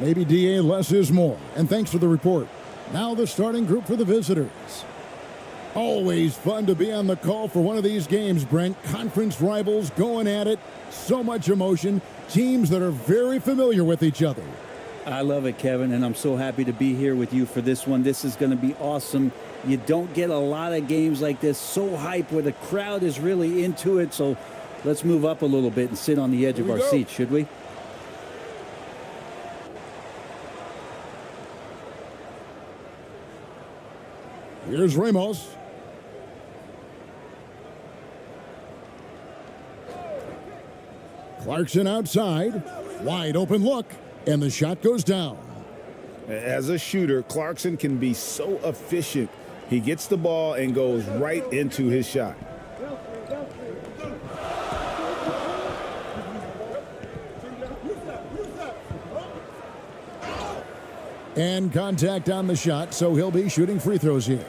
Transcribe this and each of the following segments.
Maybe DA, less is more. And thanks for the report. Now the starting group for the visitors. Always fun to be on the call for one of these games, Brent. Conference rivals going at it. So much emotion. Teams that are very familiar with each other. I love it, Kevin, and I'm so happy to be here with you for this one. This is going to be awesome. You don't get a lot of games like this, so hype, where the crowd is really into it. So let's move up a little bit and sit on the edge of our seats, should we? Here's Ramos. Clarkson outside. Wide open look. And the shot goes down. As a shooter, Clarkson can be so efficient. He gets the ball and goes right into his shot. And contact on the shot, so he'll be shooting free throws here.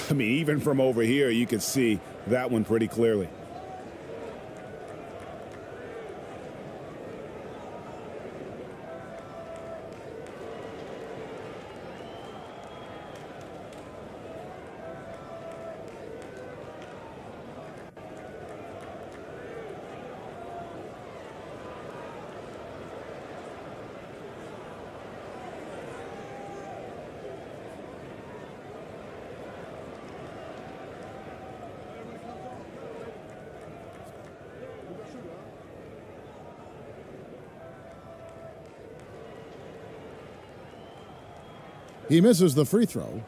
I mean, even from over here, you can see that one pretty clearly. He misses the free throw.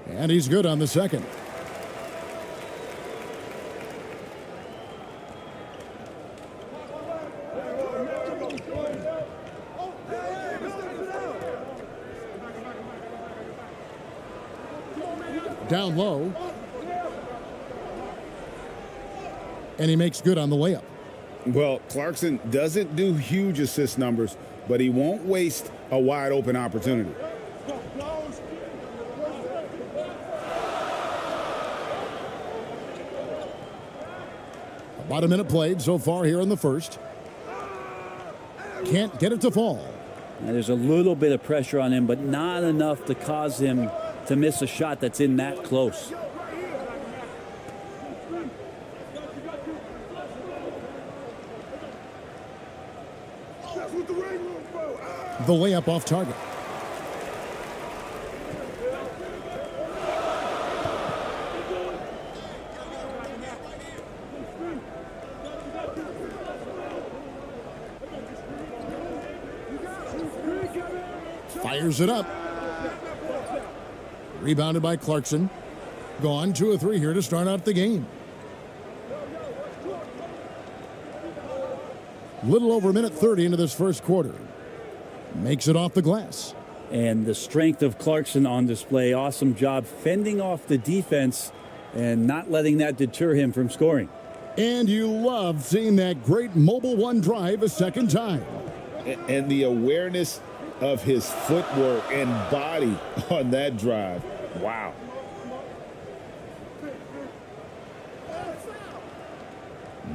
And he's good on the second. Down low. And he makes good on the layup. Well, Clarkson doesn't do huge assist numbers, but he won't waste a wide open opportunity. About a minute played so far here in the first. Can't get it to fall. Now, there's a little bit of pressure on him, but not enough to cause him to miss a shot that's in that close. The layup off target. Fires it up. Rebounded by Clarkson. Gone 2 of 3 here to start out the game. Little over a minute 30 into this first quarter. Makes it off the glass. And the strength of Clarkson on display. Awesome job fending off the defense and not letting that deter him from scoring. And you love seeing that great mobile one drive a second time. And the awareness of his footwork and body on that drive. Wow.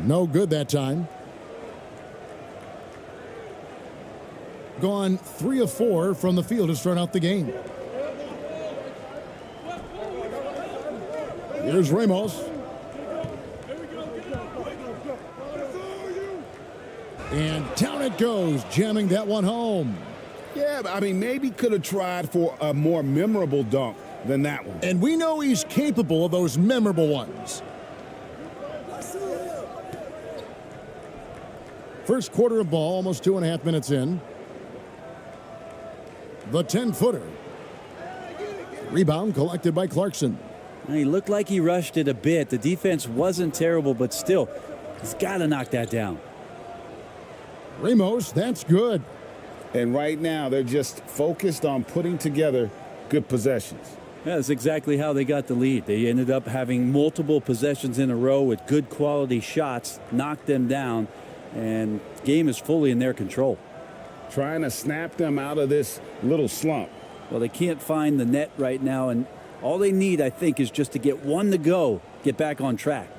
No good that time. Gone 3 of 4 from the field to start out the game. Here's Ramos. And down it goes, jamming that one home. Yeah, I mean, maybe could have tried for a more memorable dunk than that one. And we know he's capable of those memorable ones. First quarter of ball, almost 2.5 minutes in. The 10-footer. Rebound collected by Clarkson. He looked like he rushed it a bit. The defense wasn't terrible, but still, he's got to knock that down. Ramos, that's good. And right now, they're just focused on putting together good possessions. Yeah, that's exactly how they got the lead. They ended up having multiple possessions in a row with good quality shots, knocked them down, and the game is fully in their control. Trying to snap them out of this little slump. Well, they can't find the net right now, and all they need, I think, is just to get one to go, get back on track.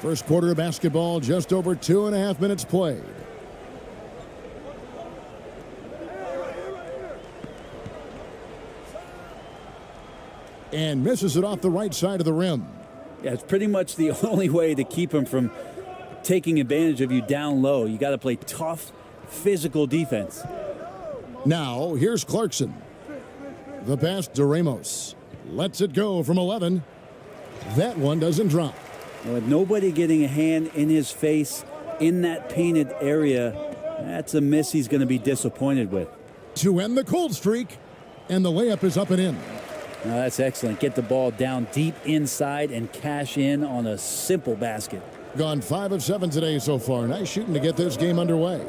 First quarter of basketball, just over 2.5 minutes played. And misses it off the right side of the rim. Yeah, it's pretty much the only way to keep him from taking advantage of you down low. You got to play tough, physical defense. Now, here's Clarkson. The pass to Ramos. Lets it go from 11. That one doesn't drop. With nobody getting a hand in his face in that painted area, that's a miss he's going to be disappointed with. To end the cold streak, and the layup is up and in. Now that's excellent. Get the ball down deep inside and cash in on a simple basket. Gone 5 of 7 today so far. Nice shooting to get this game underway.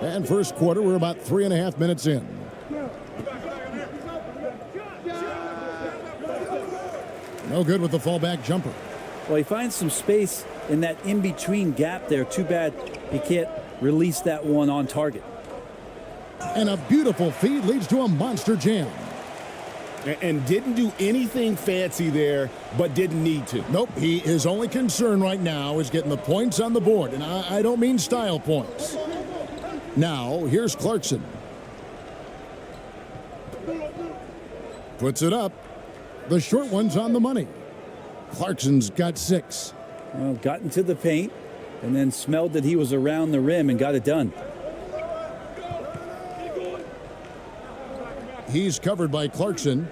And first quarter, we're about 3.5 minutes in. No good with the fallback jumper. Well, he finds some space in that in-between gap there. Too bad he can't release that one on target. And a beautiful feed leads to a monster jam. And didn't do anything fancy there, but didn't need to. Nope, his only concern right now is getting the points on the board. And I don't mean style points. Now, here's Clarkson. Puts it up. The short one's on the money. Clarkson's got 6. Well, got into the paint and then smelled that he was around the rim and got it done. He's covered by Clarkson.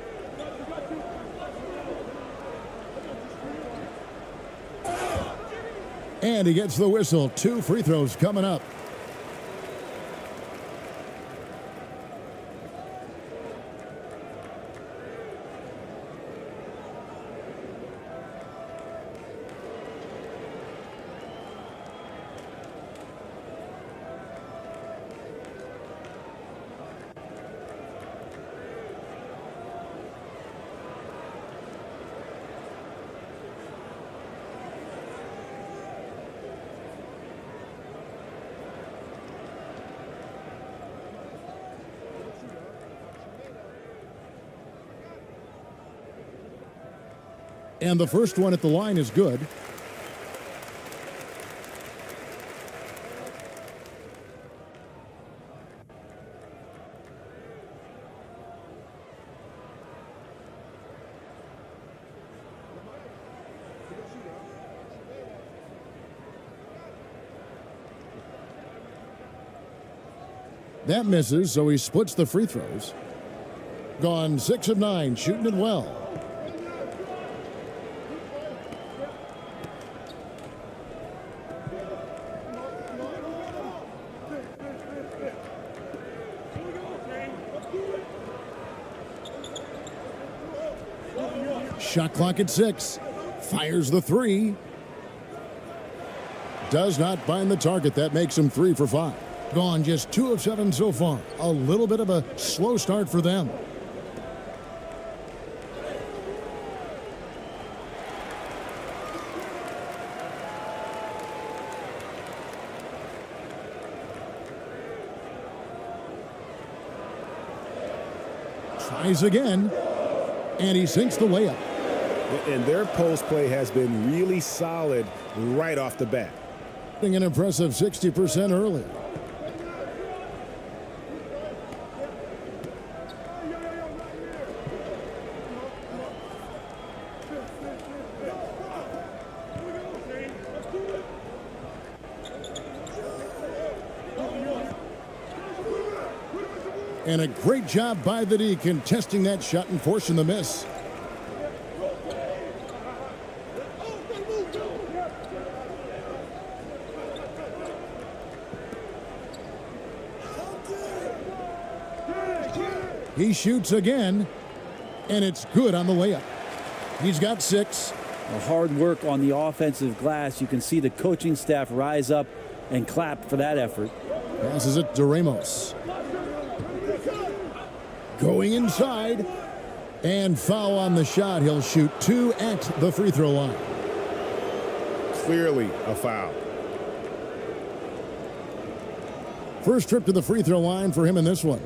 And he gets the whistle. 2 free throws coming up. And the first one at the line is good. That misses, so he splits the free throws. Gone 6 of 9, shooting it well. Shot clock at 6. Fires the 3. Does not find the target. That makes him 3 for 5. Gone just 2 of 7 so far. A little bit of a slow start for them. Tries again, and he sinks the layup. And their post play has been really solid right off the bat. An impressive 60% early. And a great job by the D contesting that shot and forcing the miss. He shoots again, and it's good on the layup. He's got 6. Hard work on the offensive glass. You can see the coaching staff rise up and clap for that effort. Passes it to Ramos. Going inside, and foul on the shot. He'll shoot 2 at the free throw line. Clearly a foul. First trip to the free throw line for him in this one.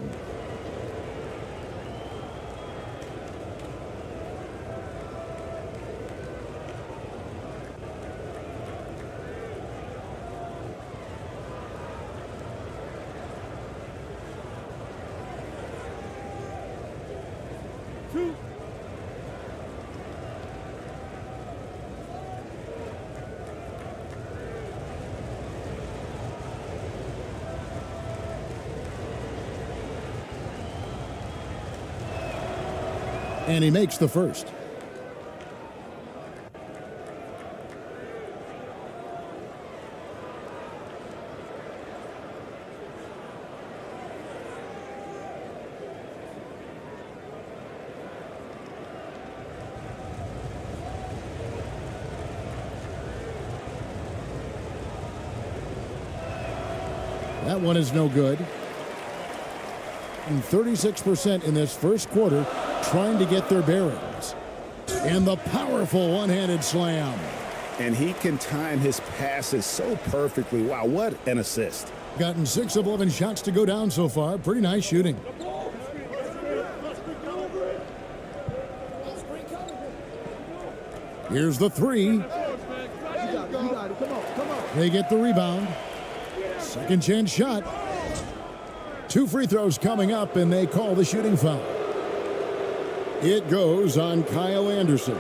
And he makes the first. That one is no good. And 36% in this first quarter, trying to get their bearings. And the powerful one-handed slam. And he can time his passes so perfectly. Wow, what an assist. Gotten 6 of 11 shots to go down so far. Pretty nice shooting. Here's the 3. They get the rebound. Second chance shot. 2 free throws coming up, and they call the shooting foul. It goes on Kyle Anderson.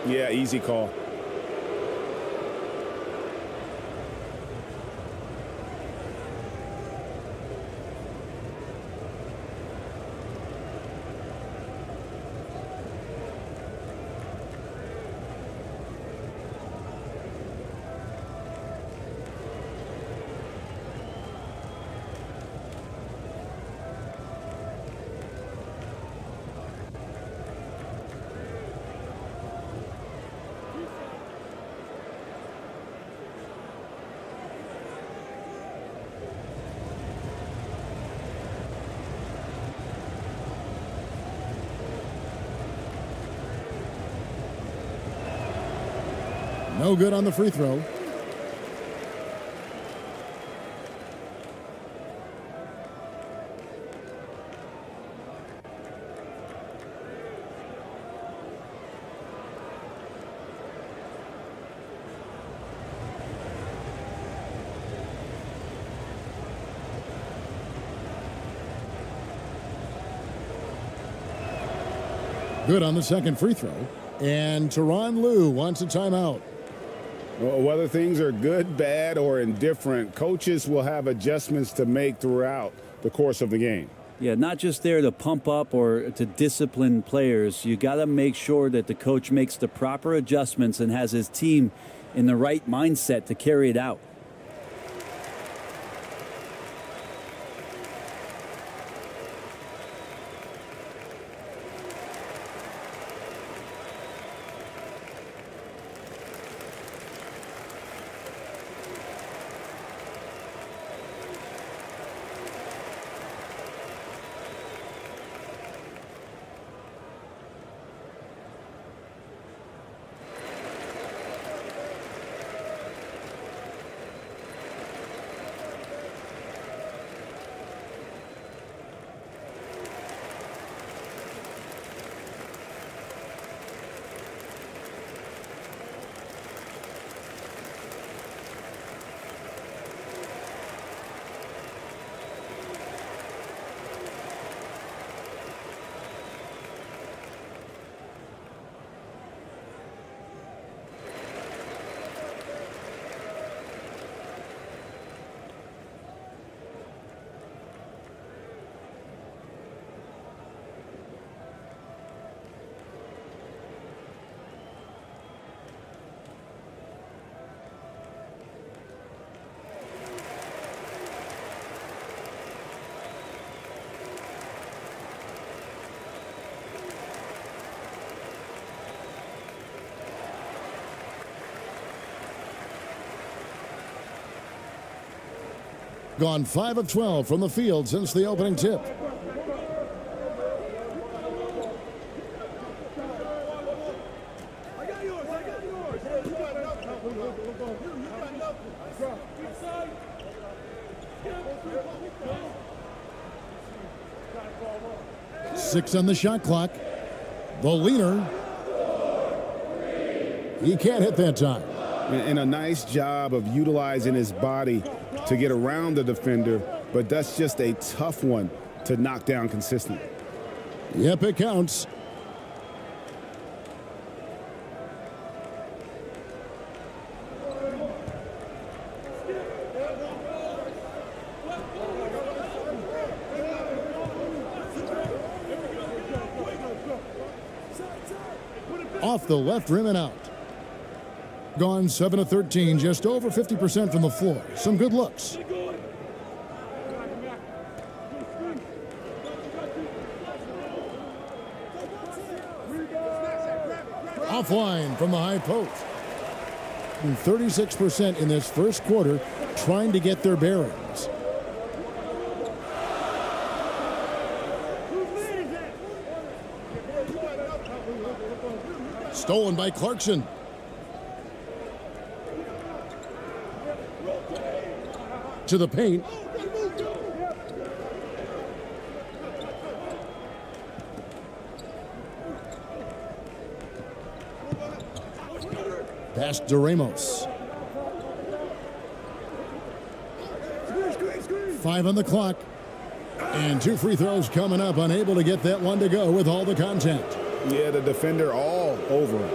Yeah, easy call. No good on the free throw. Good on the second free throw. And Tyronn Lue wants a timeout. Whether things are good, bad, or indifferent, coaches will have adjustments to make throughout the course of the game. Yeah, not just there to pump up or to discipline players. You got to make sure that the coach makes the proper adjustments and has his team in the right mindset to carry it out. Gone 5 of 12 from the field since the opening tip. Six on the shot clock. The leaner. He can't hit that time. And a nice job of utilizing his body to get around the defender, but that's just a tough one to knock down consistently. Yep, it counts. Off the left rim and out. Gone 7 of 13, just over 50% from the floor. Some good looks. Offline from the high post. 36% in this first quarter, trying to get their bearings. Stolen by Clarkson. To the paint. Pass to Ramos. 5 on the clock. And 2 free throws coming up. Unable to get that one to go with all the contact. Yeah, the defender all over him.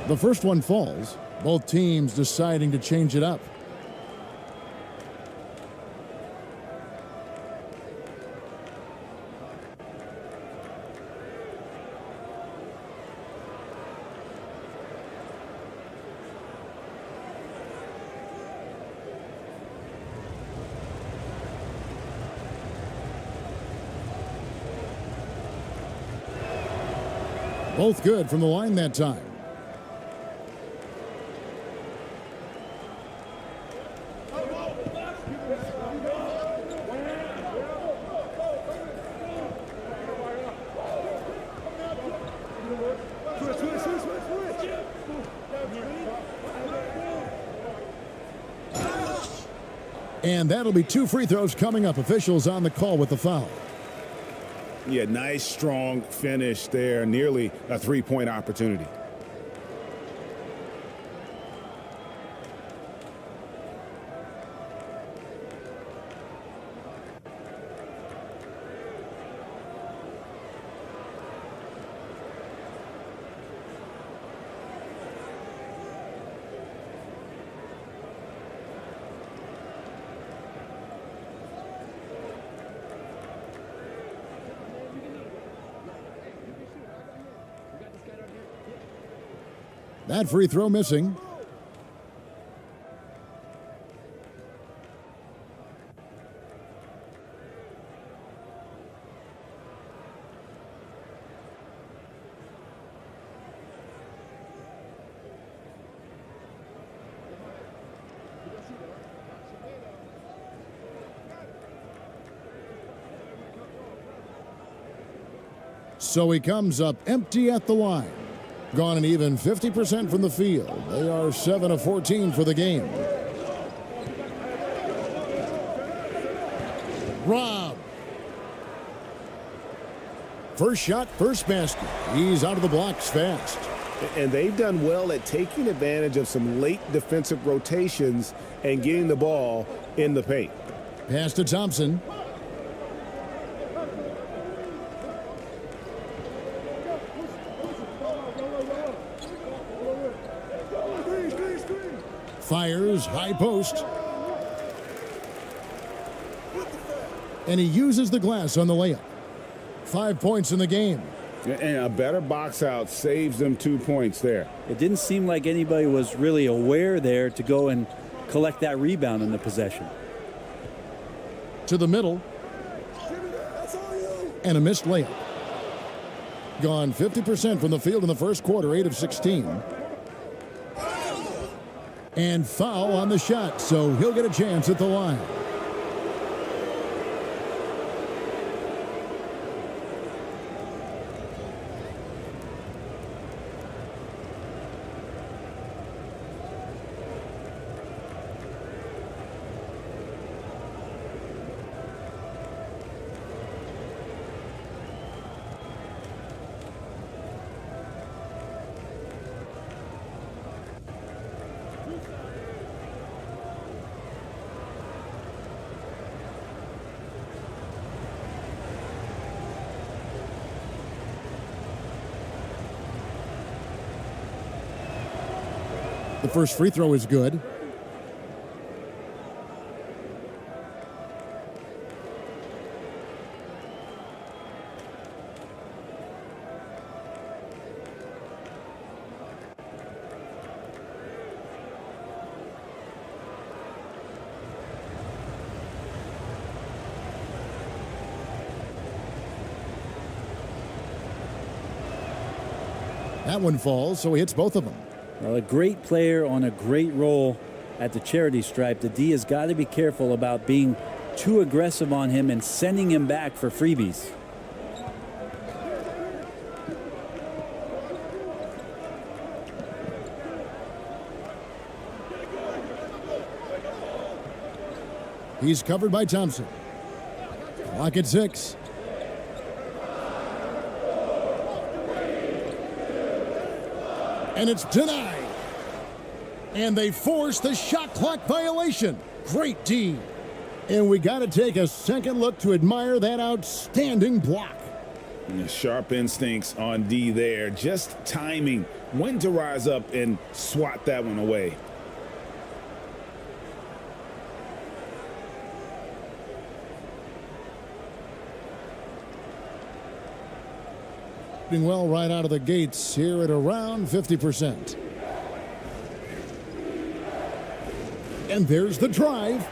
The first one falls, both teams deciding to change it up. Both good from the line that time. And that'll be 2 free throws coming up. Officials on the call with the foul. Yeah, nice, strong finish there. Nearly a three-point opportunity. That free throw missing. So he comes up empty at the line. Gone an even 50% from the field. They are 7 of 14 for the game. Rob. First shot, first basket. He's out of the blocks fast. And they've done well at taking advantage of some late defensive rotations and getting the ball in the paint. Pass to Thompson. Fires high post. And he uses the glass on the layup. 5 points in the game. And a better box out saves them 2 points there. It didn't seem like anybody was really aware there to go and collect that rebound in the possession. To the middle. And a missed layup. Gone 50% from the field in the first quarter, 8 of 16. And foul on the shot, so he'll get a chance at the line. The first free throw is good. That one falls, so he hits both of them. Well, a great player on a great role at the charity stripe. The D has got to be careful about being too aggressive on him and sending him back for freebies. He's covered by Thompson. Clock at 6. And it's denied. And they force the shot clock violation. Great D. And we got to take a second look to admire that outstanding block. Sharp instincts on D there. Just timing when to rise up and swat that one away. Doing well right out of the gates here at around 50%. And there's the drive.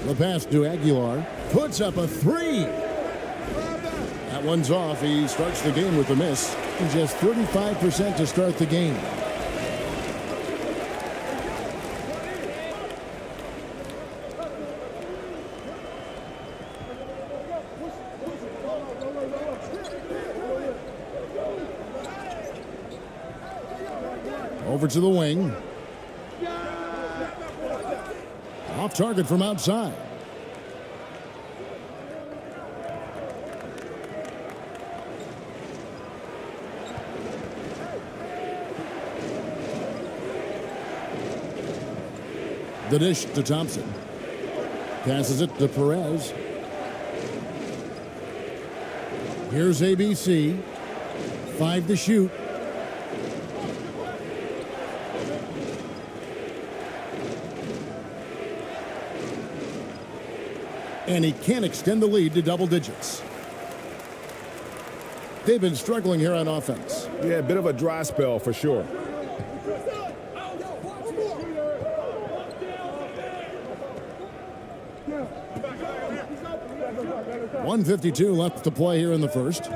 The pass to Aguilar. Puts up a 3. That one's off. He starts the game with a miss. Just 35% to start the game. Over to the wing. Off target from outside. The dish to Thompson. Passes it to Perez. Here's ABC. 5 to shoot. And he can't extend the lead to double digits. They've been struggling here on offense. Yeah, a bit of a dry spell for sure. .152 left to play here in the first.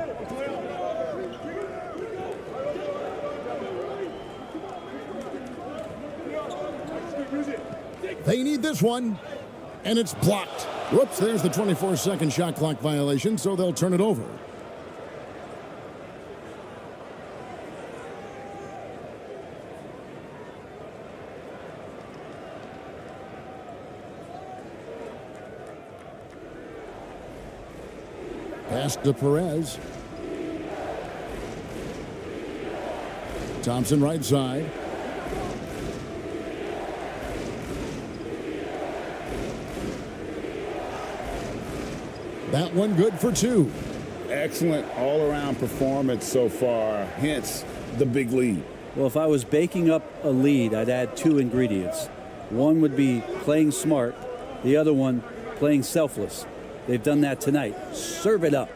They need this one, and it's blocked. Whoops, there's the 24-second shot clock violation, so they'll turn it over. Pass to Perez. Thompson right side. That one good for 2. Excellent all-around performance so far, hence the big lead. Well, if I was baking up a lead, I'd add two ingredients. One would be playing smart, the other one playing selfless. They've done that tonight. Serve it up.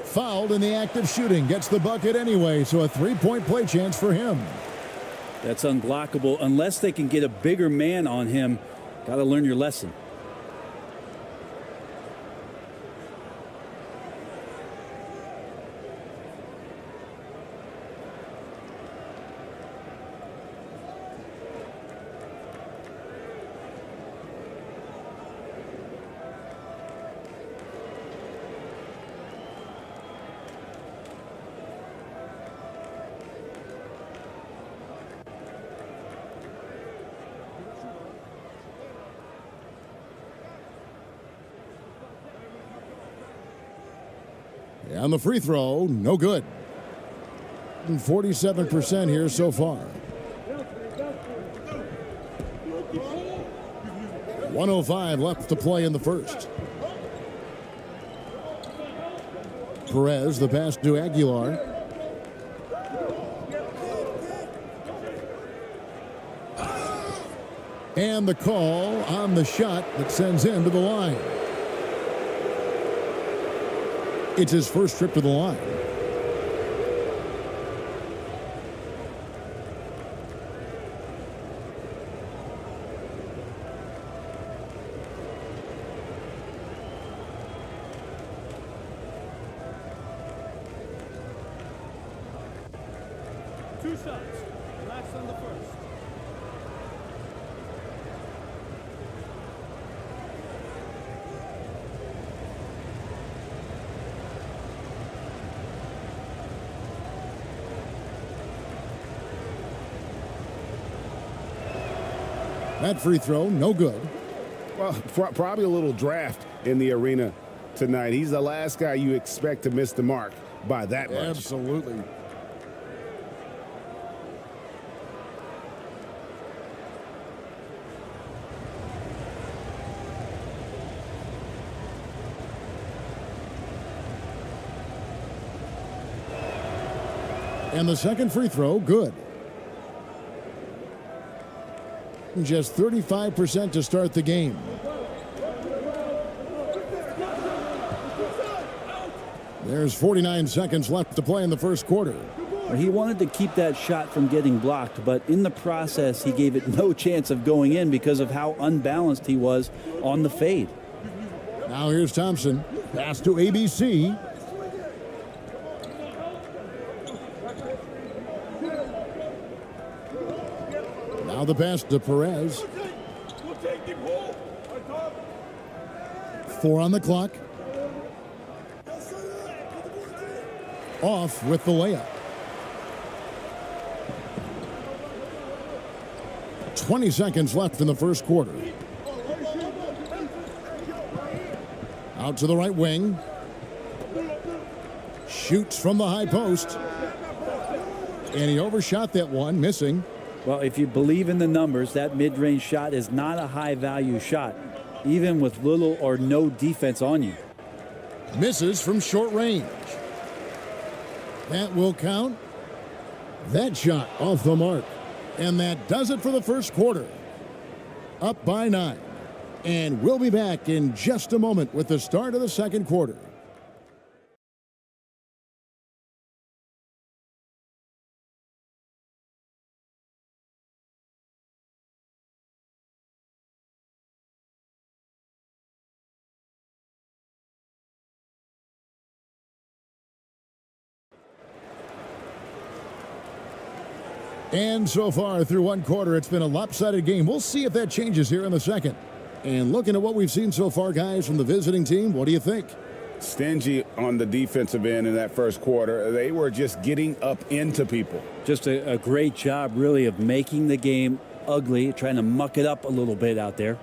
Fouled in the act of shooting. Gets the bucket anyway, so a three-point play chance for him. That's unblockable unless they can get a bigger man on him. Got to learn your lesson. And the free throw, no good. 47% here so far. 1:05 left to play in the first. Perez, the pass to Aguilar. And the call on the shot that sends him to the line. It's his first trip to the line. Two shots. Relax on the first. That free throw, no good. Well, probably a little draft in the arena tonight. He's the last guy you expect to miss the mark by that much. Absolutely. And the second free throw, good. Just 35% to start the game. There's 49 seconds left to play in the first quarter. He wanted to keep that shot from getting blocked, but in the process, he gave it no chance of going in because of how unbalanced he was on the fade. Now here's Thompson. Pass to ABC. Now the pass to Perez. 4 on the clock. Off with the layup. 20 seconds left in the first quarter. Out to the right wing. Shoots from the high post. And he overshot that one, missing. Well, if you believe in the numbers, that mid-range shot is not a high-value shot, even with little or no defense on you. Misses from short range. That will count. That shot off the mark. And that does it for the first quarter. Up by 9. And we'll be back in just a moment with the start of the second quarter. And so far through one quarter, it's been a lopsided game. We'll see if that changes here in the second. And looking at what we've seen so far, guys, from the visiting team, what do you think? Stingy on the defensive end in that first quarter. They were just getting up into people. Just a great job, really, of making the game ugly, trying to muck it up a little bit out there.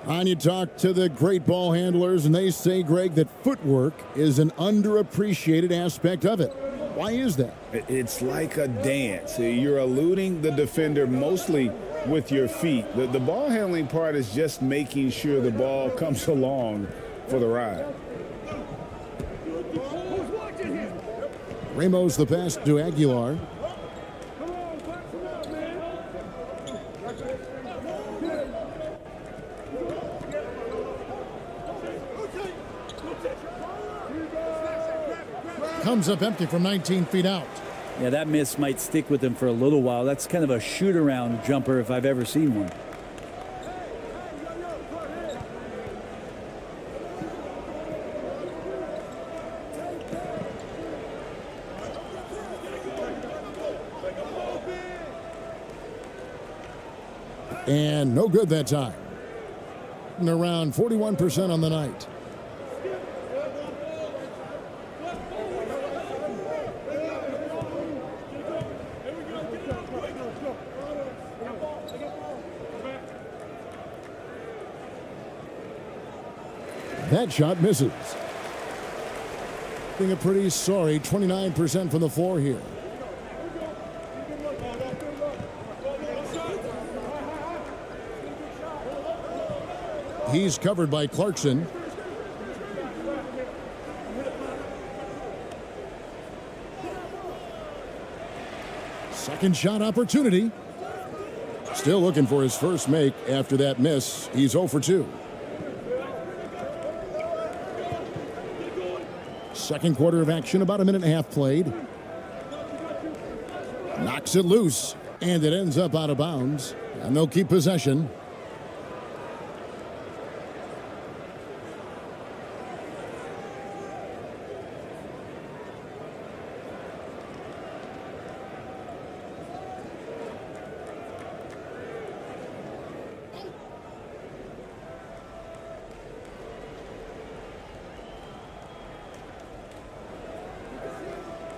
And you talk to the great ball handlers, and they say, Greg, that footwork is an underappreciated aspect of it. Why is that? It's like a dance. You're eluding the defender mostly with your feet. The ball handling part is just making sure the ball comes along for the ride. Ramos the pass to Aguilar. Comes up empty from 19 feet out. Yeah, that miss might stick with him for a little while. That's kind of a shoot-around jumper if I've ever seen one. And no good that time. And around 41% on the night. That shot misses. Being a pretty sorry 29% from the floor here. He's covered by Clarkson. Second shot opportunity. Still looking for his first make after that miss. He's 0 for 2. Second quarter of action, about a minute and a half played. Knocks it loose, and it ends up out of bounds. And they'll keep possession.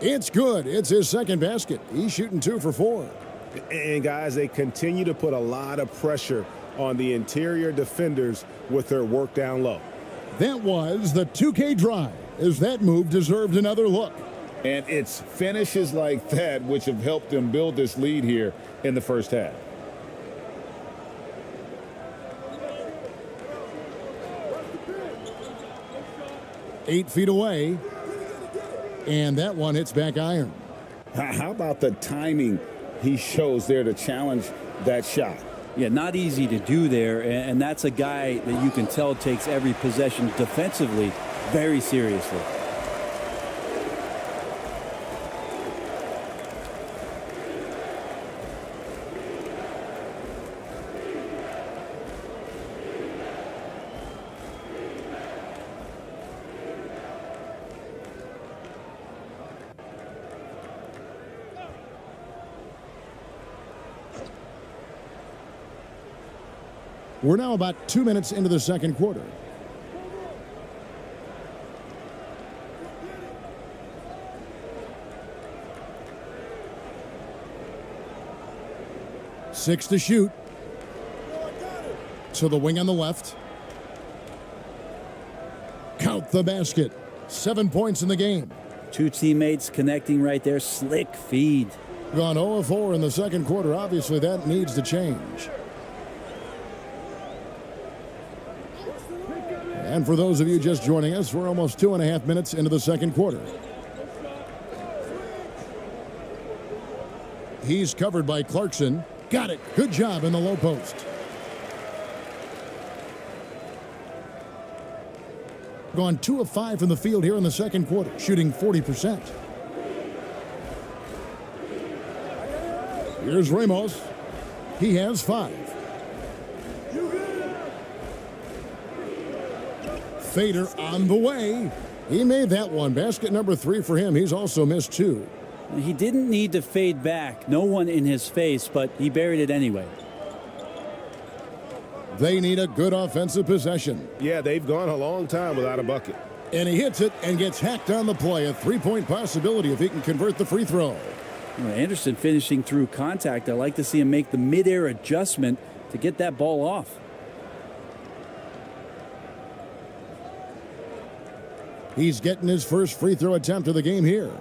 It's good. It's his second basket. He's shooting 2 for 4. And, guys, they continue to put a lot of pressure on the interior defenders with their work down low. That was the 2K drive, as that move deserved another look. And it's finishes like that which have helped them build this lead here in the first half. Eight feet away. And that one hits back iron. How about the timing he shows there to challenge that shot? Yeah, not easy to do there, and that's a guy that you can tell takes every possession defensively very seriously. We're now about 2 minutes into the second quarter. Six to shoot. To the wing on the left. Count the basket. 7 points in the game. Two teammates connecting right there. Slick feed. Gone 0 of 4 in the second quarter. Obviously, that needs to change. And for those of you just joining us, we're almost 2.5 minutes into the second quarter. He's covered by Clarkson. Got it. Good job in the low post. Gone 2 of 5 from the field here in the second quarter, shooting 40%. Here's Ramos. He has 5. Fader on the way. He made that one. Basket number 3 for him. He's also missed 2. He didn't need to fade back. No one in his face, but he buried it anyway. They need a good offensive possession. Yeah, they've gone a long time without a bucket. And he hits it and gets hacked on the play. A 3-point possibility if he can convert the free throw. Anderson finishing through contact. I like to see him make the mid-air adjustment to get that ball off. He's getting his first free throw attempt of the game here.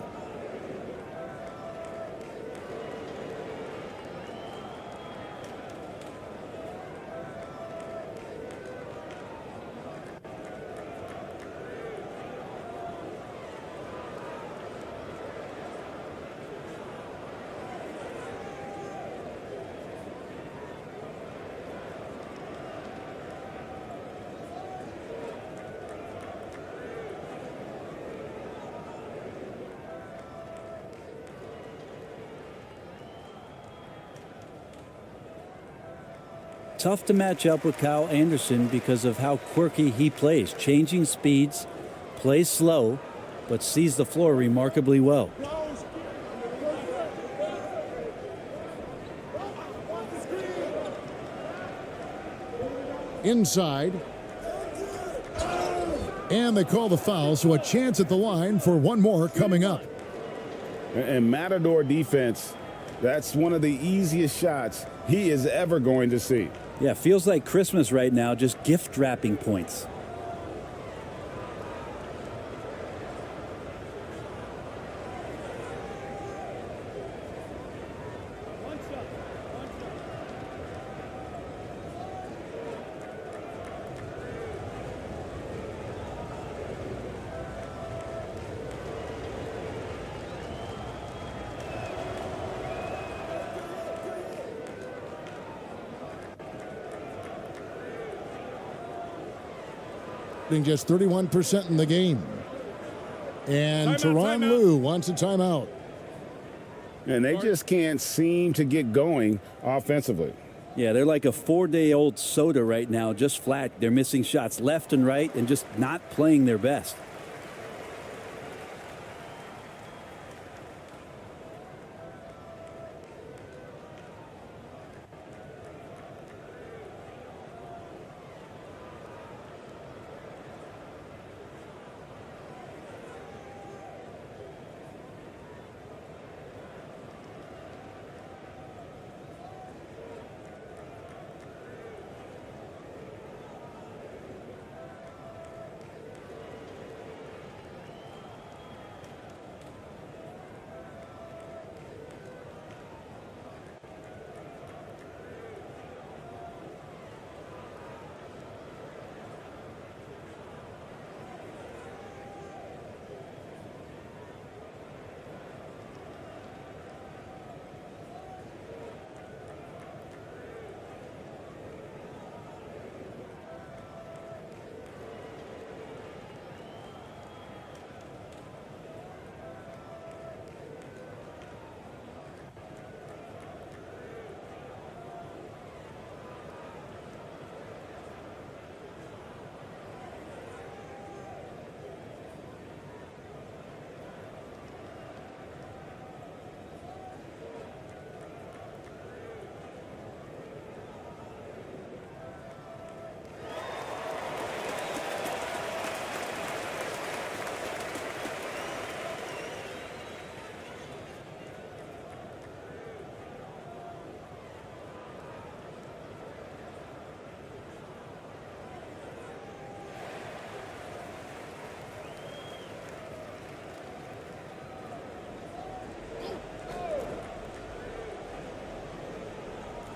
tough to match up with Kyle Anderson because of how quirky he plays. Changing speeds, plays slow, but sees the floor remarkably well. Inside. And they call the foul, so a chance at the line for one more coming up. And Matador defense, that's one of the easiest shots he is ever going to see. Yeah, feels like Christmas right now, just gift wrapping points. One shot. One shot. Just 31% in the game. And Tyronn Lue wants a timeout. And they just can't seem to get going offensively. Yeah, they're like a 4-day-old soda right now, just flat. They're missing shots left and right and just not playing their best.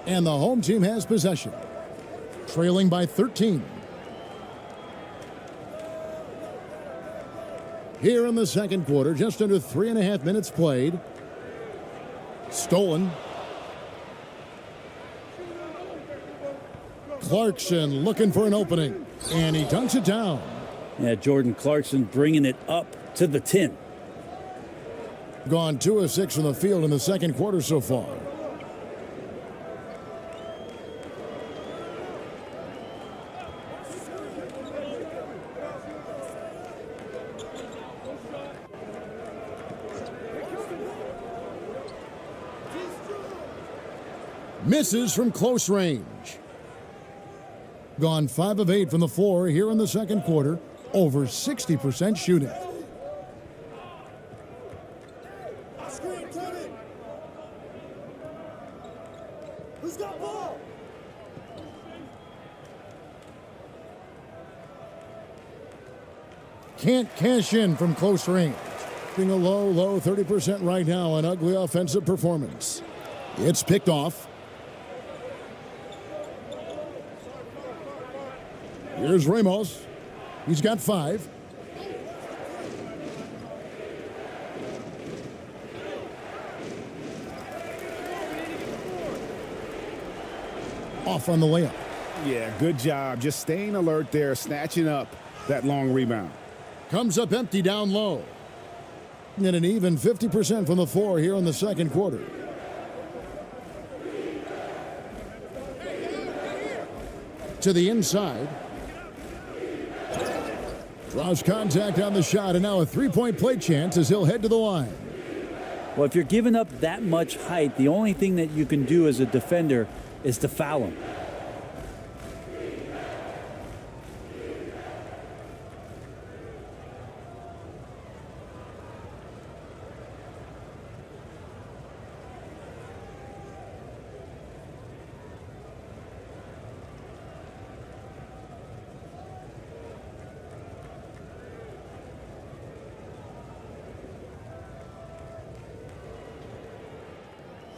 And the home team has possession, trailing by 13. Here in the second quarter, just under 3.5 minutes played. Stolen. Clarkson looking for an opening, and he dunks it down. Yeah, Jordan Clarkson bringing it up to the 10. Gone 2 of 6 from the field in the second quarter so far. Misses from close range. Gone 5 of 8 from the floor here in the second quarter. Over 60% shooting. Who's got ball? Can't cash in from close range. Being a low 30% right now. An ugly offensive performance. It's picked off. Here's Ramos. He's got 5. Off on the layup. Yeah, good job. Just staying alert there, snatching up that long rebound. Comes up empty down low. And an even 50% from the floor here in the second quarter. To the inside. Draws contact on the shot, and now a three-point play chance as he'll head to the line. Well, if you're giving up that much height, the only thing that you can do as a defender is to foul him.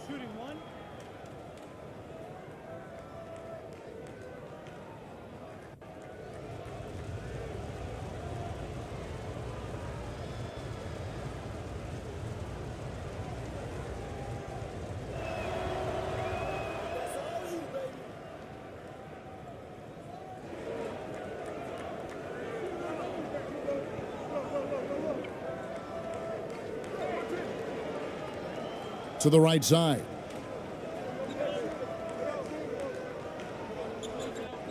Shooting one. That's all you, baby. To the right side.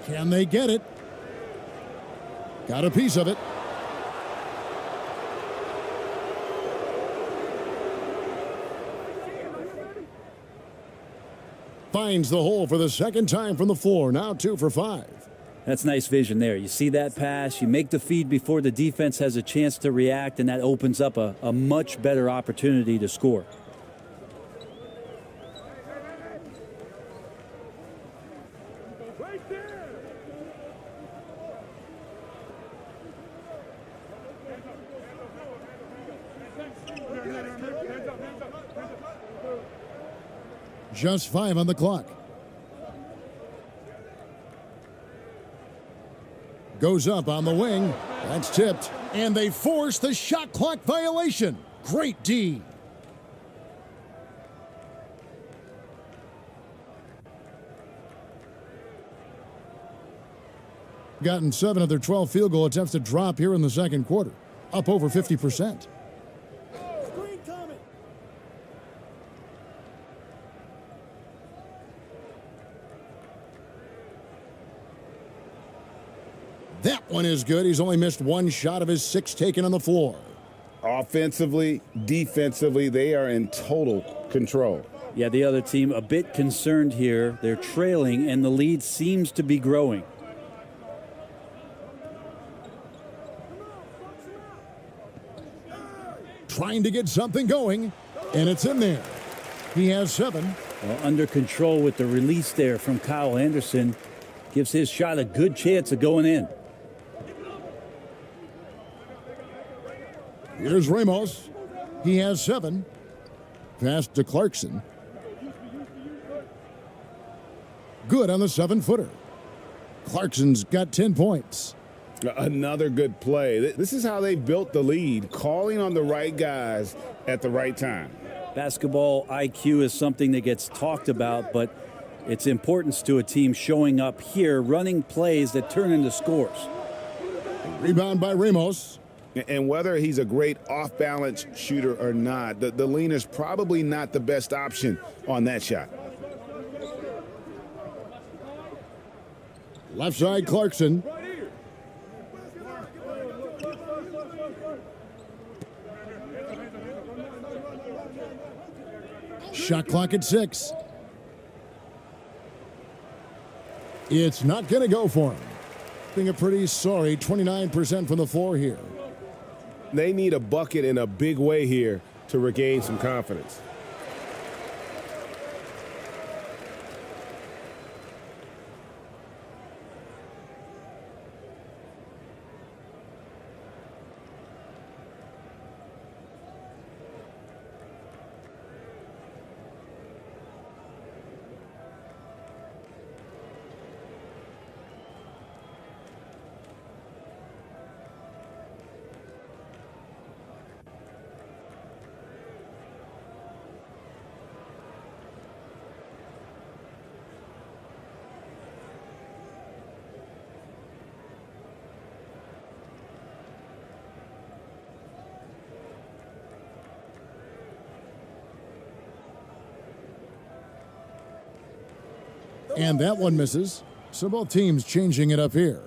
Can they get it? Got a piece of it. Finds the hole for the second time from the floor. Now 2 for 5. That's nice vision there. You see that pass, you make the feed before the defense has a chance to react, and that opens up a much better opportunity to score. Right there. Just 5 on the clock. Goes up on the wing. That's tipped. And they force the shot clock violation. Great D. Gotten 7 of their 12 field goal attempts to drop here in the second quarter. Up over 50%. Screen coming. That one is good. He's only missed 1 shot of his 6 taken on the floor. Offensively, defensively, they are in total control. Yeah, the other team a bit concerned here. They're trailing, and the lead seems to be growing. Trying to get something going, and it's in there. He has 7. Well, under control with the release there from Kyle Anderson. Gives his shot a good chance of going in. Here's Ramos. He has 7. Pass to Clarkson. Good on the 7-footer. Clarkson's got 10 points. Another good play. This is how they built the lead, calling on the right guys at the right time. Basketball IQ is something that gets talked about, but its importance to a team showing up here, running plays that turn into scores. Rebound by Ramos. And whether he's a great off-balance shooter or not, the lean is probably not the best option on that shot. Left side, Clarkson. Shot clock at 6. It's not going to go for him. Being a pretty sorry 29% from the floor here. They need a bucket in a big way here to regain some confidence. And that one misses. So both teams changing it up here.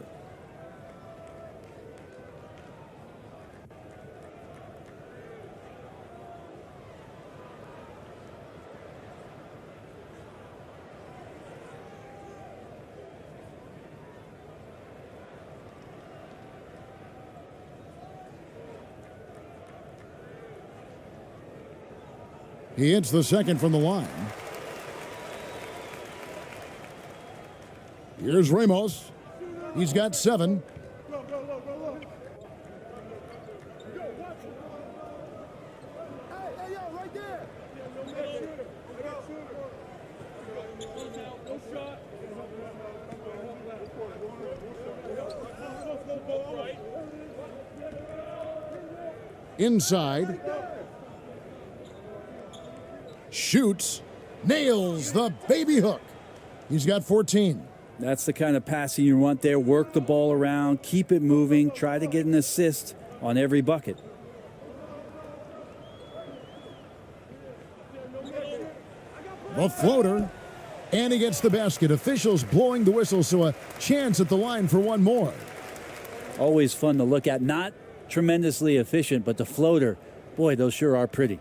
He hits the second from the line. Here's Ramos. He's got 7. Inside. Shoots. Nails the baby hook. He's got 14. That's the kind of passing you want there. Work the ball around, keep it moving, try to get an assist on every bucket. The floater. And he gets the basket. Officials blowing the whistle, so a chance at the line for one more. Always fun to look at. Not tremendously efficient, but the floater, boy, those sure are pretty.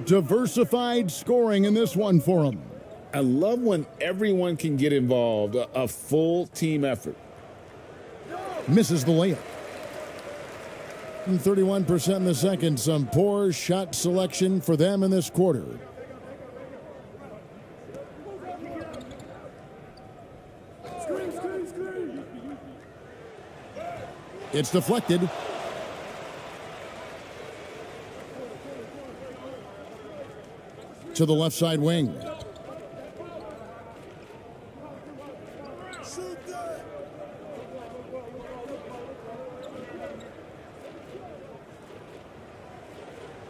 Diversified scoring in this one for him. I love when everyone can get involved, a full team effort. Misses the layup. 31% in the second. Some poor shot selection for them in this quarter. It's deflected. To the left side wing.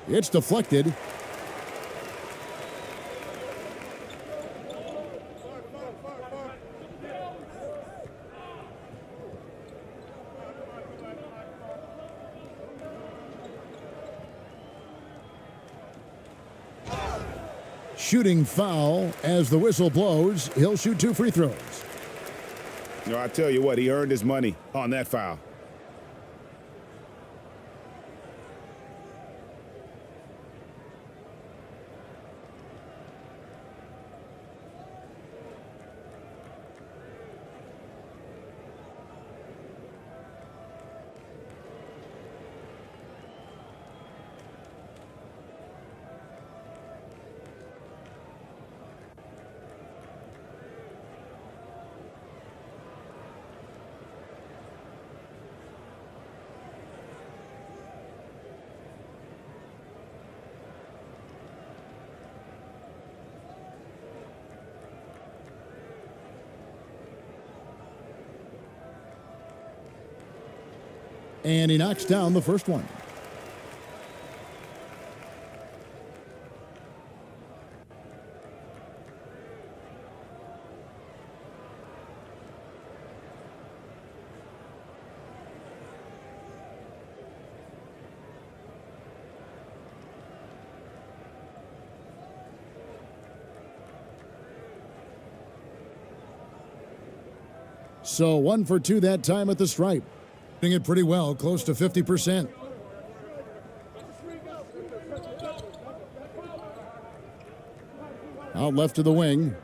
It's deflected. Shooting foul as the whistle blows. He'll shoot 2 free throws. You know, I tell you what, he earned his money on that foul. And he knocks down the first one. So 1 for 2 that time at the stripe. Doing it pretty well, close to 50%. Out left to the wing.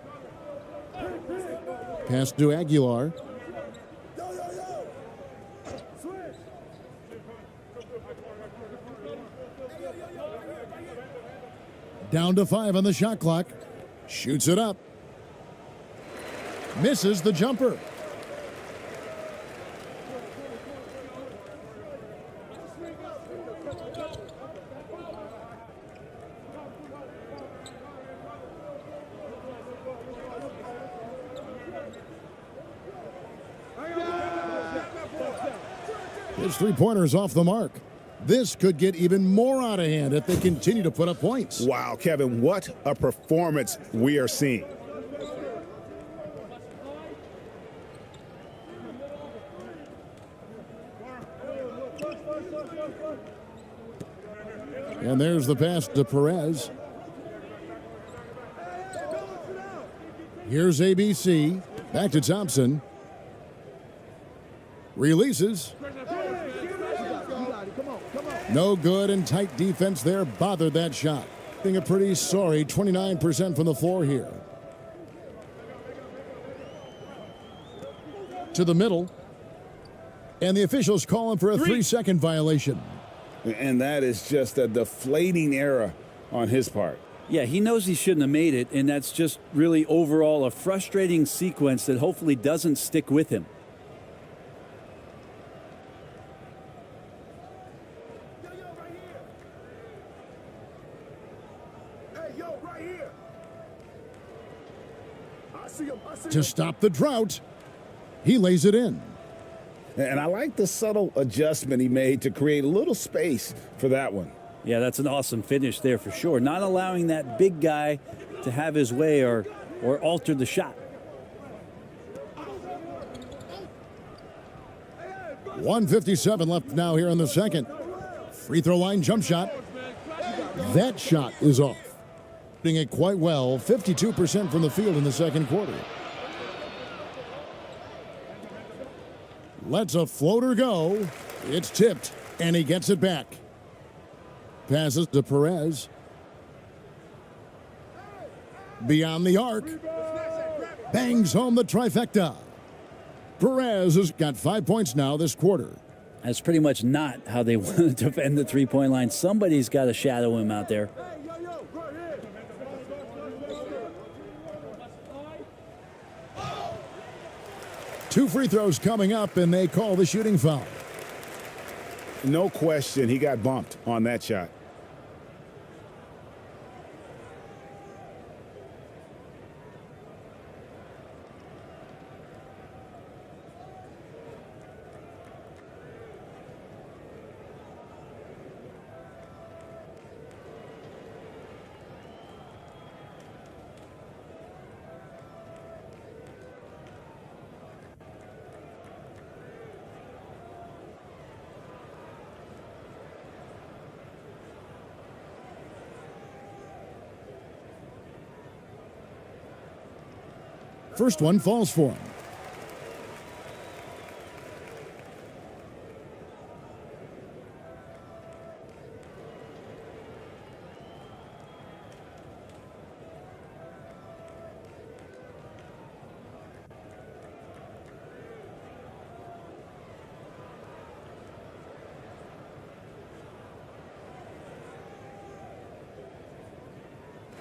Pass to Aguilar. Down to 5 on the shot clock. Shoots it up. Misses the jumper. His three-pointer's off the mark. This could get even more out of hand if they continue to put up points. Wow, Kevin, what a performance we are seeing. And there's the pass to Perez. Here's ABC. Back to Thompson. Releases. No good, and tight defense there bothered that shot. Being a pretty sorry 29% from the floor here. To the middle. And the officials calling for a 3-second violation. And that is just a deflating error on his part. Yeah, he knows he shouldn't have made it, and that's just really overall a frustrating sequence that hopefully doesn't stick with him. To stop the drought, he lays it in. And I like the subtle adjustment he made to create a little space for that one. Yeah, that's an awesome finish there for sure. Not allowing that big guy to have his way or alter the shot. 1:57 left now here in the second. Free throw line jump shot. That shot is off. Doing it quite well, 52% from the field in the second quarter. Lets a floater go. It's tipped, and he gets it back. Passes to Perez. Beyond the arc. Bangs home the trifecta. Perez has got 5 points now this quarter. That's pretty much not how they want to defend the three-point line. Somebody's got to shadow him out there. Two free throws coming up, and they call the shooting foul. No question, he got bumped on that shot. First one falls for him.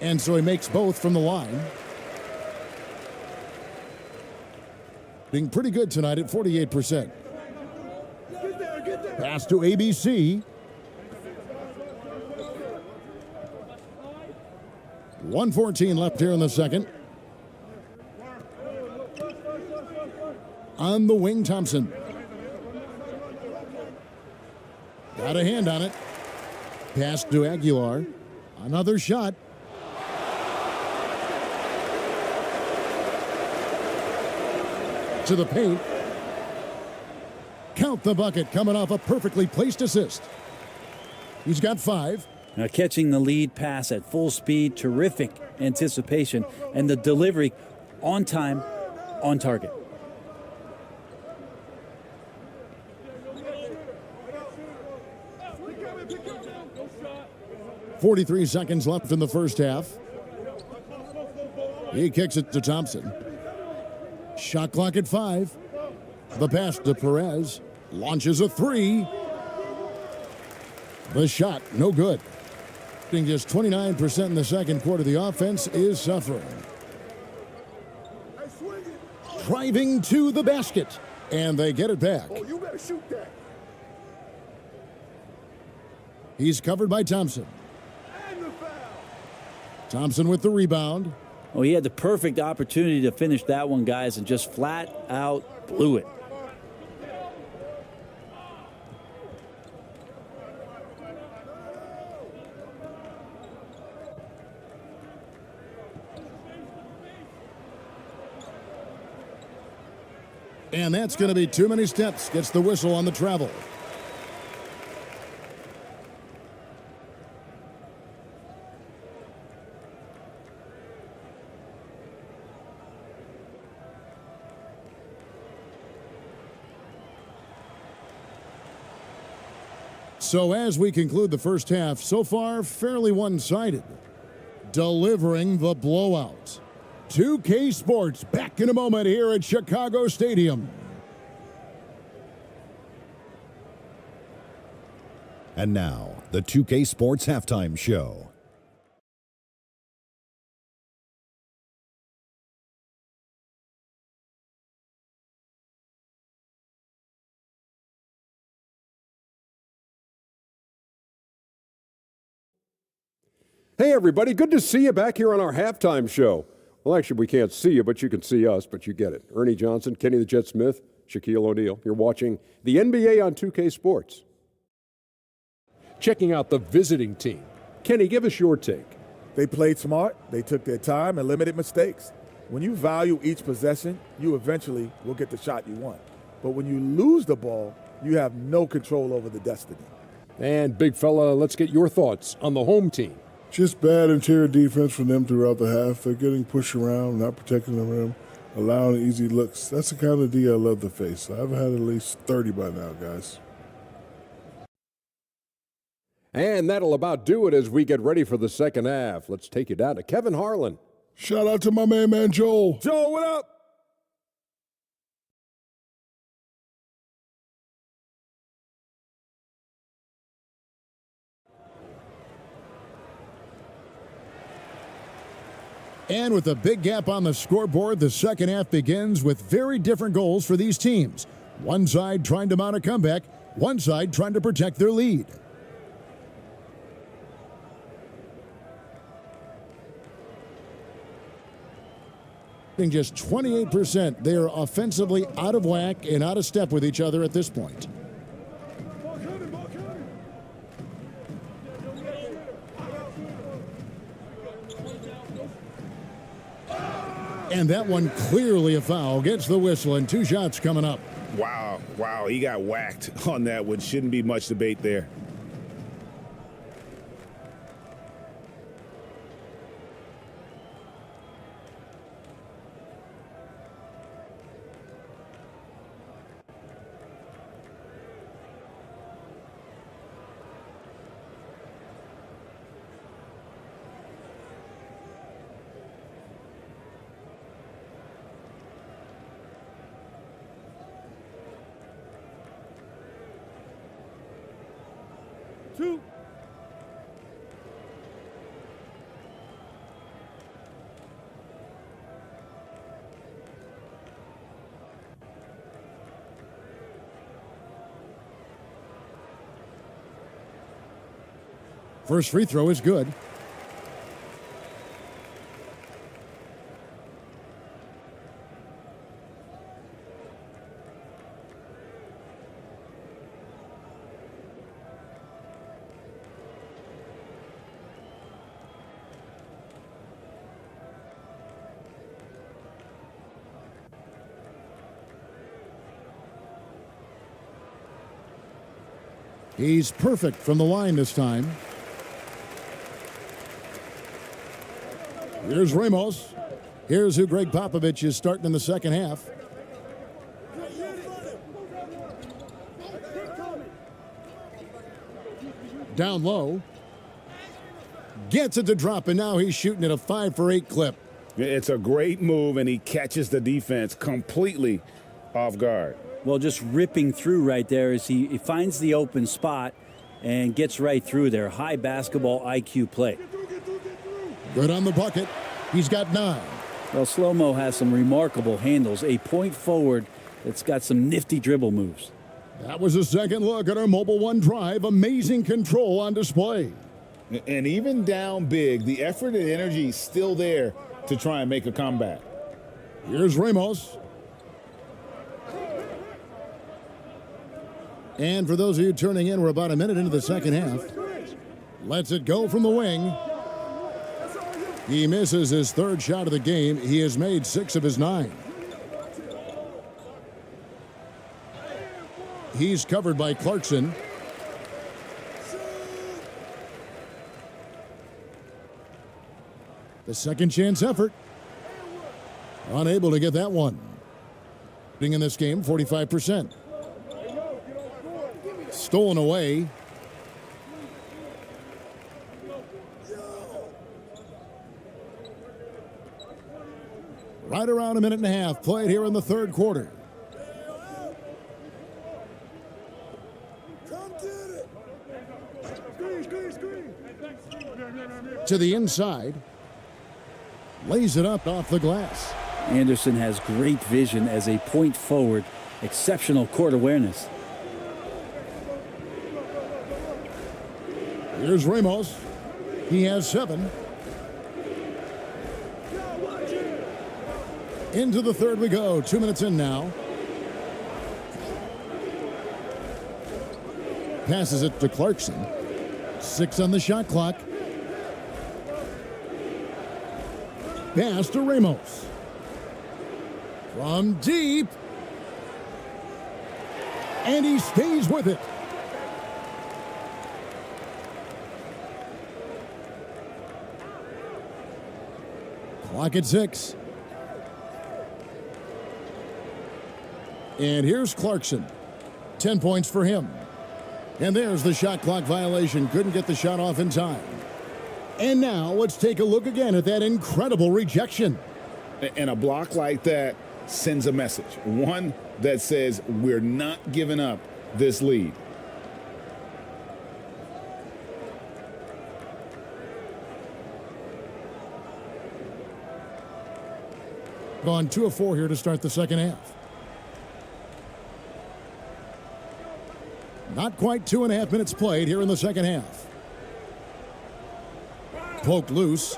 And so he makes both from the line. Being pretty good tonight at 48%. Pass to ABC. 1:14 left here in the second. On the wing, Thompson. Got a hand on it. Pass to Aguilar. Another shot. To the paint. Count the bucket, coming off a perfectly placed assist. He's got 5. Now catching the lead pass at full speed, terrific anticipation, and the delivery on time, on target. .43 seconds left in the first half. He kicks it to Thompson. Shot clock at 5. The pass to Perez. Launches a 3. The shot, no good. Just 29% in the second quarter. The offense is suffering. Driving to the basket. And they get it back. Oh, you better shoot that. He's covered by Thompson. And the foul. Thompson with the rebound. Oh, he had the perfect opportunity to finish that one, guys, and just flat out blew it. And that's going to be too many steps. Gets the whistle on the travel. So as we conclude the first half, so far fairly one-sided. Delivering the blowout. 2K Sports back in a moment here at Chicago Stadium. And now, the 2K Sports Halftime Show. Hey, everybody. Good to see you back here on our halftime show. Well, actually, we can't see you, but you can see us, but you get it. Ernie Johnson, Kenny the Jet Smith, Shaquille O'Neal. You're watching the NBA on 2K Sports. Checking out the visiting team. Kenny, give us your take. They played smart, they took their time, and limited mistakes. When you value each possession, you eventually will get the shot you want. But when you lose the ball, you have no control over the destiny. And, big fella, let's get your thoughts on the home team. Just bad interior defense from them throughout the half. They're getting pushed around, not protecting the rim, allowing easy looks. That's the kind of D I love to face. I've had at least 30 by now, guys. And that'll about do it as we get ready for the second half. Let's take you down to Kevin Harlan. Shout out to my main man, Joel. Joel, what up? And with a big gap on the scoreboard, the second half begins with very different goals for these teams. One side trying to mount a comeback, one side trying to protect their lead. Just 28%. They are offensively out of whack and out of step with each other at this point. Ball coming, ball coming. And that one clearly a foul. Gets the whistle and 2 shots coming up. Wow, he got whacked on that one. Shouldn't be much debate there. Two. First free throw is good. He's perfect from the line this time. Here's Ramos. Here's who Greg Popovich is starting in the second half. Down low. Gets it to drop, and now he's shooting at a 5 for 8 clip. It's a great move, and he catches the defense completely off guard. Well, just ripping through right there as he finds the open spot and gets right through there. High basketball IQ play. Good on the bucket. He's got 9. Well, Slow-Mo has some remarkable handles. A point forward that's got some nifty dribble moves. That was a second look at our Mobile One drive. Amazing control on display. And even down big, the effort and energy is still there to try and make a comeback. Here's Ramos. And for those of you turning in, we're about a minute into the second half. Lets it go from the wing. He misses his 3rd shot of the game. He has made 6 of his 9. He's covered by Clarkson. The second chance effort. Unable to get that one. In this game, 45%. Stolen away. Right around a minute and a half played here in the 3rd quarter. To the inside. Lays it up off the glass. Anderson has great vision as a point forward. Exceptional court awareness. Here's Ramos. He has 7. Into the 3rd we go. 2 minutes in now. Passes it to Clarkson. 6 on the shot clock. Pass to Ramos. From deep. And he stays with it. Clock at 6. And here's Clarkson. 10 points for him. And there's the shot clock violation. Couldn't get the shot off in time. And now let's take a look again at that incredible rejection. And a block like that sends a message. One that says we're not giving up this lead. Gone 2 of 4 here to start the second half. Not quite 2.5 minutes played here in the second half. Poked loose.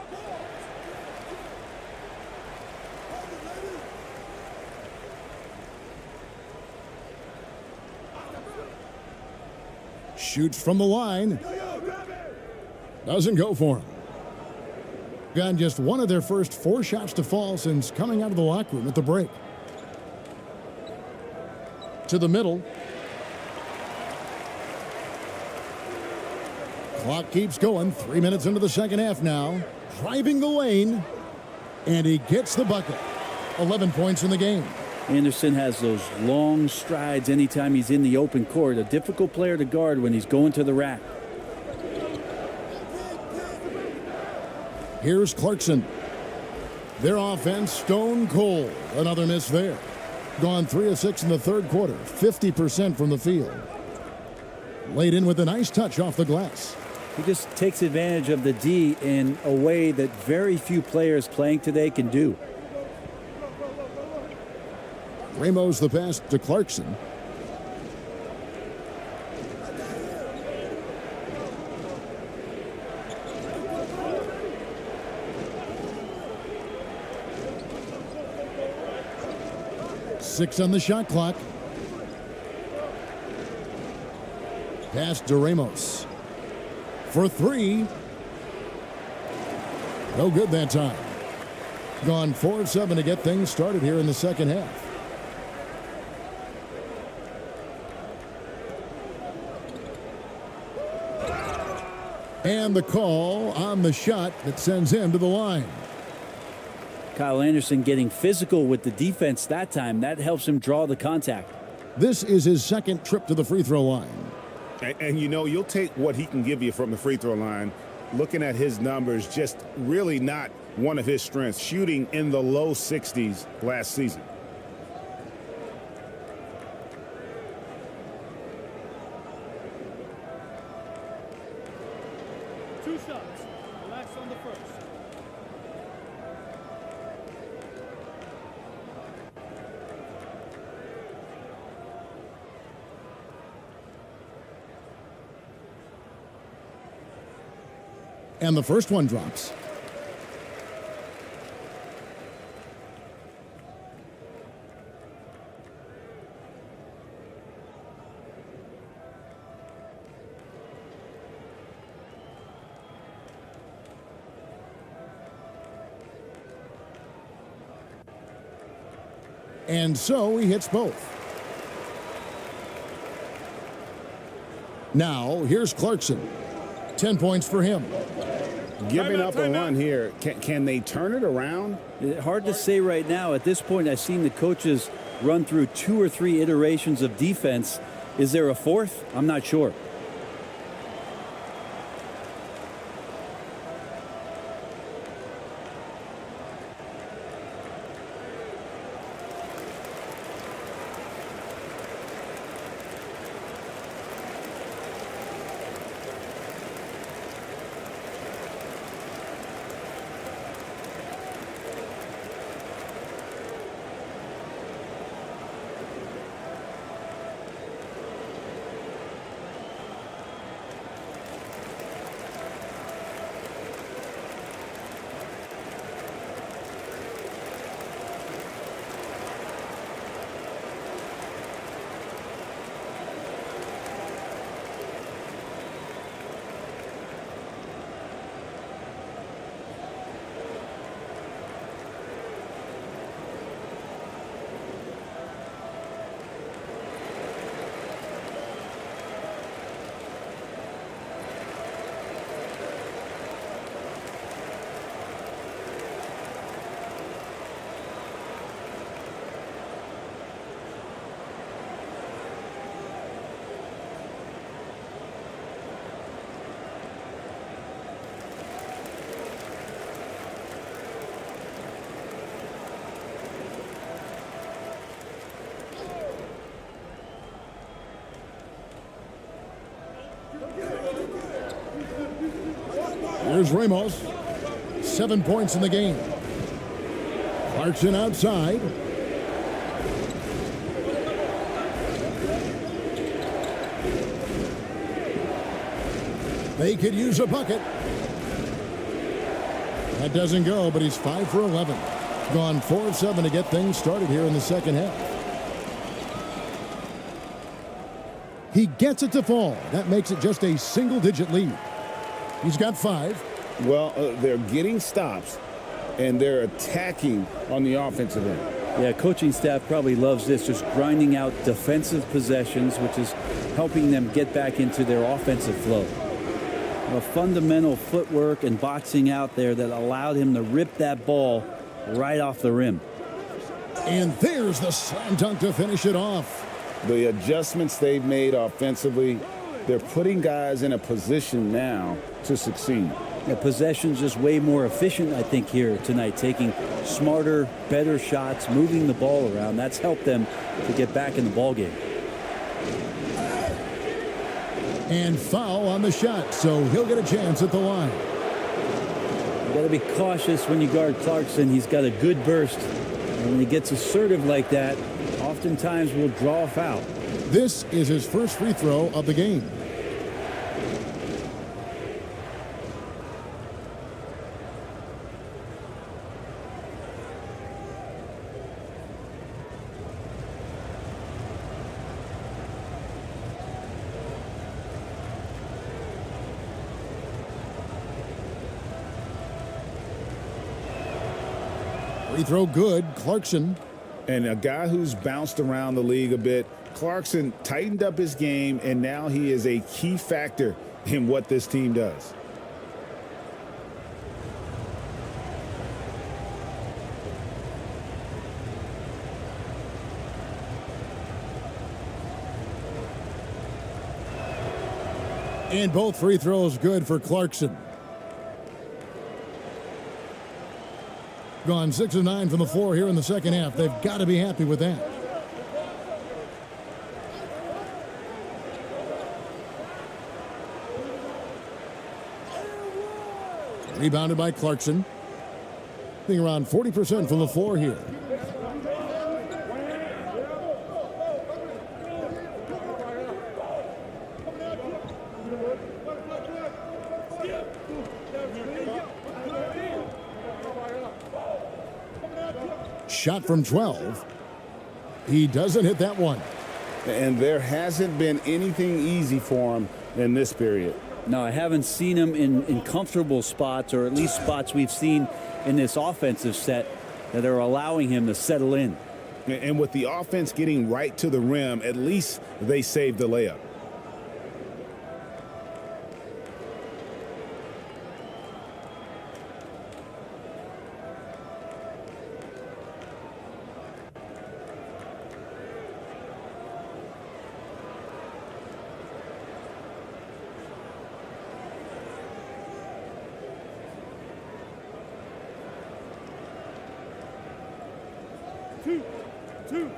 Shoots from the line. Doesn't go for him. Got just one of their first 4 shots to fall since coming out of the locker room at the break. To the middle. Clock keeps going. 3 minutes into the second half now. Driving the lane. And he gets the bucket. 11 points in the game. Anderson has those long strides anytime he's in the open court. A difficult player to guard when he's going to the rack. Here's Clarkson. Their offense stone cold. Another miss there. Gone 3 of 6 in the 3rd quarter. 50% from the field. Laid in with a nice touch off the glass. He just takes advantage of the D in a way that very few players playing today can do. Ramos the pass to Clarkson. Six on the shot clock. Pass to Ramos. For 3. No good that time. Gone 4 of 7 to get things started here in the second half. And the call on the shot that sends him to the line. Kyle Anderson getting physical with the defense that time. That helps him draw the contact. This is his second trip to the free throw line. And you know, you'll take what he can give you from the free throw line. Looking at his numbers, just really not one of his strengths. Shooting in the low 60s last season. And the first one drops. And so he hits both. Now, here's Clarkson. 10 points for him. Giving up a run here. Can they turn it around? Hard to say right now. At this point, I've seen the coaches run through 2 or 3 iterations of defense. Is there a fourth? I'm not sure. Here's Ramos. 7 points in the game. Clarkson outside. They could use a bucket. That doesn't go, but he's 5 for 11. Gone 4 of 7 to get things started here in the second half. He gets it to fall. That makes it just a single-digit lead. He's got 5. Well, they're getting stops, and they're attacking on the offensive end. Yeah, coaching staff probably loves this, just grinding out defensive possessions, which is helping them get back into their offensive flow. A fundamental footwork and boxing out there that allowed him to rip that ball right off the rim. And there's the slam dunk to finish it off. The adjustments they've made offensively, they're putting guys in a position now to succeed. The possession's just way more efficient, I think, here tonight, taking smarter, better shots, moving the ball around. That's helped them to get back in the ball game. And foul on the shot, so he'll get a chance at the line. You got to be cautious when you guard Clarkson. He's got a good burst, and when he gets assertive like that, oftentimes will draw a foul. This is his first free throw of the game. Free throw good, Clarkson. And a guy who's bounced around the league a bit, Clarkson tightened up his game, and now he is a key factor in what this team does. And both free throws good for Clarkson. Gone 6 of 9 from the floor here in the second half. They've got to be happy with that. Rebounded by Clarkson. Being around 40% from the floor here. shot from 12. He doesn't hit that one. And there hasn't been anything easy for him in this period. No, I haven't seen him in comfortable spots, or at least spots we've seen in this offensive set that are allowing him to settle in. And with the offense getting right to the rim, at least they saved the layup. Two.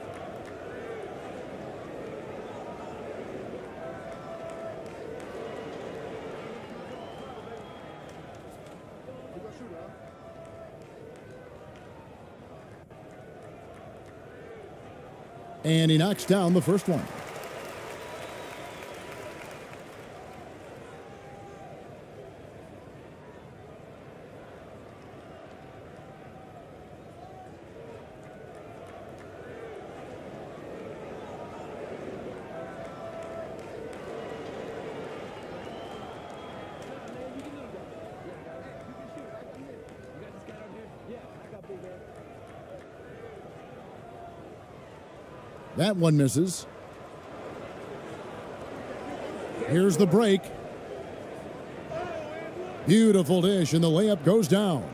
And he knocks down the first one. That one misses. Here's the break. Beautiful dish, and the layup goes down.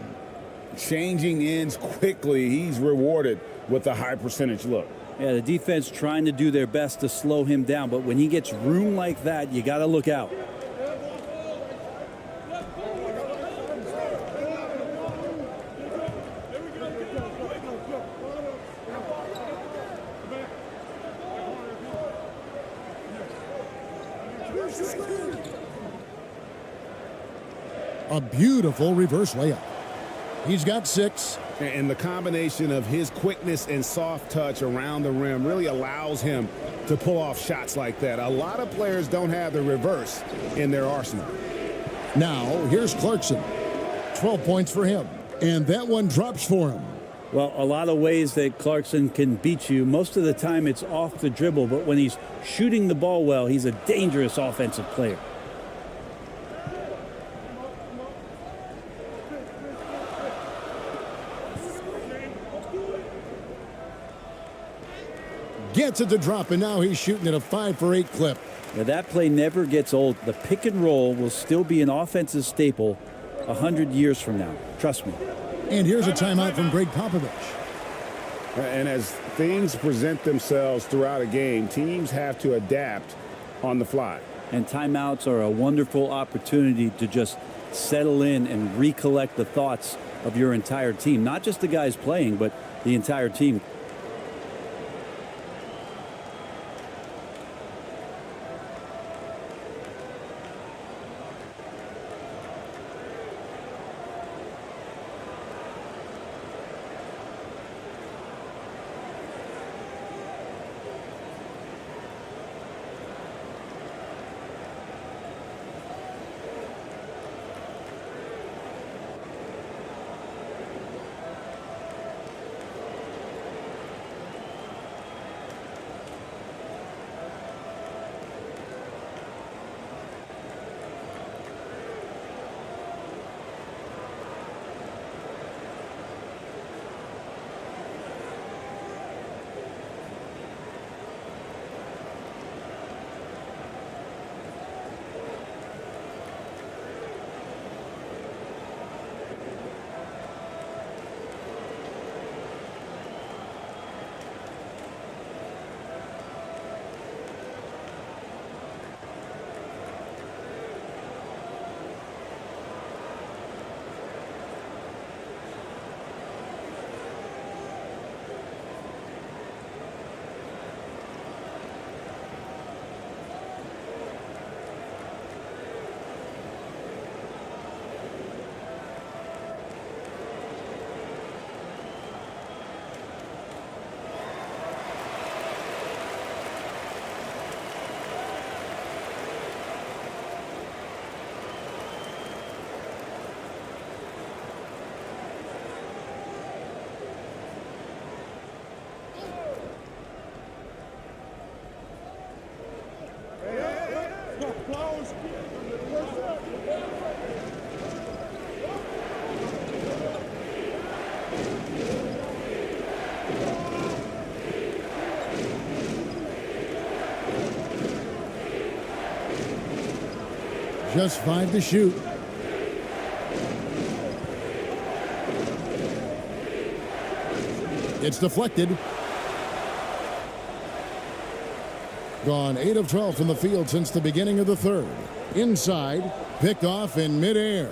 Changing ends quickly. He's rewarded with a high percentage look. Yeah, the defense trying to do their best to slow him down, but when he gets room like that, you got to look out. A beautiful reverse layup. He's got 6. And the combination of his quickness and soft touch around the rim really allows him to pull off shots like that. A lot of players don't have the reverse in their arsenal. Now, here's Clarkson. 12 points for him. And that one drops for him. Well, a lot of ways that Clarkson can beat you. Most of the time it's off the dribble, but when he's shooting the ball well, he's a dangerous offensive player. Gets it to drop, and now he's shooting at a 5 for 8 clip. Now, that play never gets old. The pick and roll will still be an offensive staple 100 years from now. Trust me. And here's a timeout from Greg Popovich. And as things present themselves throughout a game, teams have to adapt on the fly. And timeouts are a wonderful opportunity to just settle in and recollect the thoughts of your entire team. Not just the guys playing, but the entire team. Just 5 to shoot. It's deflected. Gone 8 of 12 from the field since the beginning of the third. Inside, picked off in midair.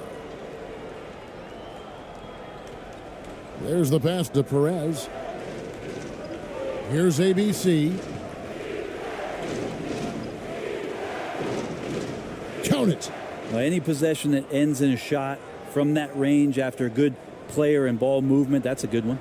There's the pass to Perez. Here's ABC. Count it. Well, any possession that ends in a shot from that range after good player and ball movement, that's a good one.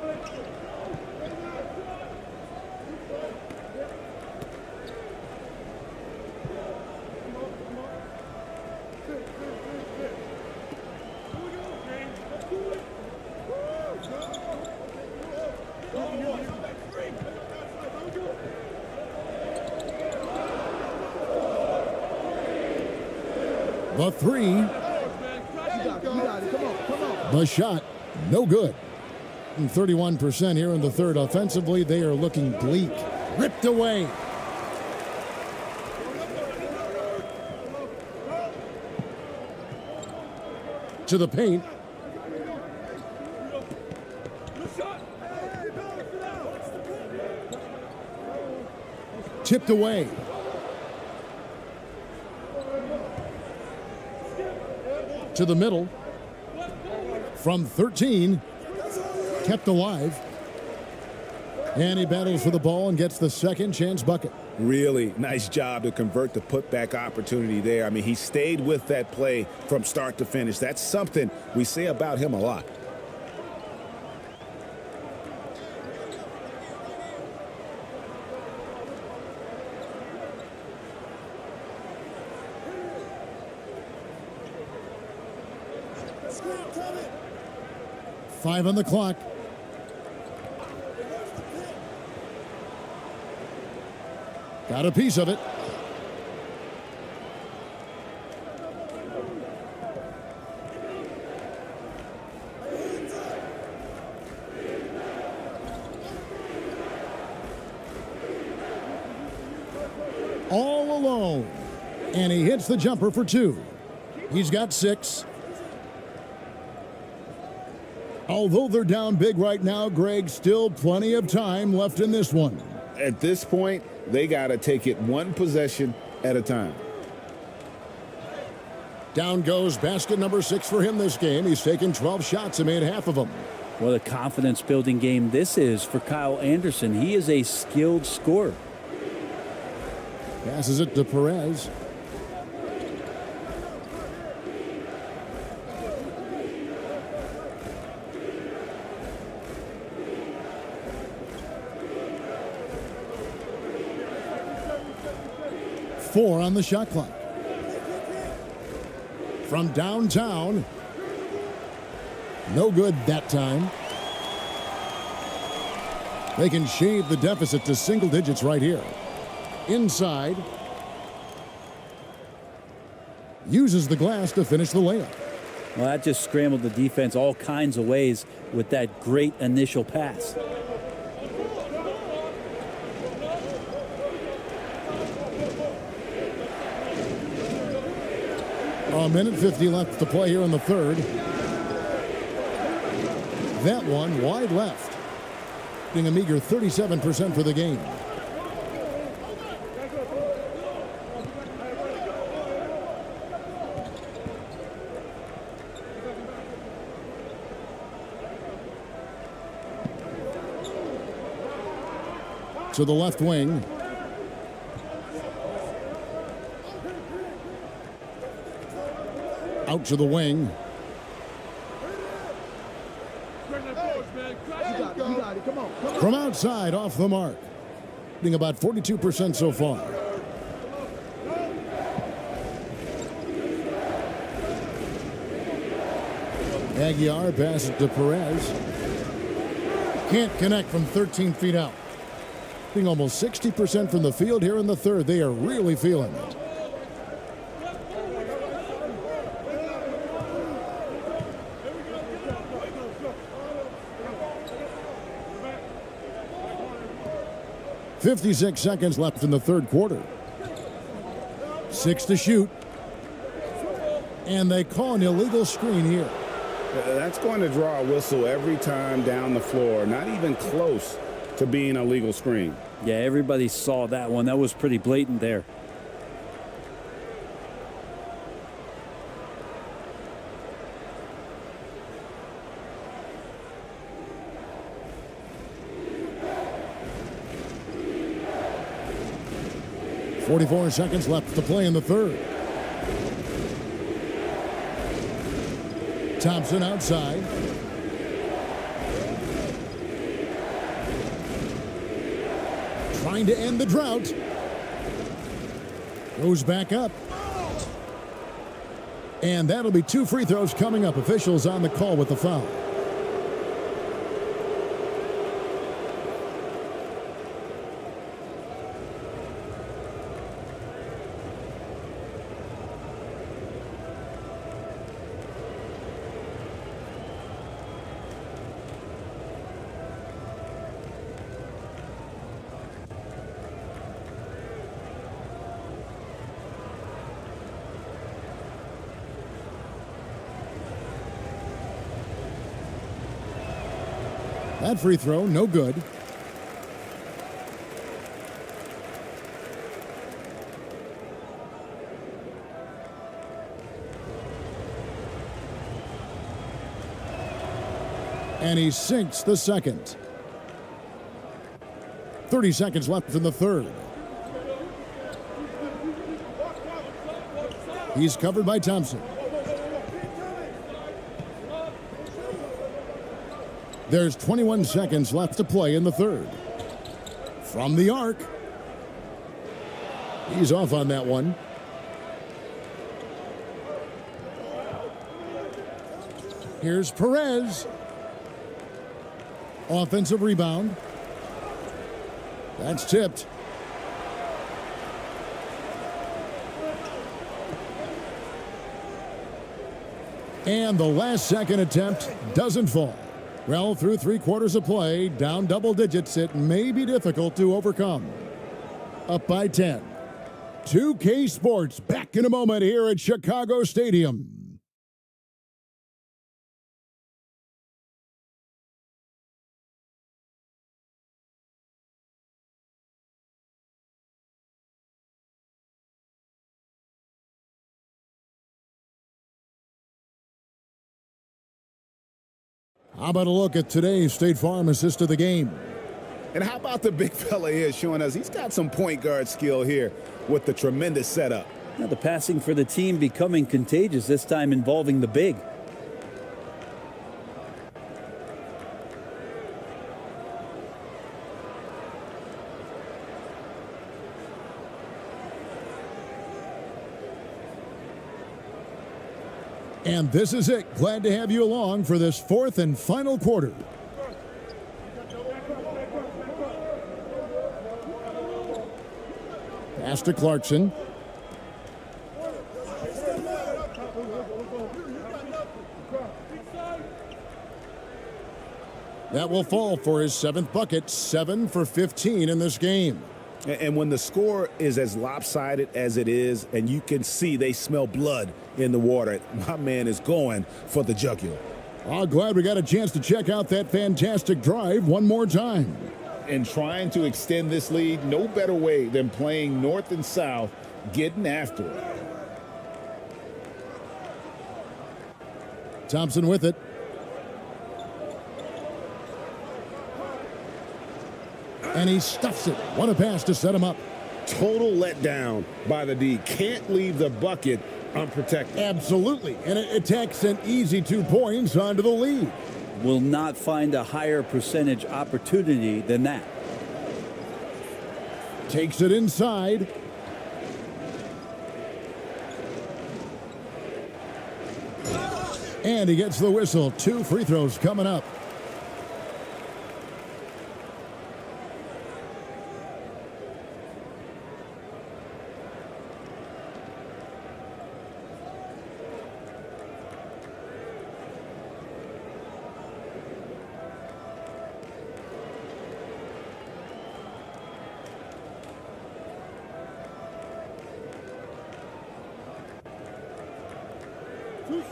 The three. The shot, no good. And 31% here in the third. Offensively, they are looking bleak. Ripped away. To the paint. Tipped away. To the middle. From 13. Kept alive. And he battles for the ball and gets the second chance bucket. Really nice job to convert the putback opportunity there. I mean, he stayed with that play from start to finish. That's something we say about him a lot. Five on the clock. Got a piece of it. All alone. And he hits the jumper for 2. He's got 6. Although they're down big right now, Greg, still plenty of time left in this one. At this point, they got to take it one possession at a time. Down goes basket number 6 for him this game. He's taken 12 shots and made half of them. What a confidence-building game this is for Kyle Anderson. He is a skilled scorer. Passes it to Perez. Four on the shot clock. From downtown. No good that time. They can shave the deficit to single digits right here. Inside. Uses the glass to finish the layup. Well, that just scrambled the defense all kinds of ways with that great initial pass. A minute 50 left to play here in the third. That one wide left. Being a meager 37% for the game. To the left wing. Out to the wing. From outside, off the mark. Being about 42% so far. Aguiar passes to Perez. Can't connect from 13 feet out. Being almost 60% from the field here in the third. They are really feeling it. .56 seconds left in the third quarter. 6 to shoot. And they call an illegal screen here. That's going to draw a whistle every time down the floor. Not even close to being a legal screen. Yeah, everybody saw that one. That was pretty blatant there. .44 seconds left to play in the third. Thompson outside. Trying to end the drought. Goes back up. And that'll be 2 free throws coming up. Officials on the call with the foul. That free throw, no good. And he sinks the second. 30 seconds left in the third. He's covered by Thompson. There's 21 seconds left to play in the third. From the arc. He's off on that one. Here's Perez. Offensive rebound. That's tipped. And the last second attempt doesn't fall. Well, through 3 quarters of play, down double digits, it may be difficult to overcome. Up by 10. 2K Sports back in a moment here at Chicago Stadium. How about a look at today's State Farm assist of the game? And how about the big fella here showing us he's got some point guard skill here with the tremendous setup. Now the passing for the team becoming contagious, this time involving the big. And this is it. Glad to have you along for this 4th and final quarter. Pass to Clarkson. That will fall for his 7th bucket, 7 for 15 in this game. And when the score is as lopsided as it is, and you can see they smell blood in the water, my man is going for the jugular. Oh, glad we got a chance to check out that fantastic drive one more time. And trying to extend this lead, no better way than playing north and south, getting after it. Thompson with it. And he stuffs it. What a pass to set him up. Total letdown by the D. Can't leave the bucket unprotected. Absolutely. And it takes an easy 2 points onto the lead. Will not find a higher percentage opportunity than that. Takes it inside. And he gets the whistle. 2 free throws coming up.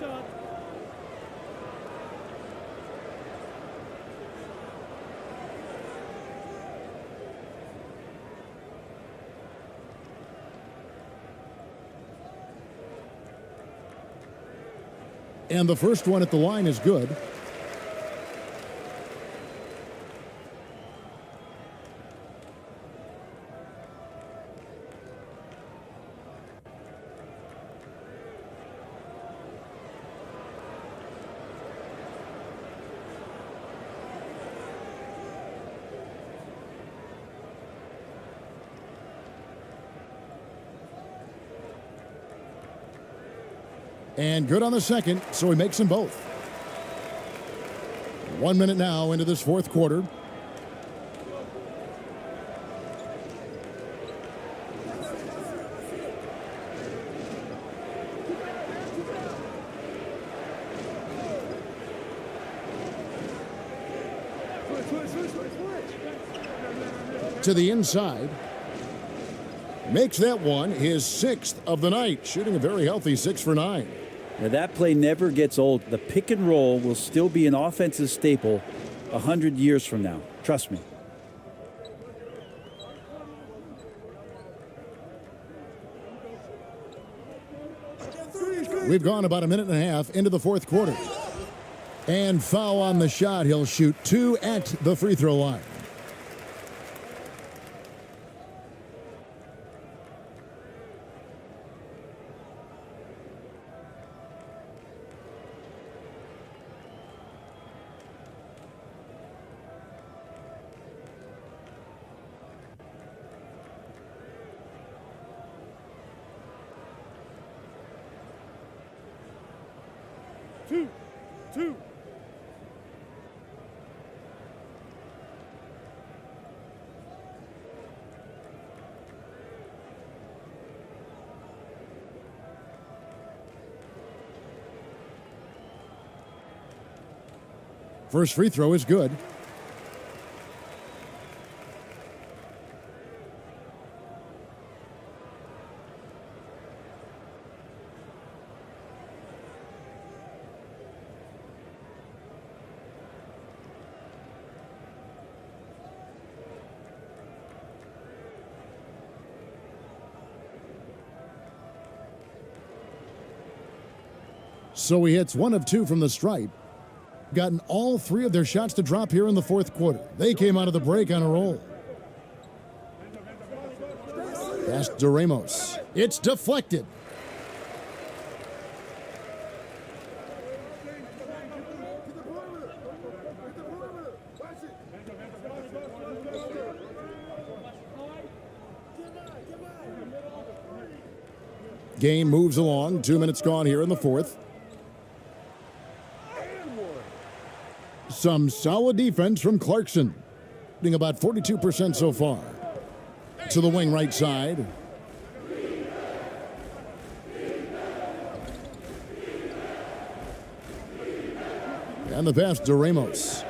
shot. And the first one at the line is good. And good on the second, so he makes them both. 1 minute now into this fourth quarter. To the inside. Makes that one his 6th of the night, shooting a very healthy 6 for 9. Now that play never gets old. The pick and roll will still be an offensive staple 100 years from now. Trust me. We've gone about a minute and a half into the fourth quarter. And foul on the shot. He'll shoot 2 at the free throw line. Two. First free throw is good. So he hits 1 of 2 from the stripe. Gotten all 3 of their shots to drop here in the fourth quarter. They came out of the break on a roll. Pass to Ramos. It's deflected. Game moves along. 2 minutes gone here in the fourth. Some solid defense from Clarkson. Being about 42% so far. To the wing right side. And the pass to Ramos.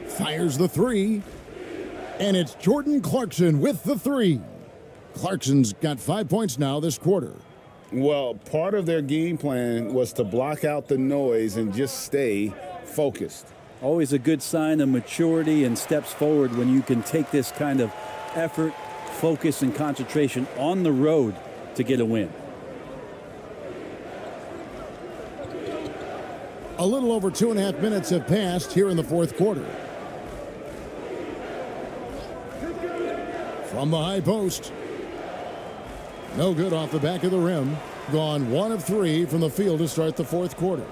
Fires the 3. And it's Jordan Clarkson with the 3. Clarkson's got 5 points now this quarter. Well, part of their game plan was to block out the noise and just stay focused. Always a good sign of maturity and steps forward when you can take this kind of effort, focus, and concentration on the road to get a win. A little over 2.5 minutes have passed here in the fourth quarter. From the high post. No good off the back of the rim. Gone 1 of 3 from the field to start the fourth quarter.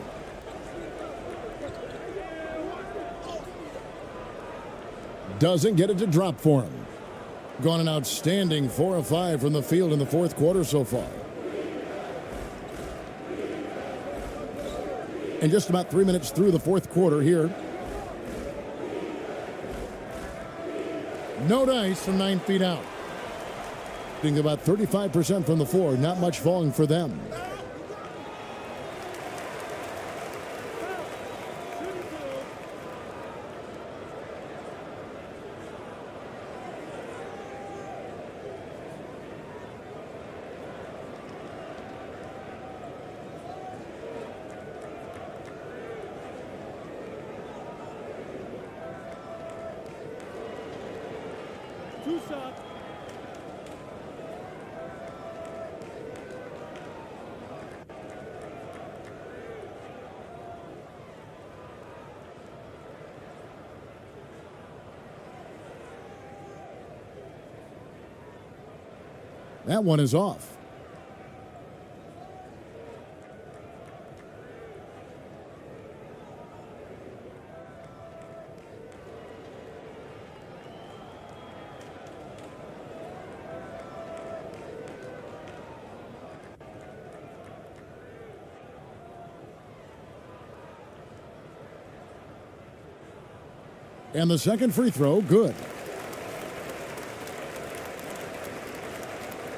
Doesn't get it to drop for him. Gone an outstanding 4 of 5 from the field in the fourth quarter so far. And just about 3 minutes through the fourth quarter here. No dice from 9 feet out. Being about 35% from the floor. Not much falling for them. Two shots. That one is off. And the second free throw, good.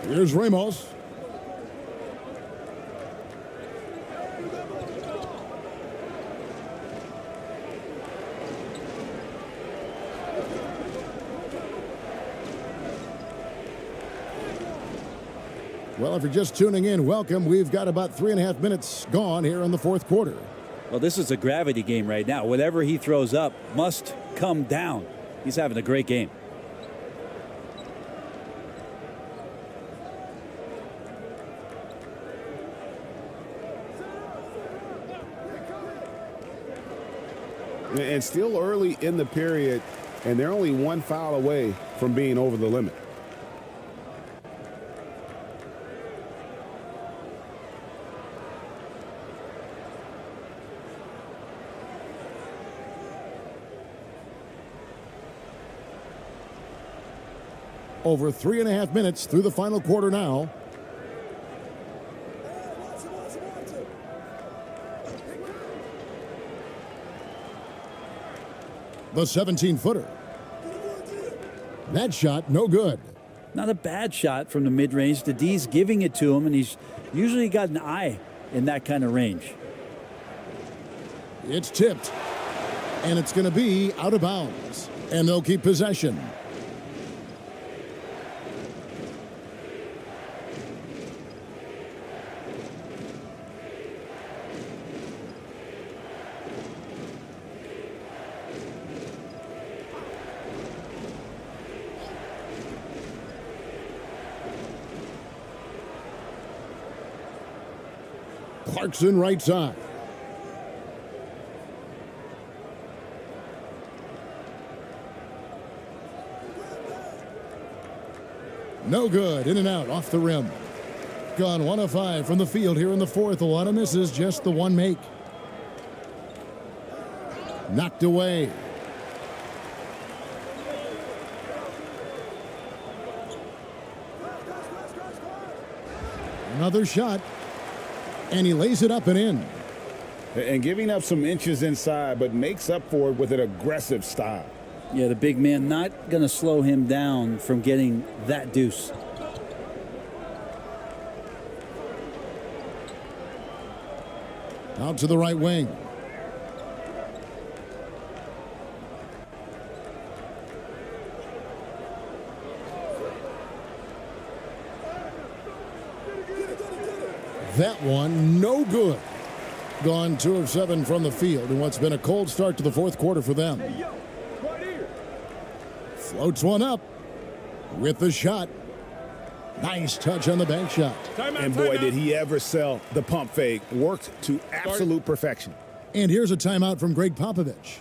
Here's Ramos. Well, if you're just tuning in, welcome. We've got about 3.5 minutes gone here in the fourth quarter. Well, this is a gravity game right now. Whatever he throws up must come down. He's having a great game. And still early in the period, and they're only one foul away from being over the limit. Over 3.5 minutes through the final quarter now. The 17-footer. That shot, no good. Not a bad shot from the mid-range. The D's giving it to him, and he's usually got an eye in that kind of range. It's tipped, and it's going to be out of bounds, and they'll keep possession. Clarkson right side. No good. In and out off the rim. Gone 1 of 5 from the field here in the fourth. A lot of misses, just the one make. Knocked away. Another shot. And he lays it up and in. And giving up some inches inside, but makes up for it with an aggressive style. Yeah, the big man not going to slow him down from getting that deuce. Out to the right wing. That one, no good. Gone 2 of 7 from the field in what's been a cold start to the fourth quarter for them. Hey, yo, right here. Floats one up with the shot. Nice touch on the bank shot. And boy, did he ever sell the pump fake. Worked to absolute perfection. And here's a timeout from Greg Popovich.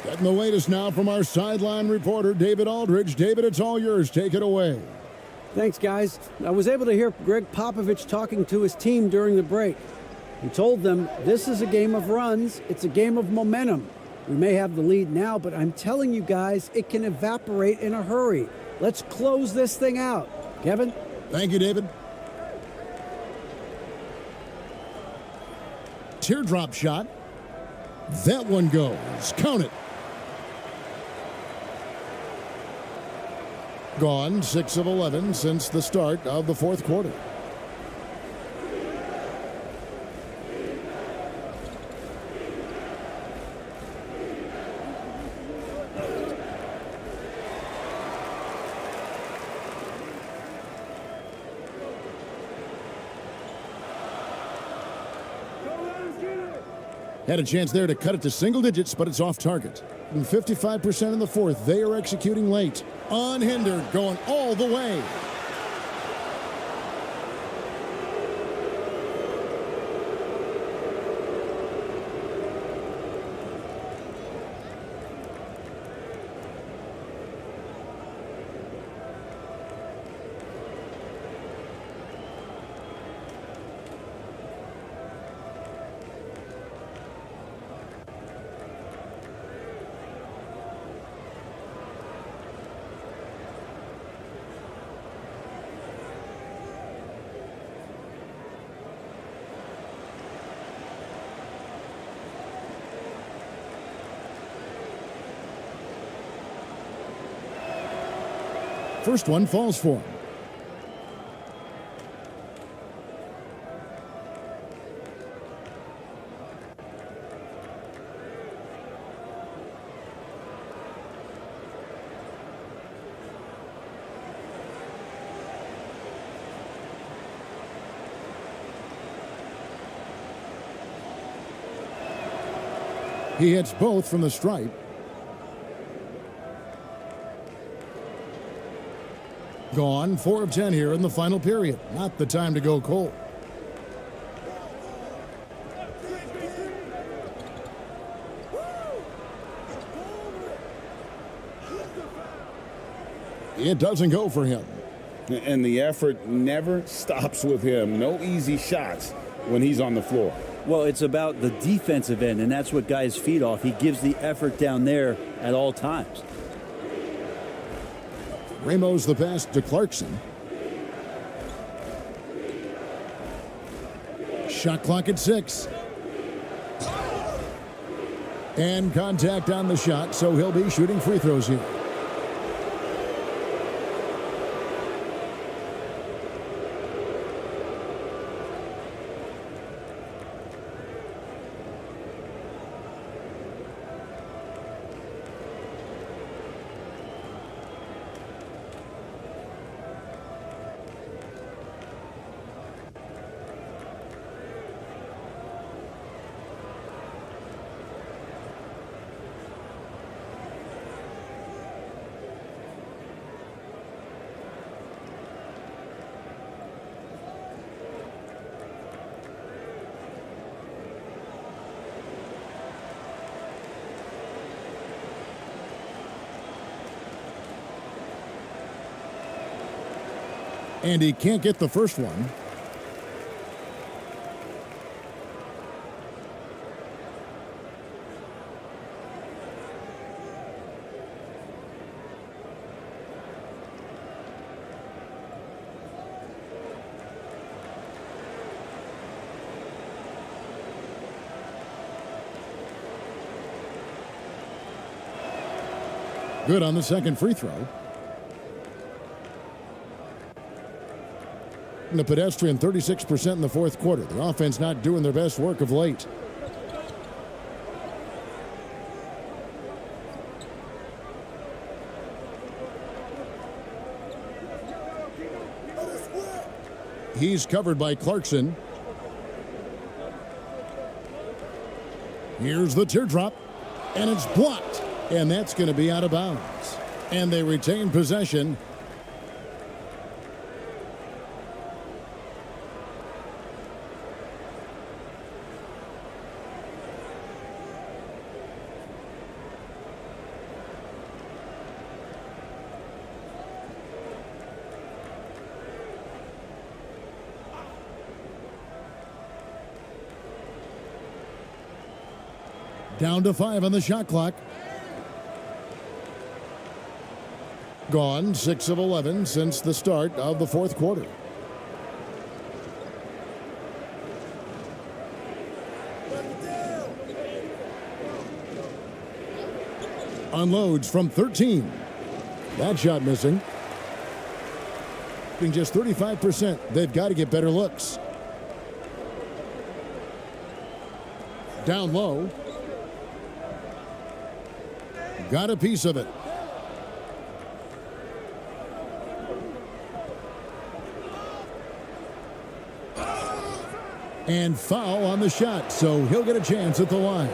Getting the latest now from our sideline reporter, David Aldridge. David, it's all yours. Take it away. Thanks, guys. I was able to hear Greg Popovich talking to his team during the break. He told them this is a game of runs. It's a game of momentum. We may have the lead now, but I'm telling you guys, it can evaporate in a hurry. Let's close this thing out. Kevin? Thank you, David. Teardrop shot. That one goes. Count it. Gone 6 of 11 since the start of the fourth quarter. Had a chance there to cut it to single digits, but it's off target. And 55% in the fourth. They are executing late. Unhindered, going all the way. First one falls for him. He hits both from the stripe. Gone 4 of 10 here in the final period. Not the time to go cold. It doesn't go for him. And the effort never stops with him. No easy shots when he's on the floor. Well, it's about the defensive end, and that's what guys feed off. He gives the effort down there at all times. Ramos the pass to Clarkson. Shot clock at 6. And contact on the shot, so he'll be shooting free throws here. And he can't get the first one. Good on the second free throw. The pedestrian 36% in the fourth quarter. The offense not doing their best work of late. He's covered by Clarkson. Here's the teardrop, and it's blocked, and that's going to be out of bounds. And they retain possession. Down to 5 on the shot clock. Gone 6 of 11 since the start of the fourth quarter. Unloads from 13. That shot missing. Just 35%. They've got to get better looks. Down low. Got a piece of it. And foul on the shot, so he'll get a chance at the line.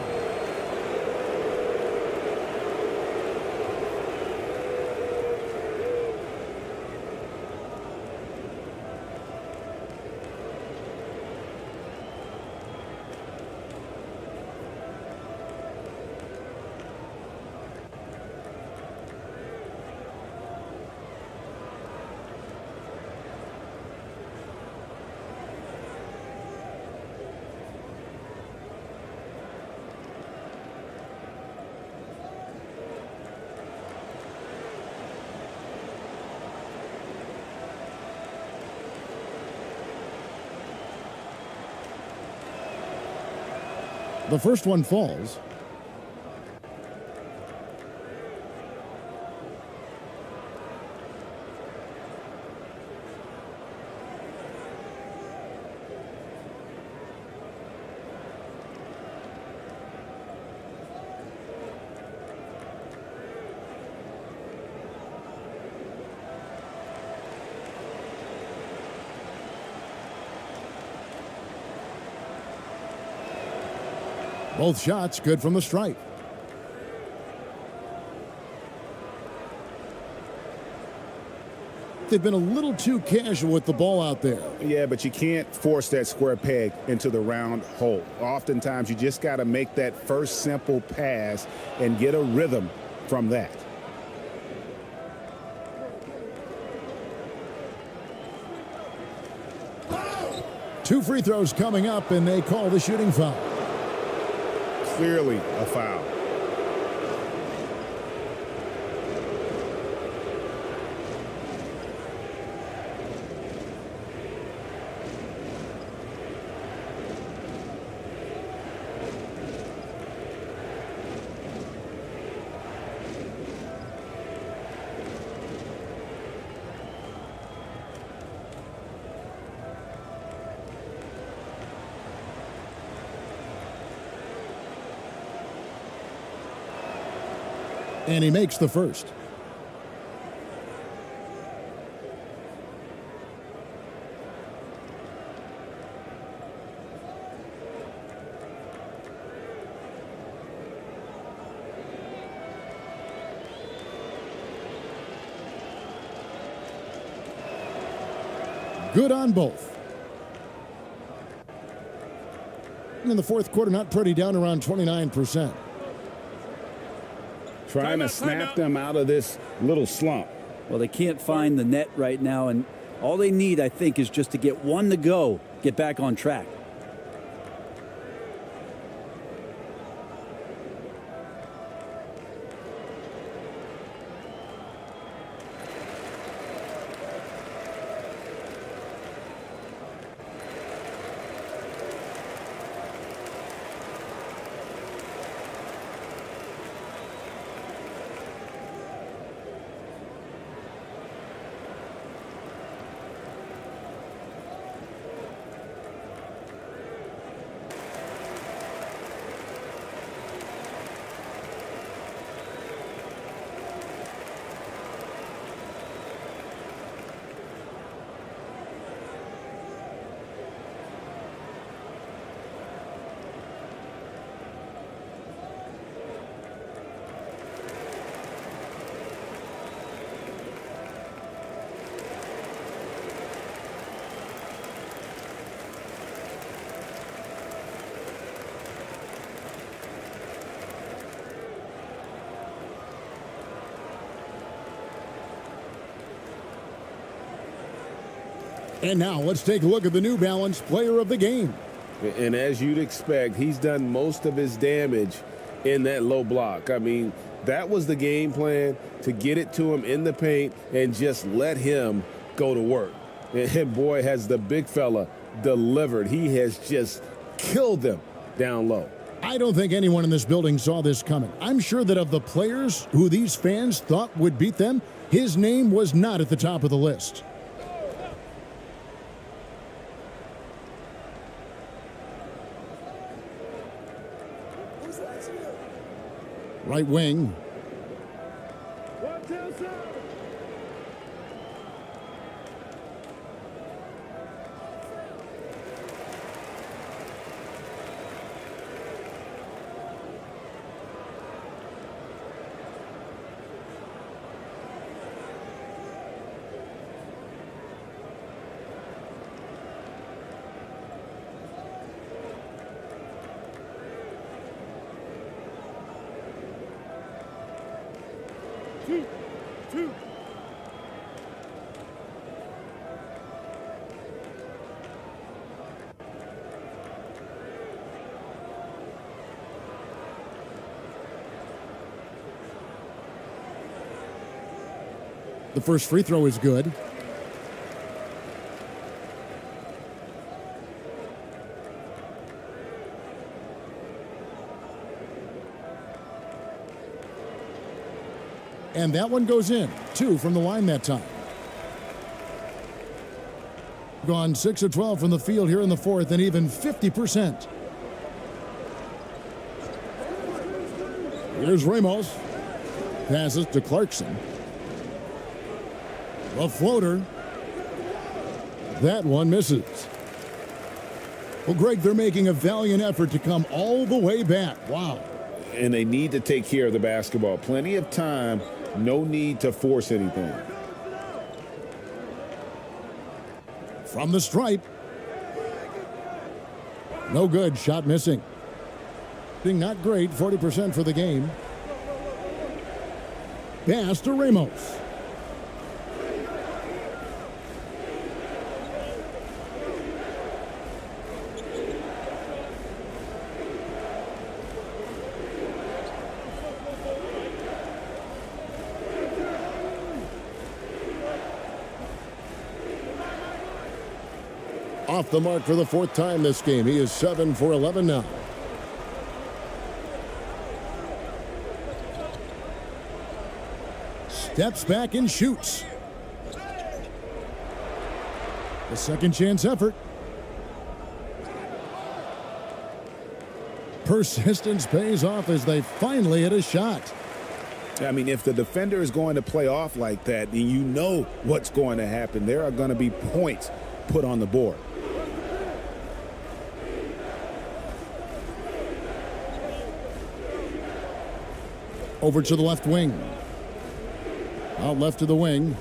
The first one falls. Both shots good from the stripe. They've been a little too casual with the ball out there. Yeah, but you can't force that square peg into the round hole. Oftentimes, you just got to make that first simple pass and get a rhythm from that. Two free throws coming up, and they call the shooting foul. Clearly a foul. And he makes the first. Good on both. In the fourth quarter, not pretty, down around 29%. Trying to snap them out of this little slump. Well, they can't find the net right now, and all they need, I think, is just to get one to go, get back on track. And now let's take a look at the New Balance player of the game. And as you'd expect, he's done most of his damage in that low block. I mean, that was the game plan, to get it to him in the paint and just let him go to work. And boy, has the big fella delivered. He has just killed them down low. I don't think anyone in this building saw this coming. I'm sure that of the players who these fans thought would beat them, his name was not at the top of the list. Right wing. Two. The first free throw is good. And that one goes in. 2 from the line that time. Gone 6 of 12 from the field here in the fourth, and even 50%. Here's Ramos. Passes to Clarkson. A floater. That one misses. Well, Greg, they're making a valiant effort to come all the way back. Wow. And they need to take care of the basketball. Plenty of time. No need to force anything. From the stripe. No good. Shot missing. Not great. 40% for the game. Pass to Ramos. Off the mark for the fourth time this game. He is 7 for 11 now. Steps back and shoots. The second chance effort. Persistence pays off as they finally hit a shot. I mean, if the defender is going to play off like that, then you know what's going to happen. There are going to be points put on the board. Over to the left wing. Out left to the wing.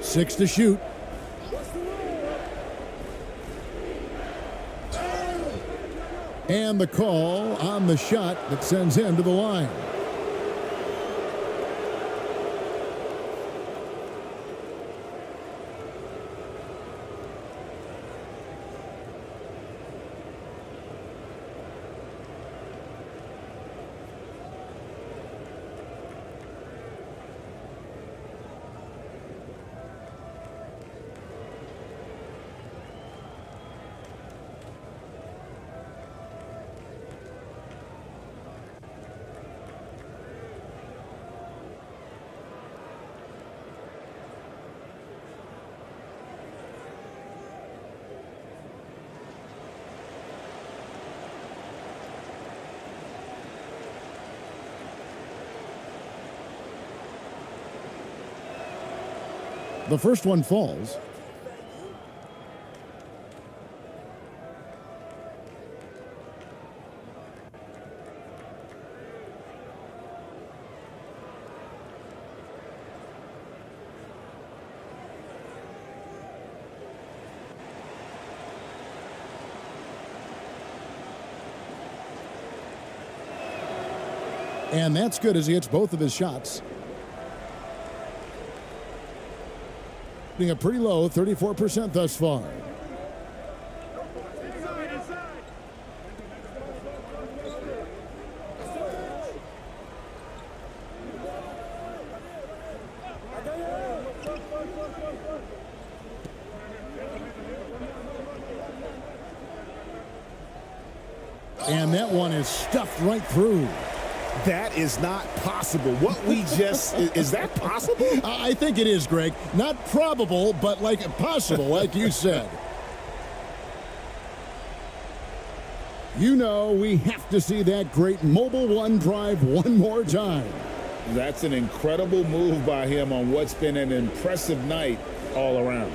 6 to shoot. And the call on the shot that sends him to the line. The first one falls. And that's good as he hits both of his shots. Being a pretty low 34% thus far. And that one is stuffed right through. That is not possible. What we just, is that possible? I think it is, Greg. Not probable, but like possible, like you said. You know we have to see that great Mobile One drive one more time. That's an incredible move by him on what's been an impressive night all around.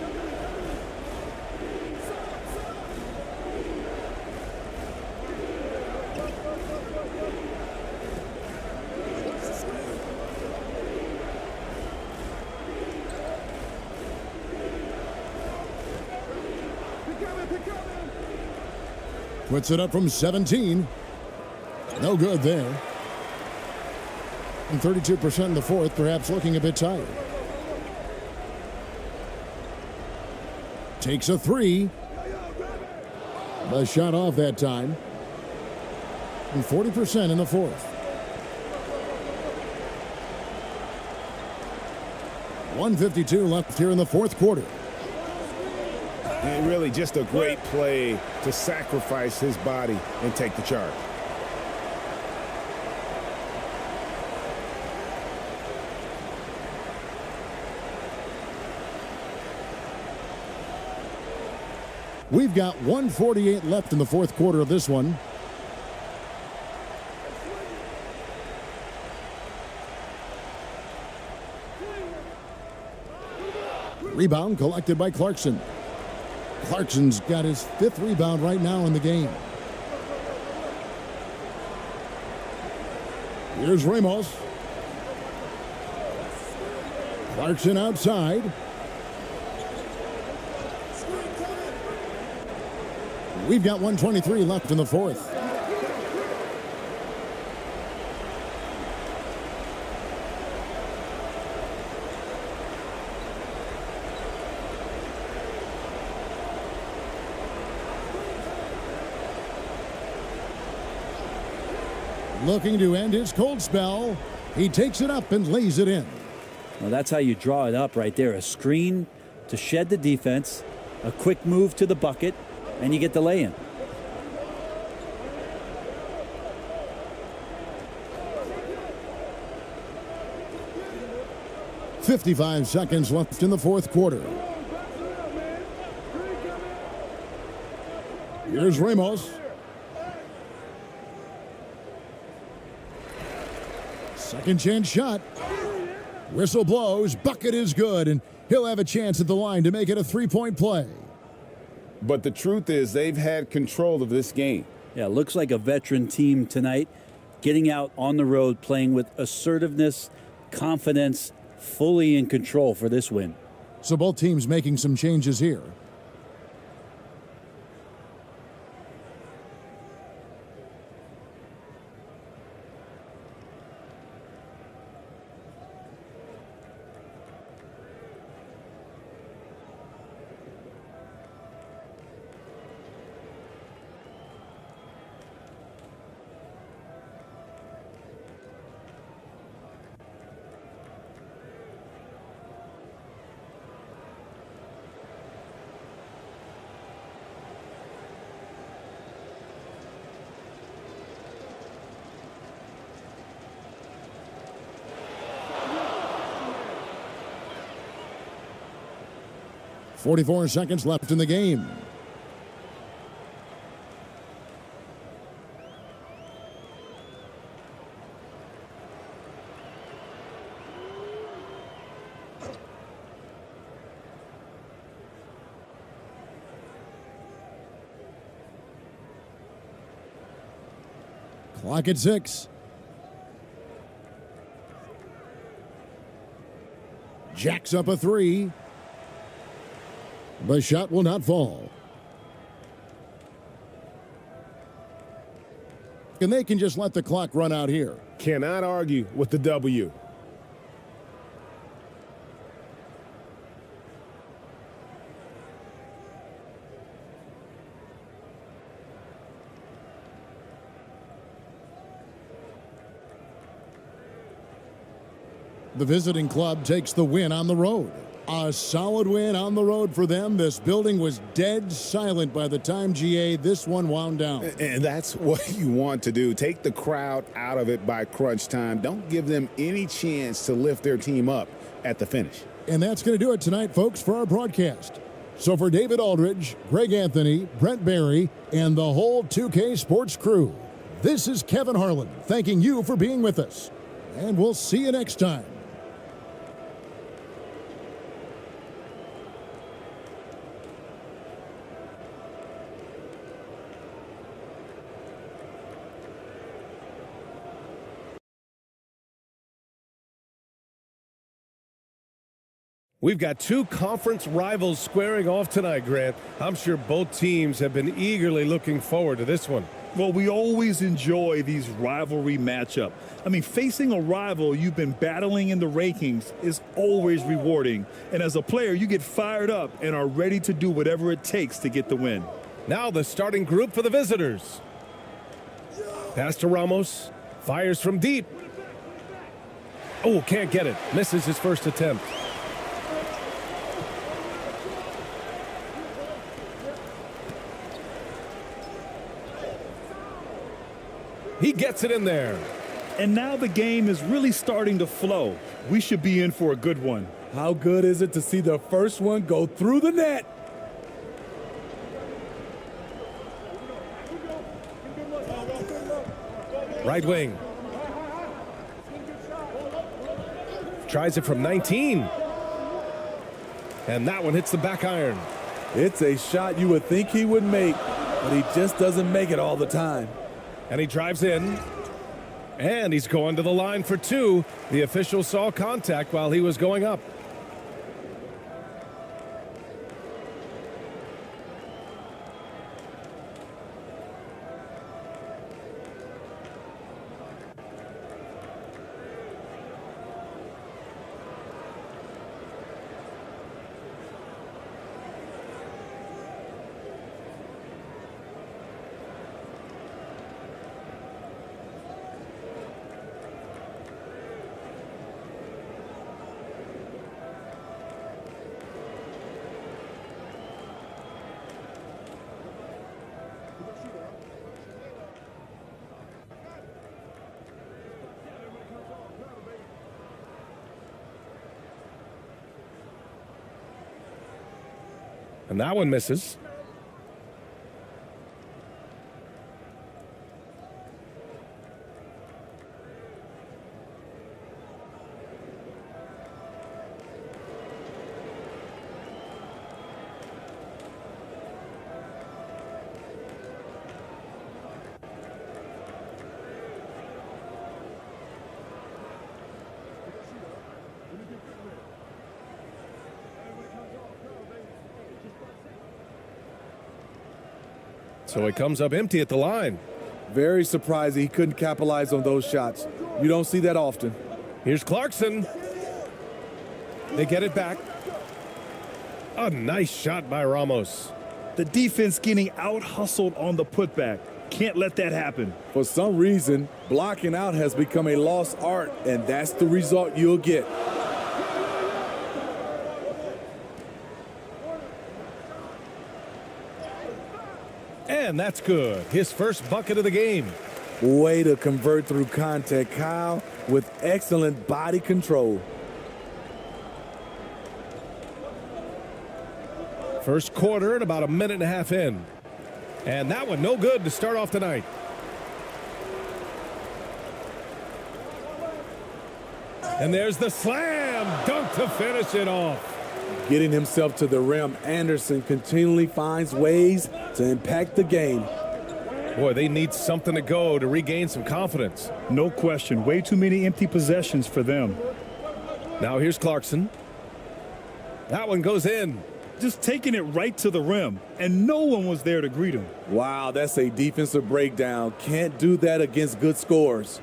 Puts it up from 17. No good there. And 32% in the fourth, perhaps looking a bit tired. Takes a three. The shot off that time. And 40% in the fourth. 152 left here in the fourth quarter. And really just a great play to sacrifice his body and take the charge. We've got 1:48 left in the fourth quarter of this one. Rebound collected by Clarkson. Clarkson's got his fifth rebound right now in the game. Here's Ramos. Clarkson outside. We've got 1:23 left in the fourth. Looking to end his cold spell. He takes it up and lays it in. Well, that's how you draw it up right there. A screen to shed the defense, a quick move to the bucket, and you get the lay-in. .55 seconds left in the fourth quarter. Here's Ramos. Second chance shot. Whistle blows. Bucket is good, and he'll have a chance at the line to make it a three-point play. But the truth is they've had control of this game. Yeah, looks like a veteran team tonight, getting out on the road, playing with assertiveness, confidence, fully in control for this win. So both teams making some changes here. .44 seconds left in the game. Clock at 6. Jacks up a three. The shot will not fall. And they can just let the clock run out here. Cannot argue with the W. The visiting club takes the win on the road. A solid win on the road for them. This building was dead silent by the time, GA, this one wound down. And that's what you want to do. Take the crowd out of it by crunch time. Don't give them any chance to lift their team up at the finish. And that's going to do it tonight, folks, for our broadcast. So for David Aldridge, Greg Anthony, Brent Barry, and the whole 2K Sports crew, this is Kevin Harlan thanking you for being with us. And we'll see you next time. We've got two conference rivals squaring off tonight, Grant. I'm sure both teams have been eagerly looking forward to this one. Well, we always enjoy these rivalry matchups. I mean, facing a rival you've been battling in the rankings is always rewarding. And as a player, you get fired up and are ready to do whatever it takes to get the win. Now the starting group for the visitors. Pass to Ramos. Fires from deep. Oh, can't get it. Misses his first attempt. He gets it in there. And now the game is really starting to flow. We should be in for a good one. How good is it to see the first one go through the net? Right wing. Tries it from 19. And that one hits the back iron. It's a shot you would think he would make, but he just doesn't make it all the time. And he drives in. And he's going to the line for two. The official saw contact while he was going up. And that one misses. So it comes up empty at the line. Very surprised he couldn't capitalize on those shots. You don't see that often. Here's Clarkson. They get it back. A nice shot by Ramos. The defense getting out-hustled on the putback. Can't let that happen. For some reason, blocking out has become a lost art, and that's the result you'll get. And that's good. His first bucket of the game. Way to convert through contact, Kyle, with excellent body control. First quarter and about a minute and a half in. And that one no good to start off tonight. And there's the slam dunk to finish it off. Getting himself to the rim, Anderson continually finds ways to impact the game. Boy, they need something to go to regain some confidence. No question. Way too many empty possessions for them. Now here's Clarkson. That one goes in. Just taking it right to the rim, and no one was there to greet him. Wow, that's a defensive breakdown. Can't do that against good scores.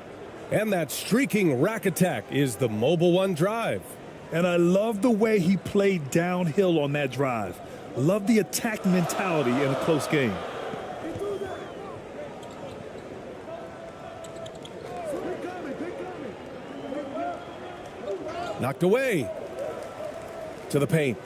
And that streaking rack attack is the Mobile One drive. And I love the way he played downhill on that drive. Love the attack mentality in a close game. Knocked away. to the paint.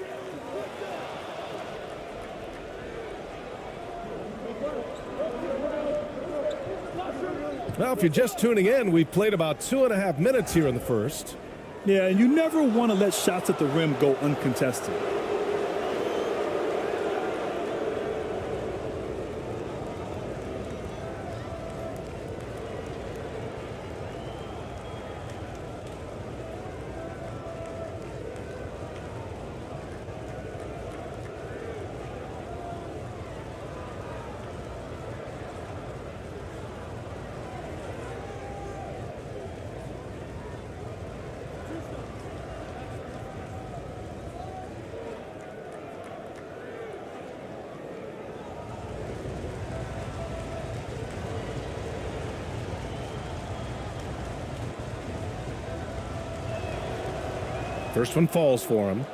Well, if you're just tuning in, we've played about 2.5 minutes here in the first. Yeah, and you never want to let shots at the rim go uncontested. First one falls for him.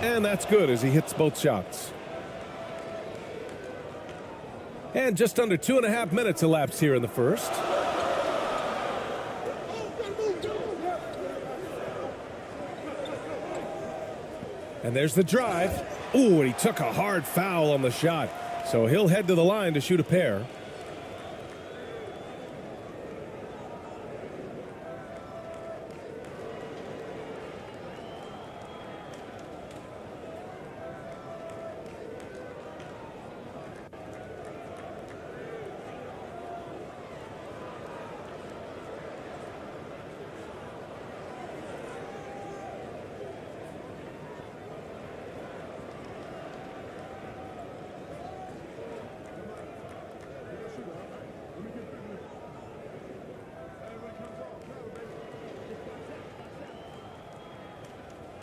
And that's good as he hits both shots. And just under 2.5 minutes elapsed here in the first. And there's the drive. Ooh, and he took a hard foul on the shot. So he'll head to the line to shoot a pair.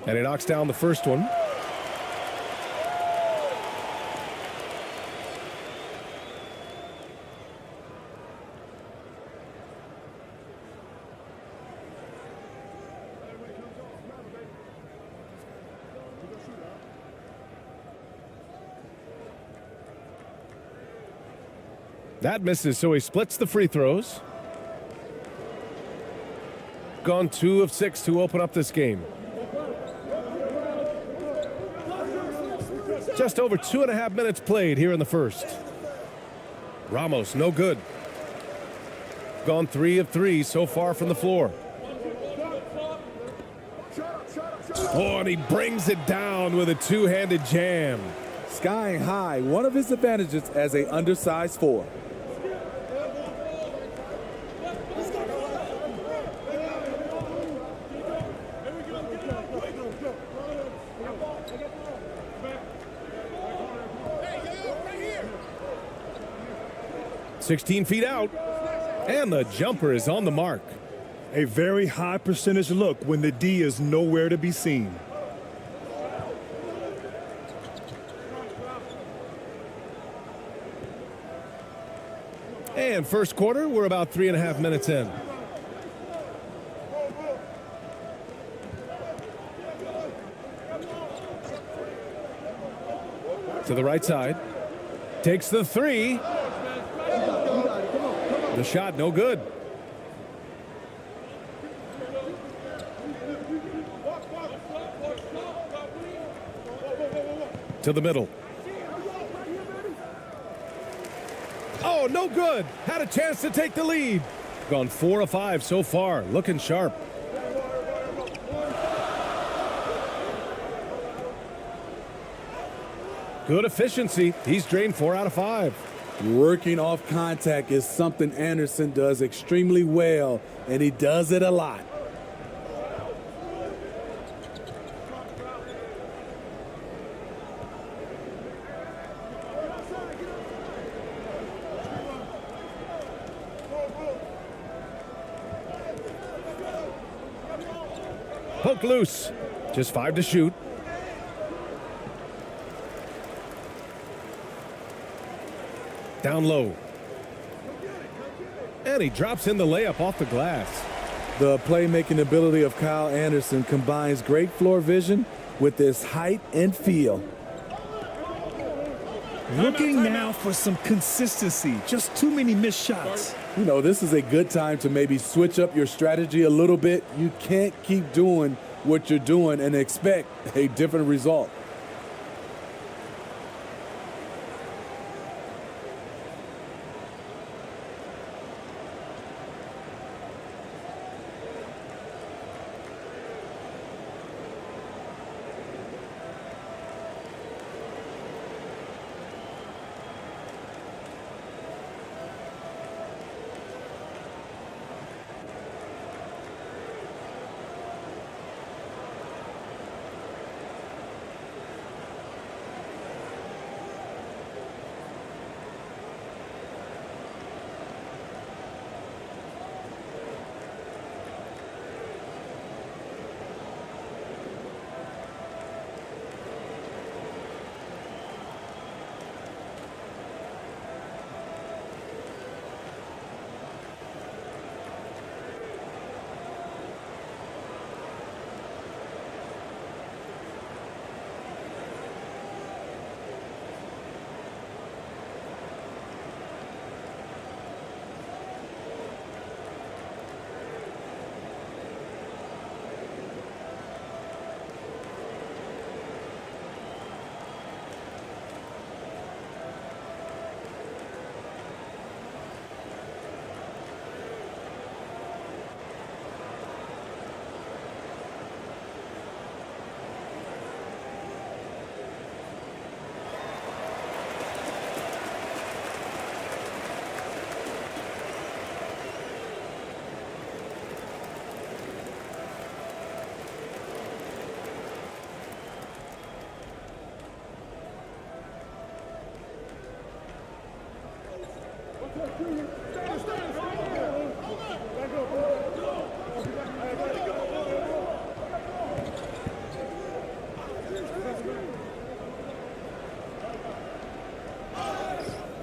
And he knocks down the first one. That misses, so he splits the free throws. Gone 2 of 6 to open up this game. Just over 2.5 minutes played here in the first. Ramos, no good. Gone 3 of 3 so far from the floor. Oh, and he brings it down with a two-handed jam. Skying high, one of his advantages as a undersized 4. "16 feet out, and the jumper is on the mark." A very high percentage look when the D is nowhere to be seen. And first quarter, we're about 3.5 minutes in. To the right side. Takes the 3. The shot, no good. To the middle. Oh, no good. Had a chance to take the lead. Gone 4 of 5 so far. Looking sharp. Good efficiency. He's drained 4 out of 5. Working off contact is something Anderson does extremely well, and he does it a lot. Poke loose. Just 5 to shoot. Down low. And he drops in the layup off the glass. The playmaking ability of Kyle Anderson combines great floor vision with his height and feel. Looking now for some consistency. Just too many missed shots. You know, this is a good time to maybe switch up your strategy a little bit. You can't keep doing what you're doing and expect a different result.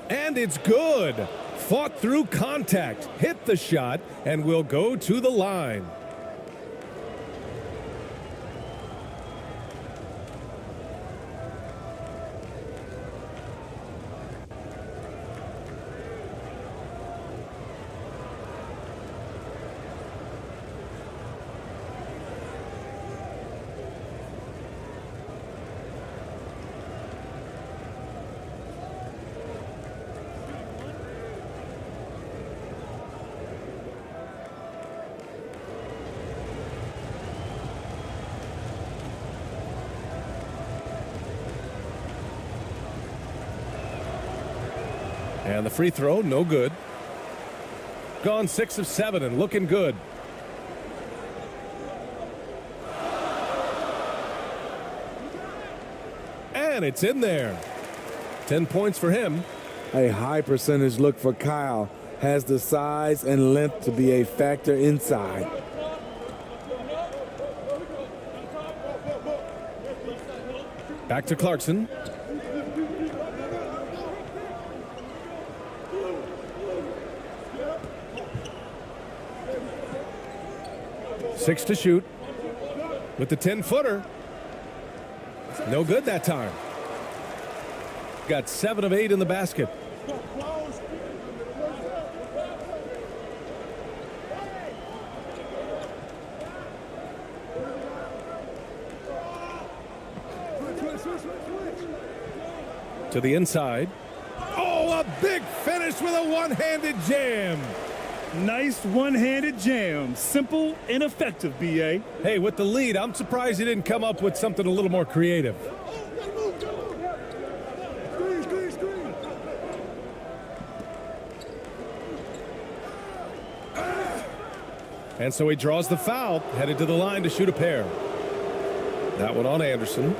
And it's good. Fought through contact, hit the shot, and will go to the line. And the free throw, no good. Gone 6 of 7 and looking good. And it's in there. 10 points for him. A high percentage look for Kyle. Has the size and length to be a factor inside. Back to Clarkson. Six to shoot with the 10-footer. No good that time. Got 7 of 8 in the basket. To the inside. Oh, a big finish with a one-handed jam. Nice one-handed jam. Simple and effective, B.A. Hey, with the lead, I'm surprised he didn't come up with something a little more creative. And so he draws the foul, headed to the line to shoot a pair. That one on Anderson.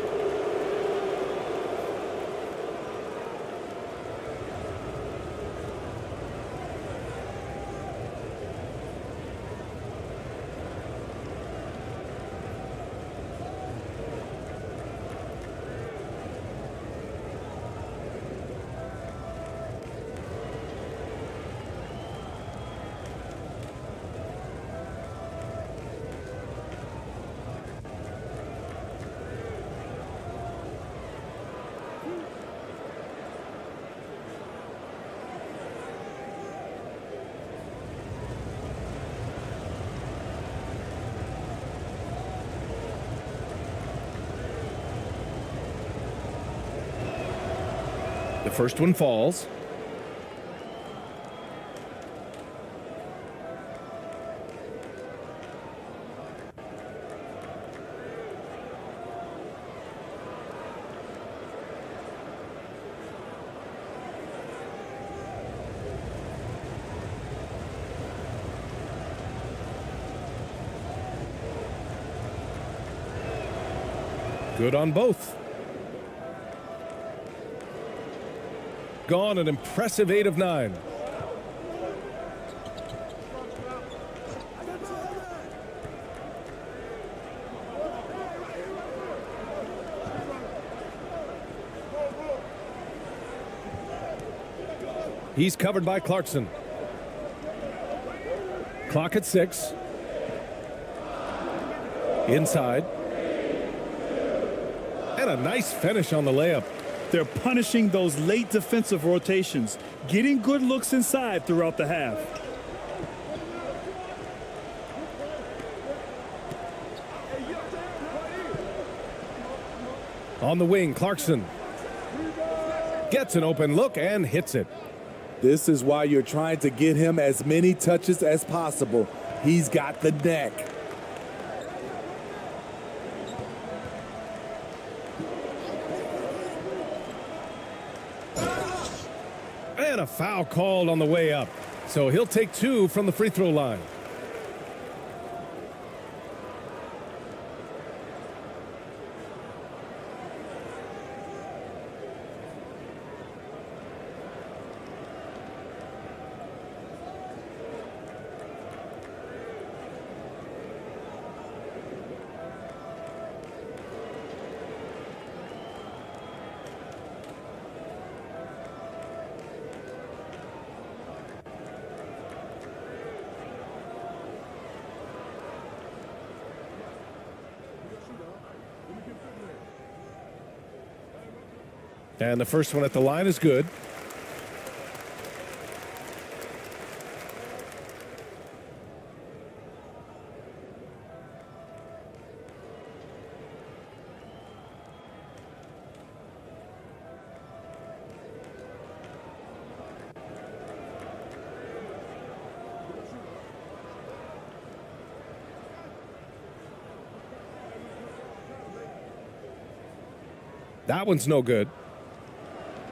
The first one falls. Good on both. Gone an impressive 8 of 9. He's covered by Clarkson. Clock at 6. Inside. And a nice finish on the layup. They're punishing those late defensive rotations, getting good looks inside throughout the half. On the wing, Clarkson gets an open look and hits it. This is why you're trying to get him as many touches as possible. He's got the neck. And a foul called on the way up. So he'll take 2 from the free throw line. And the first one at the line is good. That one's no good.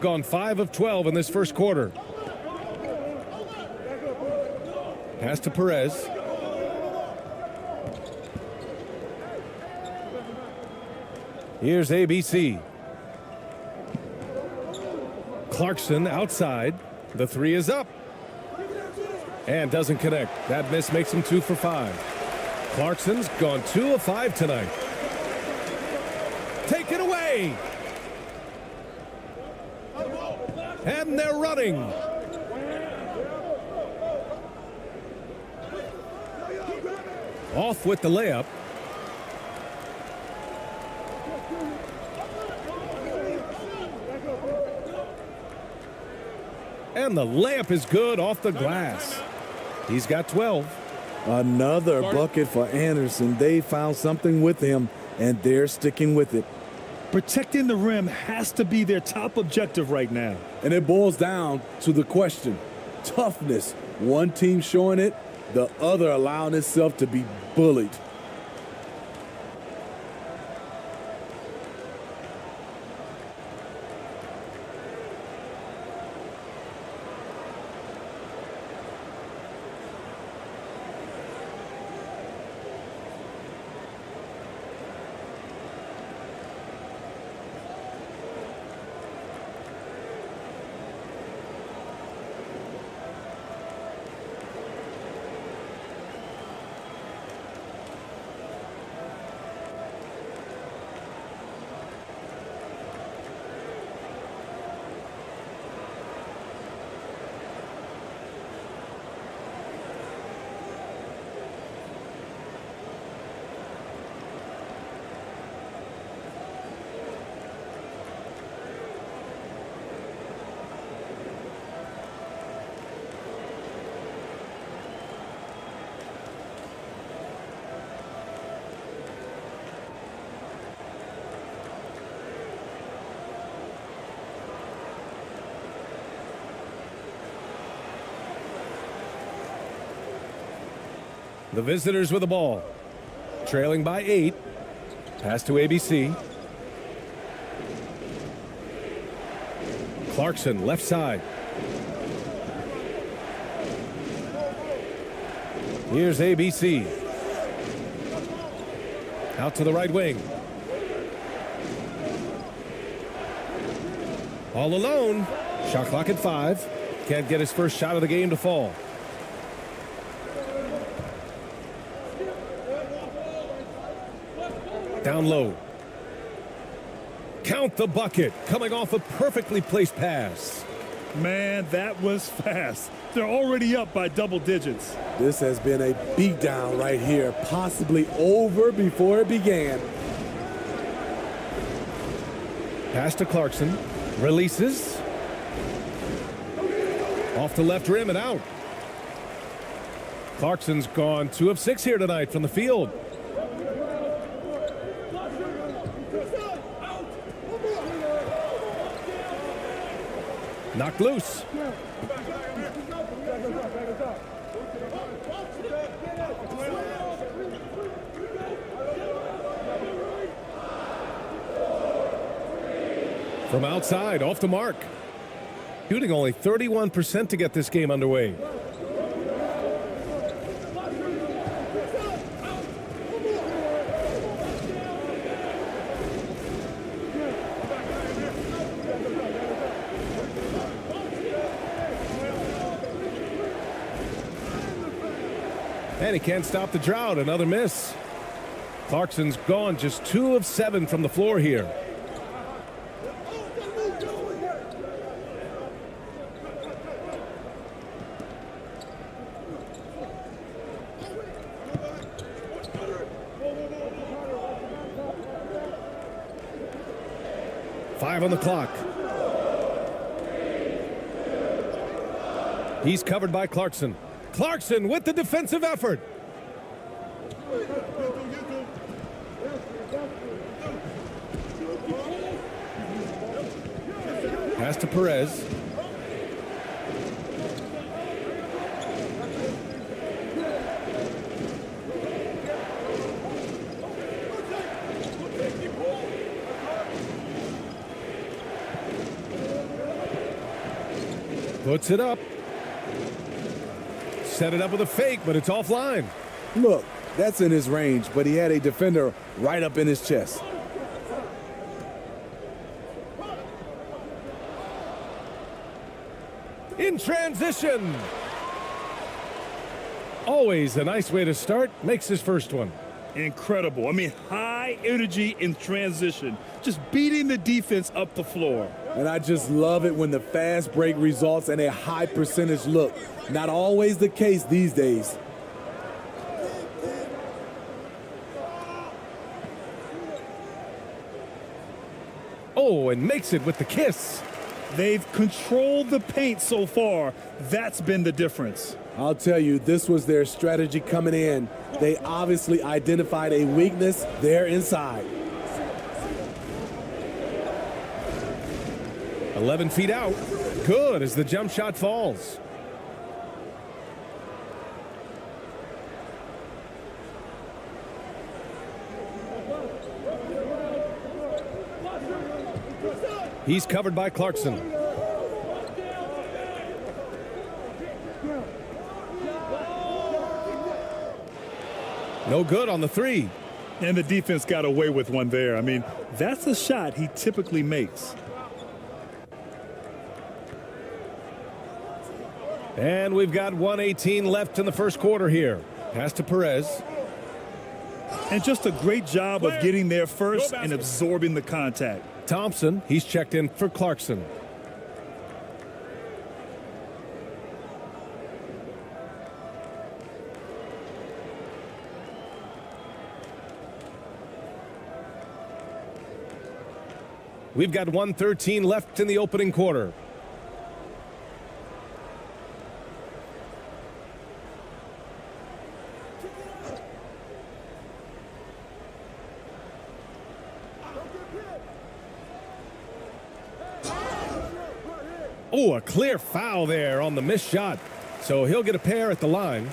Gone 5 of 12 in this first quarter. Pass to Perez. Here's ABC. Clarkson outside. The 3 is up. And doesn't connect. That miss makes him 2 for 5. Clarkson's gone 2 of 5 tonight. Take it away. And they're running. Off with the layup. And the layup is good off the glass. He's got 12. Another bucket for Anderson. They found something with him, and they're sticking with it. Protecting the rim has to be their top objective right now. And it boils down to the question. Toughness. One team showing it, the other allowing itself to be bullied. The visitors with the ball. Trailing by 8. Pass to ABC. Clarkson, left side. Here's ABC. Out to the right wing. All alone. Shot clock at 5. Can't get his first shot of the game to fall. Down low. Count the bucket. Coming off a perfectly placed pass. Man, that was fast. They're already up by double digits. This has been a beatdown right here, possibly over before it began. Pass to Clarkson. Releases. Off the left rim and out. Clarkson's gone 2 of 6 here tonight from the field. Knocked loose. From outside, off the mark. Shooting only 31% to get this game underway. And he can't stop the drought. Another miss. Clarkson's gone just 2 of 7 from the floor here. Five on the clock. He's covered by Clarkson. Clarkson with the defensive effort. Pass to Perez. Puts it up. Set it up with a fake, but it's offline. Look, that's in his range, but he had a defender right up in his chest. In transition. Always a nice way to start. Makes his first one. Incredible. I mean, high energy in transition. Just beating the defense up the floor. And I just love it when the fast break results in a high percentage look. Not always the case these days. Oh, and makes it with the kiss. They've controlled the paint so far. That's been the difference. I'll tell you, this was their strategy coming in. They obviously identified a weakness there inside. 11 feet out. Good as the jump shot falls. He's covered by Clarkson. No good on the 3. And the defense got away with one there. I mean, that's a shot he typically makes. And we've got 1:18 left in the first quarter here. Pass to Perez. And just a great job of getting there first and absorbing the contact. Thompson, he's checked in for Clarkson. We've got 1:13 left in the opening quarter. Oh, a clear foul there on the missed shot. So he'll get a pair at the line.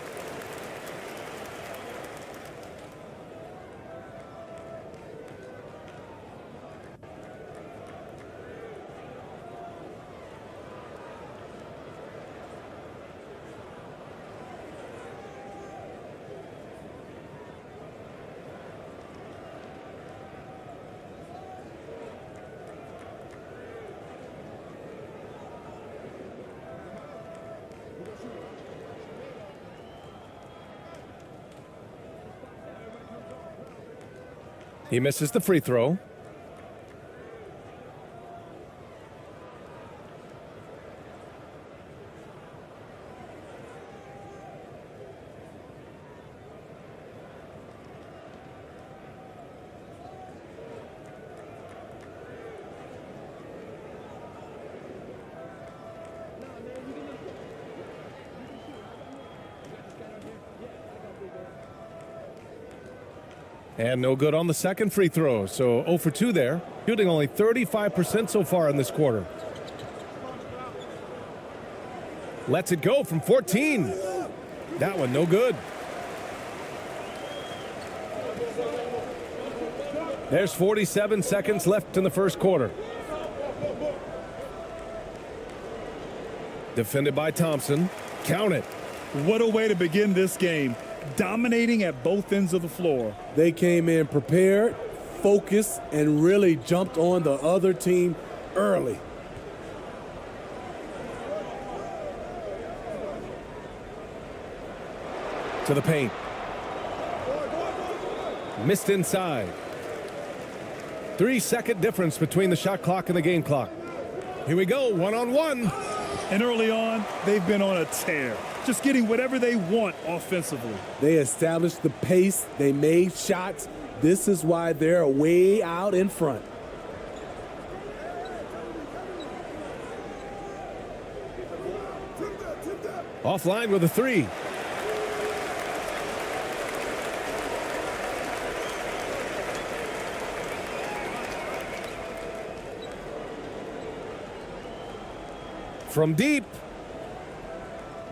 He misses the free throw. And no good on the second free throw, so 0 for 2 there. Shooting only 35% so far in this quarter. Lets it go from 14. That one no good. There's 47 seconds left in the first quarter. Defended by Thompson. Count it. What a way to begin this game. Dominating at both ends of the floor. They came in prepared, focused, and really jumped on the other team early. To the paint. Missed inside. 3-second difference between the shot clock and the game clock. Here we go, one-on-one. And early on, they've been on a tear. Just getting whatever they want offensively. They established the pace. They made shots. This is why they're way out in front. Offline with a three. From deep.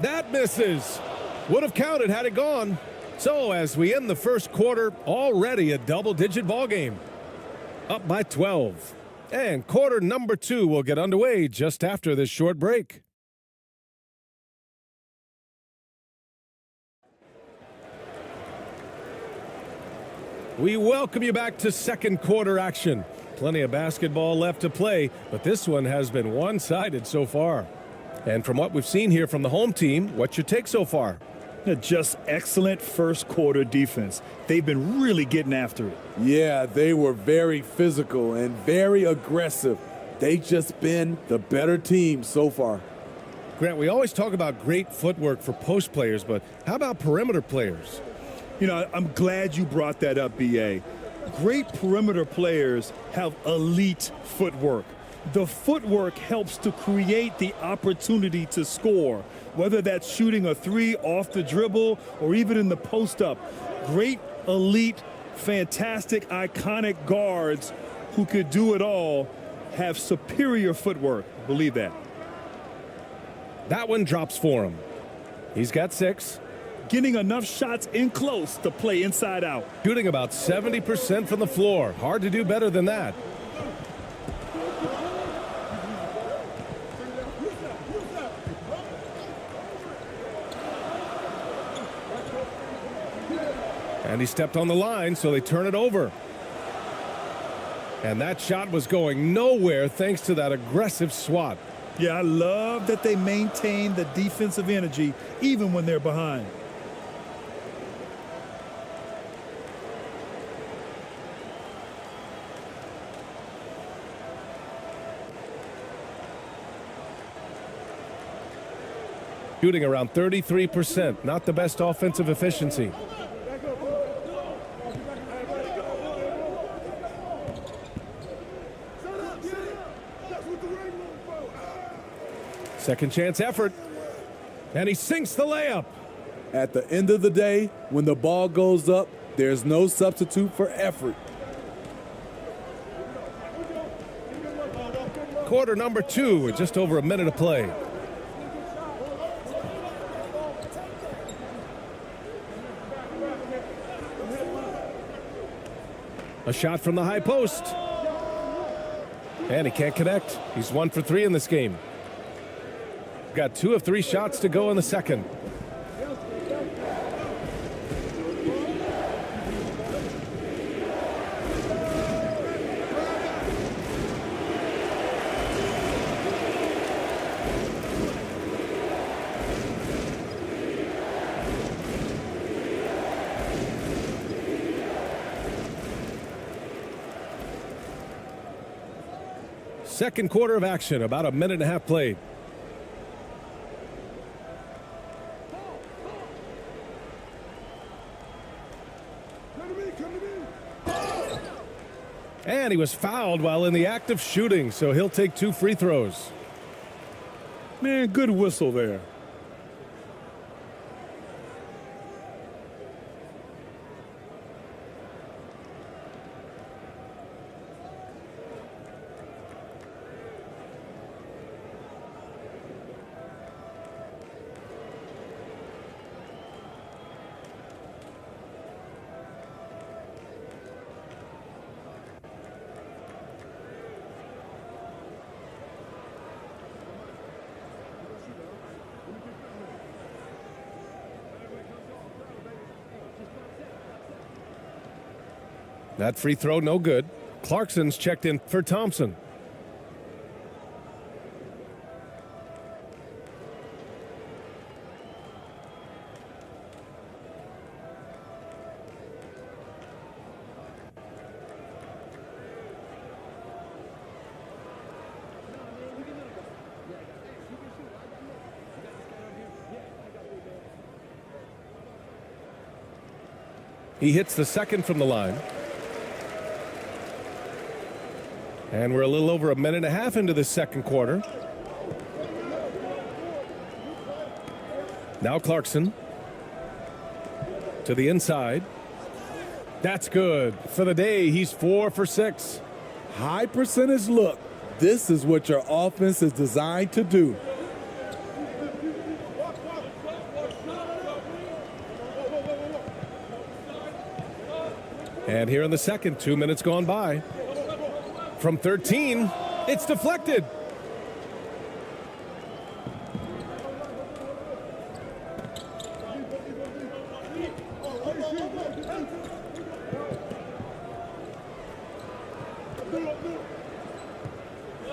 That misses. Would have counted had it gone. So as we end the first quarter, already a double-digit ball game. Up by 12. And quarter number 2 will get underway just after this short break. We welcome you back to second quarter action. Plenty of basketball left to play, but this one has been one-sided so far. And from what we've seen here from the home team, what's your take so far? Just excellent first quarter defense. They've been really getting after it. Yeah, they were very physical and very aggressive. They just been the better team so far. Grant, we always talk about great footwork for post players, but how about perimeter players? You know, I'm glad you brought that up, B.A. Great perimeter players have elite footwork. The footwork helps to create the opportunity to score, whether that's shooting a three off the dribble or even in the post-up. Great, elite, fantastic, iconic guards who could do it all have superior footwork. Believe that. That one drops for him. He's got 6. Getting enough shots in close to play inside out. Shooting about 70% from the floor. Hard to do better than that. And he stepped on the line, so they turn it over. And that shot was going nowhere thanks to that aggressive swat. Yeah, I love that they maintain the defensive energy even when they're behind. Shooting around 33%, not the best offensive efficiency. Second chance effort, and he sinks the layup. At the end of the day, when the ball goes up, there's no substitute for effort. Quarter number 2 with just over a minute of play. A shot from the high post. And he can't connect. He's 1 for 3 in this game. Got 2 of 3 shots to go in the second. Second quarter of action, about a minute and a half played. And he was fouled while in the act of shooting, so he'll take 2 free throws. Man, good whistle there. That free throw, no good. Clarkson's checked in for Thompson. He hits the second from the line. And we're a little over a minute and a half into the second quarter. Now Clarkson to the inside. That's good. For the day, he's 4 for 6. High percentage look. This is what your offense is designed to do. And here in the second, 2 minutes gone by. From 13, it's deflected.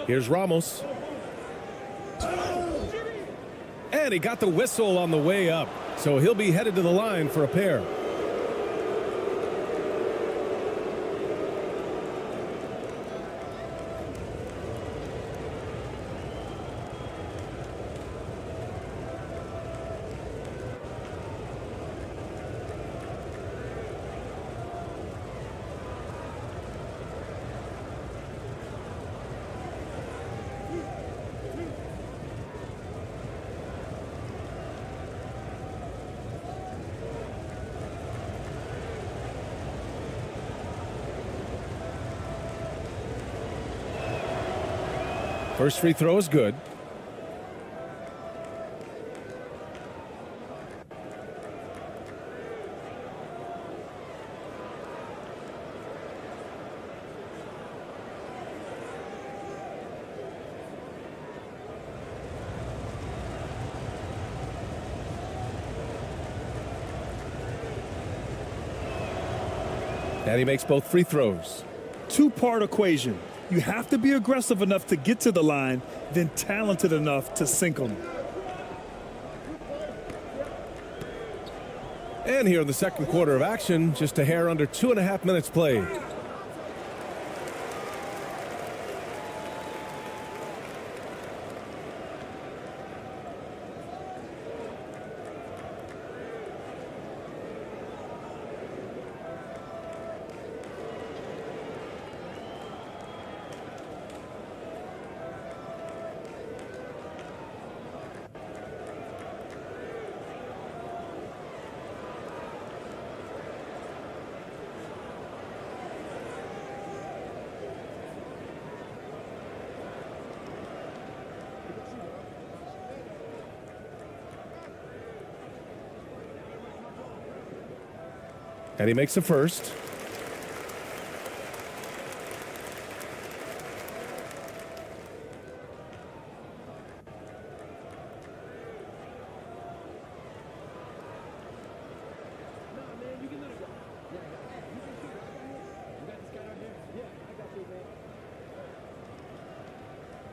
Here's Ramos. And he got the whistle on the way up, so he'll be headed to the line for a pair. First free throw is good. And he makes both free throws. Two-part equation. You have to be aggressive enough to get to the line, then talented enough to sink them. And here in the second quarter of action, just a hair under 2.5 minutes played. And he makes the first.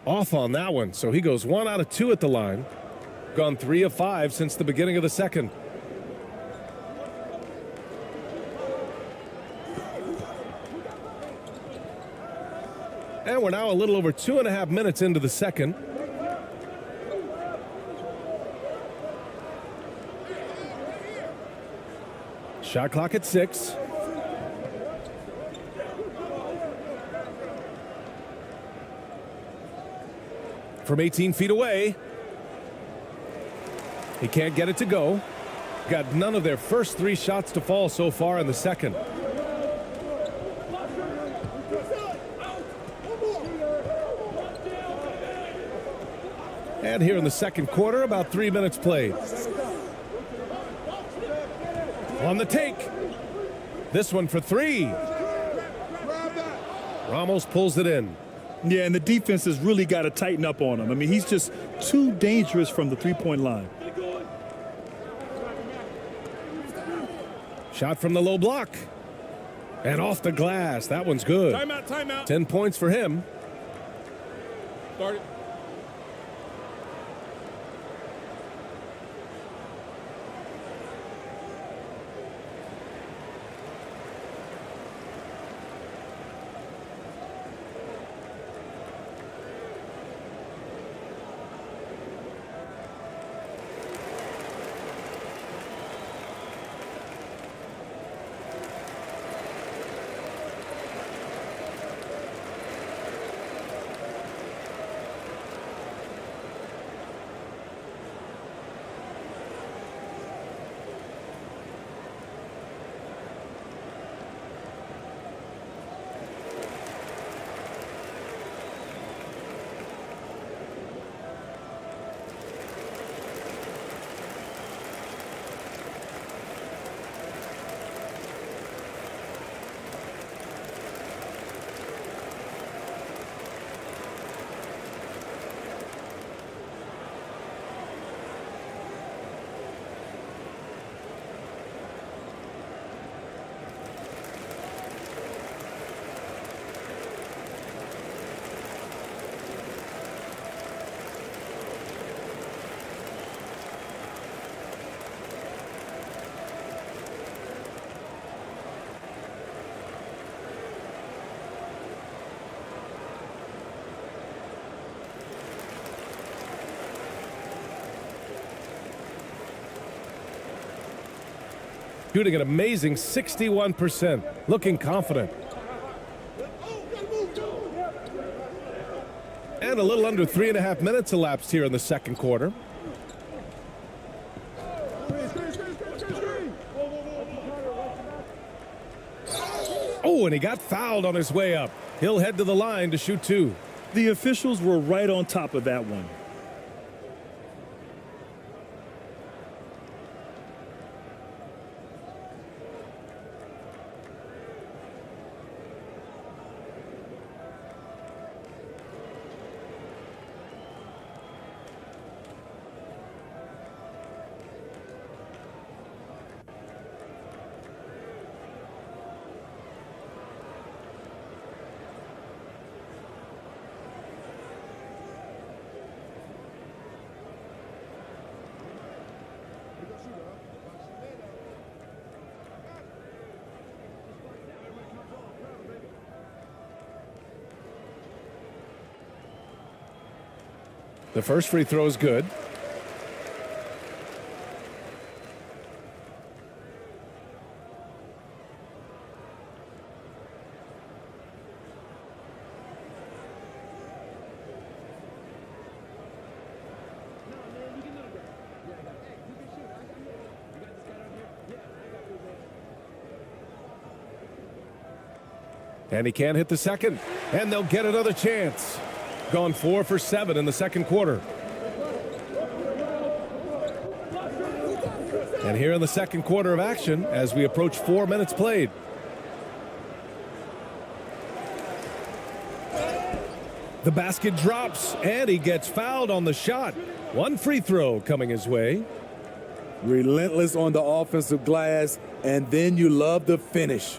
Off on that one, so he goes 1 out of 2 at the line. Gone 3 of 5 since the beginning of the second. And we're now a little over 2.5 minutes into the second. Shot clock at 6. From 18 feet away. He can't get it to go. Got none of their first 3 shots to fall so far in the second. And here in the second quarter, about 3 minutes played. On the take. This one for 3. Ramos pulls it in. Yeah, and the defense has really got to tighten up on him. I mean, he's just too dangerous from the three-point line. Shot from the low block. And off the glass. That one's good. Timeout, timeout. 10 points for him. Start it. Shooting an amazing 61%. Looking confident. And a little under 3.5 minutes elapsed here in the second quarter. Oh, and he got fouled on his way up. He'll head to the line to shoot 2. The officials were right on top of that one. The first free throw is good. And he can't hit the second. And they'll get another chance. Gone 4 for 7 in the second quarter. And here in the second quarter of action as we approach 4 minutes played. The basket drops and he gets fouled on the shot. One free throw coming his way. Relentless on the offensive glass, and then you love the finish.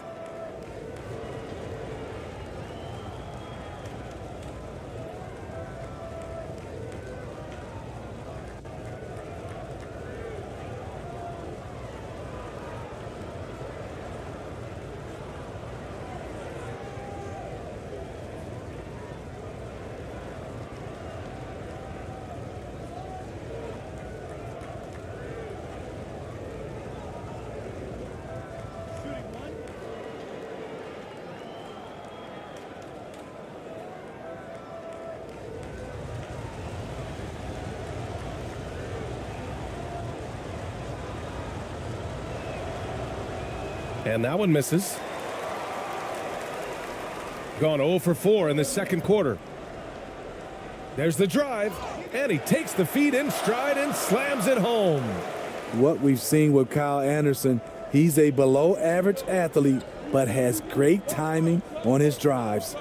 And that one misses. Gone 0 for 4 in the second quarter. There's the drive, and he takes the feed in stride and slams it home. What we've seen with Kyle Anderson, he's a below-average athlete, but has great timing on his drives.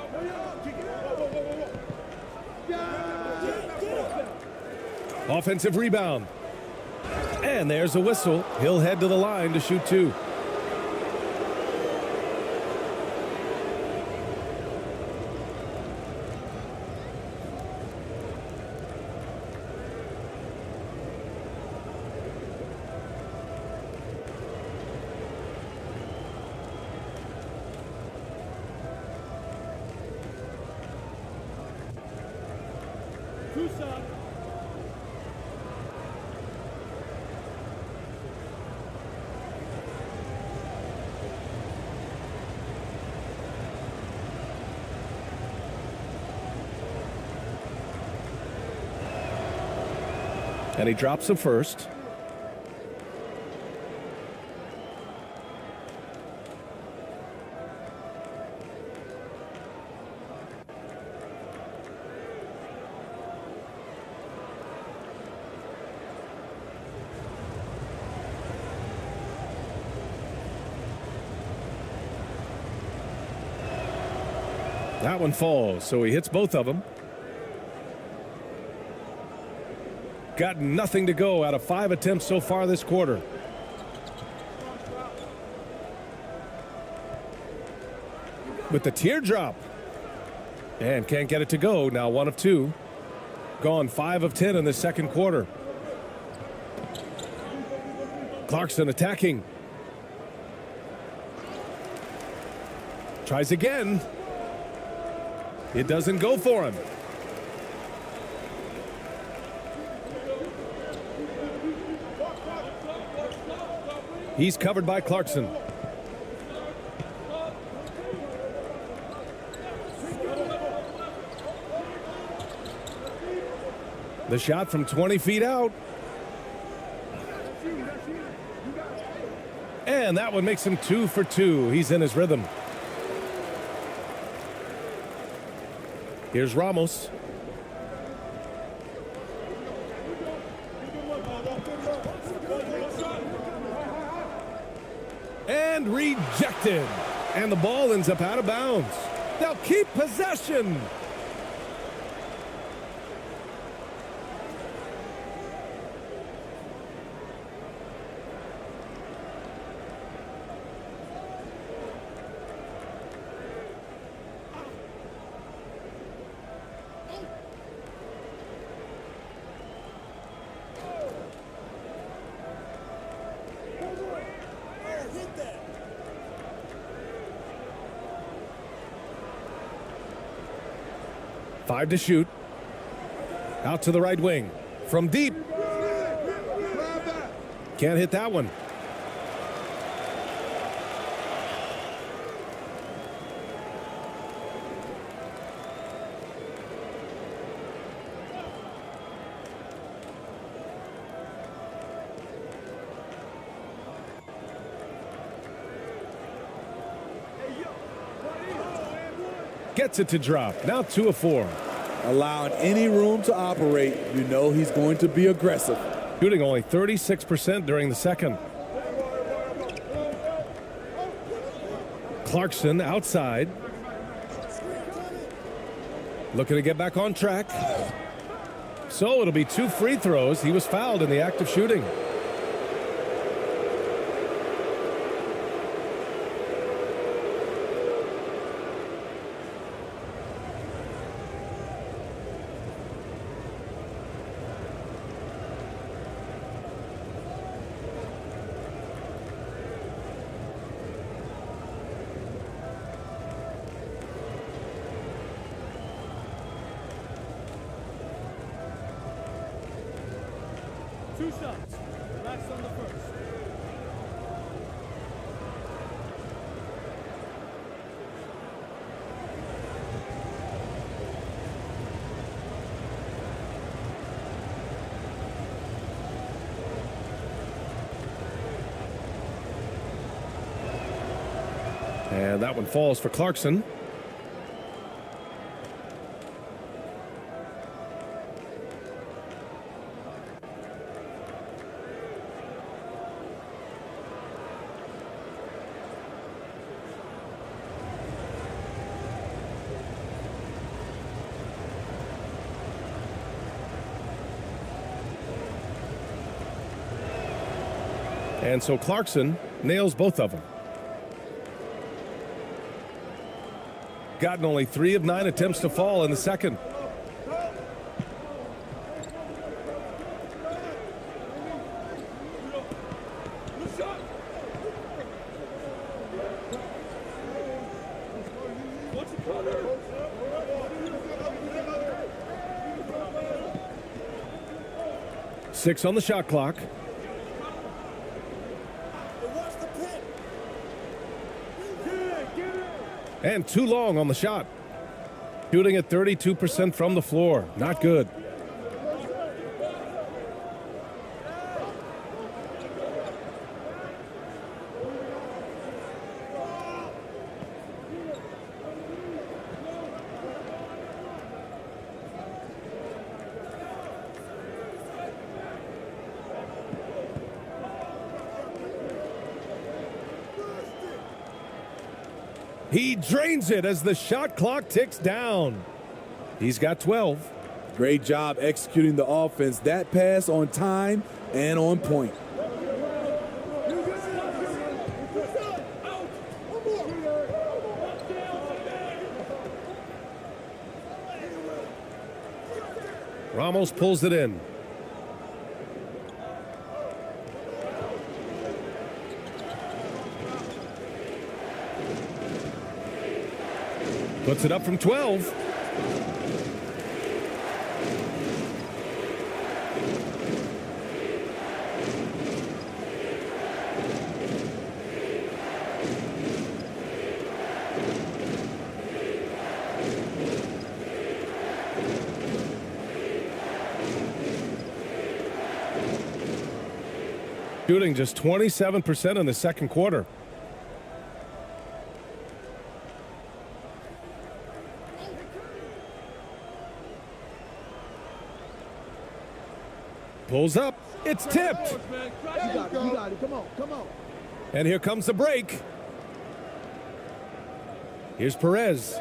Offensive rebound. And there's a whistle. He'll head to the line to shoot 2. And he drops a first. That one falls, so he hits both of them. Got nothing to go out of 5 attempts so far this quarter. With the teardrop. And can't get it to go. Now 1 of 2. Gone 5 of 10 in the second quarter. Clarkson attacking. Tries again. It doesn't go for him. He's covered by Clarkson. The shot from 20 feet out. And that one makes him 2 for 2. He's in his rhythm. Here's Ramos. And rejected. And the ball ends up out of bounds. They'll keep possession. Five to shoot. Out to the right wing. From deep. Can't hit that one. Gets it to drop. Now 2 of 4. Allowing any room to operate, you know he's going to be aggressive. Shooting only 36% during the second. Clarkson outside. Looking to get back on track. So it'll be 2 free throws. He was fouled in the act of shooting. Two shots. Relax on the first. And that one falls for Clarkson. And so Clarkson nails both of them. Gotten only 3 of 9 attempts to fall in the second. Six on the shot clock. And too long on the shot. Shooting at 32% from the floor. Not good. He drains it as the shot clock ticks down. He's got 12. Great job executing the offense. That pass on time and on point. Ramos pulls it in. Puts it up from 12. Shooting just 27% in the second quarter. Pulls up. It's tipped. You got it. You got it. Come on. Come on. And here comes the break. Here's Perez.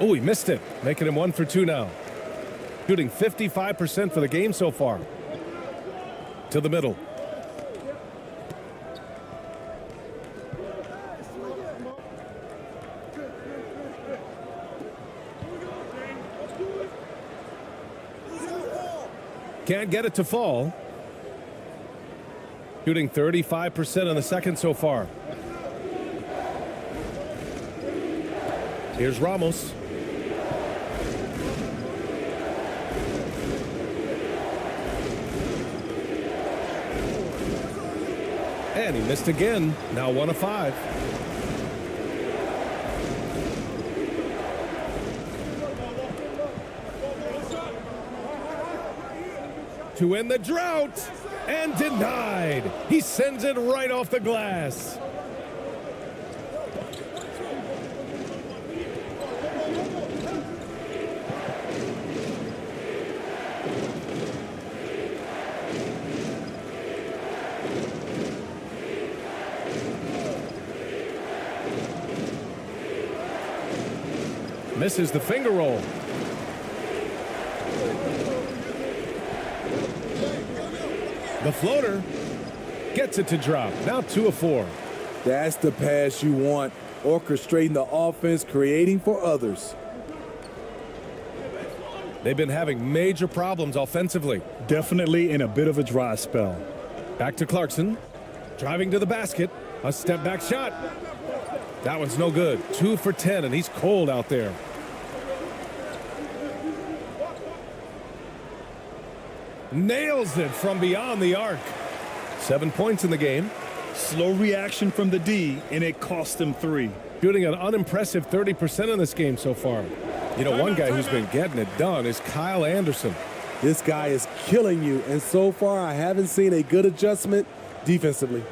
Oh, he missed it. Making him 1 for 2 now. Shooting 55% for the game so far. To the middle. Can't get it to fall. Shooting 35% in the second so far. Here's Ramos. And he missed again. Now 1 of 5. To end the drought, and denied. He sends it right off the glass. Misses the finger roll. The floater gets it to drop. Now 2 of 4. That's the pass you want. Orchestrating the offense, creating for others. They've been having major problems offensively. Definitely in a bit of a dry spell. Back to Clarkson. Driving to the basket. A step back shot. That one's no good. 2 for 10, and he's cold out there. Nails it from beyond the arc. 7 points in the game. Slow reaction from the D, and it cost him 3. Shooting an unimpressive 30% in this game so far. You know, one guy who's been getting it done is Kyle Anderson. This guy is killing you, and so far I haven't seen a good adjustment defensively.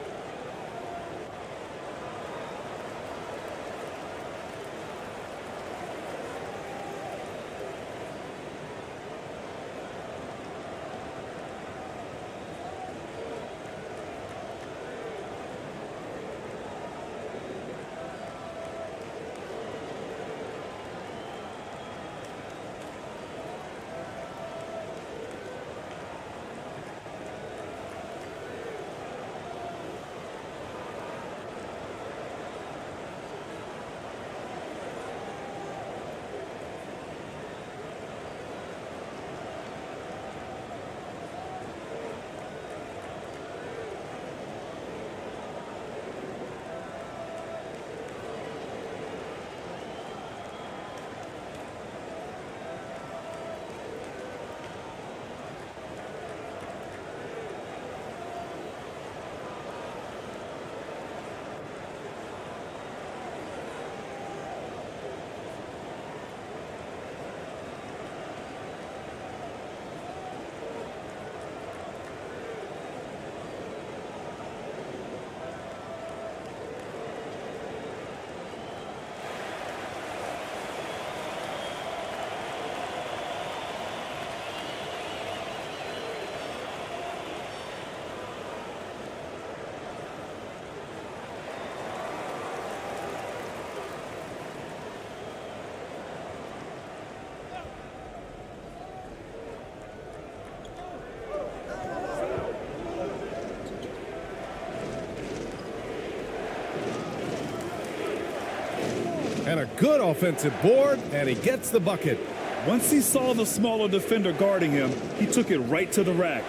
And a good offensive board, and he gets the bucket. Once he saw the smaller defender guarding him, he took it right to the rack.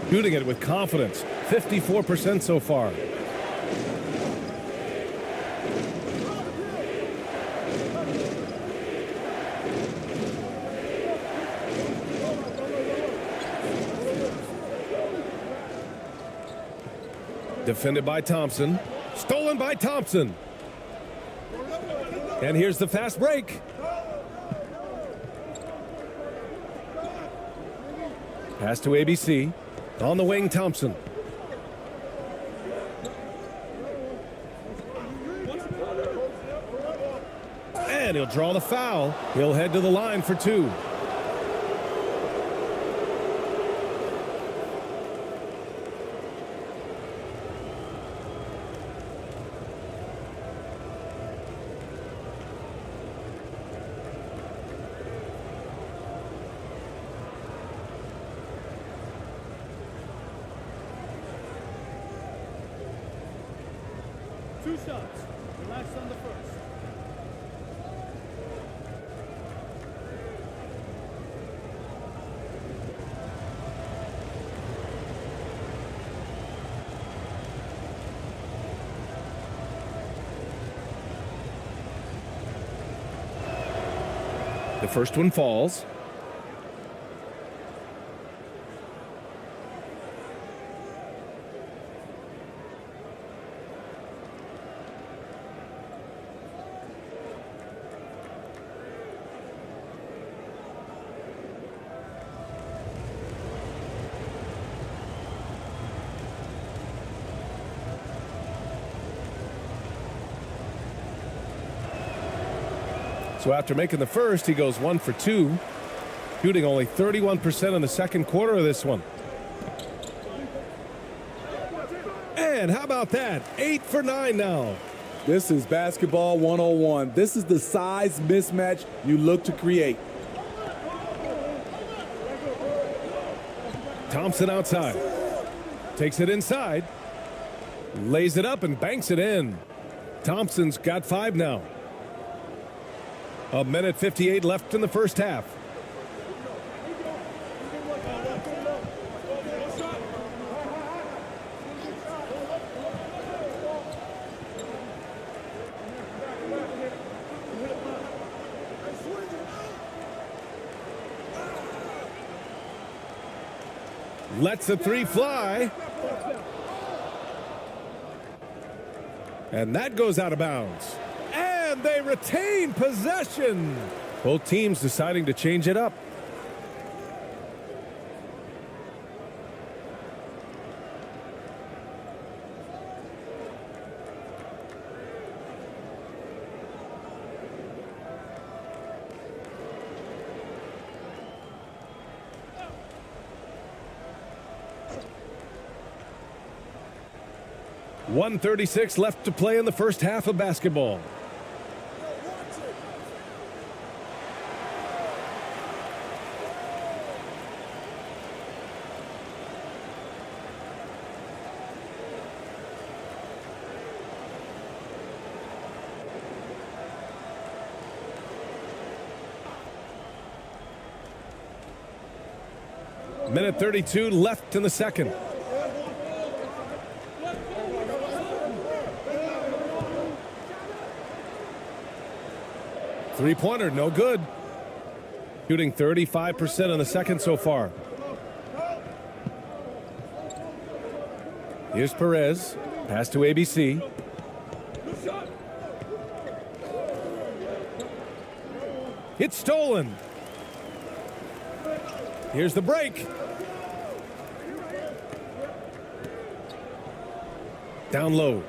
Shooting it with confidence. 54% so far. Defended by Thompson. Stolen by Thompson. And here's the fast break. Pass to ABC. On the wing, Thompson. And he'll draw the foul. He'll head to the line for two. Two shots. Relax on the first. The first one falls. So after making the first, he goes 1 for 2, shooting only 31% in the second quarter of this one. And how about that? 8 for 9 now. This is basketball 101. This is the size mismatch you look to create. Thompson outside. Takes it inside. Lays it up and banks it in. Thompson's got 5 now. 1:58 left in the first half. Lets the three fly. And that goes out of bounds. And they retain possession. Both teams deciding to change it up. .136 left to play in the first half of basketball. Minute 32 left in the second. Three-pointer, no good. Shooting 35% in the second so far. Here's Perez. Pass to ABC. It's stolen. Here's the break. Down low.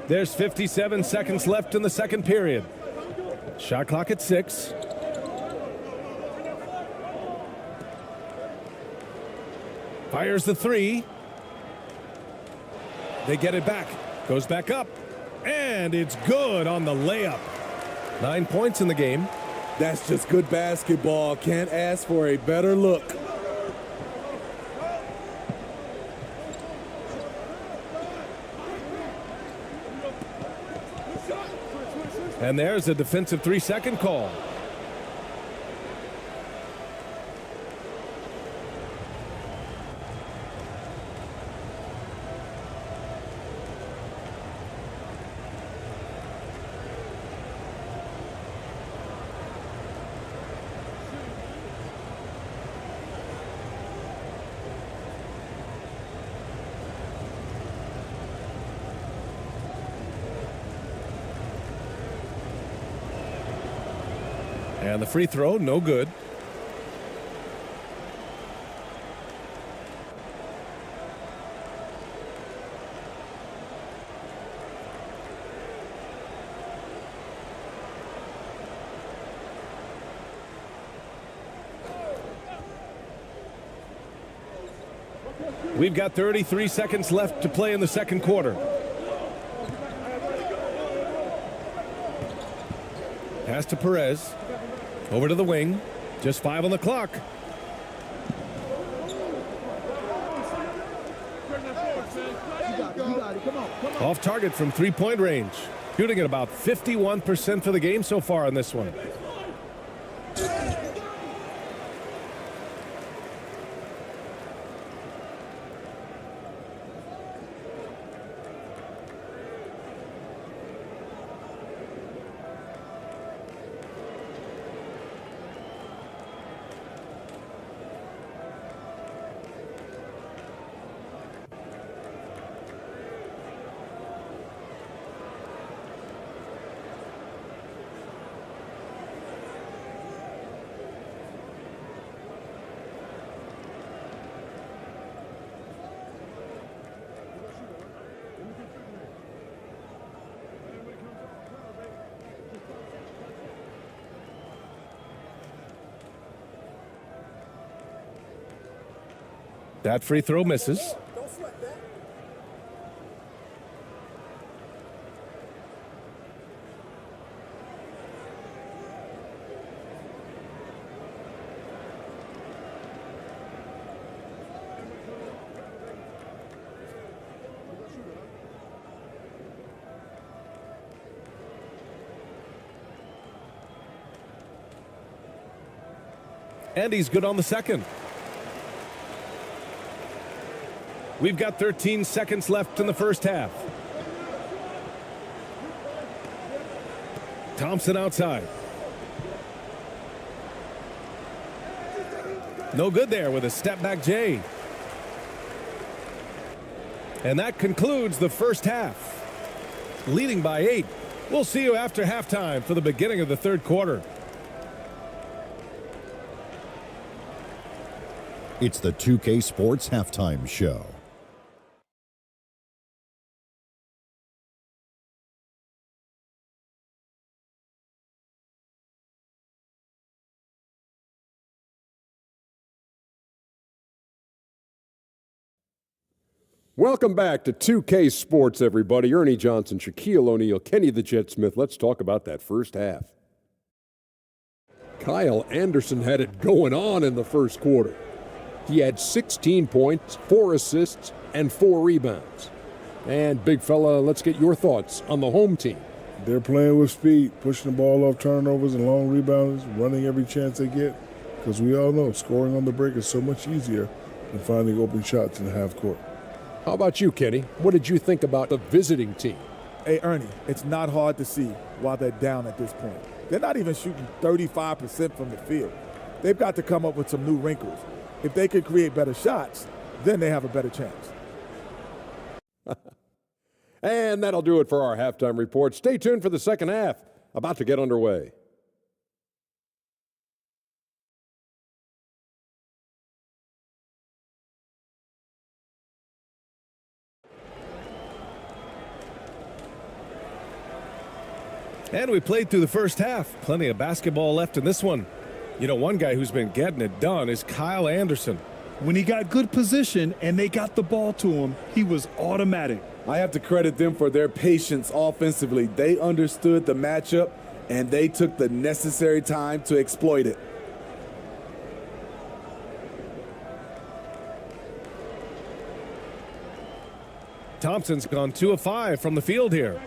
There's 57 seconds left in the second period. Shot clock at 6. Fires the three. They get it back. Goes back up. And it's good on the layup. 9 points in the game. That's just good basketball. Can't ask for a better look. And there's a defensive 3-second call. And the free throw, no good. We've got 33 seconds left to play in the second quarter. Pass to Perez. Over to the wing. Just 5 on the clock. Off target from three-point range. Shooting at about 51% for the game so far in this one. That free throw misses. And he's good on the second. We've got 13 seconds left in the first half. Thompson outside. No good there with a step back J. And that concludes the first half. Leading by 8. We'll see you after halftime for the beginning of the third quarter. It's the 2K Sports Halftime Show. Welcome back to 2K Sports, everybody. Ernie Johnson, Shaquille O'Neal, Kenny the Jet Smith. Let's talk about that first half. Kyle Anderson had it going on in the first quarter. He had 16 points, 4 assists, and 4 rebounds. And, big fella, let's get your thoughts on the home team. They're playing with speed, pushing the ball off turnovers and long rebounds, running every chance they get. Because we all know scoring on the break is so much easier than finding open shots in the half court. How about you, Kenny? What did you think about the visiting team? Hey, Ernie, it's not hard to see why they're down at this point. They're not even shooting 35% from the field. They've got to come up with some new wrinkles. If they can create better shots, then they have a better chance. And that'll do it for our halftime report. Stay tuned for the second half, about to get underway. And we played through the first half. Plenty of basketball left in this one. You know, one guy who's been getting it done is Kyle Anderson. When he got good position and they got the ball to him, he was automatic. I have to credit them for their patience offensively. They understood the matchup, and they took the necessary time to exploit it. Thompson's gone 2 of 5 from the field here.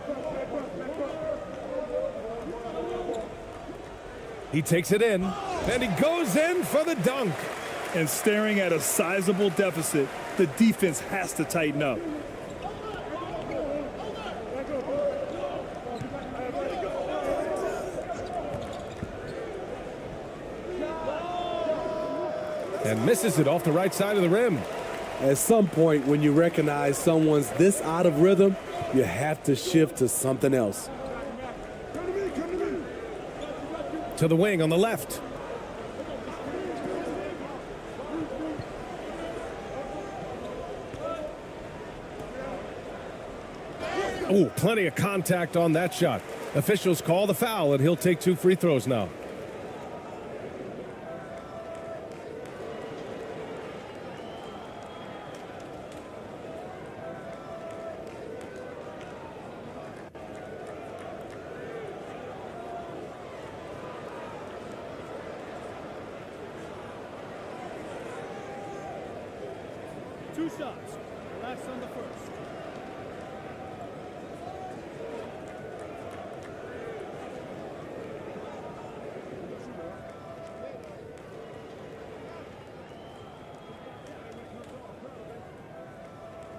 He takes it in, and he goes in for the dunk. And staring at a sizable deficit, the defense has to tighten up. And misses it off the right side of the rim. At some point, when you recognize someone's this out of rhythm, you have to shift to something else. To the wing on the left. Oh, plenty of contact on that shot. Officials call the foul, and he'll take 2 free throws now. Two shots. Relax on the first.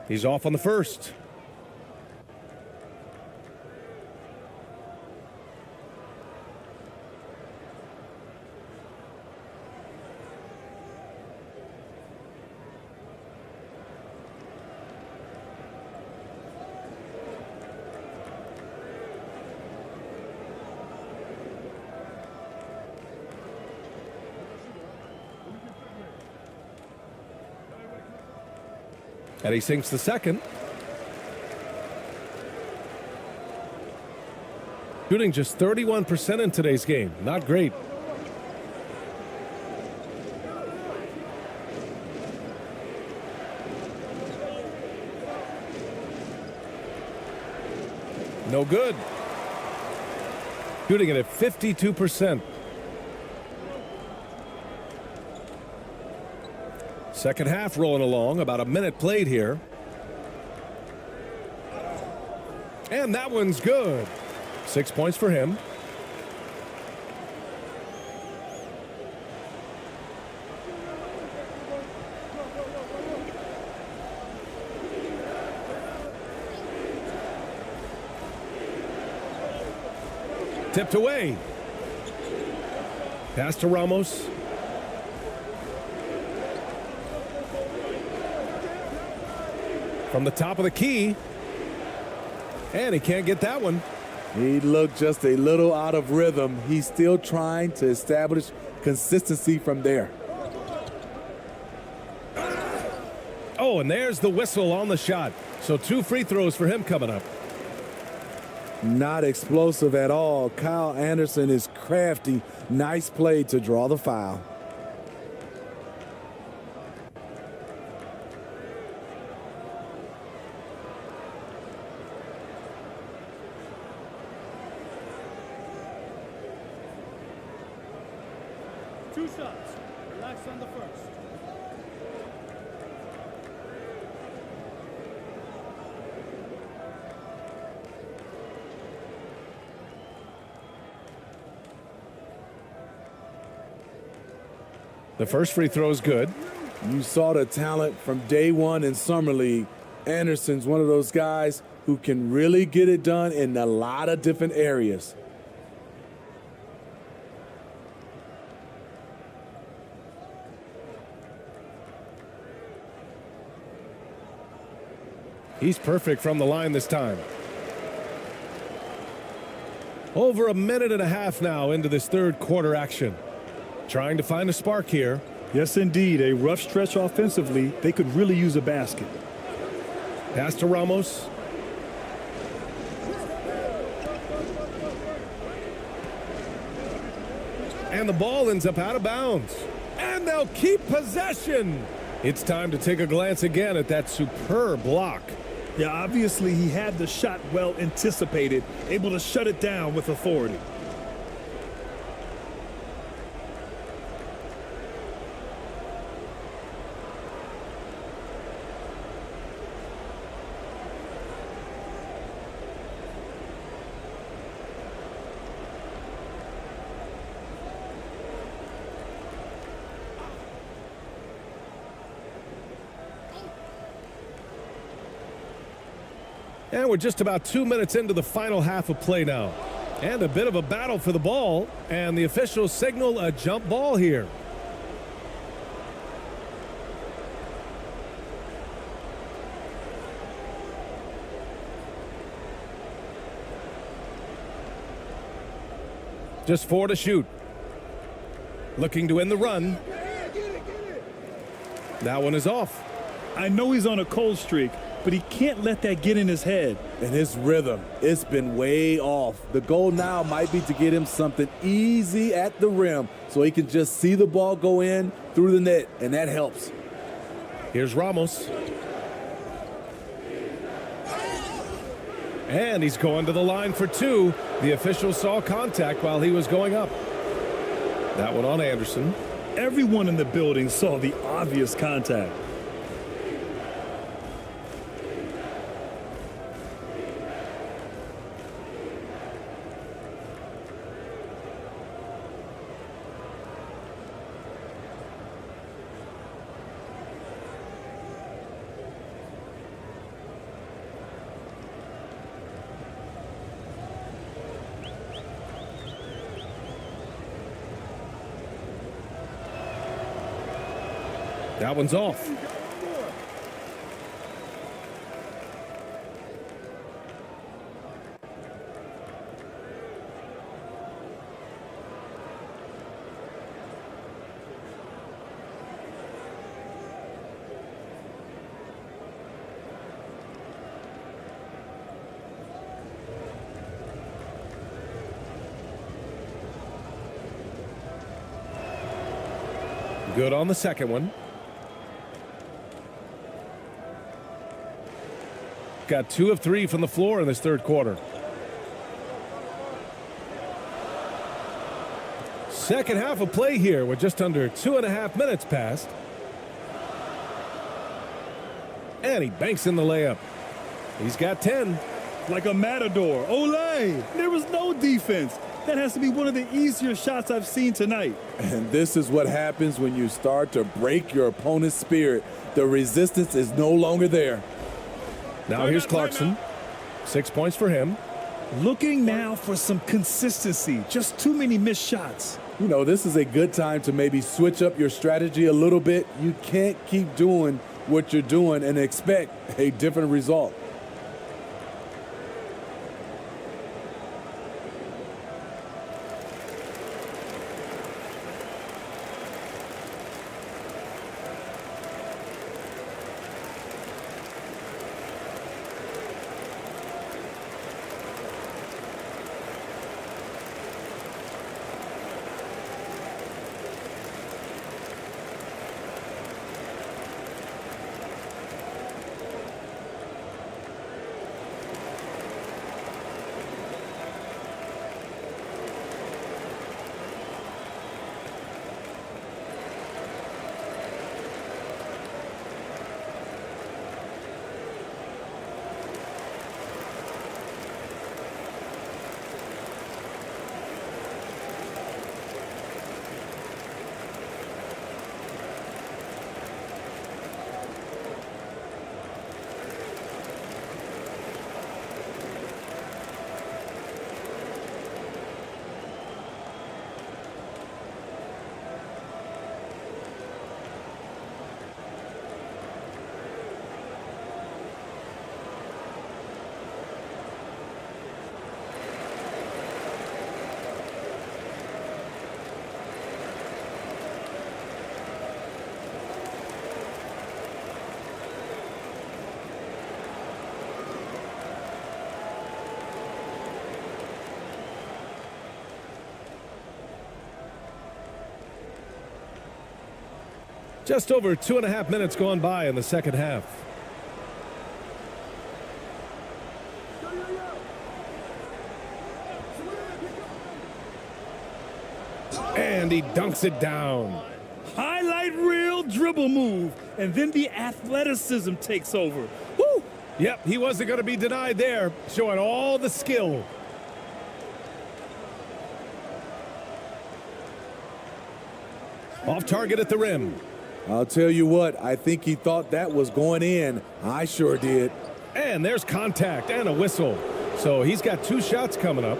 He's off on the first. And he sinks the second. Shooting just 31% in today's game. Not great. No good. Shooting it at 52%. Second half rolling along, about a minute played here. And that one's good. 6 points for him. Tipped away. Pass to Ramos. From the top of the key. And he can't get that one. He looked just a little out of rhythm. He's still trying to establish consistency from there. Oh, and there's the whistle on the shot. So 2 free throws for him coming up. Not explosive at all. Kyle Anderson is crafty. Nice play to draw the foul. Two shots. Relax on the first. The first free throw is good. You saw the talent from day one in Summer League. Anderson's one of those guys who can really get it done in a lot of different areas. He's perfect from the line this time. Over a minute and a half now into this third quarter action. Trying to find a spark here. Yes, indeed. A rough stretch offensively. They could really use a basket. Pass to Ramos. And the ball ends up out of bounds. And they'll keep possession. It's time to take a glance again at that superb block. Yeah, obviously he had the shot well anticipated, able to shut it down with authority. And we're just about 2 minutes into the final half of play now. And a bit of a battle for the ball. And the officials signal a jump ball here. Just 4 to shoot. Looking to end the run. That one is off. I know he's on a cold streak, but he can't let that get in his head. And his rhythm, it's been way off. The goal now might be to get him something easy at the rim so he can just see the ball go in through the net, and that helps. Here's Ramos. And he's going to the line for 2. The official saw contact while he was going up. That one on Anderson. Everyone in the building saw the obvious contact. That one's off. Good on the second one. Got 2 of 3 from the floor in this third quarter. Second half of play here with just under 2.5 minutes passed. And he banks in the layup. He's got 10. Like a matador. Olay! There was no defense. That has to be one of the easier shots I've seen tonight. And this is what happens when you start to break your opponent's spirit. The resistance is no longer there. Now here's Clarkson. 6 points for him. Looking now for some consistency. Just too many missed shots. You know, this is a good time to maybe switch up your strategy a little bit. You can't keep doing what you're doing and expect a different result. Just over 2.5 minutes gone by in the second half. And he dunks it down. Highlight reel dribble move, and then the athleticism takes over. Woo! Yep, he wasn't going to be denied there, showing all the skill. Off target at the rim. I'll tell you what, I think he thought that was going in. I sure did. And there's contact and a whistle. So he's got 2 shots coming up.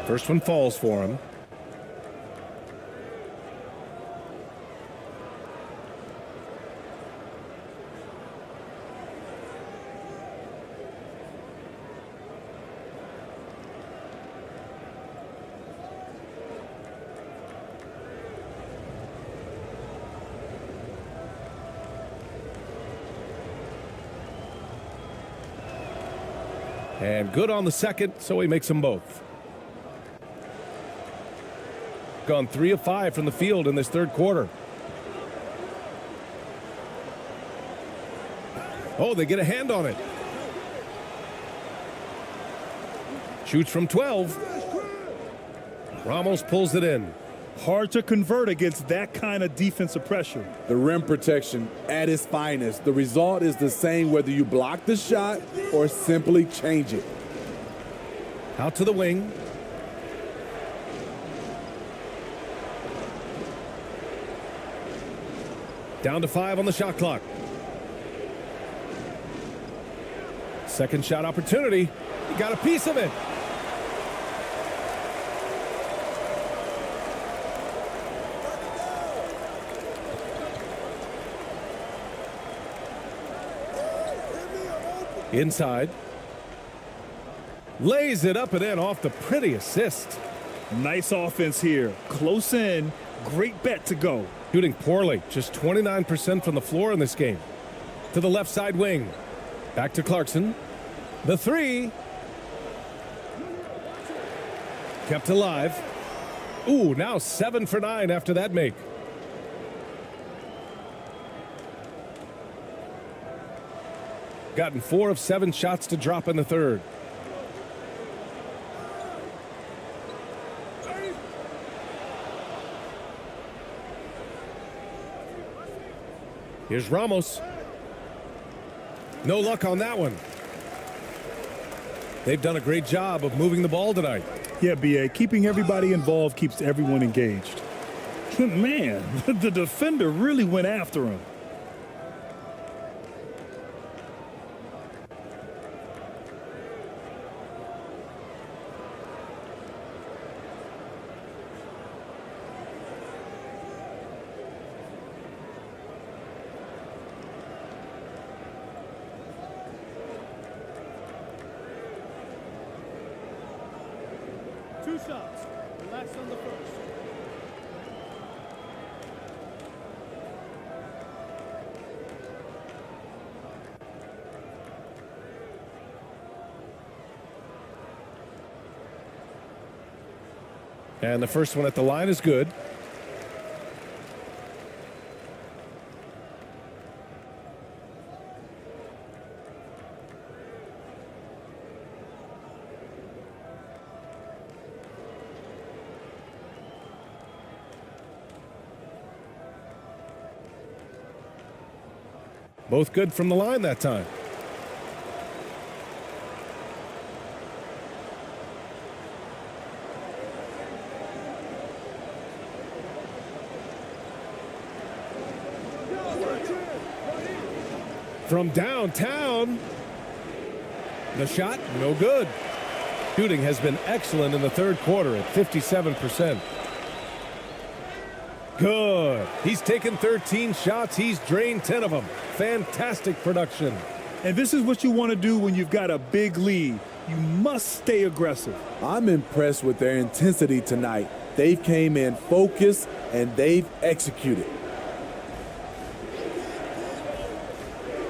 First one falls for him. And good on the second, so he makes them both. Gone 3 of 5 from the field in this third quarter. Oh, they get a hand on it. Shoots from 12. Ramos pulls it in. Hard to convert against that kind of defensive pressure. The rim protection at its finest. The result is the same whether you block the shot or simply change it. Out to the wing. Down to 5 on the shot clock. Second shot opportunity. He got a piece of it. Inside. Lays it up and in off the pretty assist. Nice offense here. Close in. Great bet to go. Shooting poorly. Just 29% from the floor in this game. To the left side wing. Back to Clarkson. The 3. Kept alive. Ooh, now 7 for 9 after that make. Gotten 4 of 7 shots to drop in the third. Here's Ramos. No luck on that one. They've done a great job of moving the ball tonight. Yeah, B.A., keeping everybody involved keeps everyone engaged. Man, the defender really went after him. Two shots. Relax on the first. And the first one at the line is good. Both good from the line that time. From downtown. The shot, no good. Shooting has been excellent in the third quarter at 57%. Good. He's taken 13 shots. He's drained 10 of them. Fantastic production. And this is what you want to do when you've got a big lead. You must stay aggressive. I'm impressed with their intensity tonight. They've came in focused and they've executed.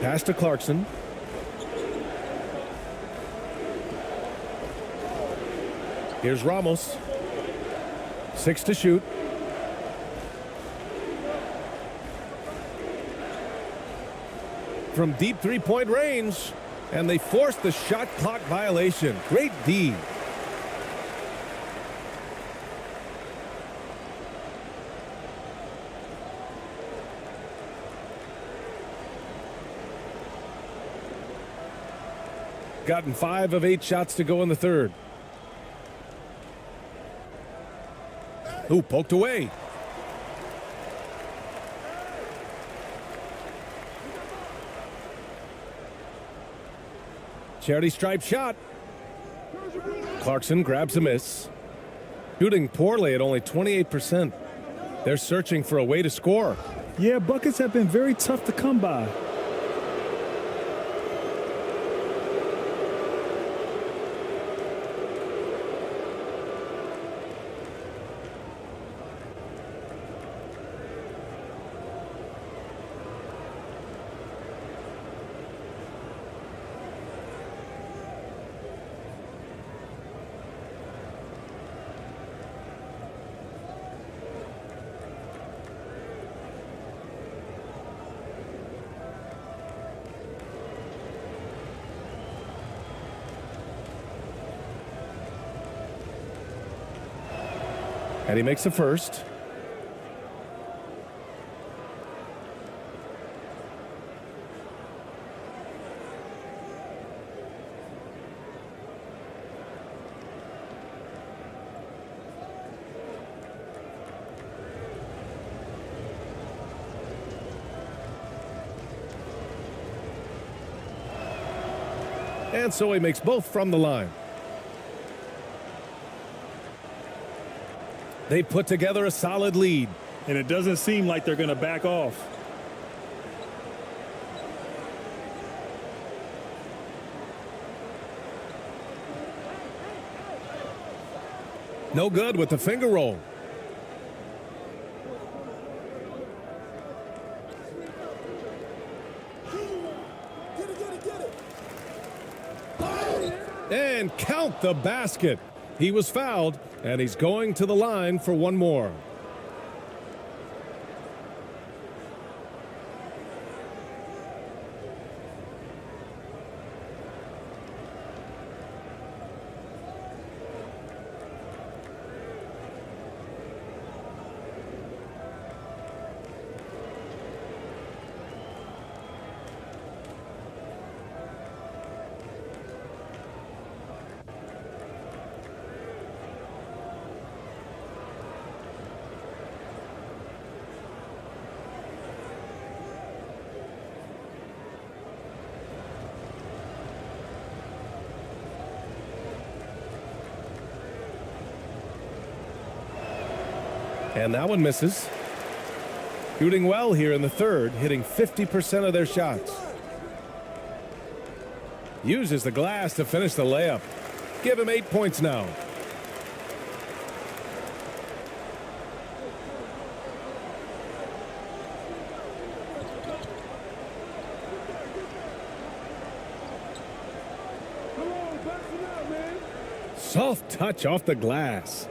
Pass to Clarkson. Here's Ramos. 6 to shoot. From deep three-point range, and they forced the shot clock violation. Great D. Gotten 5 of 8 shots to go in the third. Ooh, poked away. Charity stripe shot. Clarkson grabs a miss. Shooting poorly at only 28%. They're searching for a way to score. Yeah, buckets have been very tough to come by. And he makes the first. And so he makes both from the line. They put together a solid lead. And it doesn't seem like they're going to back off. No good with the finger roll. And count the basket. He was fouled, and he's going to the line for one more. And that one misses. Shooting well here in the third, hitting 50% of their shots. Uses the glass to finish the layup. Give him 8 points now. Soft touch off the glass.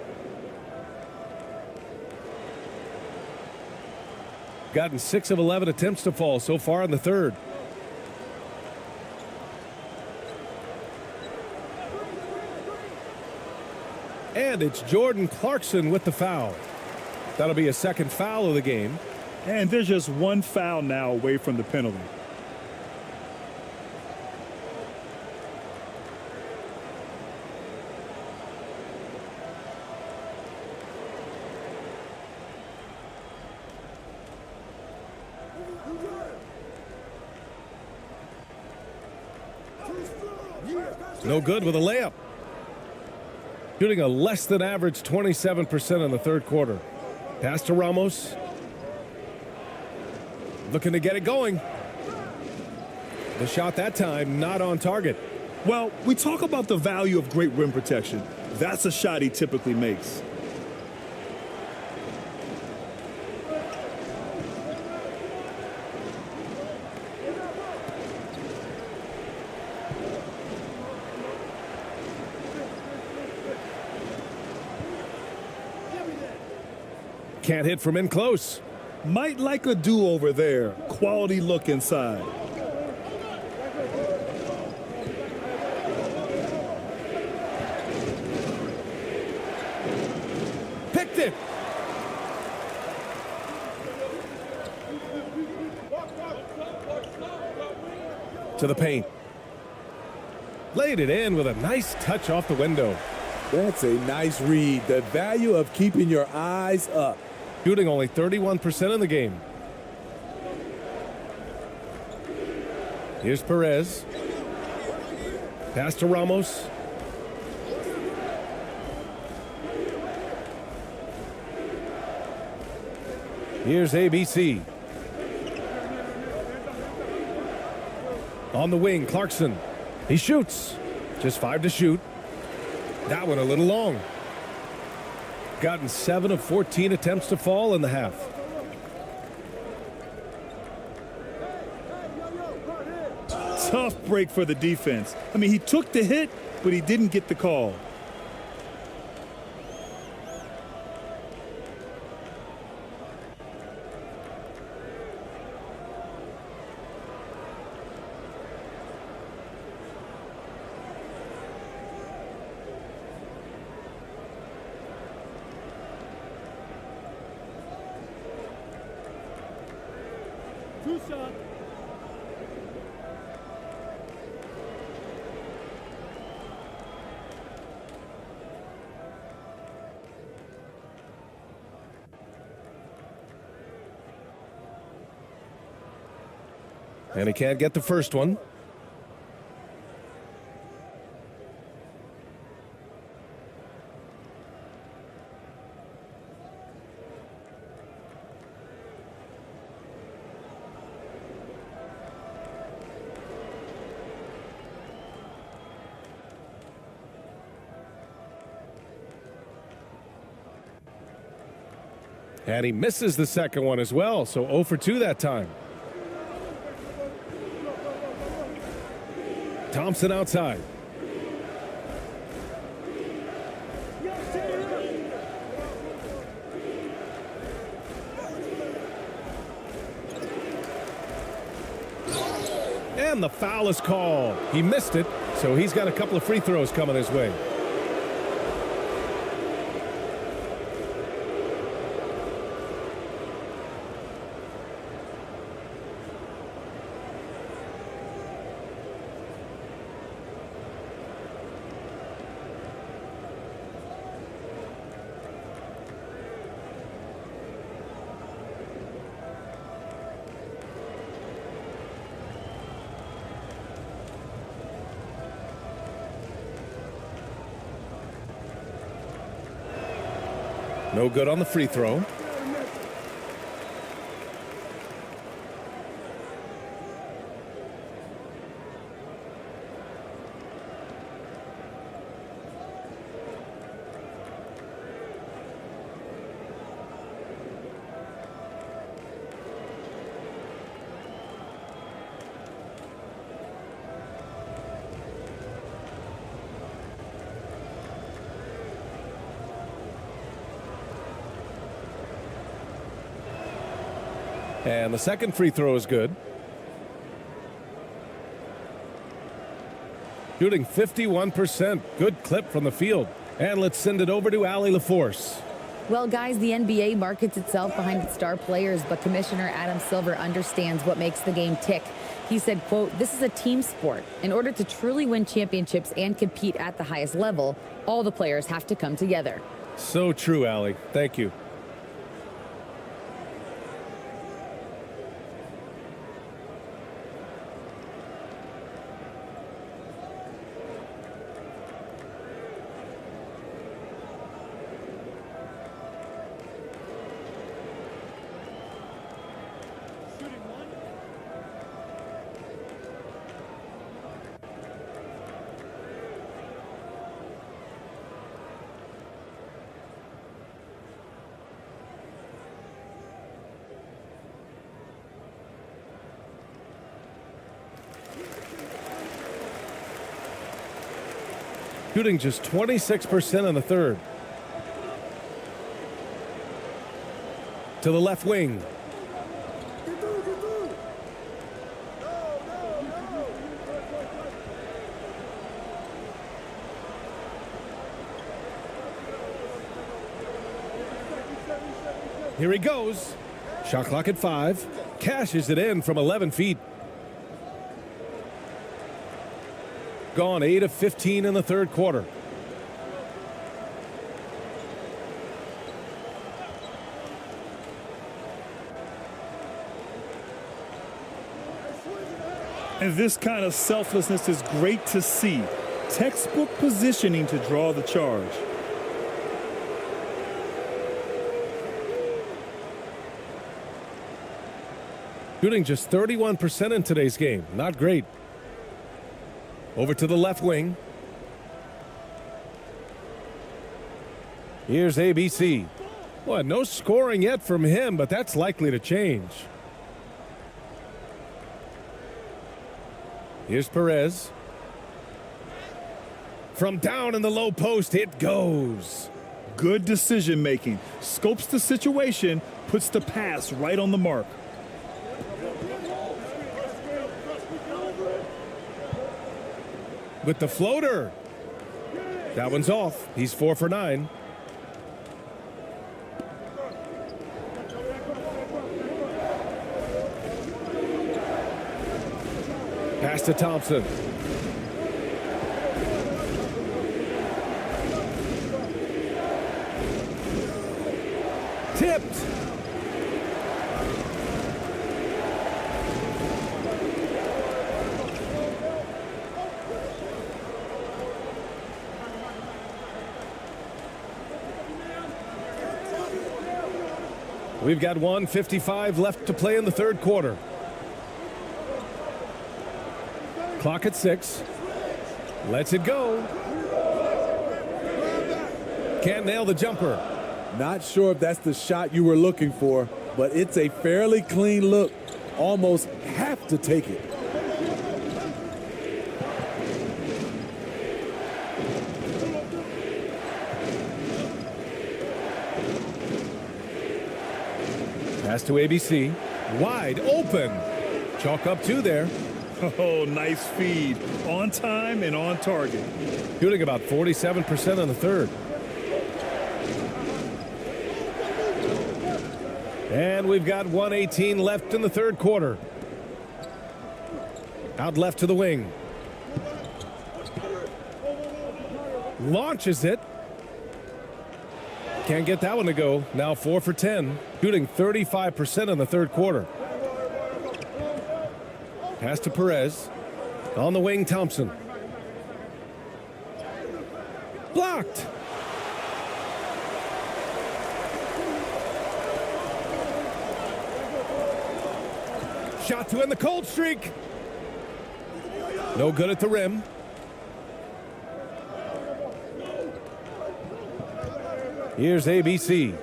Gotten 6 of 11 attempts to fall so far in the third. And it's Jordan Clarkson with the foul. That'll be a second foul of the game. And there's just one foul now away from the penalty. No good with a layup. Shooting a less than average 27% in the third quarter. Pass to Ramos. Looking to get it going. The shot that time not on target. Well, we talk about the value of great rim protection. That's a shot he typically makes. can't hit from in close. Might like a do-over there. Quality look inside. Picked it. To the paint. Laid it in with a nice touch off the window. That's a nice read. The value of keeping your eyes up. Shooting only 31% in the game. Here's Perez. Pass to Ramos. Here's ABC. On the wing, Clarkson. He shoots. Just 5 to shoot. That one a little long. Gotten 7 of 14 attempts to fall in the half. Tough break for the defense. I mean, he took the hit, but he didn't get the call. Two shots. And he can't get the first one. And he misses the second one as well, so 0 for 2 that time. Thompson outside. And the foul is called. He missed it, so he's got a couple of free throws coming his way. No good on the free throw. And the second free throw is good. Shooting 51%. Good clip from the field. And let's send it over to Allie LaForce. Well, guys, the NBA markets itself behind its star players, but Commissioner Adam Silver understands what makes the game tick. He said, quote, "This is a team sport. In order to truly win championships and compete at the highest level, all the players have to come together." So true, Allie. Thank you. Shooting just 26% in the third. to the left wing. Here he goes. Shot clock at 5. Cashes it in from 11 feet. Gone 8 of 15 in the third quarter. And this kind of selflessness is great to see. Textbook positioning to draw the charge. Shooting just 31% in today's game. Not great. Over to the left wing. Here's ABC. Well, no scoring yet from him, but that's likely to change. Here's Perez. From down in the low post, it goes. Good decision making. Scopes the situation, puts the pass right on the mark. With the floater. That one's off. He's 4 for 9. Pass to Thompson. Tipped. We've got 1:55 left to play in the third quarter. Clock at 6. Lets it go. Can't nail the jumper. Not sure if that's the shot you were looking for, but it's a fairly clean look. Almost have to take it. Pass to ABC. Wide open. Chalk up 2 there. Oh, nice feed. On time and on target. Shooting about 47% in the third. And we've got 1:18 left in the third quarter. Out left to the wing. Launches it. Can't get that one to go. Now 4 for 10. Shooting 35% in the third quarter. Pass to Perez. On the wing, Thompson. Blocked. Shot to end the cold streak. No good at the rim. Here's ABC.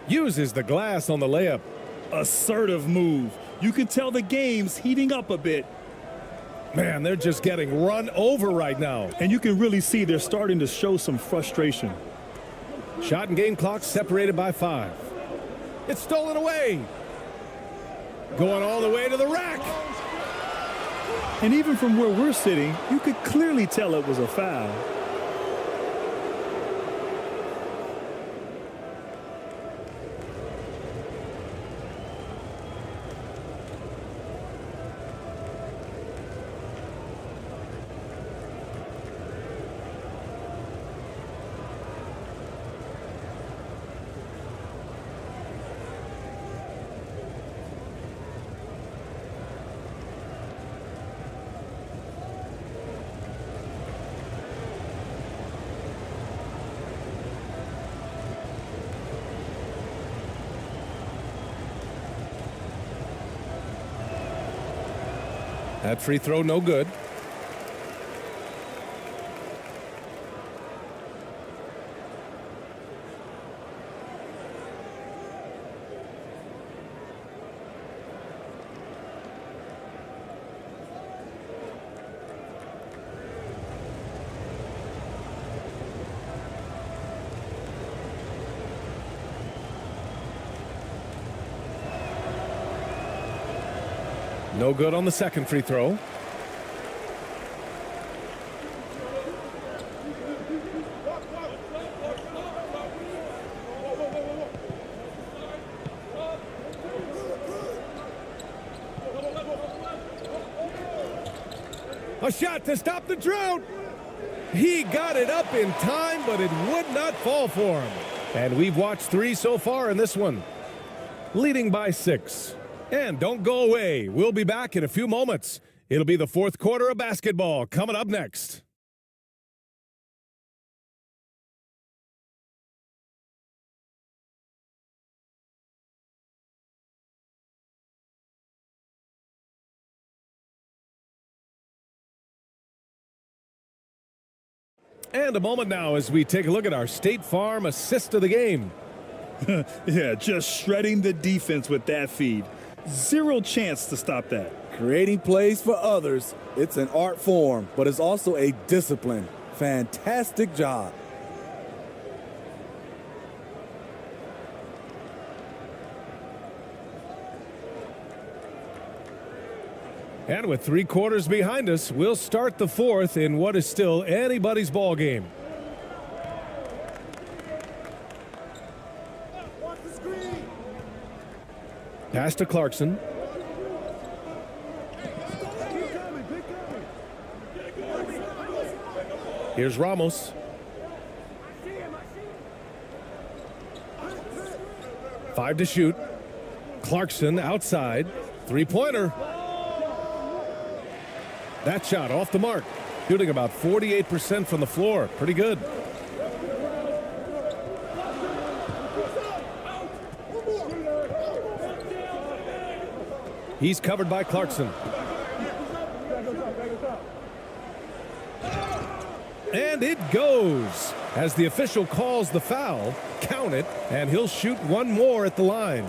Uses the glass on the layup. Assertive move. You can tell the game's heating up a bit. Man, they're just getting run over right now. And you can really see they're starting to show some frustration. Shot and game clock separated by 5. It's stolen away. Going all the way to the rack. And even from where we're sitting, you could clearly tell it was a foul. That free throw no good. No good on the second free throw. A shot to stop the drought. He got it up in time, but it would not fall for him. And we've watched 3 so far in this one. Leading by 6. And don't go away. We'll be back in a few moments. It'll be the fourth quarter of basketball coming up next. And a moment now as we take a look at our State Farm assist of the game. Yeah, just shredding the defense with that feed. Zero chance to stop that. Creating plays for others, it's an art form, but it's also a discipline. Fantastic job. And with 3 quarters behind us, we'll start the fourth in what is still anybody's ball game. Pass to Clarkson. Here's Ramos. 5 to shoot. Clarkson outside. 3-pointer. That shot off the mark. Shooting about 48% from the floor. Pretty good. He's covered by Clarkson. And it goes. As the official calls the foul, count it, and he'll shoot one more at the line.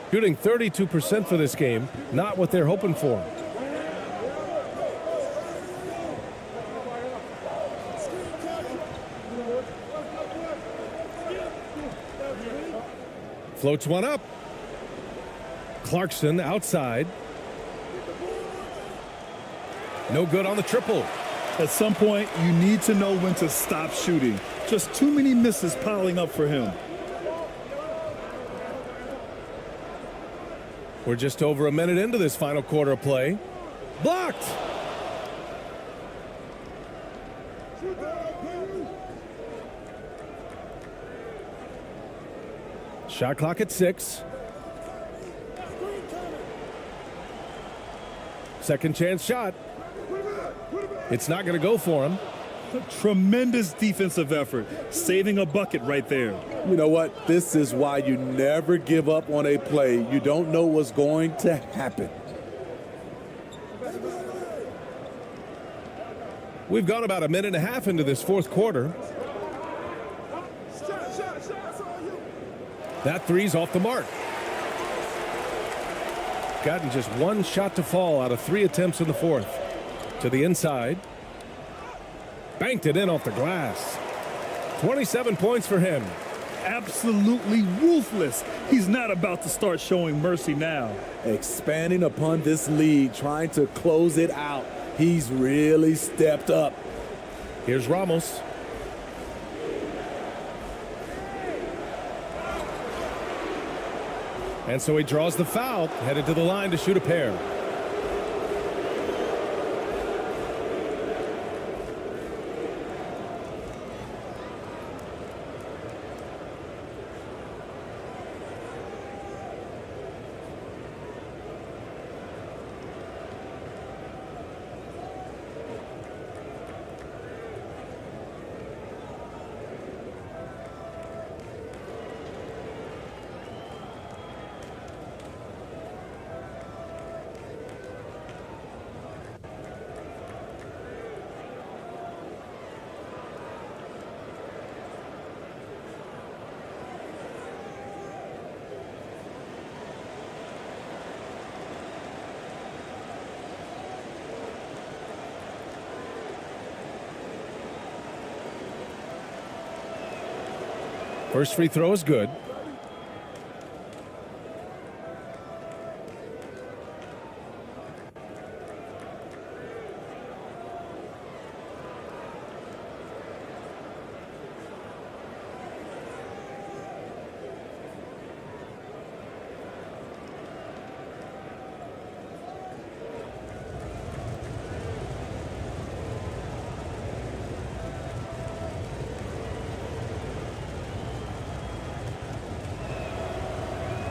Shooting 32% for this game, not what they're hoping for. Floats one up. Clarkson outside. No good on the triple. At some point, you need to know when to stop shooting. Just too many misses piling up for him. We're just over a minute into this final quarter of play. Blocked. Shot clock at 6. Second chance shot. It's not going to go for him. Tremendous defensive effort, saving a bucket right there. You know what? This is why you never give up on a play. You don't know what's going to happen. We've gone about a minute and a half into this fourth quarter. That three's off the mark. Gotten just one shot to fall out of 3 attempts in the fourth. To the inside. Banked it in off the glass. 27 points for him. Absolutely ruthless. He's not about to start showing mercy now. Expanding upon this lead, trying to close it out. He's really stepped up. Here's Ramos. And so he draws the foul, headed to the line to shoot a pair. First free throw is good.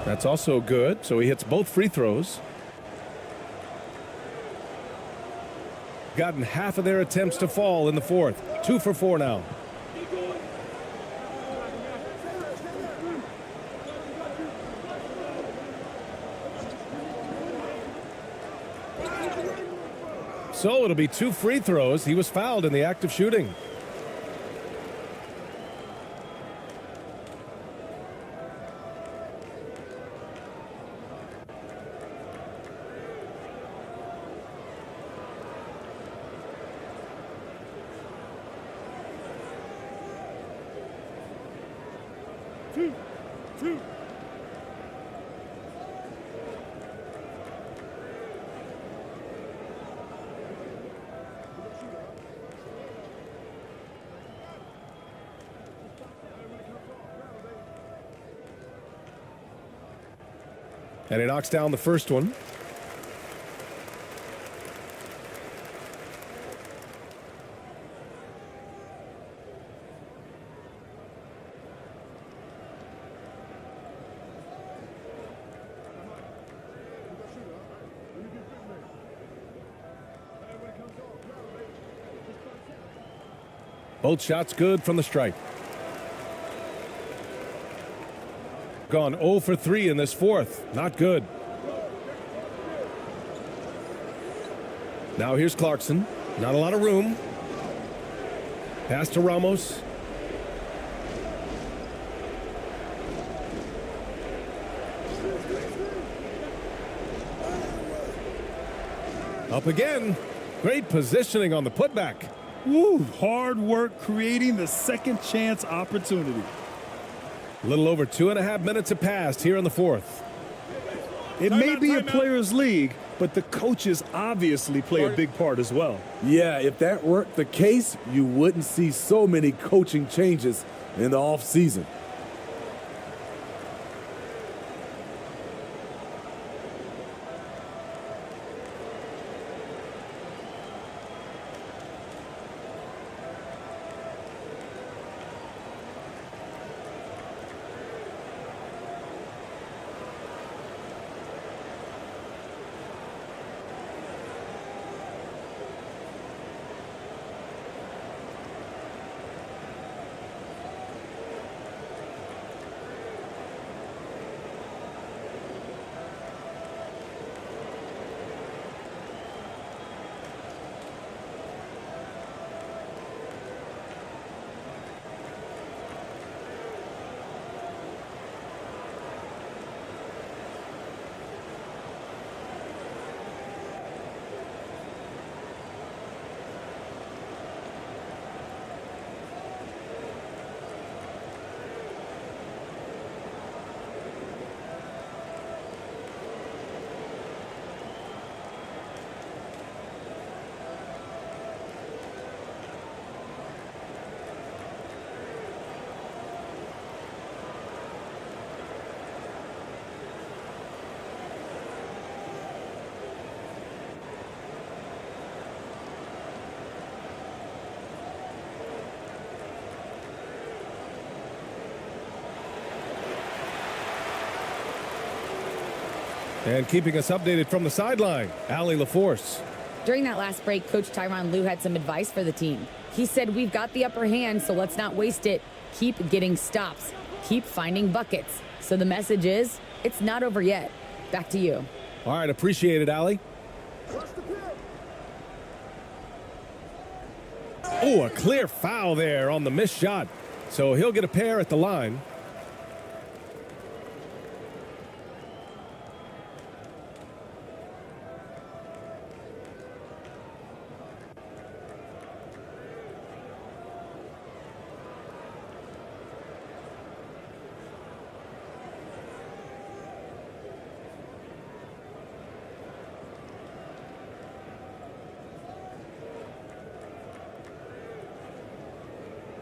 That's also good. So he hits both free throws. Gotten half of their attempts to fall in the fourth. 2 for 4 now. So it'll be 2 free throws. He was fouled in the act of shooting. Two. And he knocks down the first one. Both shots good from the stripe. Gone 0 for 3 in this fourth. Not good. Now here's Clarkson. Not a lot of room. Pass to Ramos. Up again. Great positioning on the putback. Woo, hard work creating the second chance opportunity. A little over 2.5 minutes have passed here in the fourth. It may be a player's league, but the coaches obviously play a big part as well. Yeah, if that weren't the case, you wouldn't see so many coaching changes in the offseason. And keeping us updated from the sideline, Allie LaForce. During that last break, Coach Tyronn Lue had some advice for the team. He said, we've got the upper hand, so let's not waste it. Keep getting stops. Keep finding buckets. So the message is, it's not over yet. Back to you. All right, appreciate it, Allie. Oh, a clear foul there on the missed shot. So he'll get a pair at the line.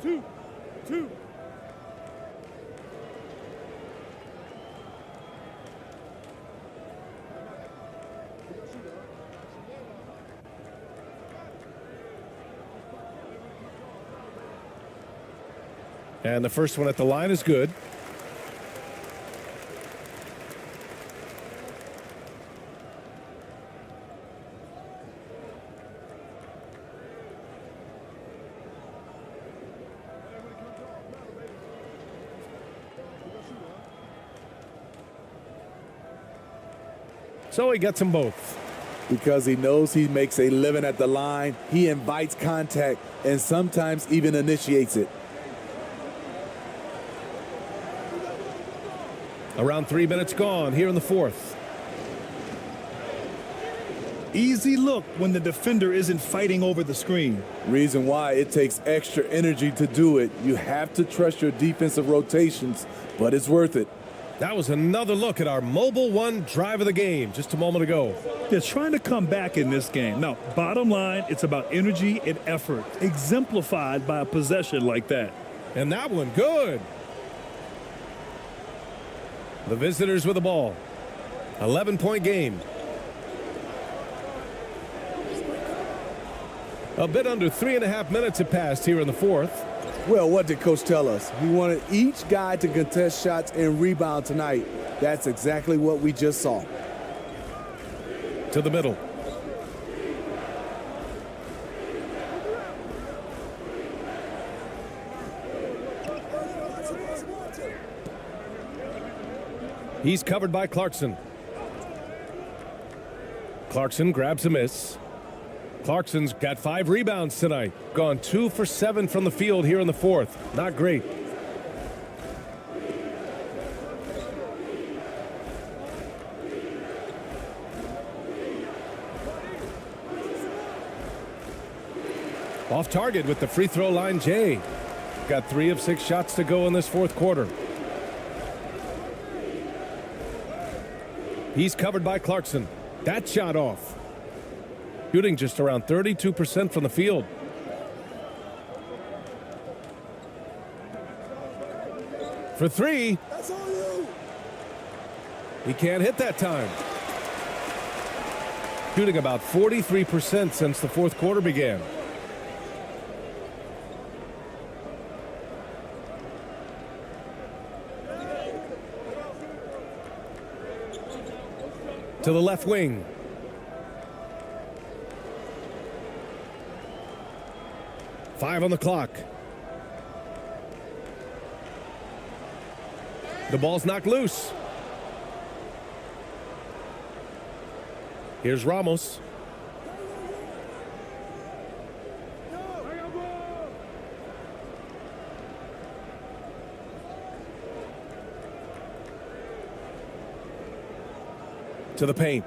2. And the first one at the line is good. So he gets them both. Because he knows he makes a living at the line, he invites contact and sometimes even initiates it. Around 3 minutes gone here in the fourth. Easy look when the defender isn't fighting over the screen. Reason why it takes extra energy to do it. You have to trust your defensive rotations, but it's worth it. That was another look at our Mobile One drive of the game just a moment ago. They're trying to come back in this game. Now, bottom line, it's about energy and effort, exemplified by a possession like that. And that one, good. The visitors with the ball. 11-point game. A bit under 3.5 minutes have passed here in the fourth. Well, what did Coach tell us? He wanted each guy to contest shots and rebound tonight. That's exactly what we just saw. To the middle. He's covered by Clarkson. Clarkson grabs a miss. Clarkson's got 5 rebounds tonight. Gone 2 for 7 from the field here in the fourth. Not great. Off target with the free throw line, Jay. Got 3 of 6 shots to go in this fourth quarter. He's covered by Clarkson. That shot off. Shooting just around 32% from the field. For 3. That's all you. He can't hit that time. Shooting about 43% since the fourth quarter began. To the left wing. Five on the clock. The ball's knocked loose. Here's Ramos. To the paint.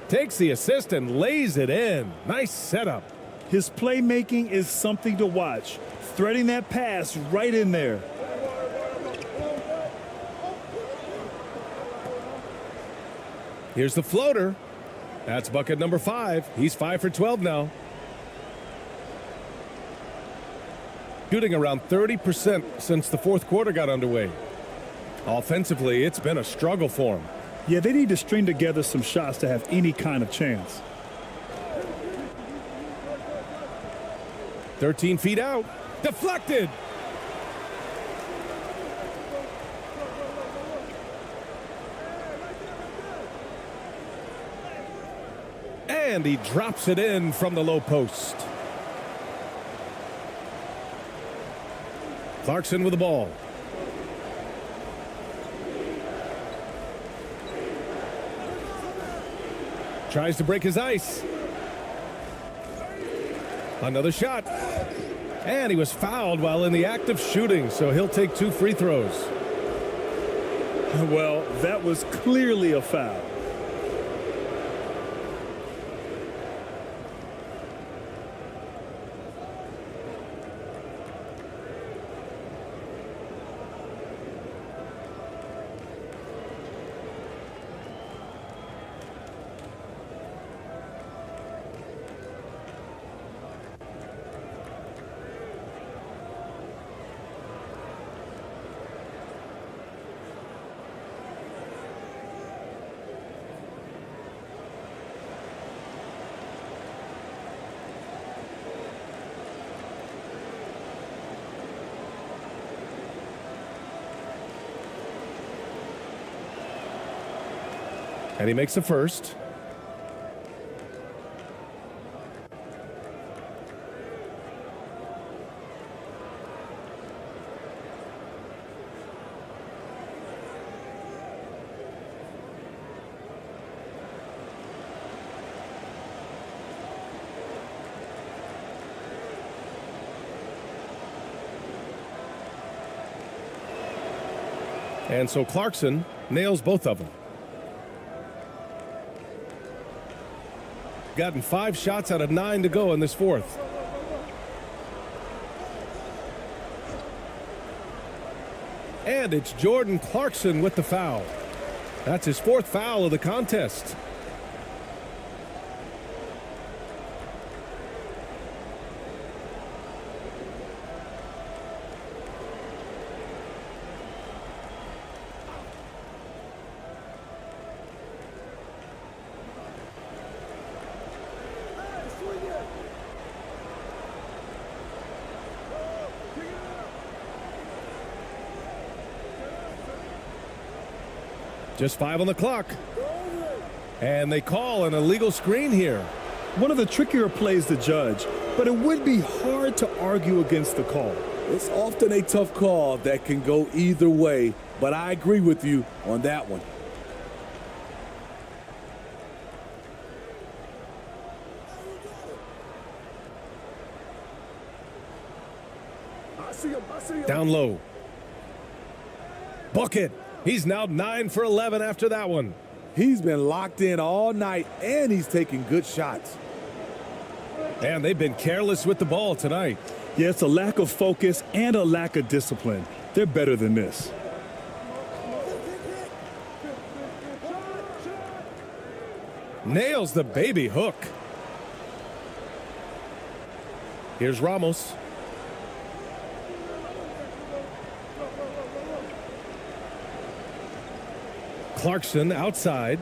Takes the assist and lays it in. Nice setup. His playmaking is something to watch. Threading that pass right in there. Here's the floater. That's bucket number 5. He's 5 for 12 now. Shooting around 30% since the fourth quarter got underway. Offensively, it's been a struggle for him. Yeah, they need to string together some shots to have any kind of chance. 13 feet out. Deflected. And he drops it in from the low post. Clarkson with the ball. Tries to break his ice. Another shot. And he was fouled while in the act of shooting, so he'll take 2 free throws. Well, that was clearly a foul. And he makes the first. And so Clarkson nails both of them. Gotten 5 shots out of 9 to go in this fourth. And it's Jordan Clarkson with the foul. That's his 4th foul of the contest. Just 5 on the clock. And they call an illegal screen here. One of the trickier plays to judge, but it would be hard to argue against the call. It's often a tough call that can go either way, but I agree with you on that one. Down low. Bucket. He's now 9 for 11 after that one. He's been locked in all night, and he's taking good shots. And they've been careless with the ball tonight. Yeah, it's a lack of focus and a lack of discipline. They're better than this. Nails the baby hook. Here's Ramos. Clarkson outside.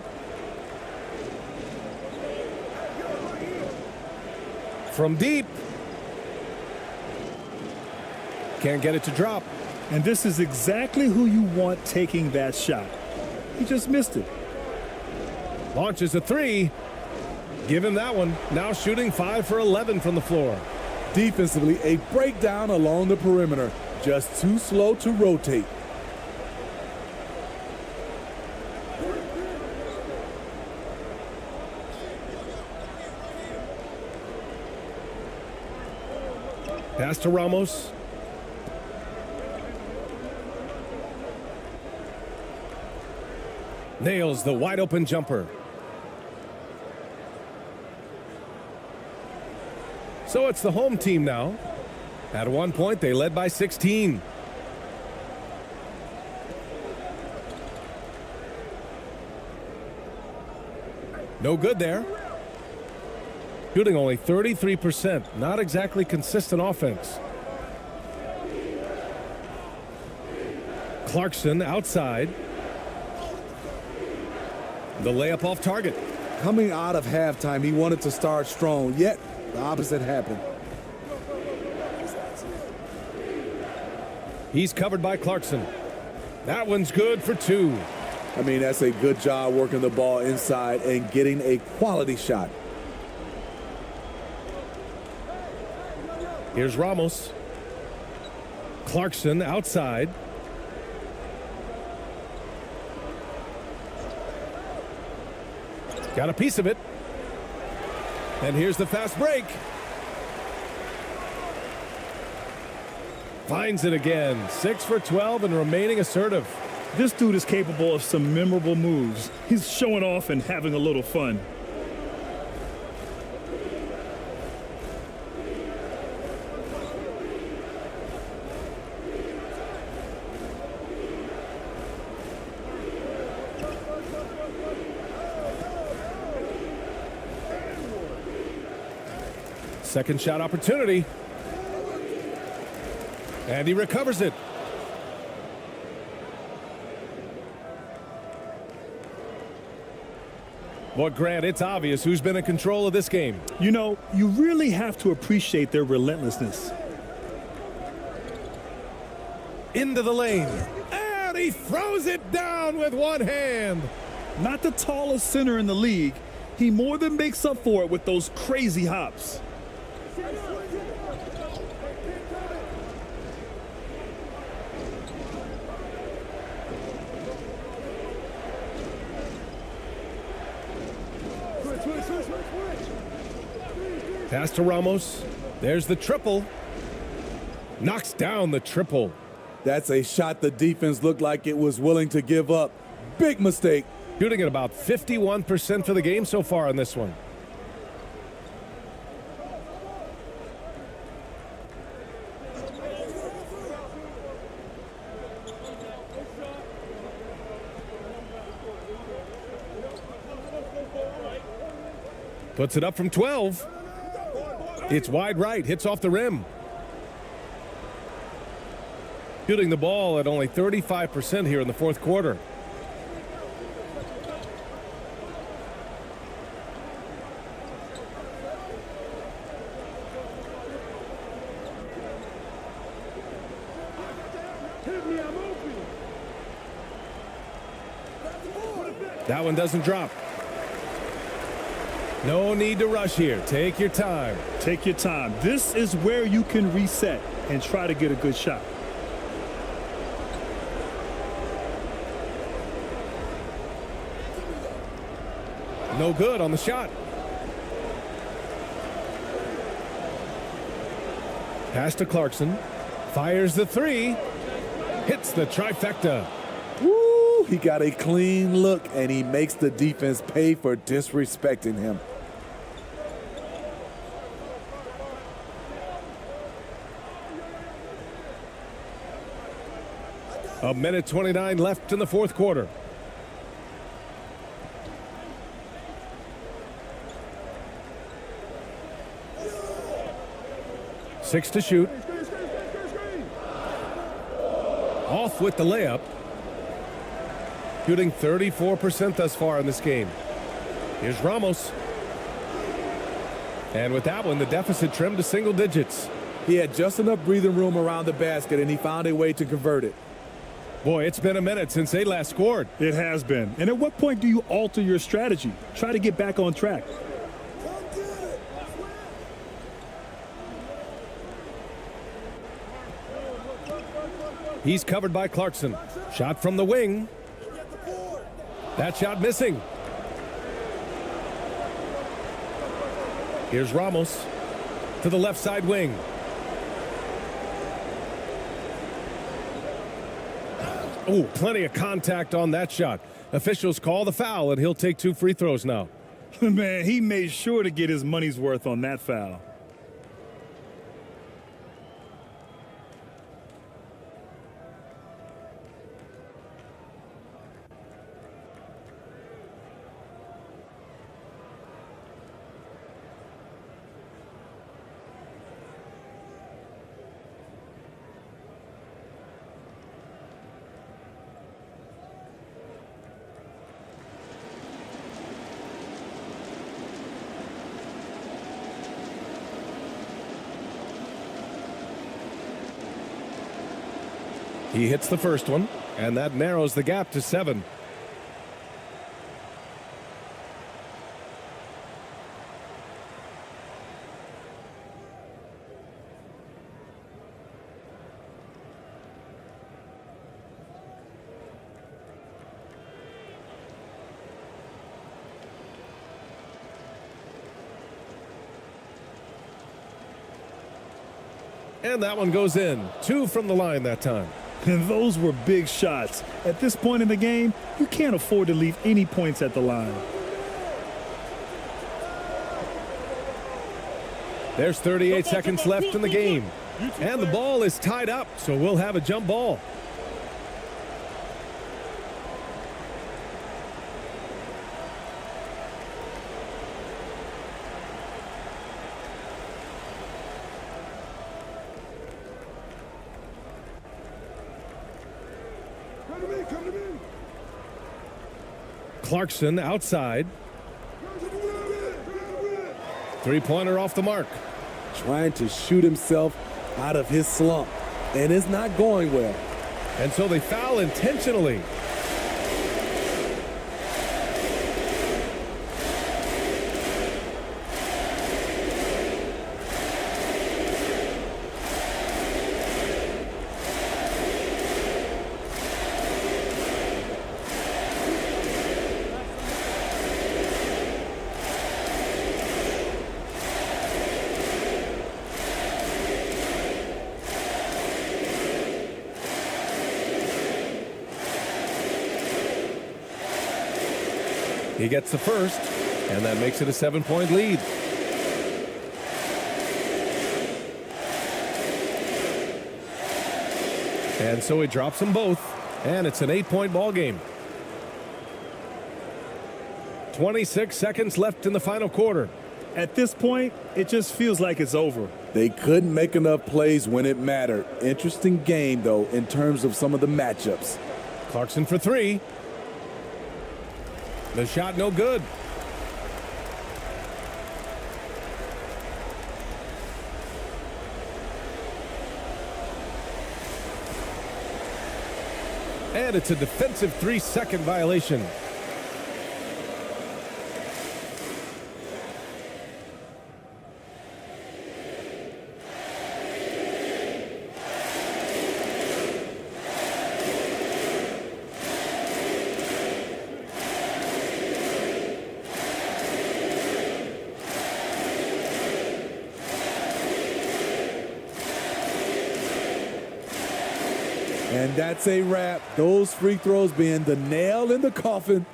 From deep. Can't get it to drop. And this is exactly who you want taking that shot. He just missed it. Launches a 3. Give him that one. Now shooting 5 for 11 from the floor. Defensively, a breakdown along the perimeter. Just too slow to rotate. Pass to Ramos. Nails the wide open jumper. So it's the home team now. At one point, they led by 16. No good there. Shooting only 33%. Not exactly consistent offense. Clarkson outside. The layup off target. Coming out of halftime, he wanted to start strong, yet the opposite happened. He's covered by Clarkson. That one's good for 2. I mean, that's a good job working the ball inside and getting a quality shot. Here's Ramos. Clarkson outside. Got a piece of it. And here's the fast break. Finds it again. 6 for 12 and remaining assertive. This dude is capable of some memorable moves. He's showing off and having a little fun. Second shot opportunity. And he recovers it. Well, Grant, it's obvious who's been in control of this game. You know, you really have to appreciate their relentlessness. Into the lane. And he throws it down with one hand. Not the tallest center in the league, he more than makes up for it with those crazy hops. Pass to Ramos. There's the triple. Knocks down the triple. That's a shot the defense looked like it was willing to give up. Big mistake. Shooting at about 51% for the game so far on this one. Puts it up from 12. It's wide right, hits off the rim. Shooting the ball at only 35% here in the fourth quarter. That one doesn't drop. No need to rush here. Take your time. Take your time. This is where you can reset and try to get a good shot. No good on the shot. Pass to Clarkson. Fires the three. Hits the trifecta. Woo! He got a clean look, and he makes the defense pay for disrespecting him. A minute 29 left in the fourth quarter. Six to shoot. Off with the layup. Shooting 34% thus far in this game. Here's Ramos. And with that one, the deficit trimmed to single digits. He had just enough breathing room around the basket, and he found a way to convert it. Boy, it's been a minute since they last scored. It has been. And at what point do you alter your strategy? Try to get back on track. He's covered by Clarkson. Shot from the wing. That shot missing. Here's Ramos to the left side wing. Oh, plenty of contact on that shot. Officials call the foul, and he'll take 2 free throws now. Man, he made sure to get his money's worth on that foul. He hits the first one, and that narrows the gap to 7. And that one goes in. 2 from the line that time. And those were big shots. At this point in the game, you can't afford to leave any points at the line. There's 38 seconds left in the game. And the ball is tied up, so we'll have a jump ball. Clarkson outside. Three-pointer off the mark. Trying to shoot himself out of his slump, and it's not going well. And so they foul intentionally. He gets the first, and that makes it a 7-point lead. And so he drops them both, and it's an 8-point ball game. 26 seconds left in the final quarter. At this point, it just feels like it's over. They couldn't make enough plays when it mattered. Interesting game, though, in terms of some of the matchups. Clarkson for three. The shot no good. And it's a defensive 3-second violation. And that's a wrap. Those free throws being the nail in the coffin.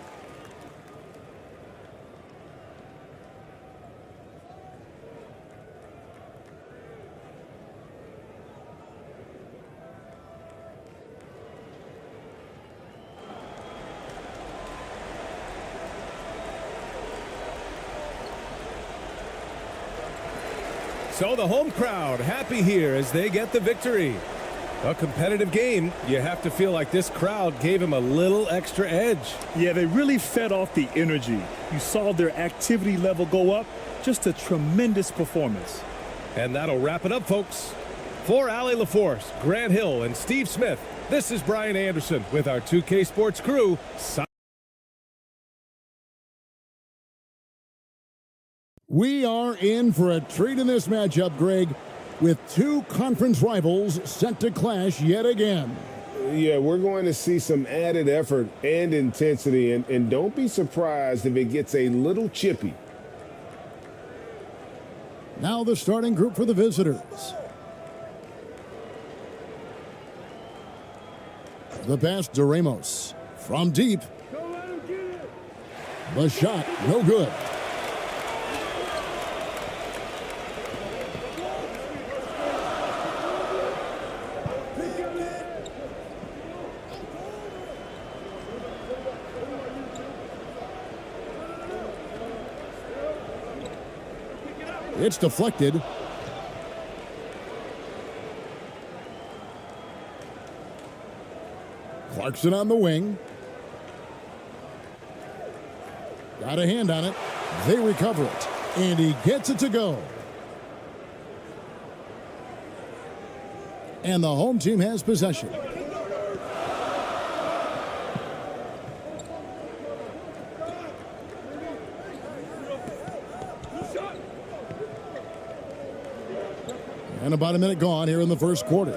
So the home crowd happy here as they get the victory. A competitive game. You have to feel like this crowd gave him a little extra edge. Yeah, they really fed off the energy. You saw their activity level go up. Just a tremendous performance. And that'll wrap it up, folks. For Allie LaForce, Grant Hill, and Steve Smith, this is Brian Anderson with our 2K Sports crew. We are in for a treat in this matchup, Greg, with two conference rivals set to clash yet again. Yeah, we're going to see some added effort and intensity, and don't be surprised if it gets a little chippy. Now the starting group for the visitors. The pass to Ramos. From deep. The shot, no good. It's deflected. Clarkson on the wing. Got a hand on it. They recover it. And he gets it to go. And the home team has possession. And about a minute gone here in the first quarter.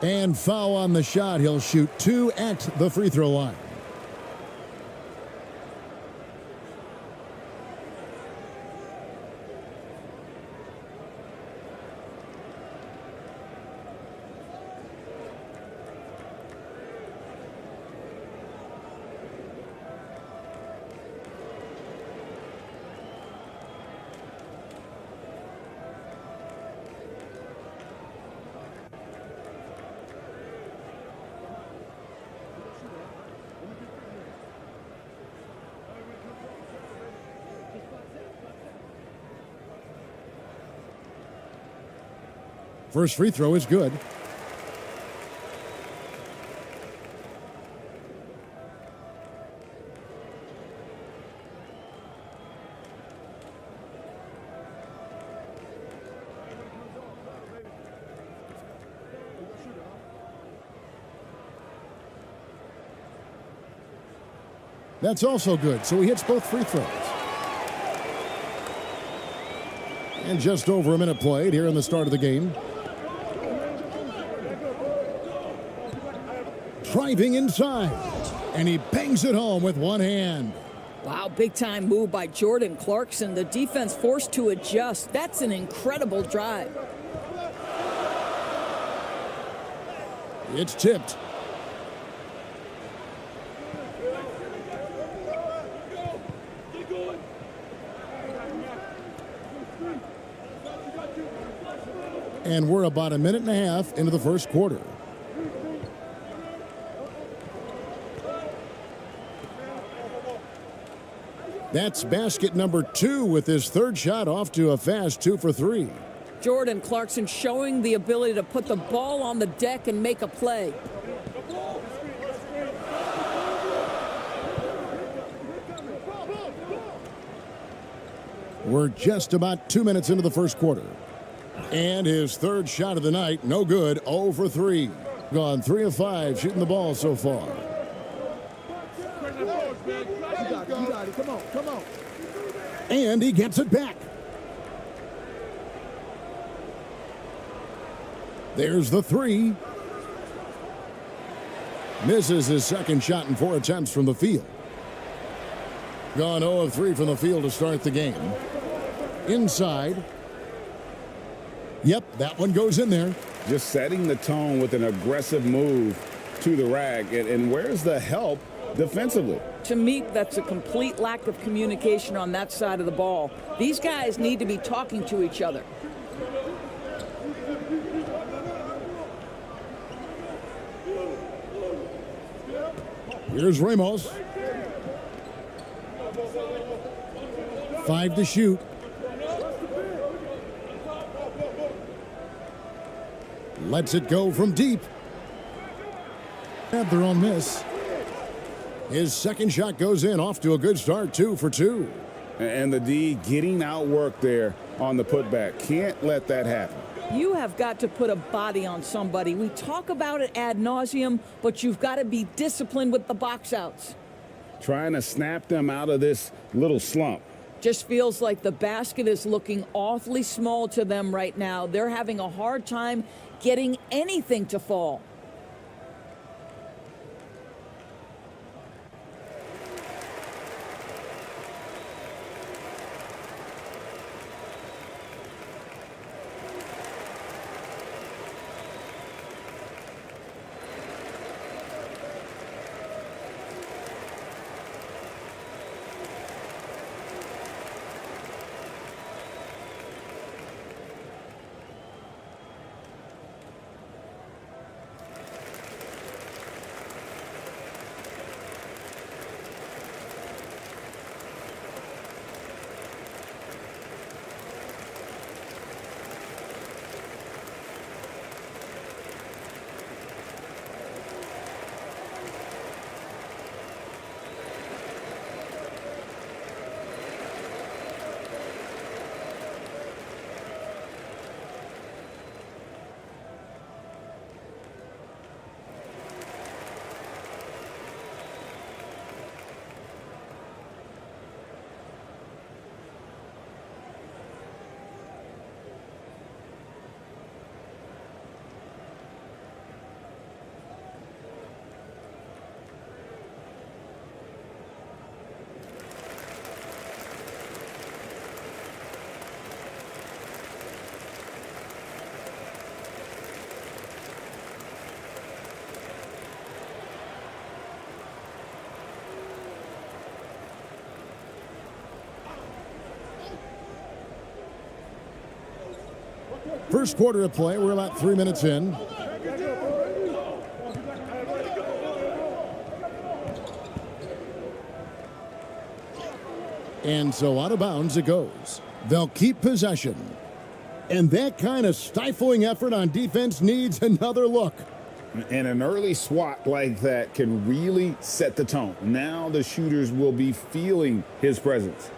And foul on the shot. He'll shoot two at the free throw line. First free throw is good. That's also good, so he hits both free throws. And just over a minute played here in the start of the game. Driving inside, and he bangs it home with one hand. Wow, big time move by Jordan Clarkson. The defense forced to adjust. That's an incredible drive. It's tipped. And we're about a minute and a half into the first quarter. That's basket number 2 with his third shot off to a fast 2 for 3. Jordan Clarkson showing the ability to put the ball on the deck and make a play. We're just about 2 minutes into the first quarter. And his third shot of the night, no good, 0 for 3. Gone 3 of 5 shooting the ball so far. Come on. And he gets it back. There's the 3. Misses his second shot in 4 attempts from the field. Gone 0 of 3 from the field to start the game. Inside. Yep, that one goes in there. Just setting the tone with an aggressive move to the rack. And where's the help defensively? To me, that's a complete lack of communication on that side of the ball. These guys need to be talking to each other. Here's Ramos. 5 to shoot. Lets it go from deep. Had their own miss. His second shot goes in, off to a good start, 2 for 2. And the D getting outworked there on the putback. Can't let that happen. You have got to put a body on somebody. We talk about it ad nauseum, but you've got to be disciplined with the box outs. Trying to snap them out of this little slump. Just feels like the basket is looking awfully small to them right now. They're having a hard time getting anything to fall. First quarter of play, we're about 3 minutes in. And so out of bounds it goes. They'll keep possession. And that kind of stifling effort on defense needs another look. And an early swat like that can really set the tone. Now the shooters will be feeling his presence.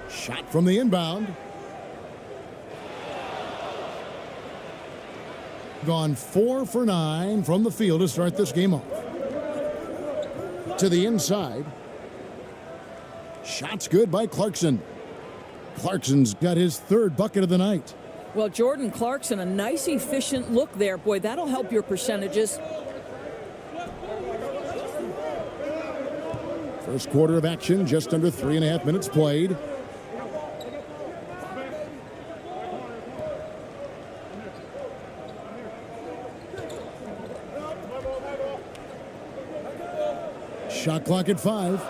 Shot from the inbound. Gone 4 for 9 from the field to start this game off. To the inside. Shot's good by Clarkson. Clarkson's got his third bucket of the night. Well, Jordan Clarkson, a nice, efficient look there. Boy, that'll help your percentages. First quarter of action, just under 3.5 minutes played. Shot clock at 5.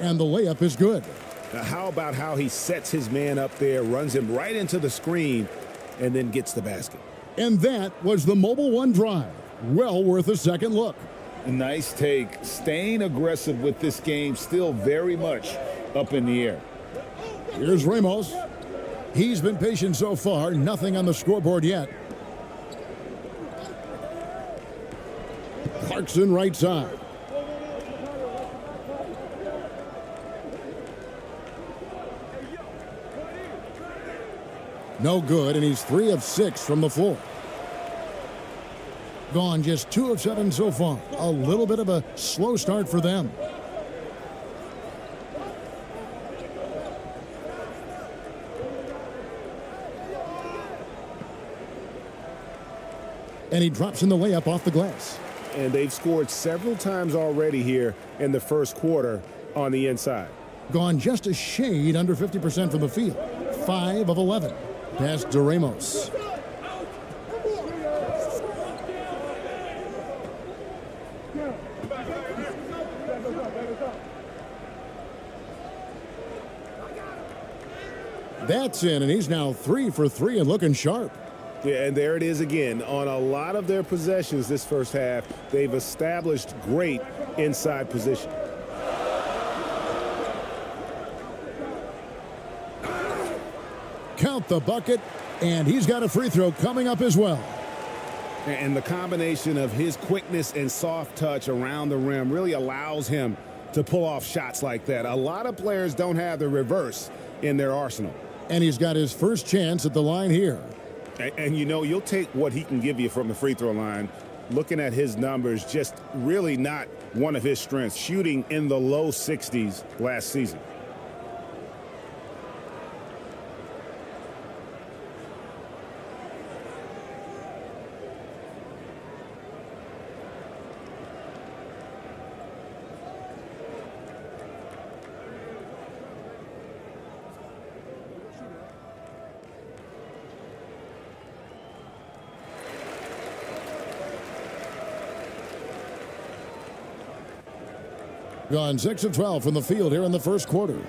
And the layup is good. Now, how about how he sets his man up there, runs him right into the screen, and then gets the basket. And that was the Mobile One drive. Well worth a second look. Nice take. Staying aggressive with this game, still very much up in the air. Here's Ramos. He's been patient so far. Nothing on the scoreboard yet. Clarkson right side. No good, and he's 3 of 6 from the floor. Gone just 2 of 7 so far. A little bit of a slow start for them. And he drops in the layup off the glass. And they've scored several times already here in the first quarter on the inside. Gone just a shade under 50% from the field. 5 of 11. Pass to Ramos. That's in, and he's now 3 for 3 and looking sharp. Yeah, and there it is again. On a lot of their possessions this first half, they've established great inside position. Count the bucket, and he's got a free throw coming up as well. And the combination of his quickness and soft touch around the rim really allows him to pull off shots like that. A lot of players don't have the reverse in their arsenal. And he's got his first chance at the line here. And you know, you'll take what he can give you from the free throw line. Looking at his numbers, just really not one of his strengths. Shooting in the low 60s last season. Gone 6 of 12 from the field here in the first quarter.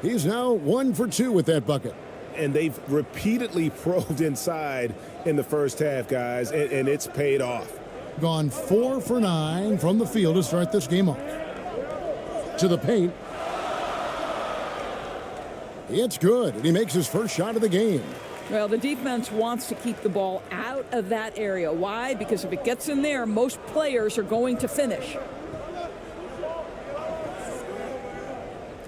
He's now 1 for 2 with that bucket. And they've repeatedly probed inside in the first half, guys, and it's paid off. Gone 4 for 9 from the field to start this game off. To the paint. It's good, and he makes his first shot of the game. Well, the defense wants to keep the ball out of that area. Why? Because if it gets in there, most players are going to finish.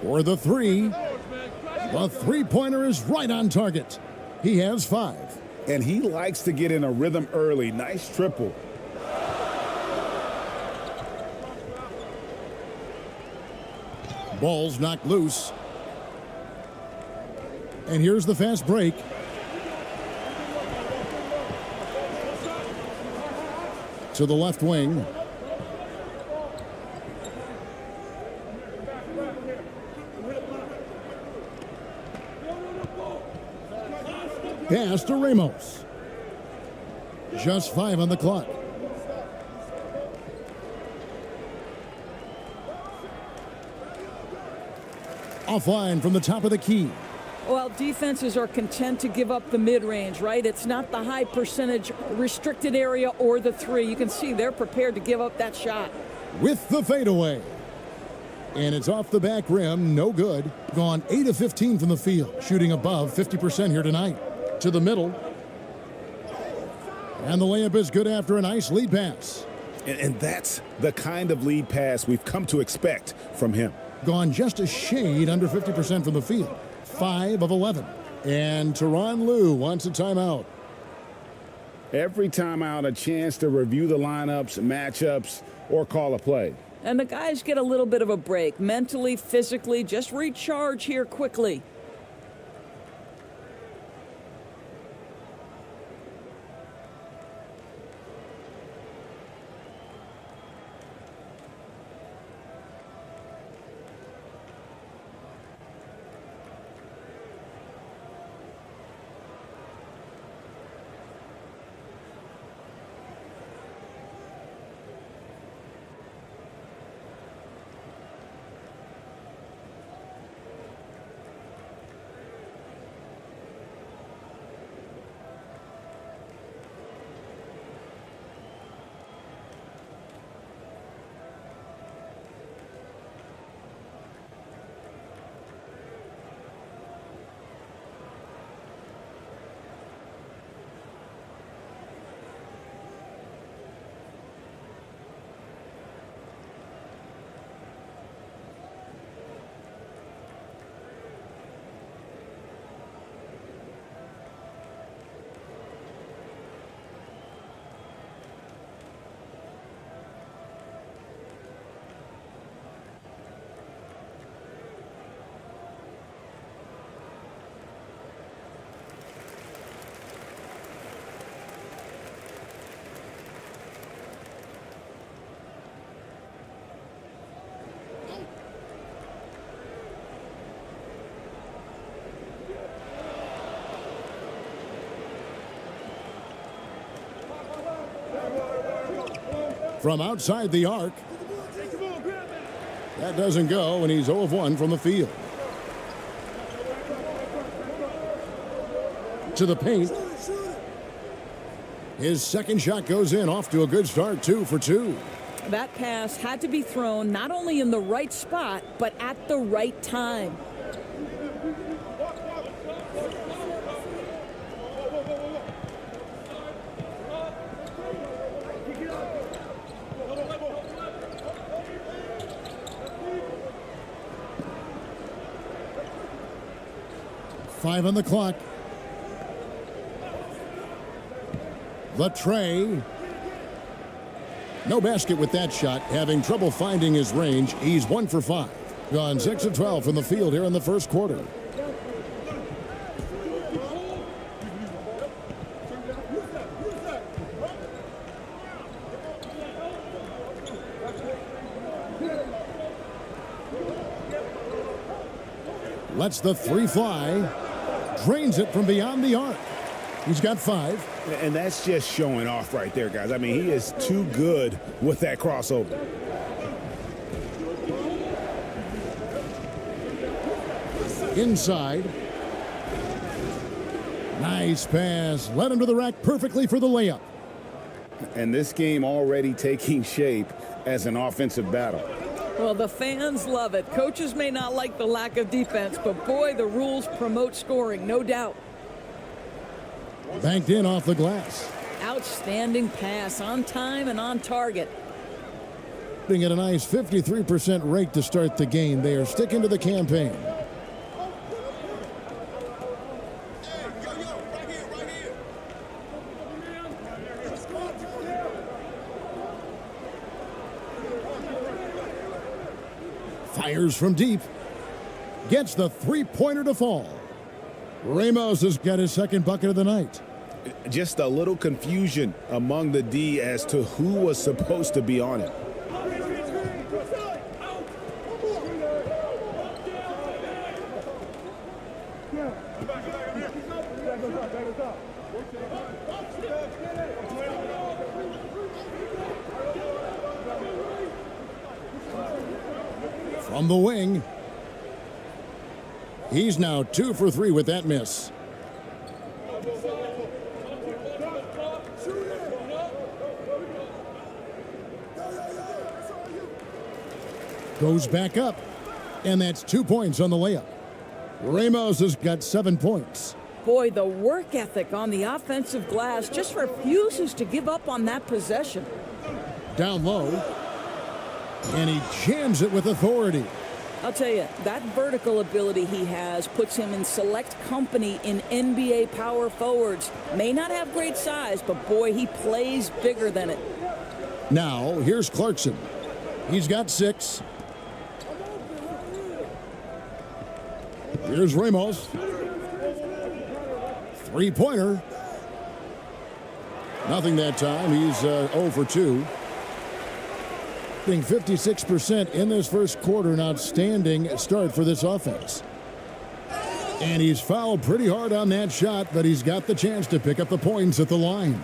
For the 3. The three-pointer is right on target. He has 5. And he likes to get in a rhythm early. Nice triple. Ball's knocked loose. And here's the fast break. To the left wing. Pass to Ramos. Just 5 on the clock. Offline from the top of the key. Well, defenses are content to give up the mid-range, right? It's not the high percentage restricted area or the 3. You can see they're prepared to give up that shot. With the fadeaway. And it's off the back rim, no good. Gone 8 of 15 from the field, shooting above 50% here tonight. To the middle. And the layup is good after a nice lead pass. And that's the kind of lead pass we've come to expect from him. Gone just a shade under 50% from the field. 5 of 11. And Tyronn Lue wants a timeout. Every timeout, a chance to review the lineups, matchups, or call a play. And the guys get a little bit of a break. Mentally, physically, just recharge here quickly. from outside the arc. That doesn't go, and he's 0 of 1 from the field. To the paint. His second shot goes in, off to a good start, 2 for 2. That pass had to be thrown not only in the right spot, but at the right time. Five on the clock. The tray. No basket with that shot. Having trouble finding his range. He's 1 for 5. Gone 6 of 12 from the field here in the first quarter. Lets the three fly. Drains it from beyond the arc. He's got 5. And that's just showing off right there, guys. I mean, he is too good with that crossover. Inside. Nice pass. Led him to the rack perfectly for the layup. And this game already taking shape as an offensive battle. Well, the fans love it. Coaches may not like the lack of defense, but boy, the rules promote scoring, no doubt. Banked in off the glass. Outstanding pass, on time and on target. Putting at a nice 53% rate to start the game. They are sticking to the campaign. Fires from deep. Gets the three-pointer to fall. Ramos has got his second bucket of the night. Just a little confusion among the D as to who was supposed to be on it. From the wing. He's now 2 for 3 with that miss. Goes back up. And that's 2 points on the layup. Ramos has got 7 points. Boy, the work ethic on the offensive glass just refuses to give up on that possession. Down low. And he jams it with authority. I'll tell you, that vertical ability he has puts him in select company in NBA power forwards. May not have great size, but boy, he plays bigger than it. Now, here's Clarkson. He's got 6. Here's Ramos. Three-pointer. Nothing that time. He's 0 for 2. 56% in this first quarter. An outstanding start for this offense. And he's fouled pretty hard on that shot, but he's got the chance to pick up the points at the line.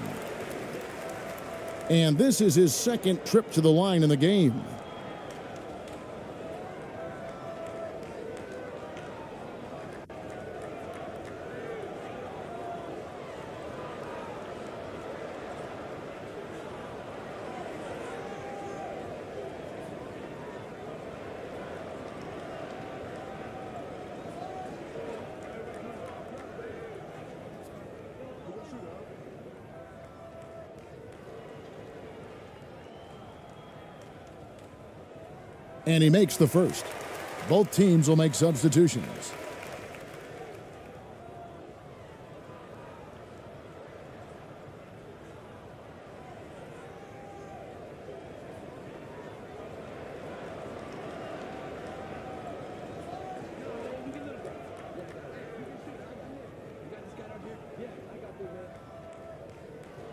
And this is his second trip to the line in the game. And he makes the first. Both teams will make substitutions.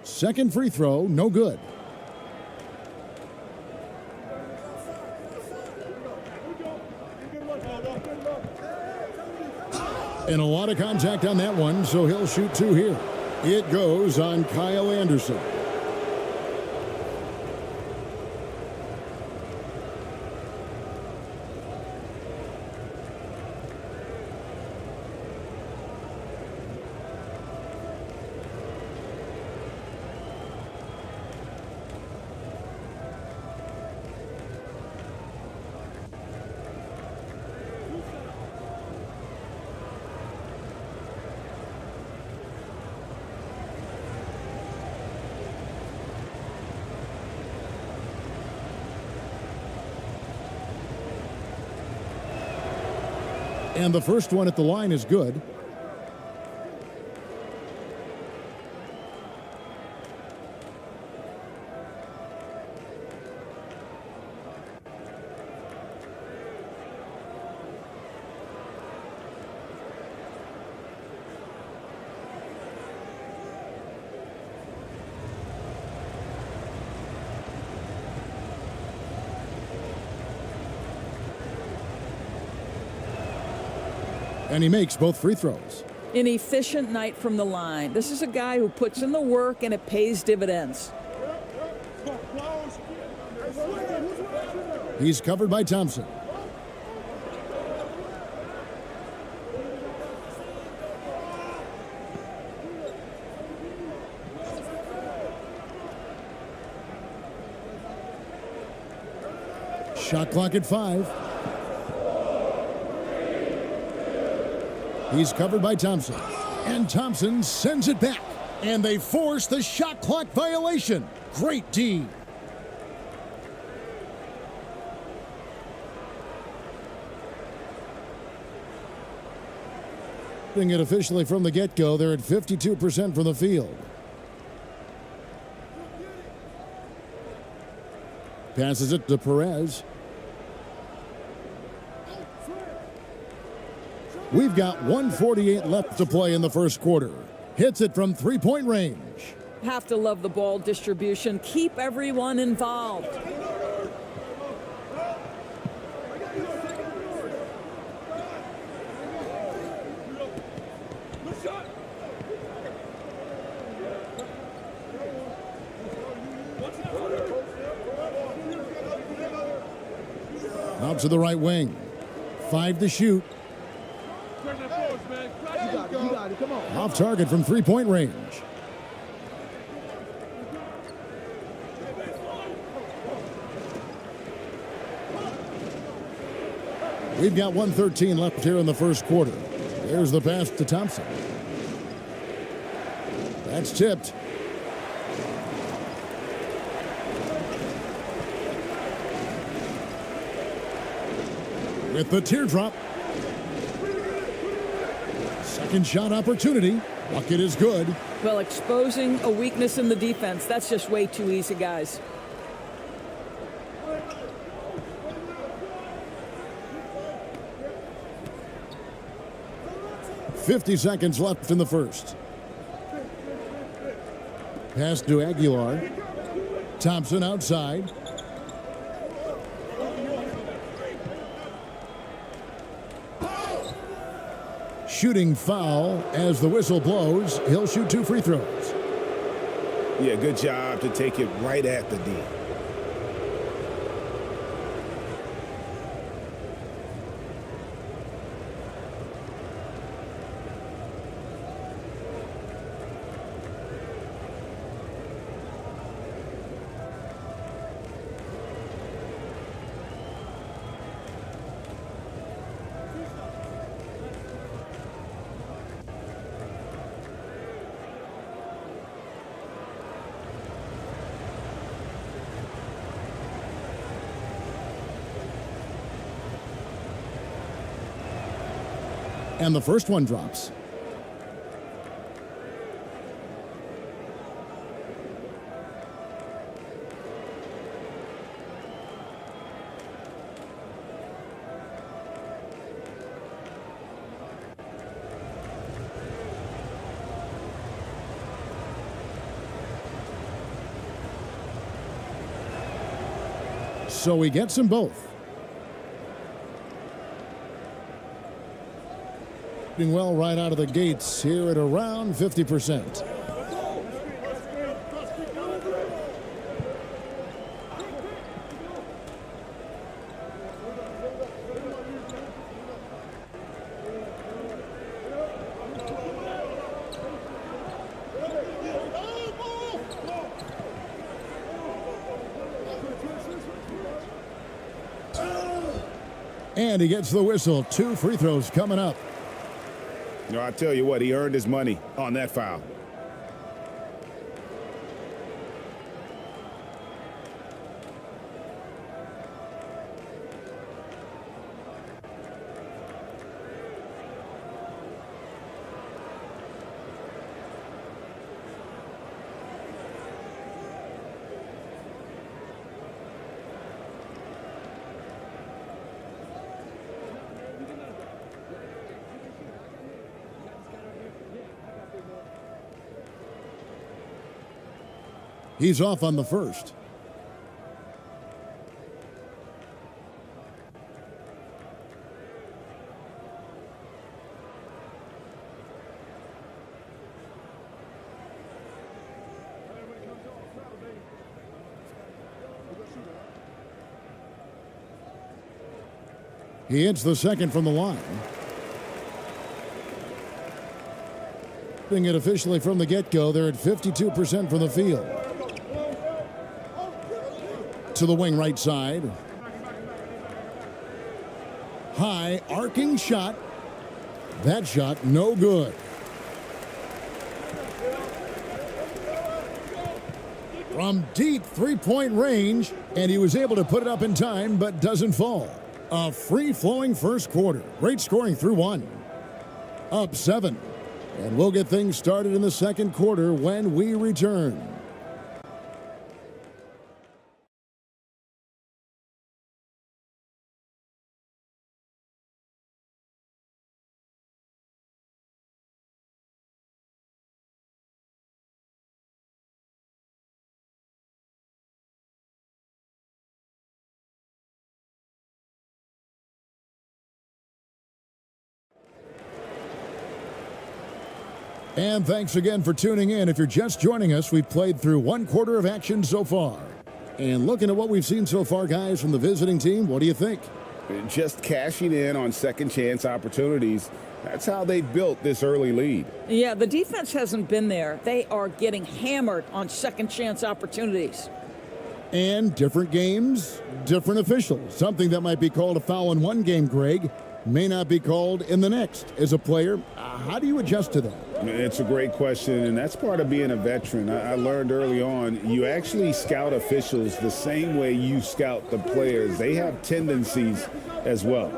Second free throw, no good. And a lot of contact on that one, so he'll shoot 2 here. It goes on Kyle Anderson. And the first one at the line is good. And he makes both free throws. An efficient night from the line. This is a guy who puts in the work and it pays dividends. He's covered by Thompson. Shot clock at 5. He's covered by Thompson. And Thompson sends it back. And they force the shot clock violation. Great D. Doing it officially from the get-go, they're at 52% from the field. Passes it to Perez. We've got 1:48 left to play in the first quarter. Hits it from three-point range. Have to love the ball distribution. Keep everyone involved. Out to the right wing. 5 to shoot. Off target from three-point range. We've got 1:13 left here in the first quarter. There's the pass to Thompson. That's tipped. With the teardrop. Second shot opportunity. Bucket is good. Well, exposing a weakness in the defense, that's just way too easy, guys. .50 seconds left in the first. Pass to Aguilar. Thompson outside. Shooting foul as the whistle blows. He'll shoot 2 free throws. Yeah, good job to take it right at the D. And the first one drops. So he gets them both. Doing well right out of the gates here at around 50%. And he gets the whistle. 2 free throws coming up. You know, I tell you what, he earned his money on that foul. He's off on the first. He hits the second from the line. Doing it officially from the get-go, they're at 52% from the field. To the wing right side. High arcing shot. That shot no good. From deep three-point range, and he was able to put it up in time, but doesn't fall. A free-flowing first quarter. Great scoring through one. Up 7. And we'll get things started in the second quarter when we return. And thanks again for tuning in. If you're just joining us, we've played through one quarter of action so far. And looking at what we've seen so far, guys, from the visiting team, what do you think? Just cashing in on second chance opportunities. That's how they built this early lead. Yeah, the defense hasn't been there. They are getting hammered on second chance opportunities. And different games, different officials. Something that might be called a foul in one game, Greg, may not be called in the next. As a player, how do you adjust to that? It's a great question, and that's part of being a veteran. I learned early on, you actually scout officials the same way you scout the players. They have tendencies as well.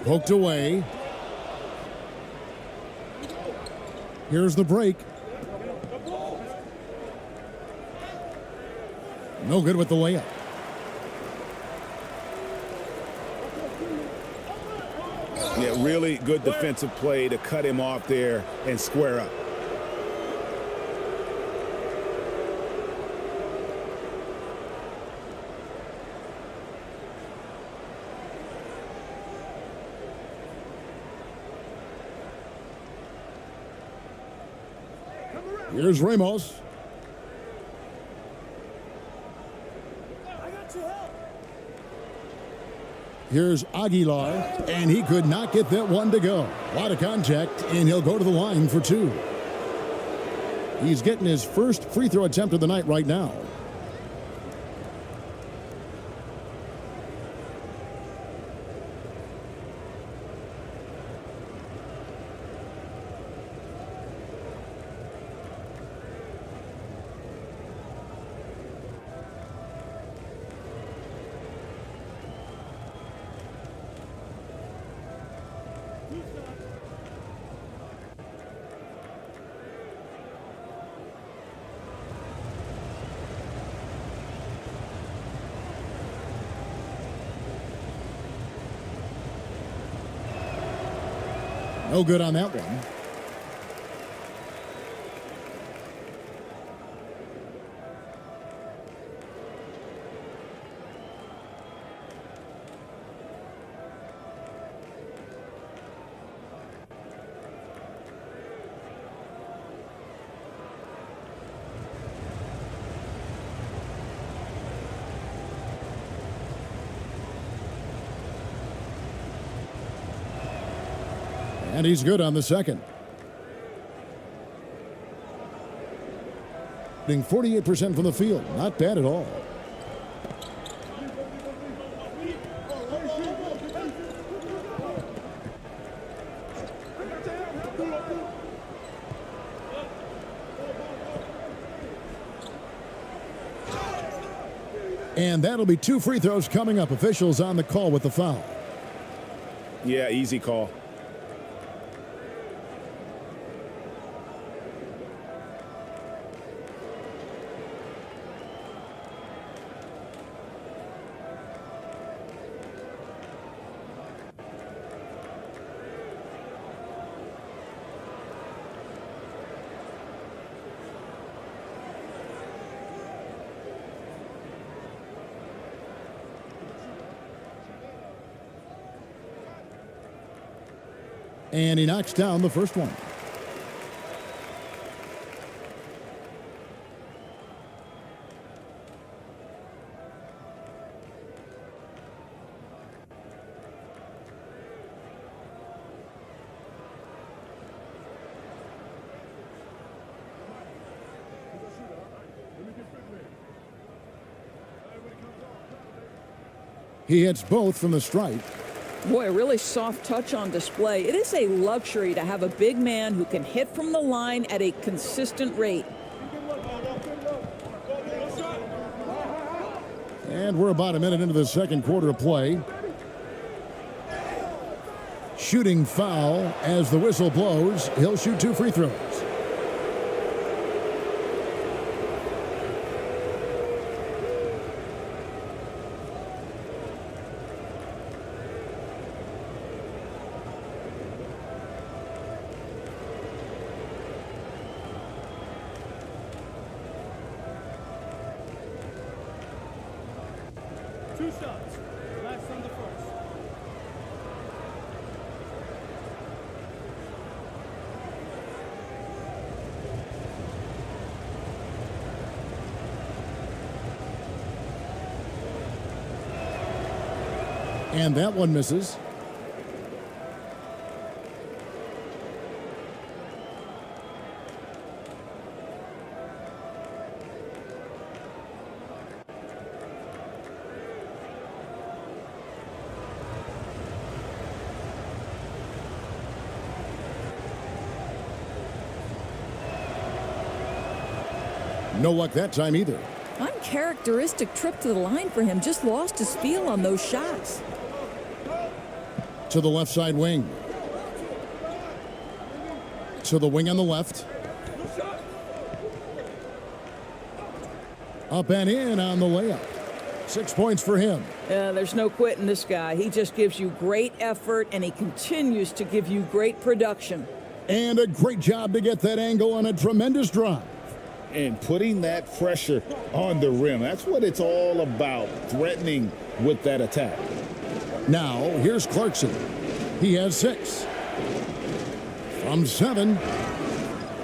Poked away. Here's the break. No good with the layup. Yeah, really good defensive play to cut him off there and square up. Here's Ramos. Here's Aguilar, and he could not get that one to go. A lot of contact, and he'll go to the line for 2. He's getting his first free throw attempt of the night right now. No good on that one. And he's good on the second. Shooting 48% from the field. Not bad at all. And that'll be 2 free throws coming up. Officials on the call with the foul. Yeah, easy call. And he knocks down the first one. He hits both from the stripe. Boy, a really soft touch on display. It is a luxury to have a big man who can hit from the line at a consistent rate. And we're about a minute into the second quarter of play. Shooting foul as the whistle blows. He'll shoot 2 free throws. Two shots. Last on the first. And that one misses. No luck that time either. Uncharacteristic trip to the line for him. Just lost his feel on those shots. To the left side wing. To the wing on the left. Up and in on the layup. 6 points for him. There's no quitting this guy. He just gives you great effort, and he continues to give you great production. And a great job to get that angle on a tremendous drive. And putting that pressure on the rim. That's what it's all about, threatening with that attack. Now, here's Clarkson. He has 6. From 7.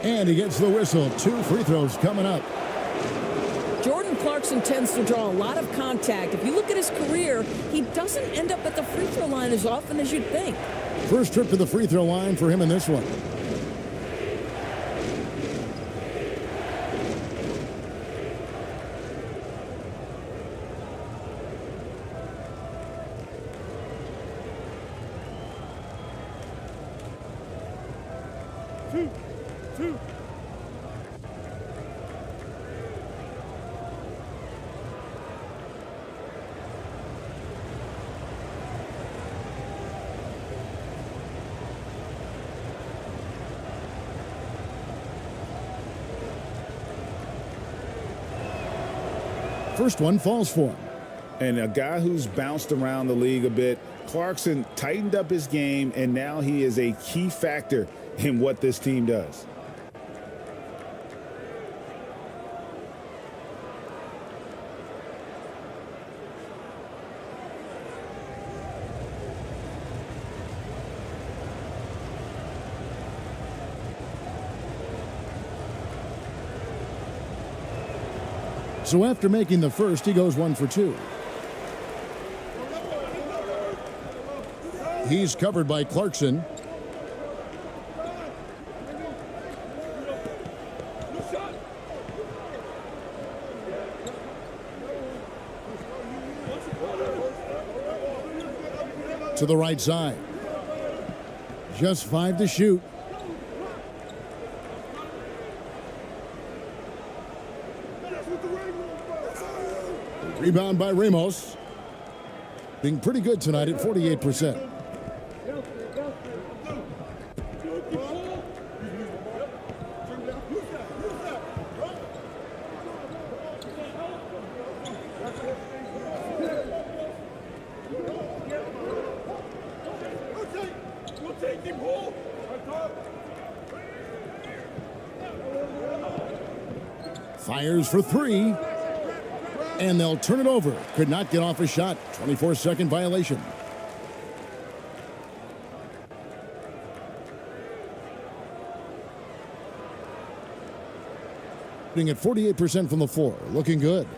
And he gets the whistle. 2 free throws coming up. Jordan Clarkson tends to draw a lot of contact. If you look at his career, he doesn't end up at the free throw line as often as you'd think. First trip to the free throw line for him in this one. Two. First one falls for him. And a guy who's bounced around the league a bit, Clarkson tightened up his game, and now he is a key factor in what this team does. So after making the first, he goes 1 for 2. He's covered by Clarkson. To the right side. Just 5 to shoot. Rebound by Ramos. Being pretty good tonight at 48%. Fires for 3. And they'll turn it over. Could not get off a shot. 24-second violation. Shooting at 48% from the floor. Looking good.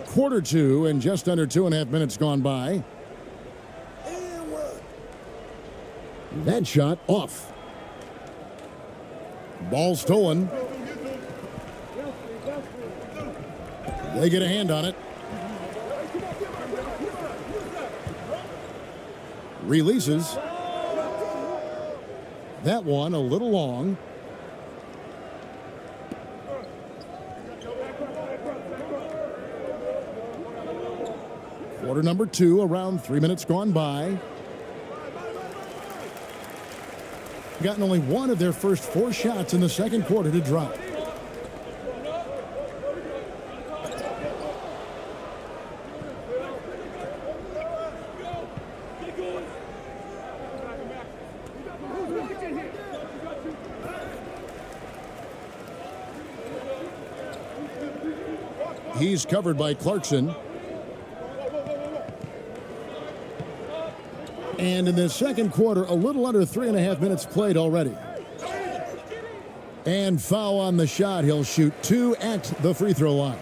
Quarter two and just under 2.5 minutes gone by. That shot off. Ball stolen. They get a hand on it. Releases. That one a little long. Quarter number two, around 3 minutes gone by. Gotten only one of their first 4 shots in the second quarter to drop. He's covered by Clarkson. And in the second quarter, a little under 3.5 minutes played already. And foul on the shot. He'll shoot 2 at the free throw line.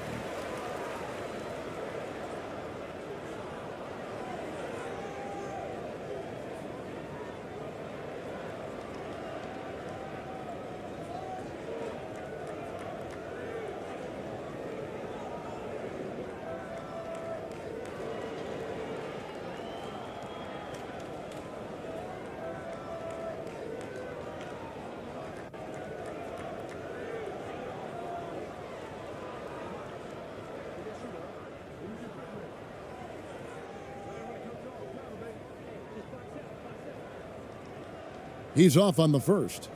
He's off on the first.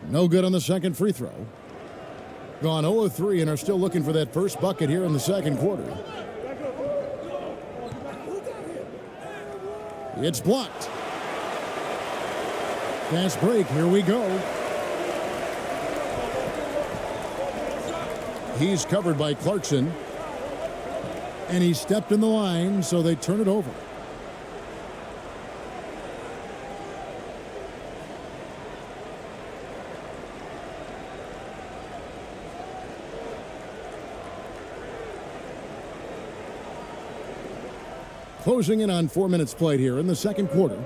No good on the second free throw. Gone 0 of 3 and are still looking for that first bucket here in the second quarter. It's blocked. Fast break. Here we go. He's covered by Clarkson. And he stepped in the line, so they turn it over. Closing in on 4 minutes played here in the second quarter.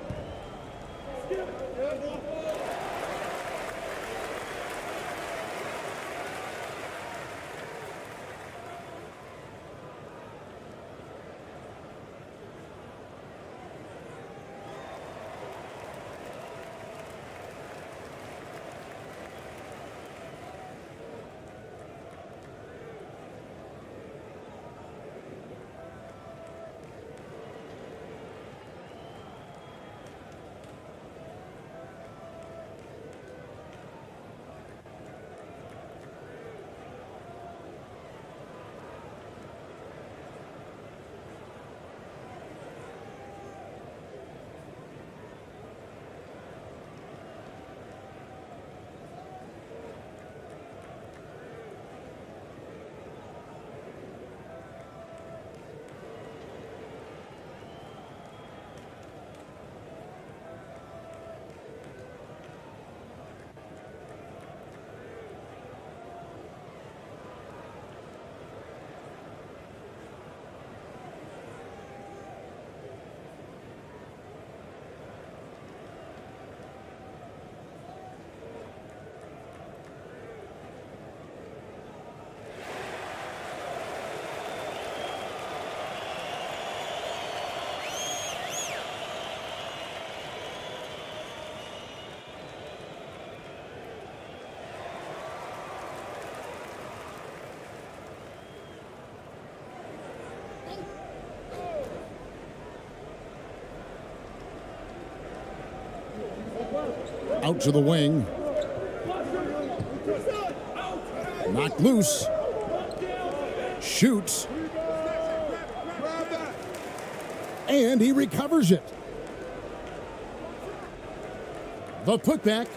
Out to the wing. Knocked loose. Shoots. And he recovers it. The putback.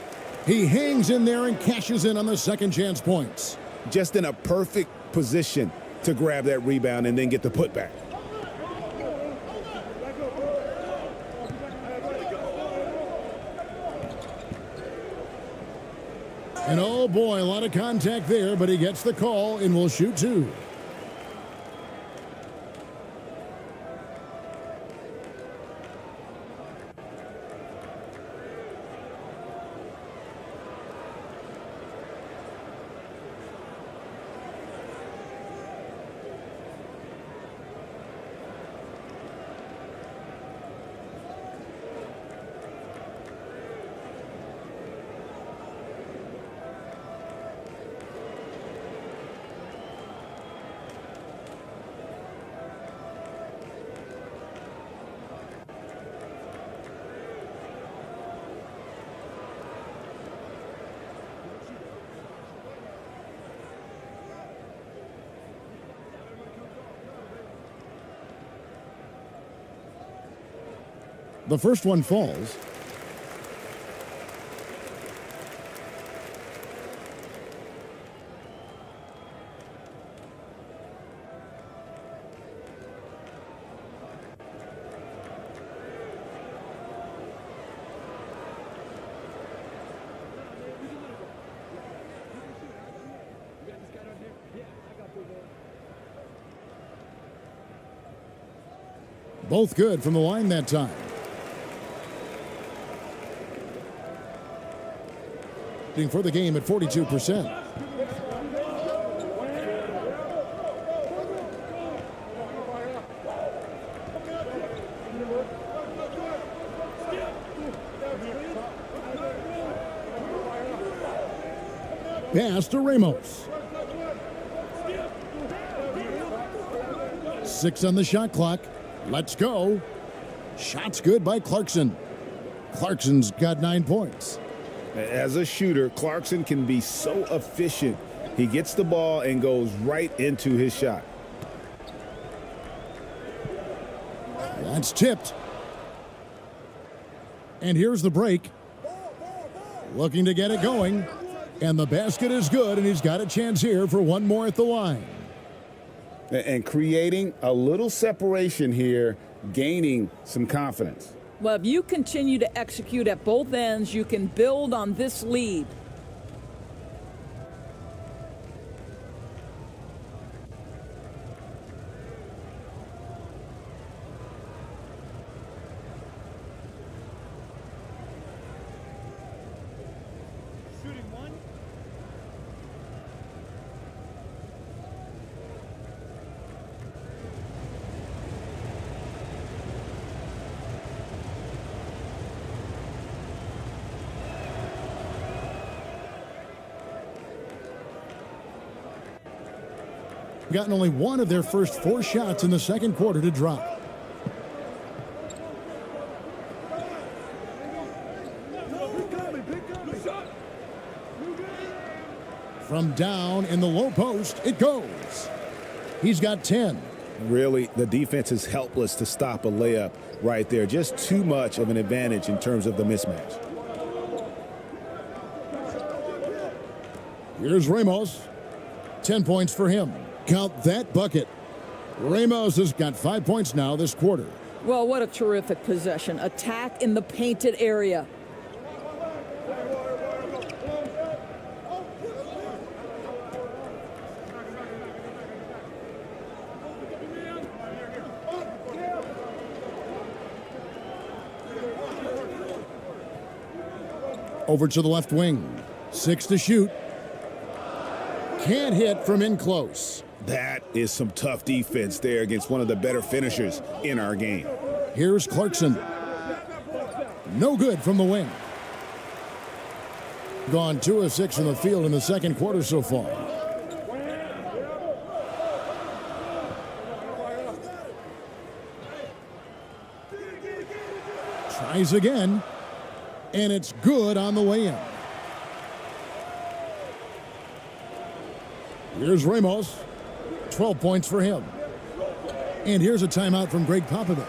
He hangs in there and cashes in on the second chance points. Just in a perfect position to grab that rebound and then get the putback. And oh boy, a lot of contact there, but he gets the call and will shoot two. The first one falls. Both good from the line that time. For the game at 42%. Pass to Ramos. 6 on the shot clock. Let's go. Shot's good by Clarkson. Clarkson's got 9 points. As a shooter, Clarkson can be so efficient. He gets the ball and goes right into his shot. That's tipped. And here's the break. Looking to get it going. And the basket is good, and he's got a chance here for one more at the line. And creating a little separation here, gaining some confidence. Well, if you continue to execute at both ends, you can build on this lead. Shooting one. Gotten only one of their first 4 shots in the second quarter to drop. From down in the low post, it goes. He's got 10. Really, the defense is helpless to stop a layup right there. Just too much of an advantage in terms of the mismatch. Here's Ramos. 10 points for him. Count that bucket. Ramos has got 5 points now this quarter. Well, what a terrific possession. Attack in the painted area. Over to the left wing. 6 to shoot. Can't hit from in close. That is some tough defense there against one of the better finishers in our game. Here's Clarkson. No good from the wing. Gone 2 of 6 in the field in the second quarter so far. Tries again. And it's good on the way in. Here's Ramos. 12 points for him. And here's a timeout from Greg Popovich.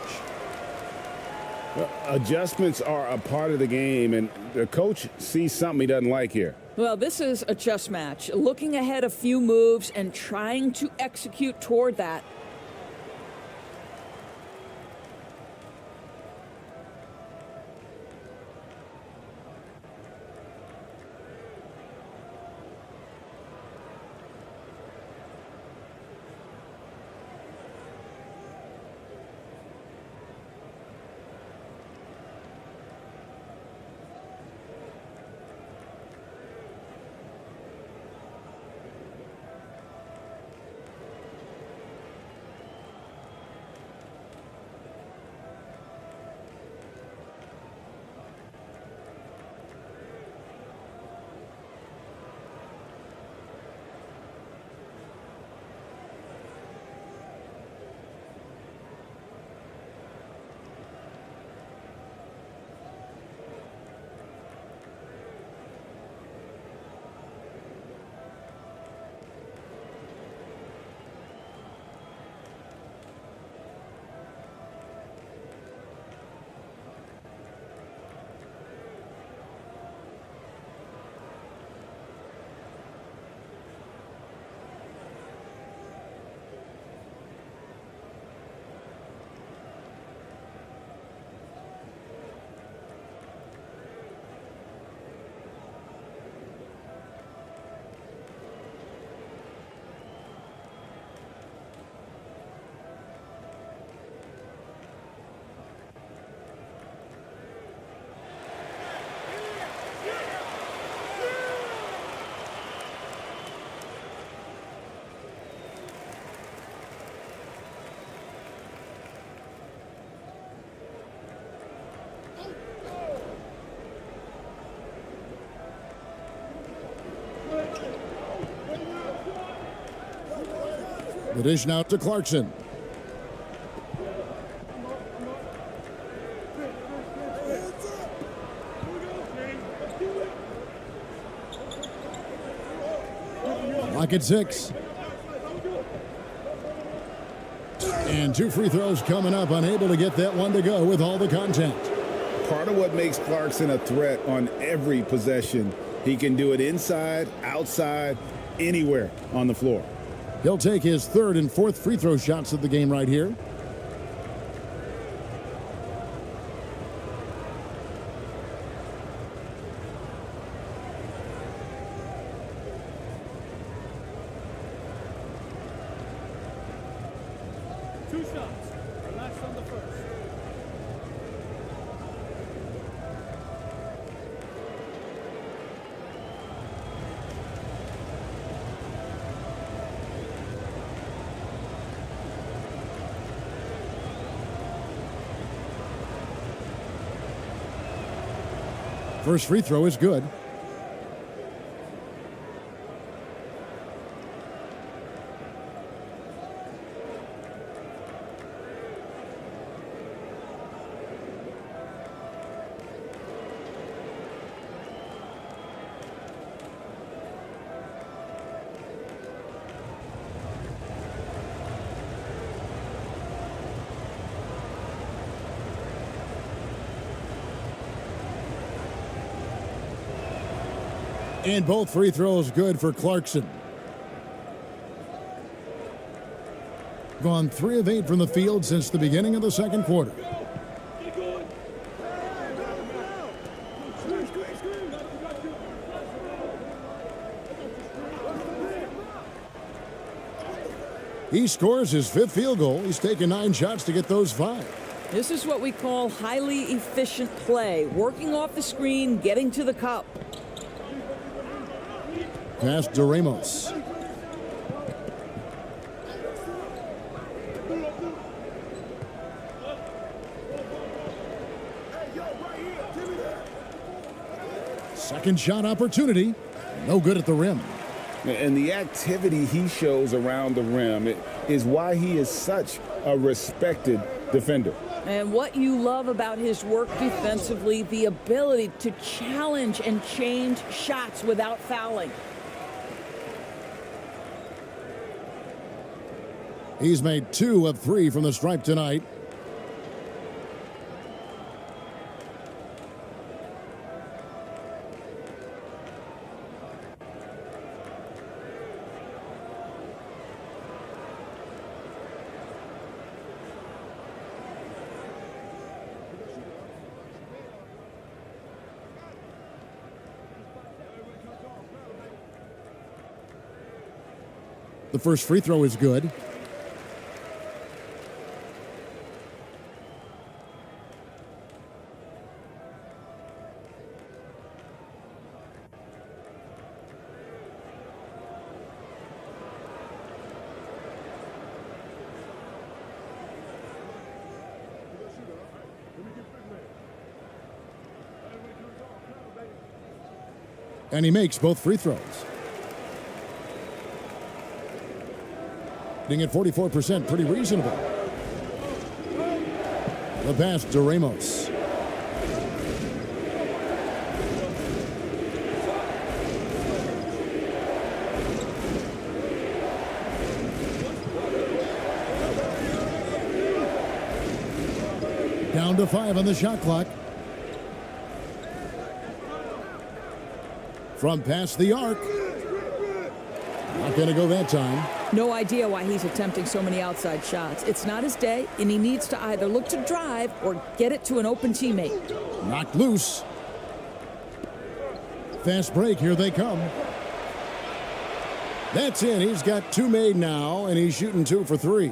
Adjustments are a part of the game, and the coach sees something he doesn't like here. Well, this is a chess match. Looking ahead a few moves and trying to execute toward that. The dish now to Clarkson. Lock at 6. And 2 free throws coming up, unable to get that one to go with all the contact. Part of what makes Clarkson a threat on every possession, he can do it inside, outside, anywhere on the floor. He'll take his 3rd and 4th free throw shots of the game right here. Two shots. Relax on the first. First free throw is good. And both free throws good for Clarkson. Gone 3 of 8 from the field since the beginning of the second quarter. He scores his 5th field goal. He's taken 9 shots to get those 5. This is what we call highly efficient play. Working off the screen, getting to the cup. Pass to Ramos. Second shot opportunity. No good at the rim. And the activity he shows around the rim is why he is such a respected defender. And what you love about his work defensively, the ability to challenge and change shots without fouling. He's made 2 of 3 from the stripe tonight. The first free throw is good. And he makes both free throws. At 44%, pretty reasonable. The pass to Ramos. Down to 5 on the shot clock. From past the arc. Not going to go that time. No idea why he's attempting so many outside shots. It's not his day, and he needs to either look to drive or get it to an open teammate. Knocked loose. Fast break, here they come. That's in. He's got 2 made now, and he's shooting 2 for 3.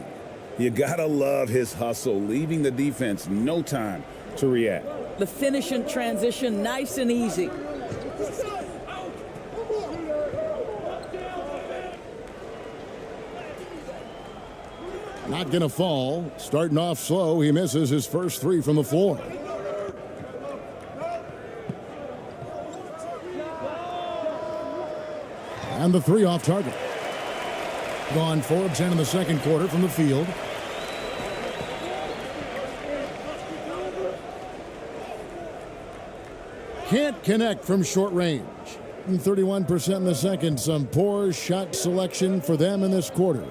You gotta love his hustle, leaving the defense no time to react. The finish and transition, nice and easy. Not going to fall. Starting off slow, he misses his first 3 from the floor. And the 3 off target. Gone 4 of 10 in the second quarter from the field. Can't connect from short range. 31% in the second. Some poor shot selection for them in this quarter.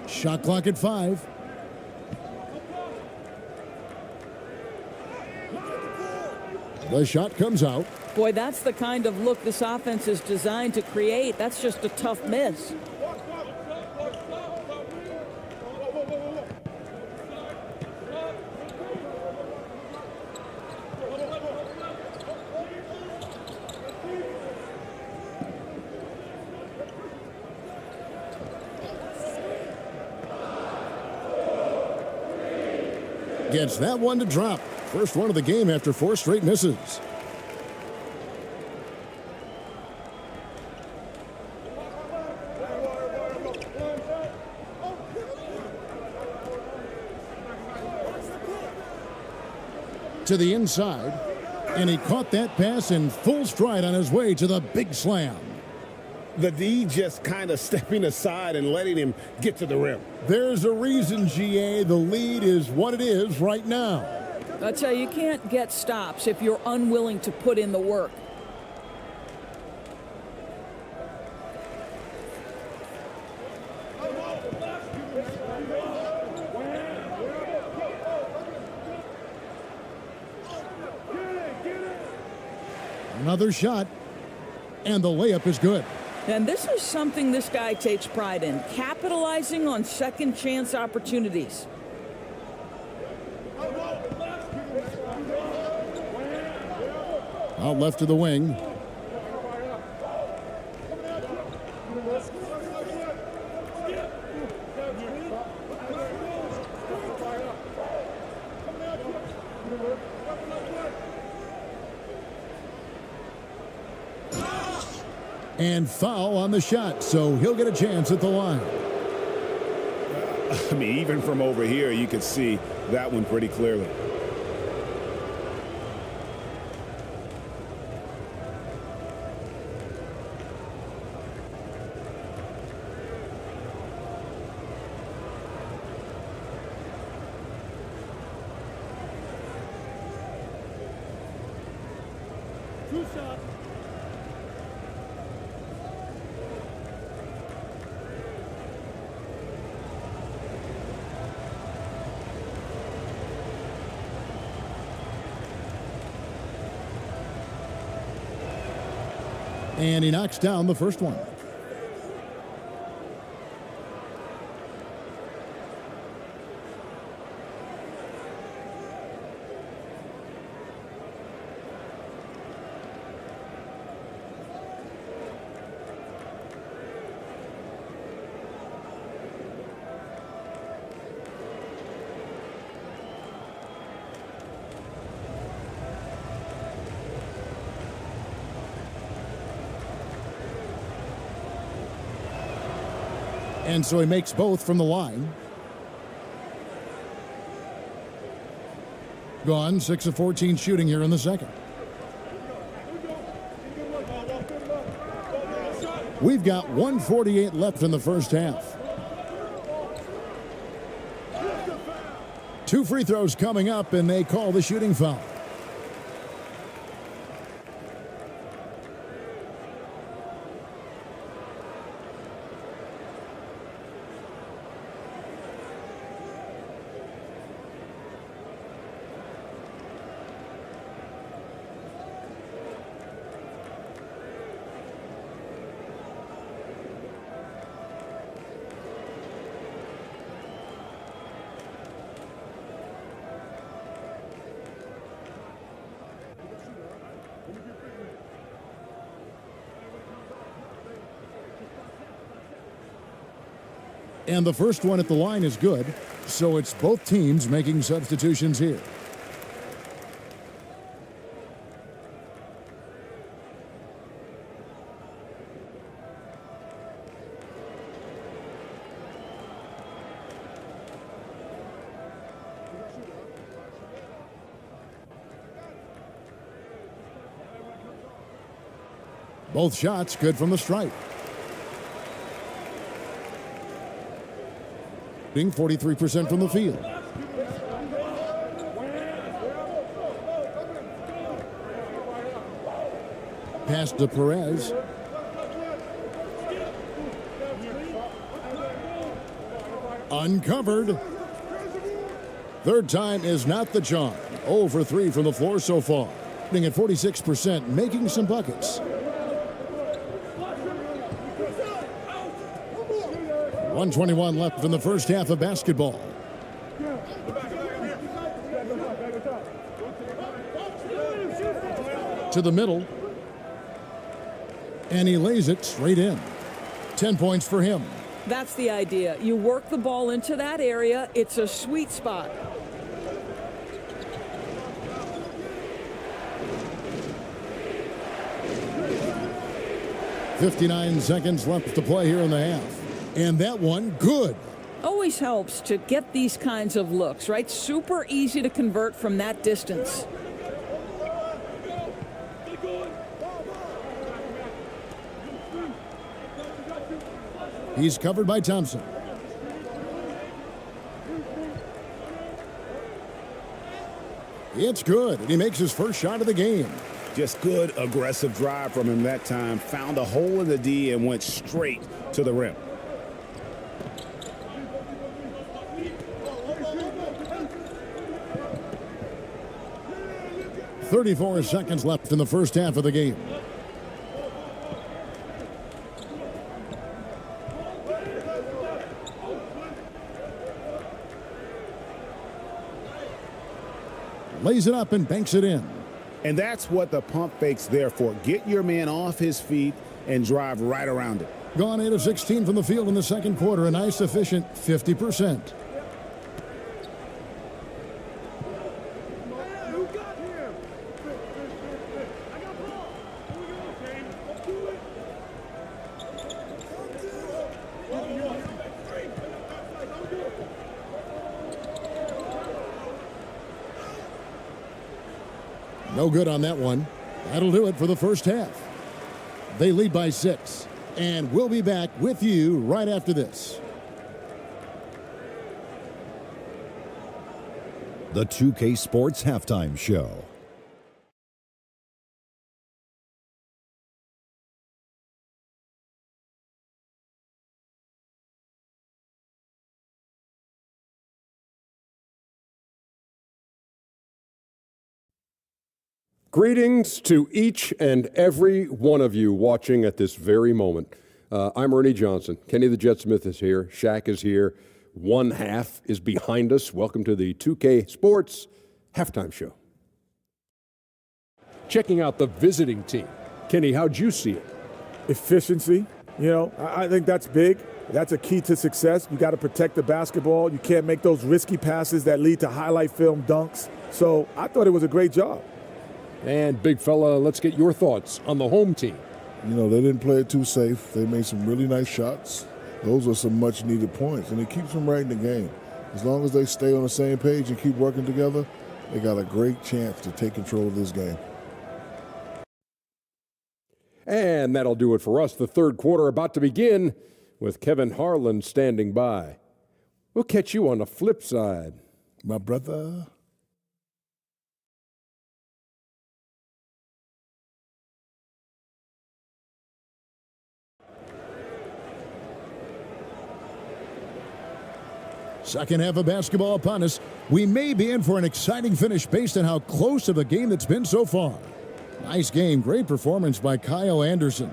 Shot clock at 5. The shot comes out. Boy, that's the kind of look this offense is designed to create. That's just a tough miss. Gets that one to drop. First one of the game after 4 straight misses. To the inside, and he caught that pass in full stride on his way to the big slam. The D just kind of stepping aside and letting him get to the rim. There's a reason, GA. The lead is what it is right now. I tell you, you can't get stops if you're unwilling to put in the work. Another shot, and the layup is good. And this is something this guy takes pride in, capitalizing on second chance opportunities. Out left to the wing. And foul on the shot, so he'll get a chance at the line. I mean, even from over here, you could see that one pretty clearly. Two shots. And he knocks down the first one. And so he makes both from the line. Gone 6 of 14 shooting here in the second. We've got 1:48 left in the first half. 2 free throws coming up, and they call the shooting foul. And the first one at the line is good, so it's both teams making substitutions here. Both shots good from the stripe. 43% from the field. Pass to Perez. Uncovered. Third time is not the charm. 0 for 3 from the floor so far. At 46%, making some buckets. 1:21 left in the first half of basketball. To the middle. And he lays it straight in. 10 points for him. That's the idea. You work the ball into that area. It's a sweet spot. .59 seconds left to play here in the half. And that one, good. Always helps to get these kinds of looks, right? Super easy to convert from that distance. He's covered by Thompson. It's good, and he makes his first shot of the game. Just good, aggressive drive from him that time. Found a hole in the D and went straight to the rim. .34 seconds left in the first half of the game. Lays it up and banks it in. And that's what the pump fake's there for. Get your man off his feet and drive right around it. Gone 8 of 16 from the field in the second quarter. A nice, efficient 50%. No good on that one. That'll do it for the first half. They lead by 6. And we'll be back with you right after this. The 2K Sports Halftime Show. Greetings to each and every one of you watching at this very moment. I'm Ernie Johnson. Kenny the Jet Smith is here. Shaq is here. One half is behind us. Welcome to the 2K Sports Halftime Show. Checking out the visiting team. Kenny, how'd you see it? Efficiency. You know, I think that's big. That's a key to success. You got to protect the basketball. You can't make those risky passes that lead to highlight film dunks. So I thought it was a great job. And big fella, let's get your thoughts on the home team. You know, they didn't play it too safe. They made some really nice shots. Those are some much needed points, and it keeps them right in the game. As long as they stay on the same page and keep working together, they got a great chance to take control of this game. And that'll do it for us. The third quarter about to begin with Kevin Harlan standing by. We'll catch you on the flip side, my brother. Second half of basketball upon us. We may be in for an exciting finish based on how close of a game that's been so far. Nice game. Great performance by Kyle Anderson.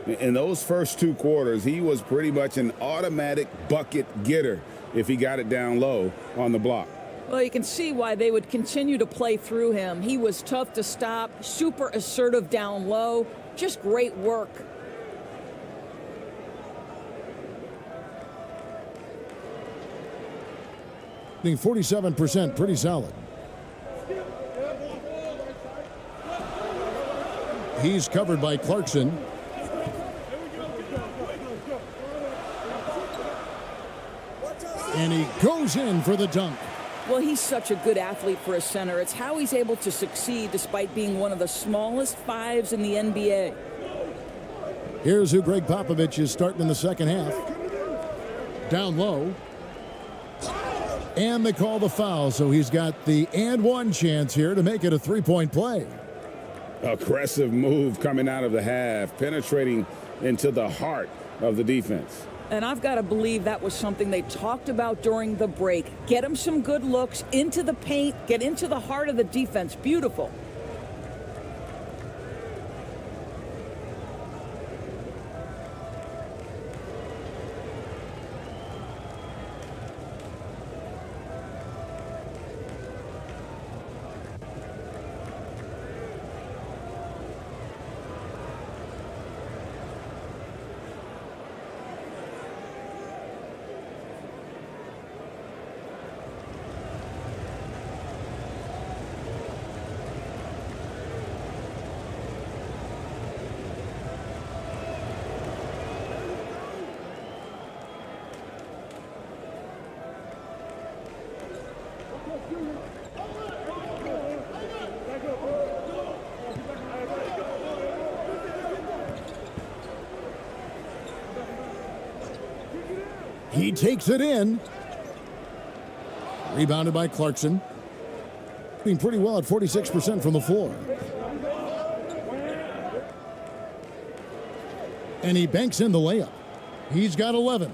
In those first two quarters, he was pretty much an automatic bucket getter if he got it down low on the block. Well, you can see why they would continue to play through him. He was tough to stop, super assertive down low. Just great work. Being 47%, pretty solid. He's covered by Clarkson. And he goes in for the dunk. Well, he's such a good athlete for a center. It's how he's able to succeed despite being one of the smallest fives in the NBA. Here's who Greg Popovich is starting in the second half. Down low. And they call the foul, so he's got the and one chance here to make it a three-point play. Aggressive move coming out of the half, penetrating into the heart of the defense. And I've got to believe that was something they talked about during the break. Get him some good looks into the paint, get into the heart of the defense. Beautiful. He takes it in. Rebounded by Clarkson. Doing pretty well at 46% from the floor. And he banks in the layup. He's got 11.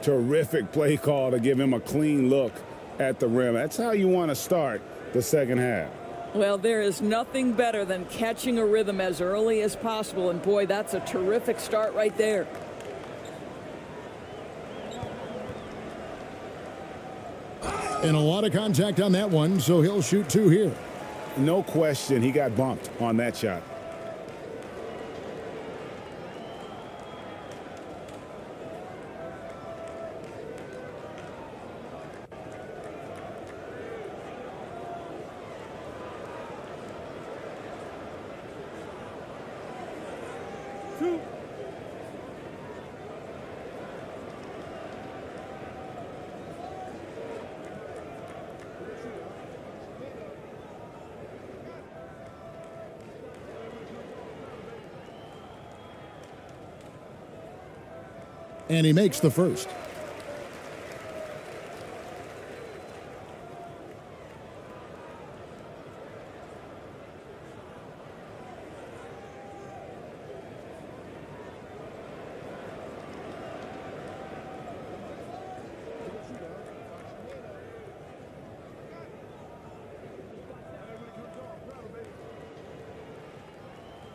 Terrific play call to give him a clean look at the rim. That's how you want to start the second half. Well, there is nothing better than catching a rhythm as early as possible. And boy, that's a terrific start right there. And a lot of contact on that one, so he'll shoot two here. No question, he got bumped on that shot. And he makes the first.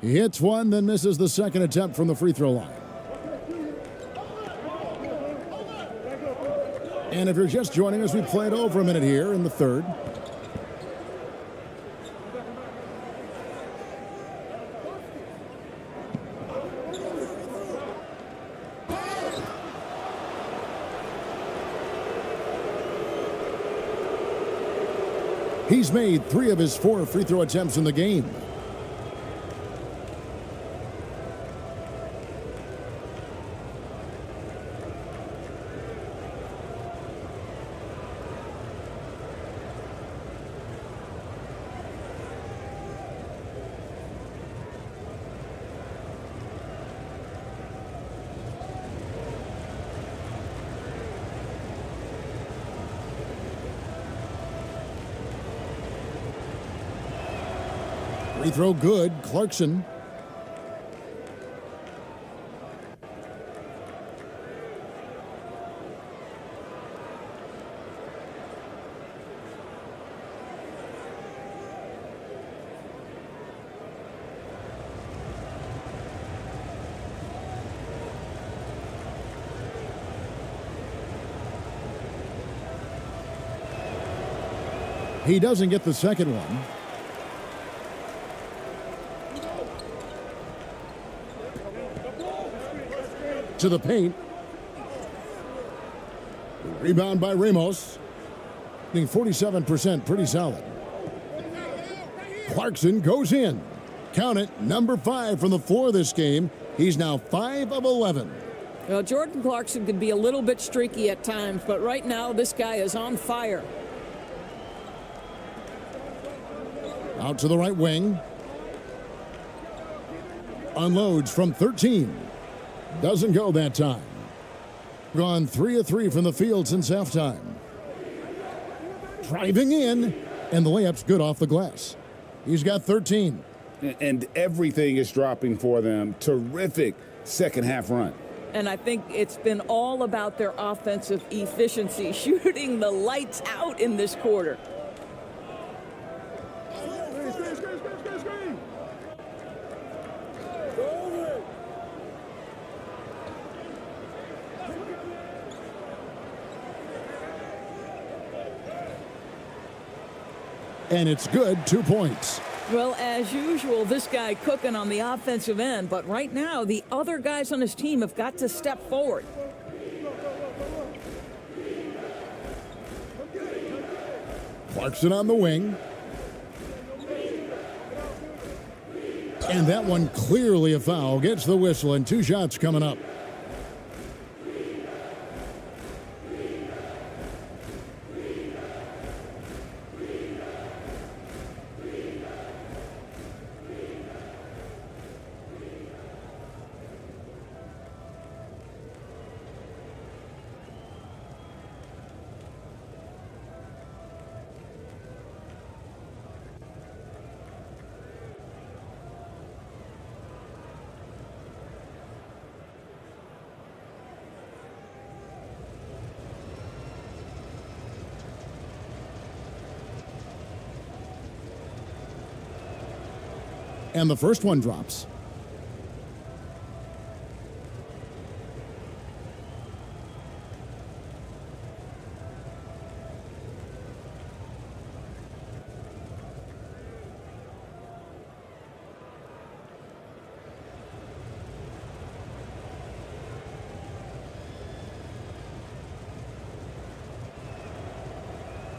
He hits one, then misses the second attempt from the free throw line. And if you're just joining us, we played over a minute here in the third. He's made 3 of his 4 free throw attempts in the game. Free throw good. Clarkson. He doesn't get the second one. To the paint. Rebound by Ramos. Being 47%, pretty solid. Clarkson goes in. Count it, number 5 from the floor this game. He's now 5 of 11. Well, Jordan Clarkson can be a little bit streaky at times, but right now this guy is on fire. Out to the right wing. Unloads from 13. Doesn't go that time. Gone 3 of 3 from the field since halftime. Driving in, and the layup's good off the glass. He's got 13. And everything is dropping for them. Terrific second half run. And I think it's been all about their offensive efficiency, shooting the lights out in this quarter. And it's good, 2 points. Well, as usual, this guy cooking on the offensive end, but right now the other guys on his team have got to step forward. Clarkson on the wing. And that one clearly a foul. Gets the whistle, and 2 shots coming up. And the first one drops.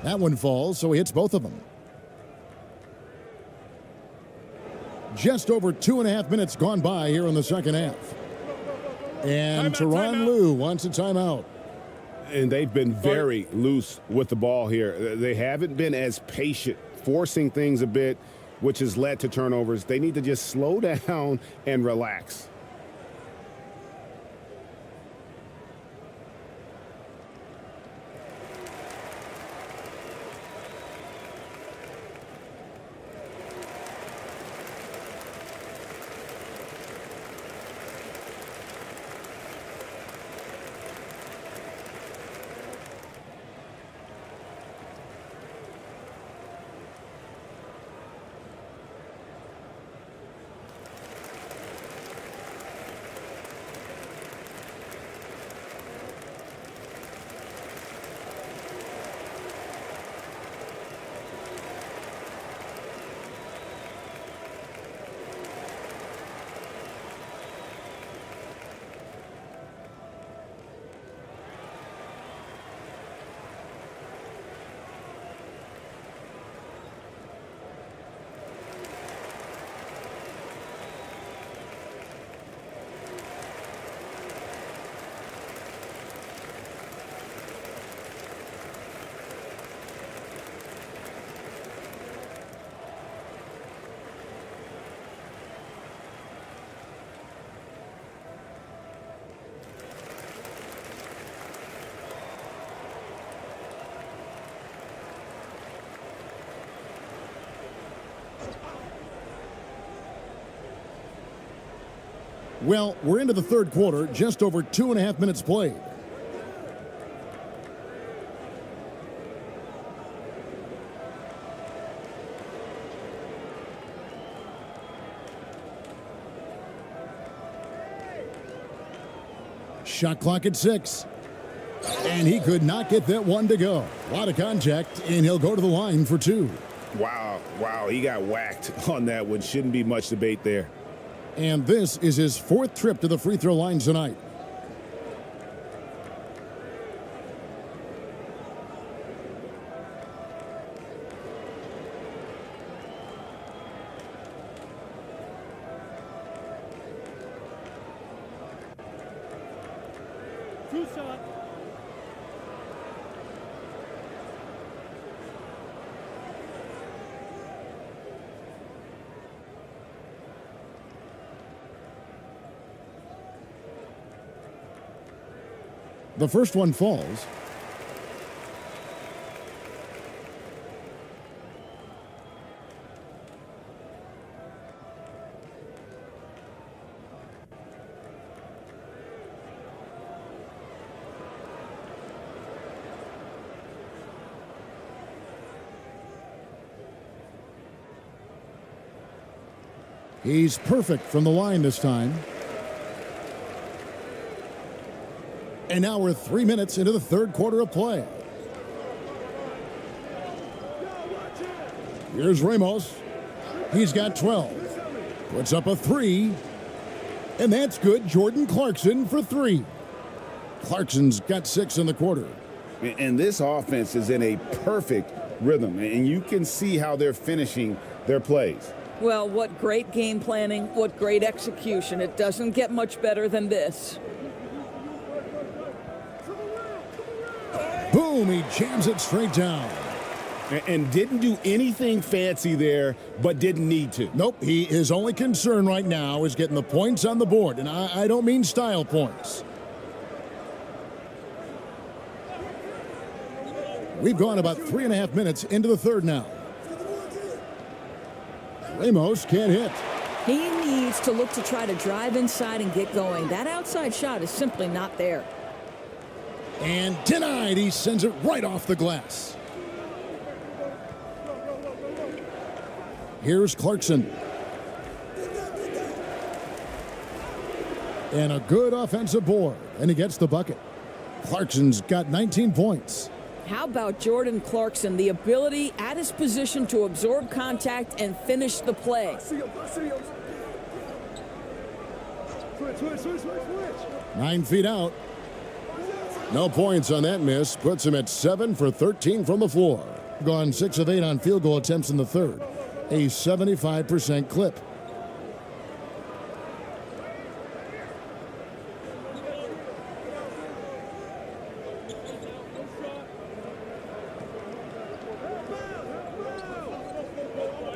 That one falls, so he hits both of them. Just over 2.5 minutes gone by here in the second half. And Tyronn Lue wants a timeout. And they've been very loose with the ball here. They haven't been as patient, forcing things a bit, which has led to turnovers. They need to just slow down and relax. Well, we're into the third quarter, just over 2.5 minutes played. Shot clock at 6. And he could not get that one to go. A lot of contact, and he'll go to the line for 2. Wow, he got whacked on that one. Shouldn't be much debate there. And this is his 4th trip to the free throw line tonight. Two shot. The first one falls. He's perfect from the line this time. And now we're 3 minutes into the third quarter of play. Here's Ramos. He's got 12. Puts up a 3. And that's good. Jordan Clarkson for 3. Clarkson's got 6 in the quarter. And this offense is in a perfect rhythm, and you can see how they're finishing their plays. Well, what great game planning, what great execution. It doesn't get much better than this. Boom, he jams it straight down. And didn't do anything fancy there, but didn't need to. Nope, his only concern right now is getting the points on the board, and I don't mean style points. We've gone about 3.5 minutes into the third now. Ramos can't hit. He needs to look to try to drive inside and get going. That outside shot is simply not there. And denied. He sends it right off the glass. Here's Clarkson. And a good offensive board. And he gets the bucket. Clarkson's got 19 points. How about Jordan Clarkson? The ability at his position to absorb contact and finish the play. Switch. 9 feet out. No points on that miss. Puts him at 7 for 13 from the floor. Gone 6 of 8 on field goal attempts in the third. A 75% clip.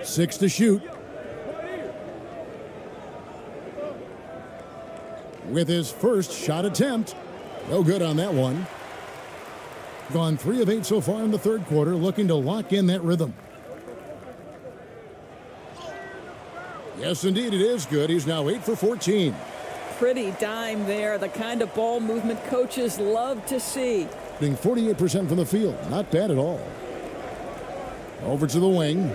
Six to shoot. With his first shot attempt. No good on that one. Gone 3 of 8 so far in the third quarter, looking to lock in that rhythm. Yes, indeed, it is good. He's now 8 for 14. Pretty dime there. The kind of ball movement coaches love to see. Being 48% from the field. Not bad at all. Over to the wing.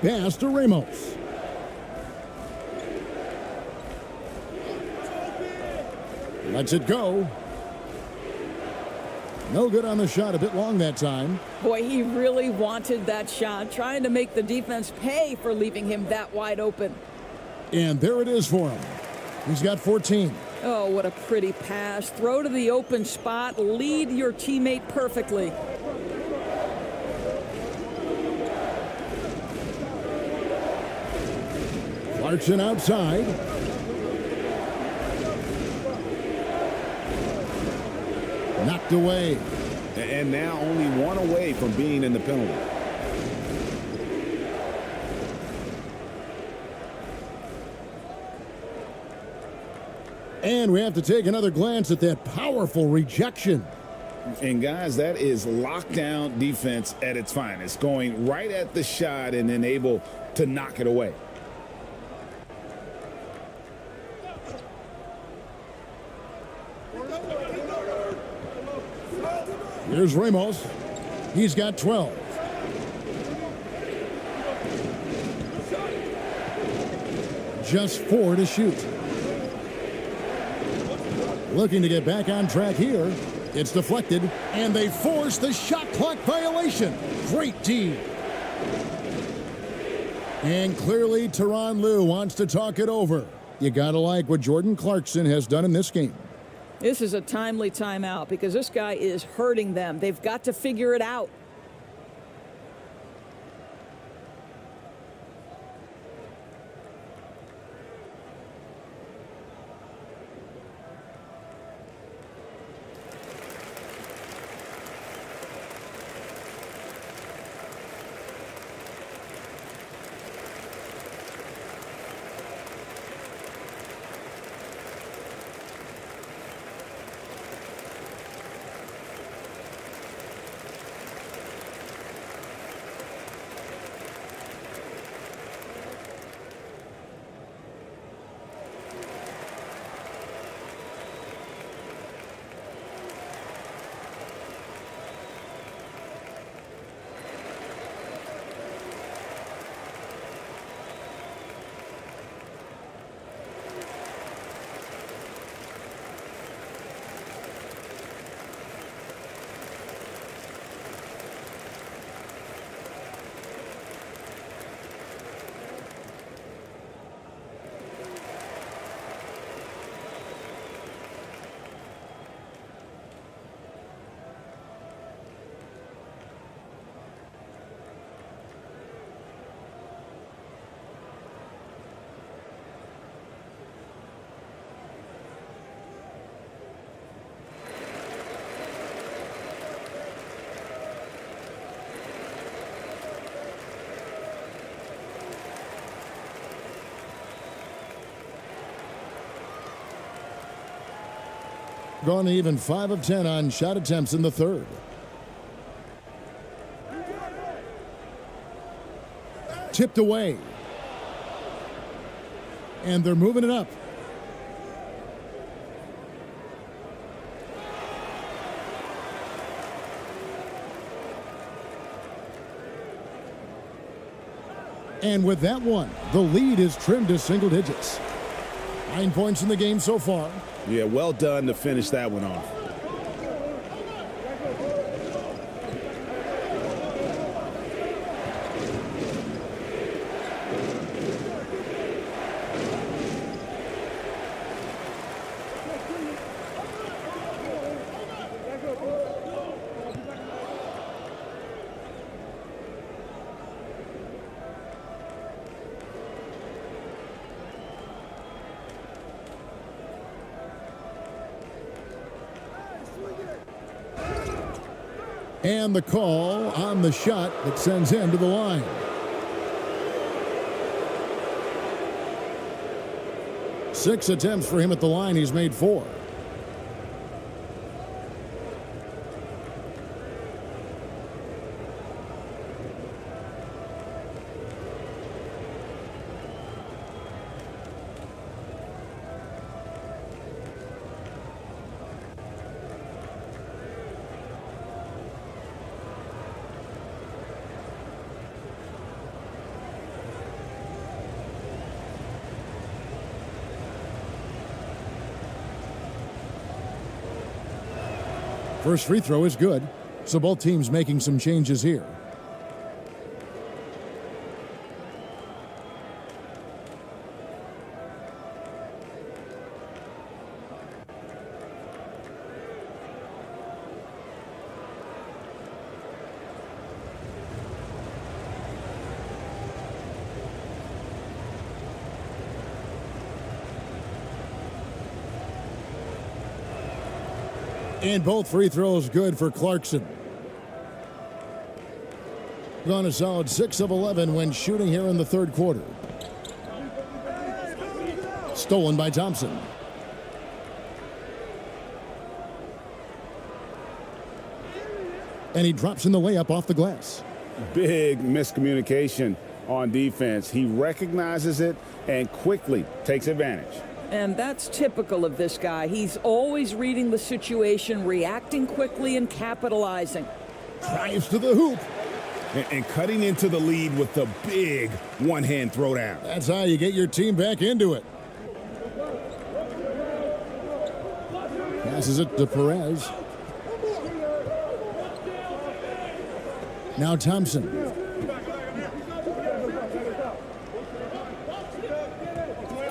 Pass to Ramos. Lets it go. No good on the shot. A bit long that time. Boy, he really wanted that shot, trying to make the defense pay for leaving him that wide open. And there it is for him. He's got 14. Oh, what a pretty pass. Throw to the open spot. Lead your teammate perfectly. Clarkson outside. Knocked away. And now only 1 away from being in the penalty. And we have to take another glance at that powerful rejection. And guys, that is lockdown defense at its finest, going right at the shot and then able to knock it away. Here's Ramos. He's got 12. Just 4 to shoot. Looking to get back on track here. It's deflected, and they force the shot clock violation. Great D. And clearly, Tyronn Lue wants to talk it over. You got to like what Jordan Clarkson has done in this game. This is a timely timeout because this guy is hurting them. They've got to figure it out. Gone even 5 of 10 on shot attempts in the third. Tipped away. And they're moving it up. And with that one, the lead is trimmed to single digits. 9 points in the game so far. Yeah, well done to finish that one off. And the call on the shot that sends him to the line. Six attempts for him at the line. He's made 4. First free throw is good, so both teams making some changes here. And both free throws good for Clarkson. Gone a solid 6 of 11 when shooting here in the third quarter. Stolen by Thompson. And he drops in the layup off the glass. Big miscommunication on defense. He recognizes it and quickly takes advantage. And that's typical of this guy. He's always reading the situation, reacting quickly, and capitalizing. Drives to the hoop. And cutting into the lead with the big one-hand throwdown. That's how you get your team back into it. Passes it to Perez. Now Thompson.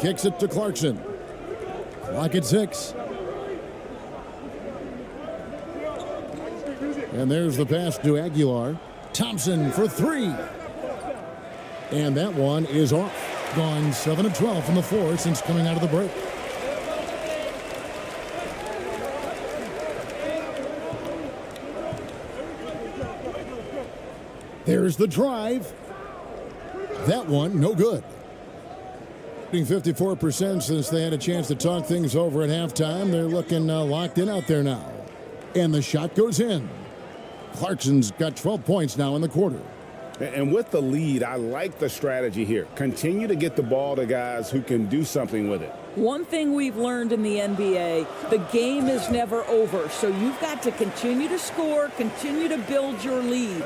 Kicks it to Clarkson. Clock at 6. And there's the pass to Aguilar. Thompson for 3. And that one is off. Gone 7 of 12 from the floor since coming out of the break. There's the drive. That one, no good. 54% since they had a chance to talk things over at halftime. They're looking locked in out there now. And the shot goes in. Clarkson's got 12 points now in the quarter. And with the lead, I like the strategy here. Continue to get the ball to guys who can do something with it. One thing we've learned in the NBA, the game is never over. So you've got to continue to score, continue to build your lead.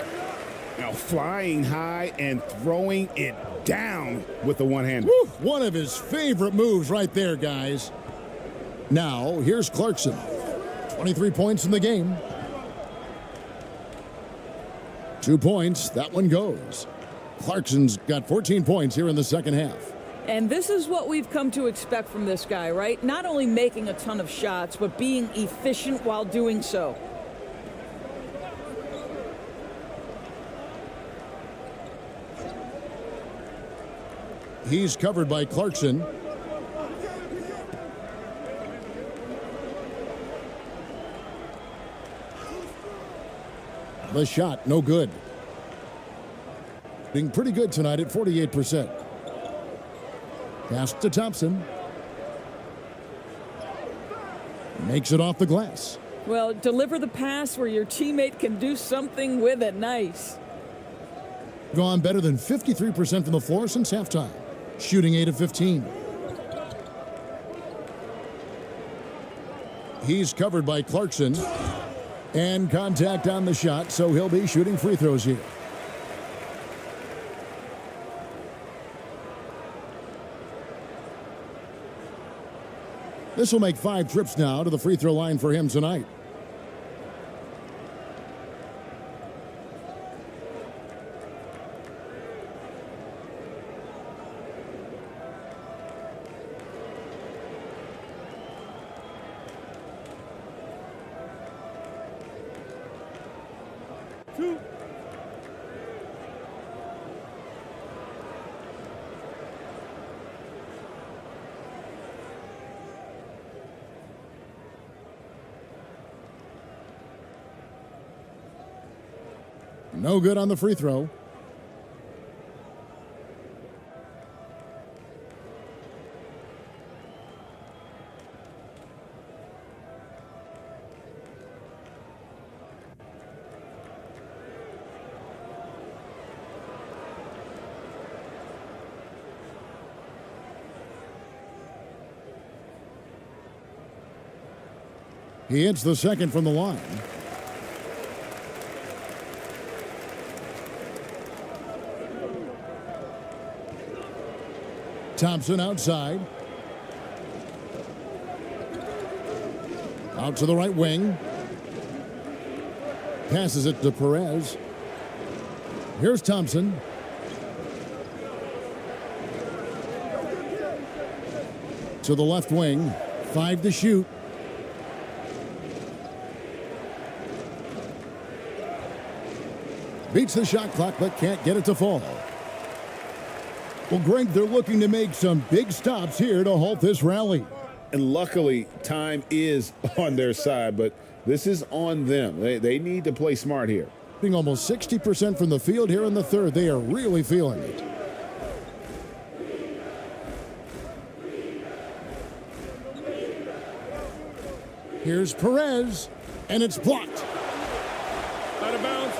Now flying high and throwing it down with the one-hand. One of his favorite moves right there, guys. Now, here's Clarkson. 23 points in the game. 2 points. That one goes. Clarkson's got 14 points here in the second half. And this is what we've come to expect from this guy, right? Not only making a ton of shots, but being efficient while doing so. He's covered by Clarkson. The shot, no good. Being pretty good tonight at 48%. Pass to Thompson. Makes it off the glass. Well, deliver the pass where your teammate can do something with it. Nice. Gone better than 53% from the floor since halftime. Shooting 8 of 15. He's covered by Clarkson. And contact on the shot, so he'll be shooting free throws here. This will make 5 trips now to the free throw line for him tonight. No good on the free throw. He hits the second from the line. Thompson outside. Out to the right wing. Passes it to Perez. Here's Thompson. To the left wing. 5 to shoot. Beats the shot clock, but can't get it to fall. Well, Greg, they're looking to make some big stops here to halt this rally. And luckily, time is on their side, but this is on them. They need to play smart here. Being almost 60% from the field here in the third. They are really feeling it. Here's Perez, and it's blocked. bounds.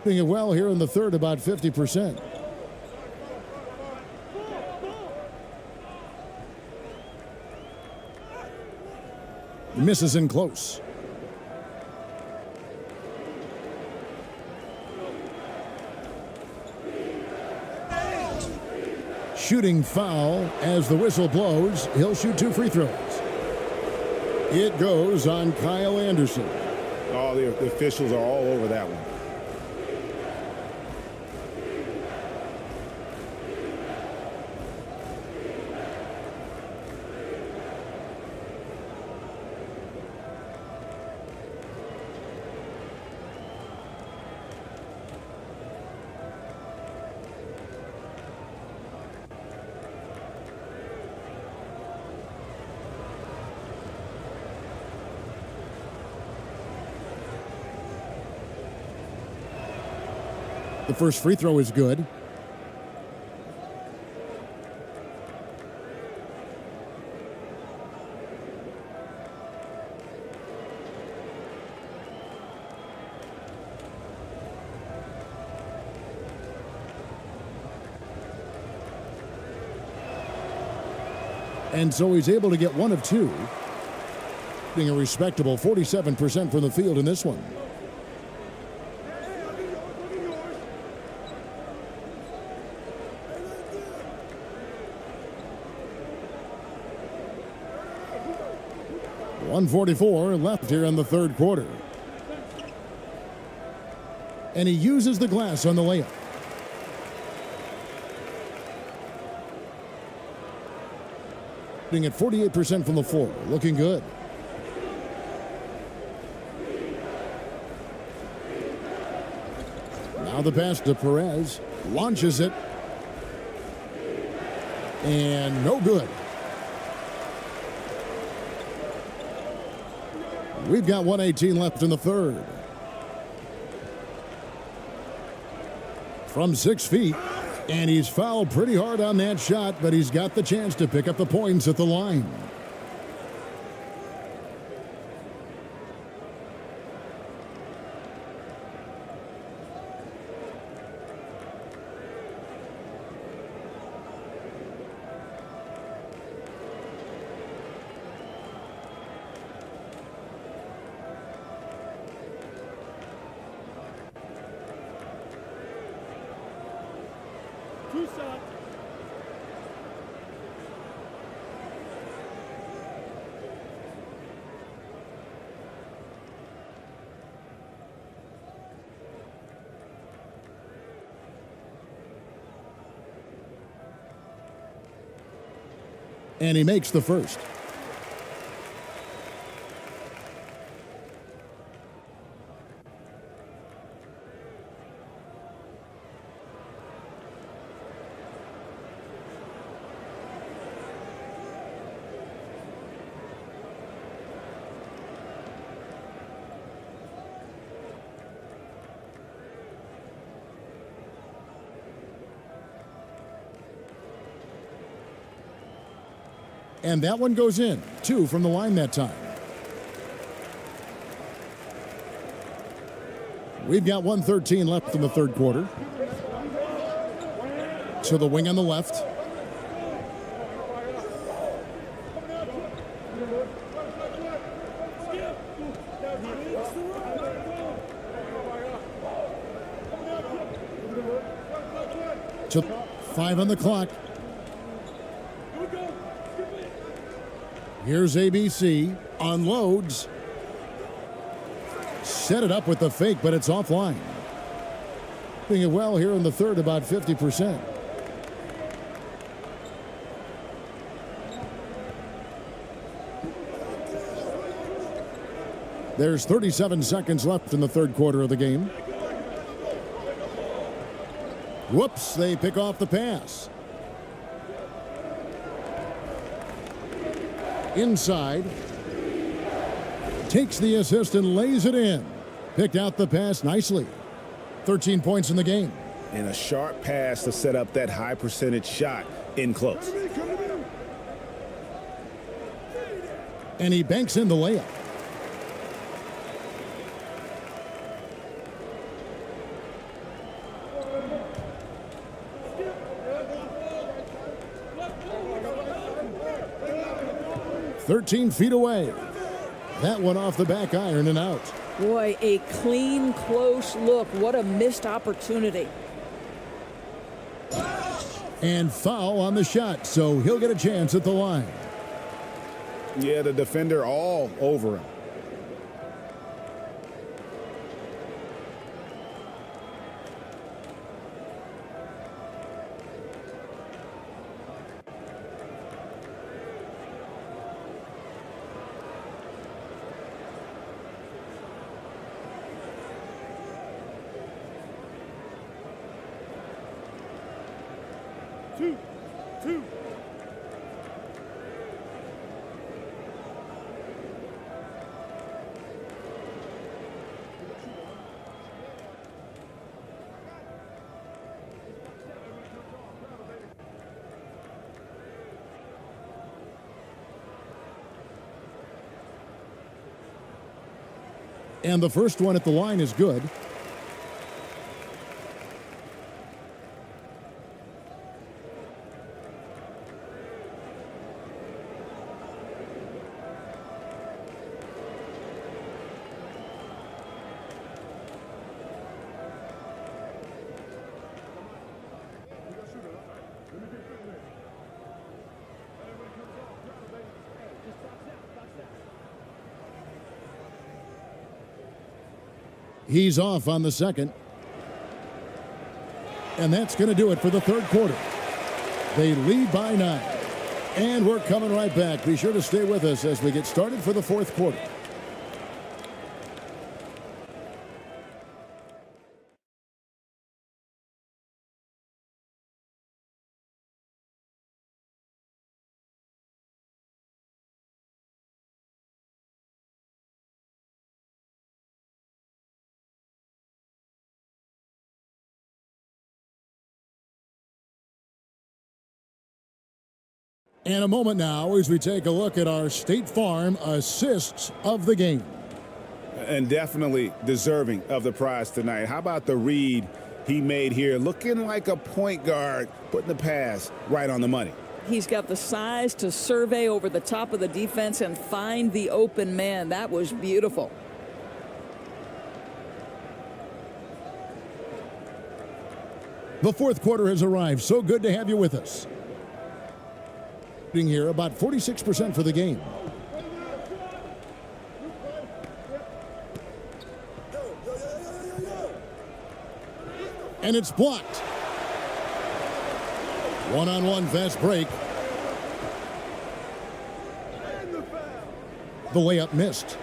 Doing it well here in the third, about 50%. Misses in close. Shooting foul as the whistle blows. He'll shoot 2 free throws. It goes on Kyle Anderson. Oh, the officials are all over that one. The first free throw is good. And so he's able to get 1 of 2. Being a respectable 47% from the field in this one. .144 left here in the third quarter. And he uses the glass on the layup. Shooting at 48% from the floor. Looking good. Now the pass to Perez. Launches it. And no good. We've got 1:18 left in the third. From 6 feet. And he's fouled pretty hard on that shot, but he's got the chance to pick up the points at the line. Two shots. And he makes the first. And that one goes in. 2 from the line that time. We've got 1:13 left in the third quarter. To the wing on the left. To 5 on the clock. Here's ABC, unloads. Set it up with the fake, but it's offline. Doing it well here in the third, about 50%. There's 37 seconds left in the third quarter of the game. Whoops, they pick off the pass. Inside takes the assist and lays it in. Picked out the pass nicely. 13 points in the game. And a sharp pass to set up that high percentage shot in close. And he banks in the layup. "13 feet away." That one off the back iron and out. Boy, a clean, close look. What a missed opportunity. And foul on the shot, so he'll get a chance at the line. Yeah, the defender all over him. Two. And the first one at the line is good. He's off on the second. And that's going to do it for the third quarter. They lead by 9. And we're coming right back. Be sure to stay with us as we get started for the fourth quarter. And a moment now as we take a look at our State Farm assists of the game. And definitely deserving of the prize tonight. How about the read he made here? Looking like a point guard, putting the pass right on the money. He's got the size to survey over the top of the defense and find the open man. That was beautiful. The fourth quarter has arrived. So good to have you with us. Here about 46% for the game. And it's blocked. One-on-one fast break. The layup missed.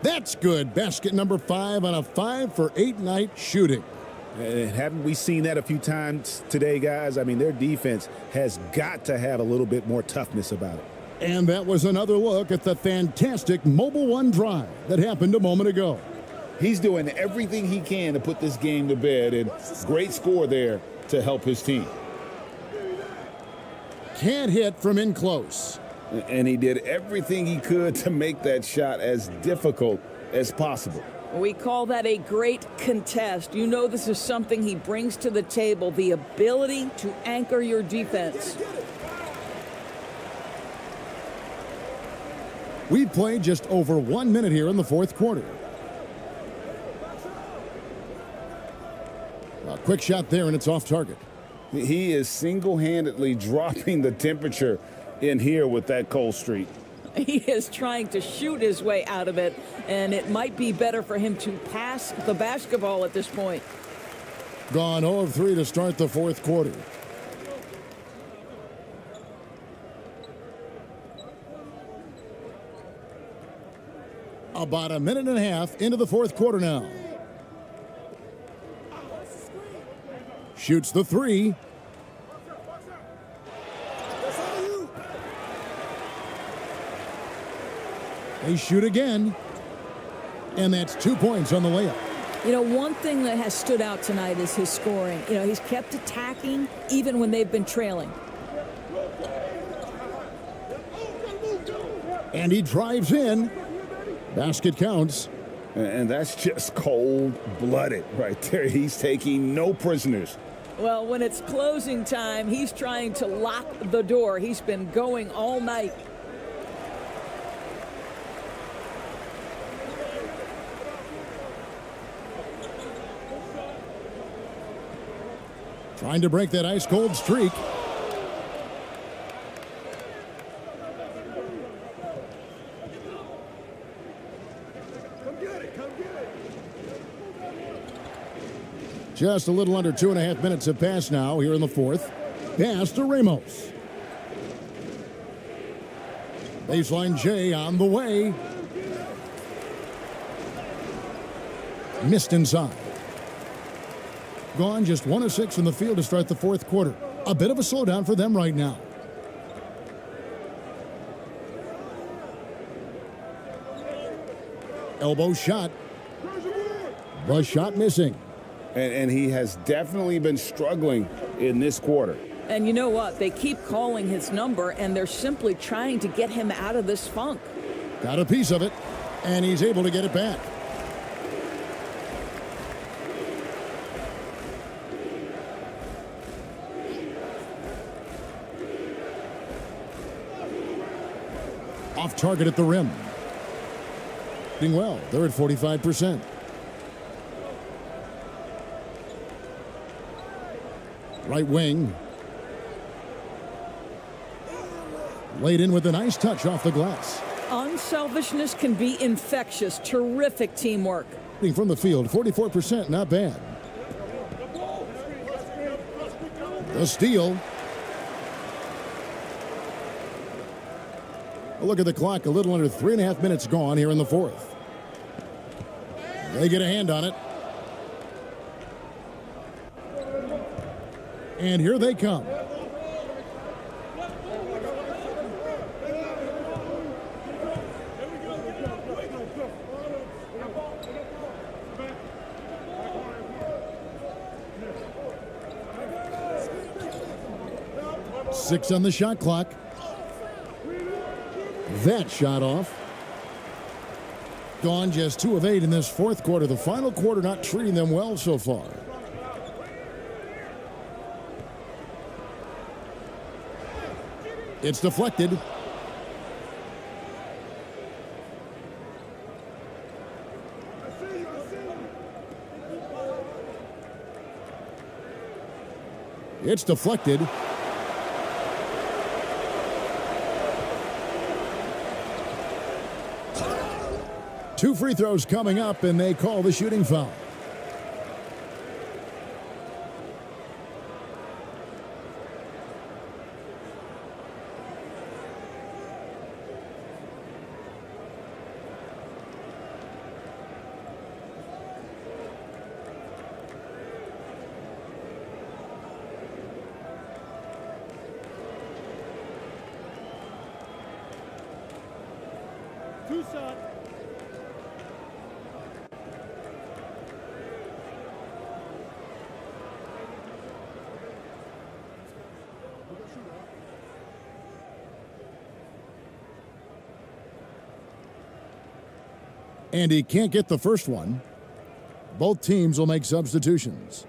That's good. Basket number 5 on a 5-for-8 night shooting. Haven't we seen that a few times today, guys? I mean, their defense has got to have a little bit more toughness about it. And that was another look at the fantastic Mobile One drive that happened a moment ago. He's doing everything he can to put this game to bed, and great score there to help his team. Can't hit from in close. And he did everything he could to make that shot as difficult as possible. We call that a great contest. You know this is something he brings to the table, the ability to anchor your defense. We've played just over 1 minute here in the fourth quarter. A quick shot there, and it's off target. He is single-handedly dropping the temperature in here with that cold streak. He is trying to shoot his way out of it, and it might be better for him to pass the basketball at this point. Gone 0 of 3 to start the fourth quarter. About a minute and a half into the fourth quarter now. Shoots the three. They shoot again. And that's 2 points on the layup. You know, one thing that has stood out tonight is his scoring. You know, he's kept attacking even when they've been trailing. And he drives in. Basket counts. And that's just cold-blooded right there. He's taking no prisoners. Well, when it's closing time, he's trying to lock the door. He's been going all night. Trying to break that ice-cold streak. Just a little under 2.5 minutes have passed now here in the fourth. Pass to Ramos. Baseline J on the way. Missed inside. Gone just 1 of 6 in the field to start the fourth quarter. A bit of a slowdown for them right now. Elbow shot. The shot missing. And he has definitely been struggling in this quarter. And you know what? They keep calling his number, and they're simply trying to get him out of this funk. Got a piece of it, and he's able to get it back. Off target at the rim. Doing well. They're at 45%. Right wing. Laid in with a nice touch off the glass. Unselfishness can be infectious. Terrific teamwork. From the field, 44%, not bad. The steal. A look at the clock, a little under 3.5 minutes gone here in the fourth. They get a hand on it. And here they come. Six on the shot clock. That shot off. Gone just 2 of 8 in this fourth quarter. The final quarter not treating them well so far. It's deflected. It's deflected. Two free throws coming up, and they call the shooting foul. Two shot. And he can't get the first one. Both teams will make substitutions.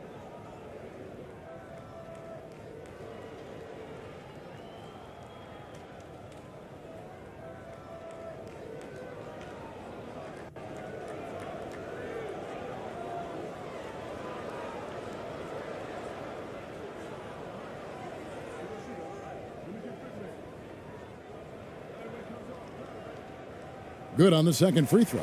Good on the second free throw.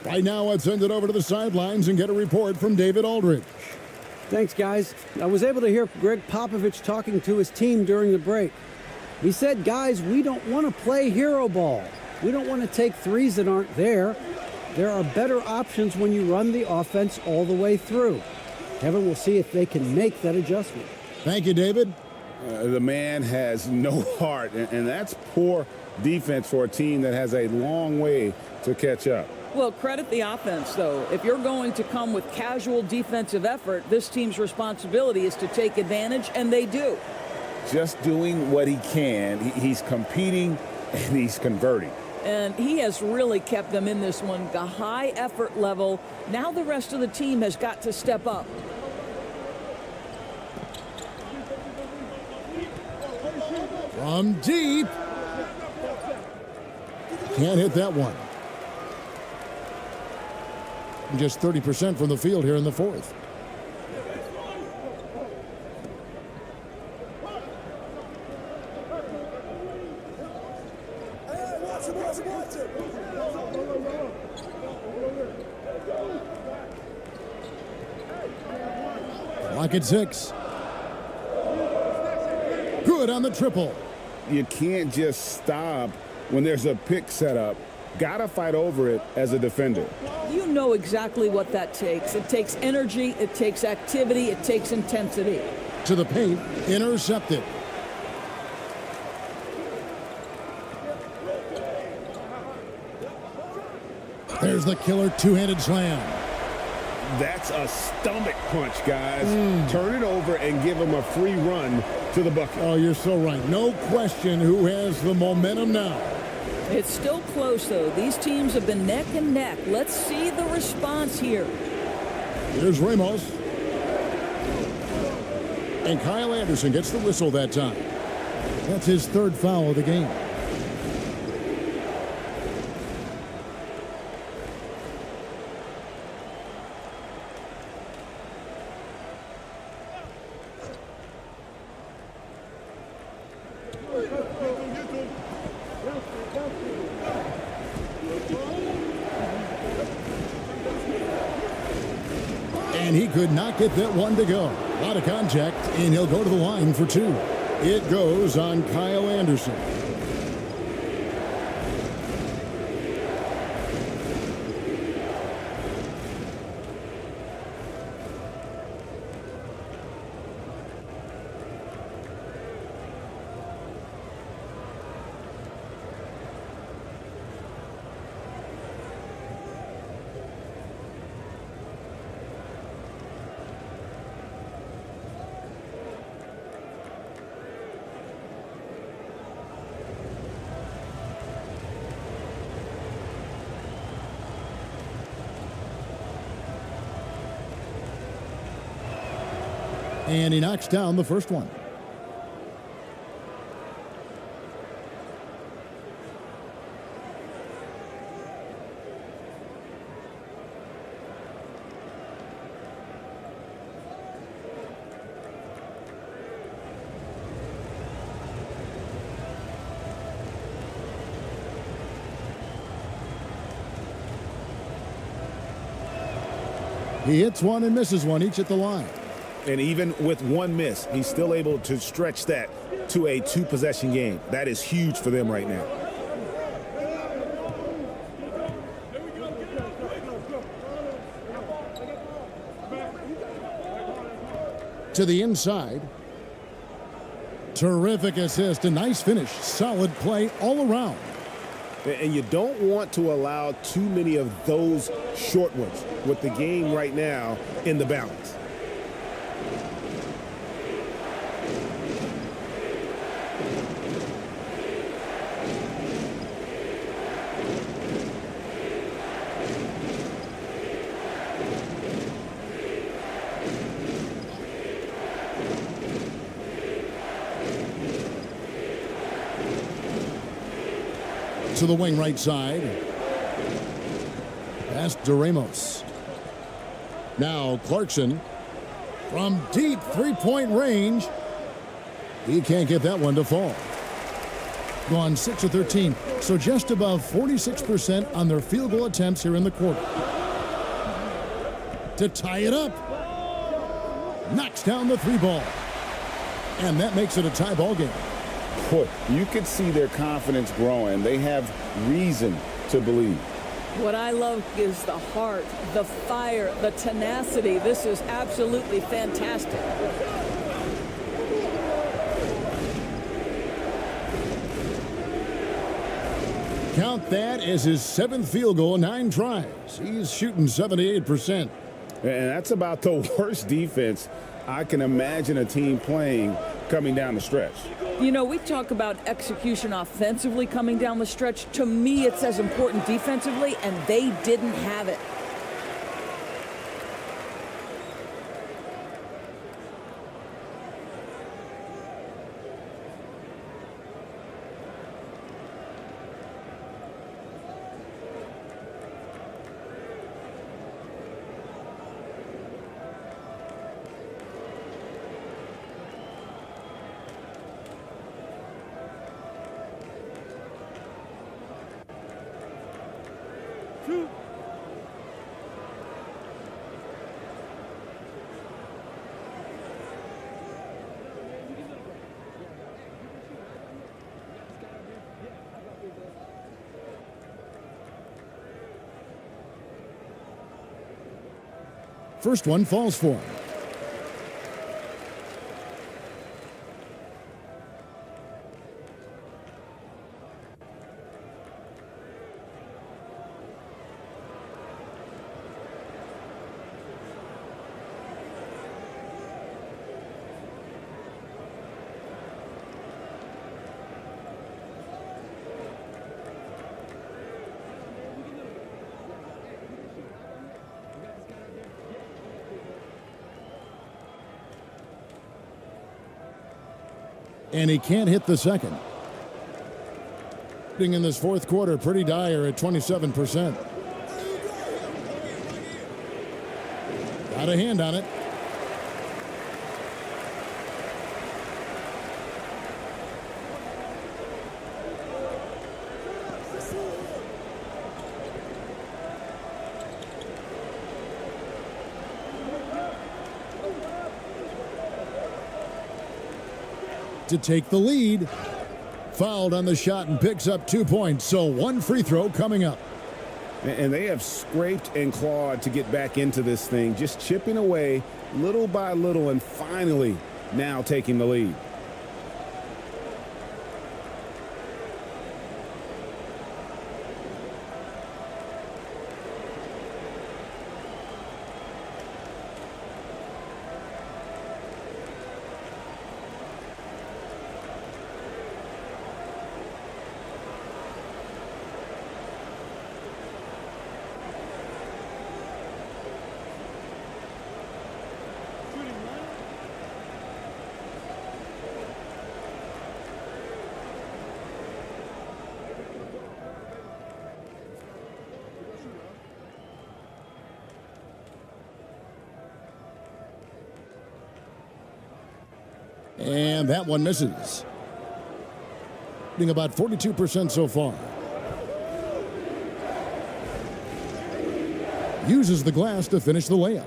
Right now, let's send it over to the sidelines and get a report from David Aldridge. Thanks, guys. I was able to hear Greg Popovich talking to his team during the break. He said, guys, we don't want to play hero ball. We don't want to take threes that aren't there. There are better options when you run the offense all the way through. Kevin, we'll see if they can make that adjustment. Thank you, David. The man has no heart, and that's poor defense for a team that has a long way to catch up. Well, credit the offense, though. If you're going to come with casual defensive effort, this team's responsibility is to take advantage, and they do. Just doing what he can. He's competing, and he's converting. And he has really kept them in this one. The high effort level. Now the rest of the team has got to step up. From deep. Can't hit that one. Just 30% from the field here in the fourth. Clock at 6. Good on the triple. You can't just stop when there's a pick set up. Gotta fight over it as a defender. You know exactly what that takes. It takes energy, it takes activity, it takes intensity. To the paint, intercepted. There's the killer two-handed slam. That's a stomach punch, guys. Turn it over and give him a free run to the bucket. Oh, you're so right. No question who has the momentum now. It's still close, though. These teams have been neck and neck. Let's see the response here. Here's Ramos. And Kyle Anderson gets the whistle that time. That's his third foul of the game. And he could not get that one to go. A lot of contact, and he'll go to the line for two. It goes on Kyle Anderson. And he knocks down the first one. He hits one and misses one, each at the line. And even with one miss, he's still able to stretch that to a two-possession game. That is huge for them right now. To the inside. Terrific assist, a nice finish. Solid play all around. And you don't want to allow too many of those short ones with the game right now in the balance. To the wing right side. Pass to Ramos. Now Clarkson from deep three-point range. He can't get that one to fall. gone 6 of 13, so just above 46% on their field goal attempts here in the quarter. To tie it up. Knocks down the 3 ball. And that makes it a tie ball game. Boy, you could see their confidence growing. They have reason to believe. What I love is the heart, the fire, the tenacity. This is absolutely fantastic. Count that as his 7th field goal in 9 tries. He's shooting 78%. And that's about the worst defense I can imagine a team playing coming down the stretch. You know, we talk about execution offensively coming down the stretch. To me, it's as important defensively, and they didn't have it. First one falls for him. And he can't hit the second. In this 4th quarter, pretty dire at 27%. Got a hand on it. To take the lead. Fouled on the shot and picks up 2 points. So 1 free throw coming up. And they have scraped and clawed to get back into this thing, just chipping away little by little and finally now taking the lead. And that one misses. Being about 42% so far. Uses the glass to finish the layup.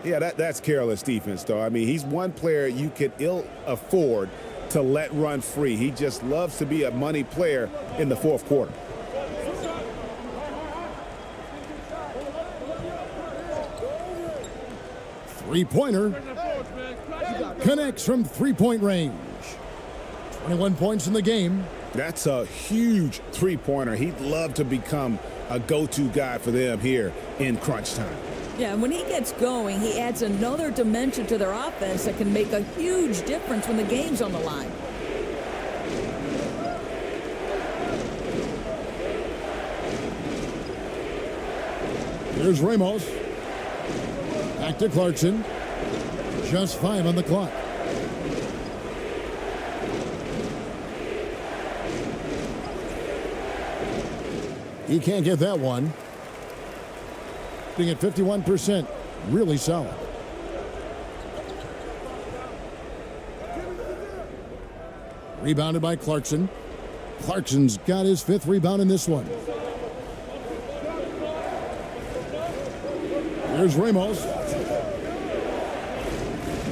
Yeah, that's careless defense, though. I mean, he's one player you could ill afford to let run free. He just loves to be a money player in the 4th quarter. Three-pointer. Connects from 3-point range. 21 points in the game. That's a huge three-pointer. He'd love to become a go-to guy for them here in crunch time. Yeah, and when he gets going, he adds another dimension to their offense that can make a huge difference when the game's on the line. Here's Ramos. Back to Clarkson. Just 5 on the clock. He can't get that one. Being at 51%. Really solid. Rebounded by Clarkson. Clarkson's got his 5th rebound in this one. Here's Ramos.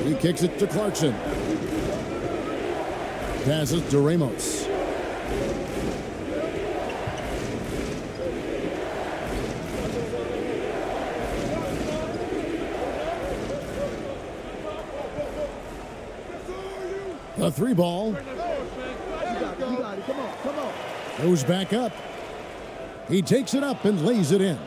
He kicks it to Clarkson. Passes to Ramos. The 3 ball. Goes back up. He takes it up and lays it in.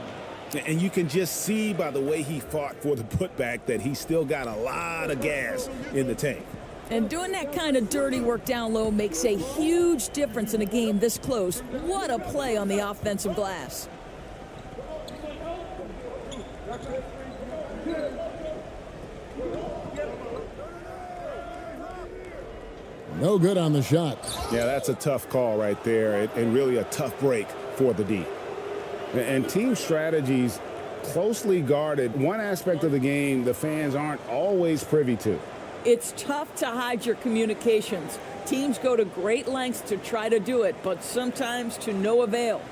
And you can just see by the way he fought for the putback that he still got a lot of gas in the tank. And doing that kind of dirty work down low makes a huge difference in a game this close. What a play on the offensive glass. No good on the shot. Yeah, that's a tough call right there, and really a tough break for the D. And team strategies closely guarded. One aspect of the game the fans aren't always privy to. It's tough to hide your communications. Teams go to great lengths to try to do it, but sometimes to no avail.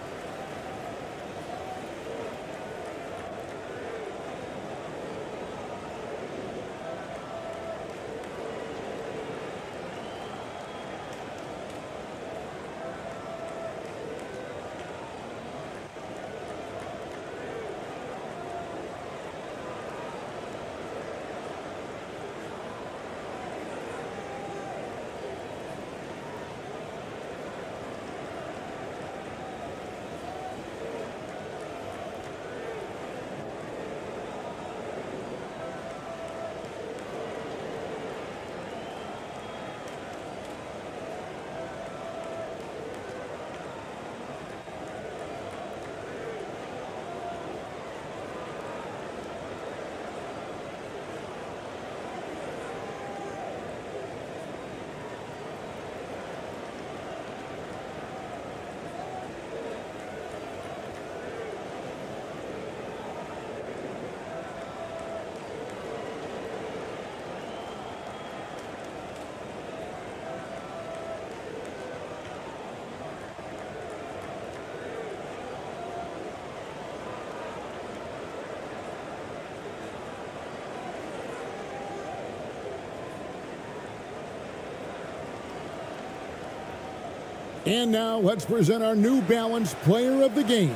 And now let's present our New Balance Player of the Game.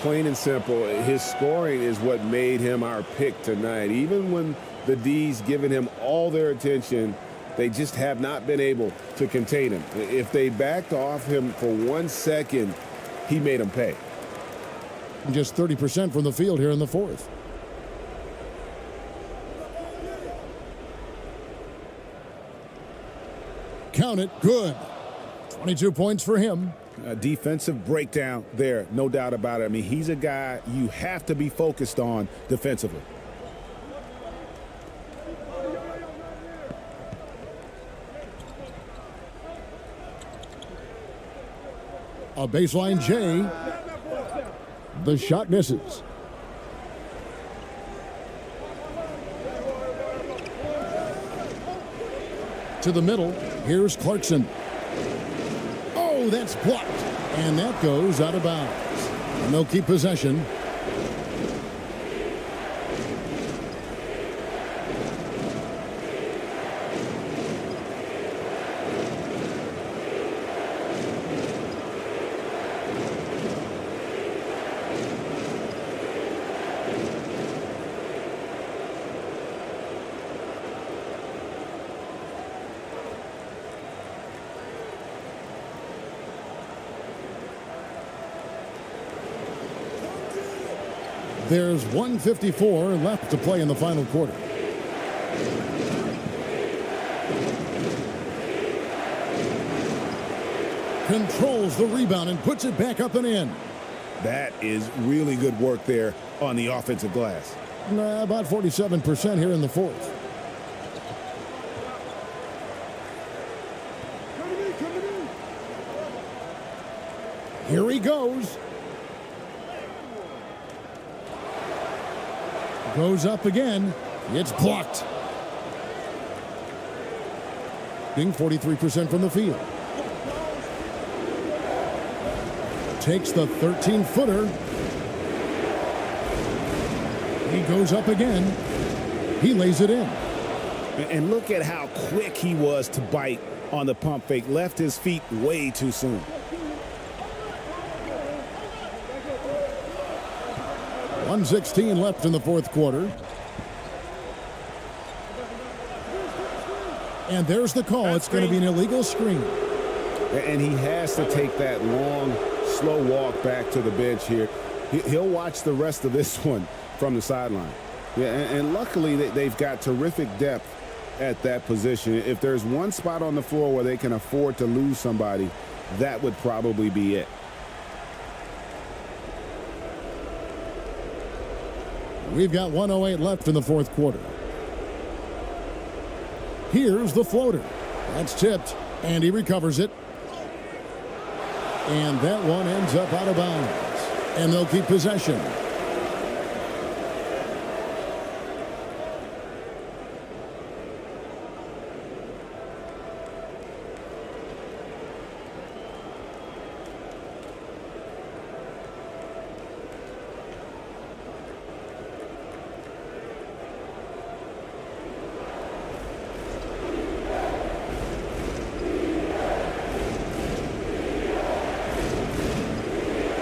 Plain and simple, his scoring is what made him our pick tonight. Even when the D's given him all their attention, they just have not been able to contain him. If they backed off him for 1 second, he made them pay. Just 30% from the field here in the 4th. Count it, good. 22 points for him. A defensive breakdown there, no doubt about it. I mean, he's a guy you have to be focused on defensively. A baseline J. The shot misses. To the middle. Here's Clarkson. Oh, that's blocked. And that goes out of bounds. And they'll keep possession. There's 1:54 left to play in the final quarter. Controls the rebound and puts it back up and in. That is really good work there on the offensive glass. About 47% here in the 4th. Here he goes. Goes up again. It's blocked. Being 43% from the field. Takes the 13-footer. He goes up again. He lays it in. And look at how quick he was to bite on the pump fake. Left his feet way too soon. .116 left in the fourth quarter. And there's the call. It's going to be an illegal screen. And he has to take that long, slow walk back to the bench here. He'll watch the rest of this one from the sideline. Yeah, and luckily they've got terrific depth at that position. If there's one spot on the floor where they can afford to lose somebody, that would probably be it. We've got 1:08 left in the fourth quarter. Here's the floater. That's tipped, and he recovers it. And that one ends up out of bounds. And they'll keep possession.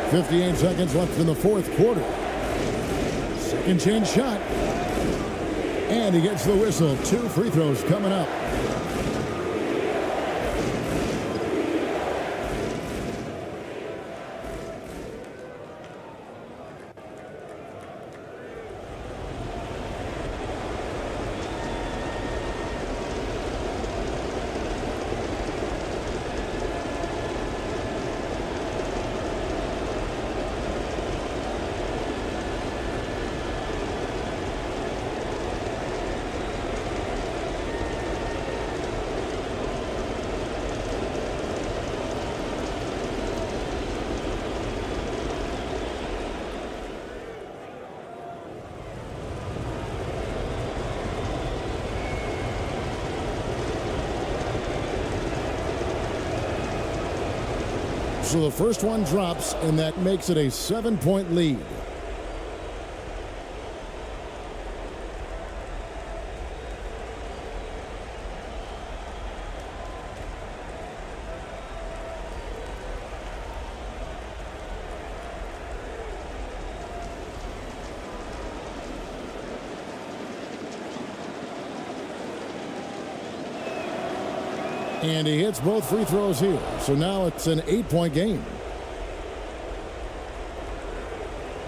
.58 seconds left in the fourth quarter. Second chance shot. And he gets the whistle. 2 free throws coming up. So the first one drops, and that makes it a 7-point lead. And he hits both free throws here. So now it's an 8-point game.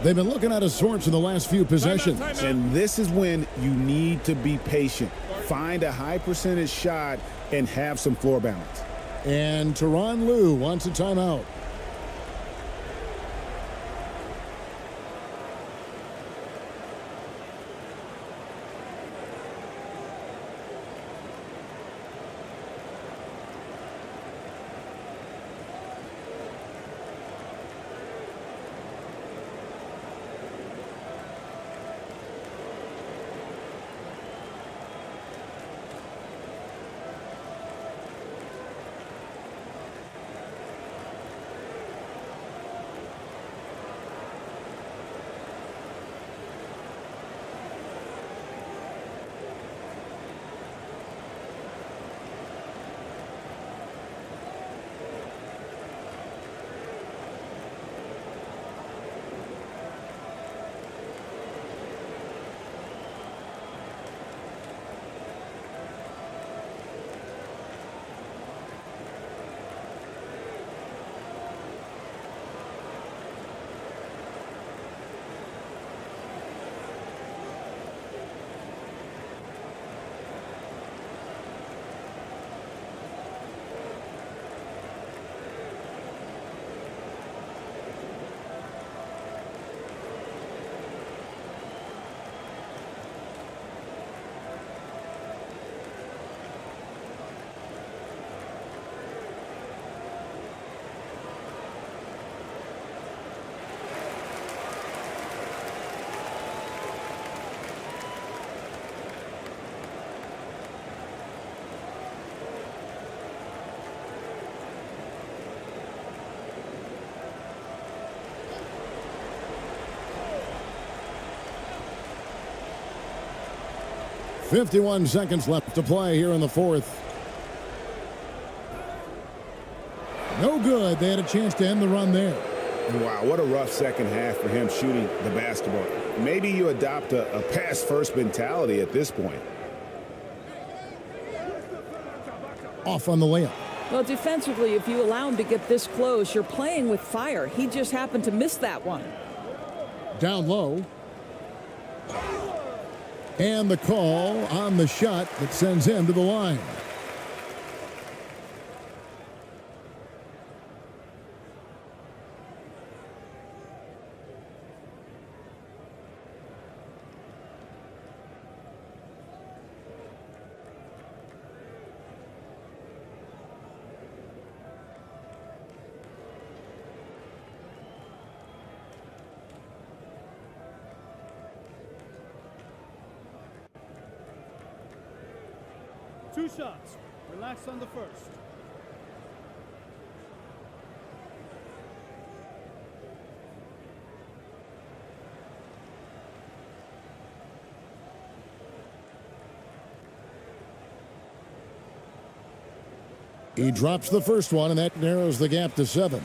They've been looking out of sorts in the last few possessions. And this is when you need to be patient. Find a high percentage shot and have some floor balance. And Tyronn Lue wants a timeout. 51 seconds left to play here in the fourth. No good. They had a chance to end the run there. Wow, what a rough second half for him shooting the basketball. Maybe you adopt a pass-first mentality at this point. Off on the layup. Well, defensively, if you allow him to get this close, you're playing with fire. He just happened to miss that one. Down low. And the call on the shot that sends him to the line. Two shots. Relax on the first. He drops the first one, and that narrows the gap to 7.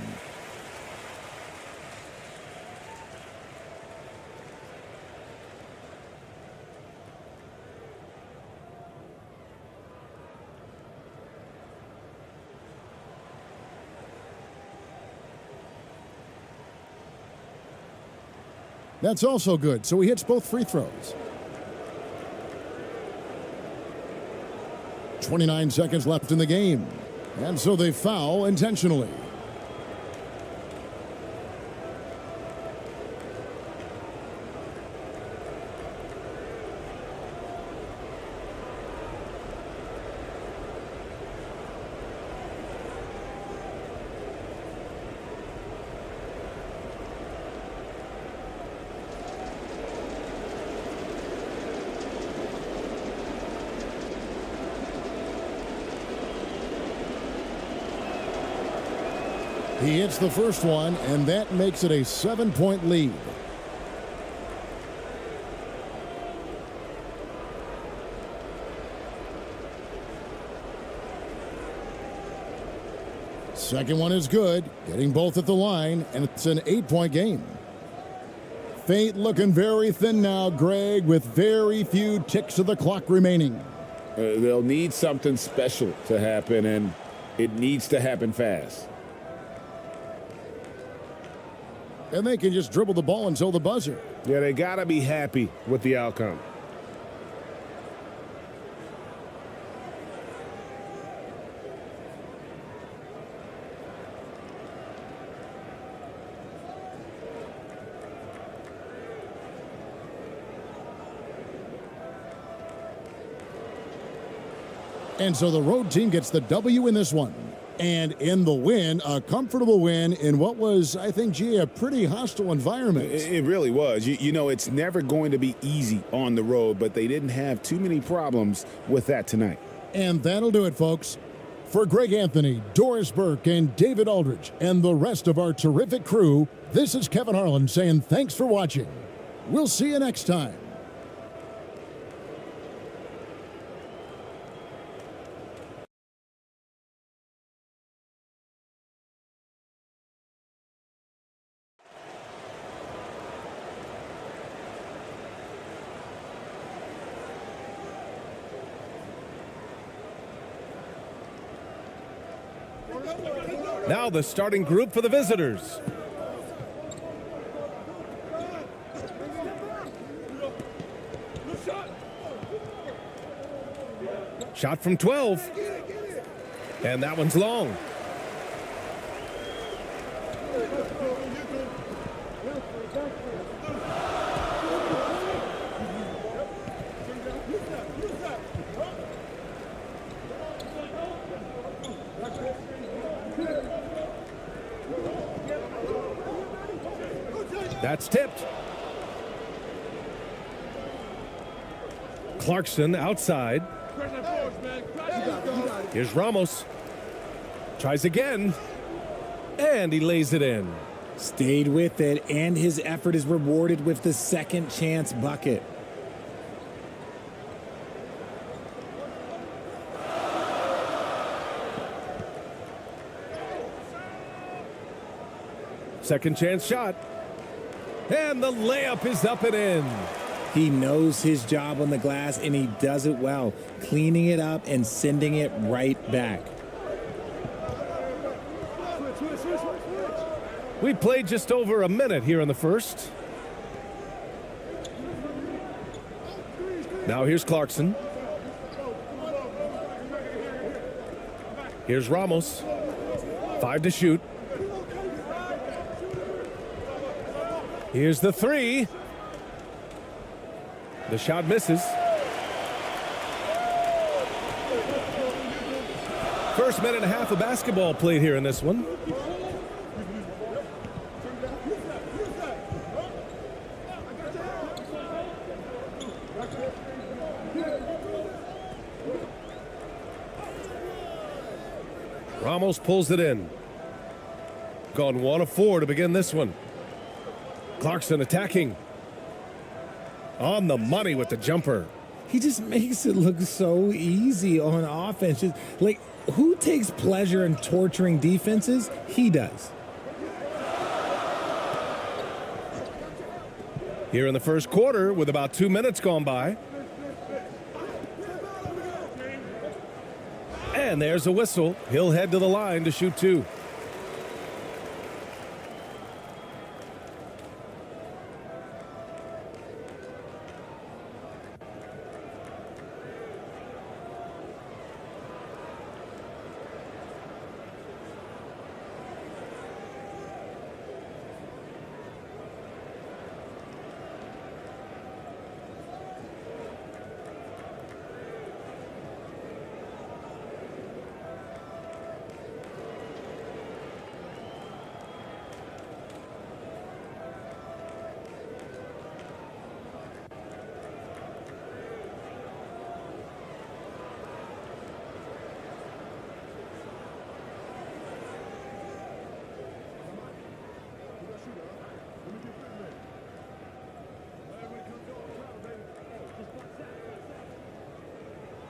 That's also good, so he hits both free throws. 29 seconds left in the game, and so they foul intentionally. He hits the first one, and that makes it a 7-point lead. Second one is good, getting both at the line, and it's an 8-point game. Fate looking very thin now, Greg, with very few ticks of the clock remaining. They'll need something special to happen, and it needs to happen fast. And they can just dribble the ball until the buzzer. Yeah, they got to be happy with the outcome. And so the road team gets the W in this one. And in the win, a comfortable win in what was, I think, G, a pretty hostile environment. It really was. You know, it's never going to be easy on the road, but they didn't have too many problems with that tonight. And that'll do it, folks. For Greg Anthony, Doris Burke, and David Aldridge, and the rest of our terrific crew, this is Kevin Harlan saying thanks for watching. We'll see you next time. Now the starting group for the visitors. Shot from 12. And that one's long. That's tipped. Clarkson outside. Here's Ramos. Tries again. And he lays it in. Stayed with it, and his effort is rewarded with the second chance bucket. Second chance shot. And the layup is up and in. He knows his job on the glass, and he does it well, cleaning it up and sending it right back. We played just over a minute here in the first. Now here's Clarkson. Here's Ramos. 5 to shoot. Here's the three. The shot misses. First minute and a half of basketball played here in this one. Ramos pulls it in. Gone 1 of 4 to begin this one. Clarkson attacking. On the money with the jumper. He just makes it look so easy on offense. Just, like, who takes pleasure in torturing defenses? He does. Here in the first quarter with about 2 minutes gone by. And there's a whistle. He'll head to the line to shoot 2.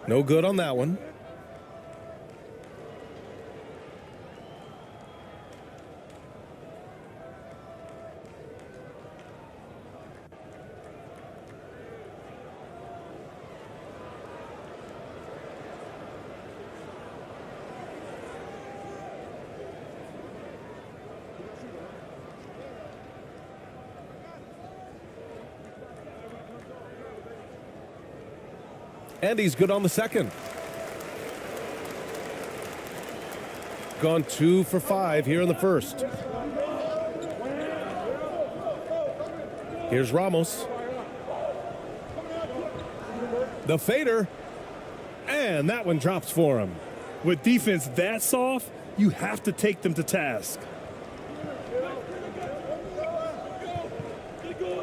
No good on that one. And he's good on the second. Gone 2 for 5 here in the first. Here's Ramos. The fader. And that one drops for him. With defense that soft, you have to take them to task.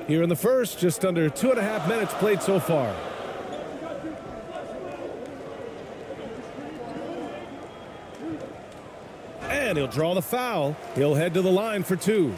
Here in the first, just under 2.5 minutes played so far. And he'll draw the foul. He'll head to the line for 2.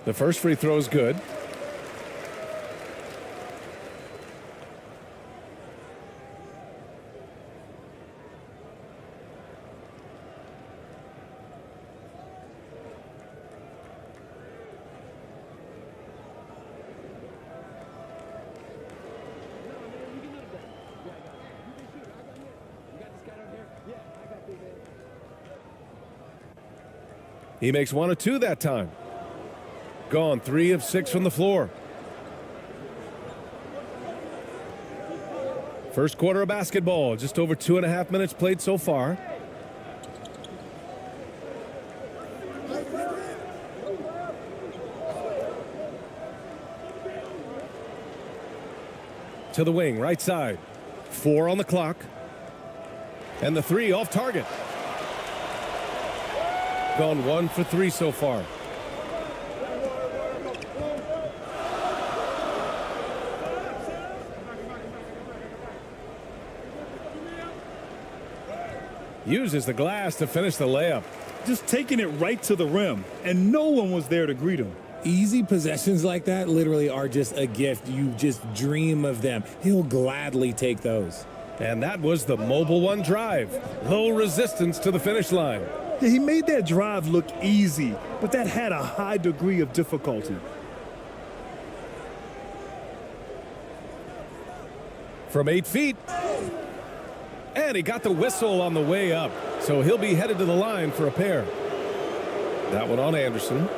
The first free throw is good. He makes 1 of 2 that time. Gone 3 of 6 from the floor. First quarter of basketball, just over 2.5 minutes played so far. To the wing, right side. 4 on the clock. And the 3 off target. Gone 1 for 3 so far. Uses the glass to finish the layup. Just taking it right to the rim, and no one was there to greet him. Easy possessions like that literally are just a gift. You just dream of them. He'll gladly take those. And that was the Mobile One drive. Low resistance to the finish line. Yeah, he made that drive look easy, but that had a high degree of difficulty. From 8 feet. And he got the whistle on the way up. So he'll be headed to the line for a pair. That one on Anderson.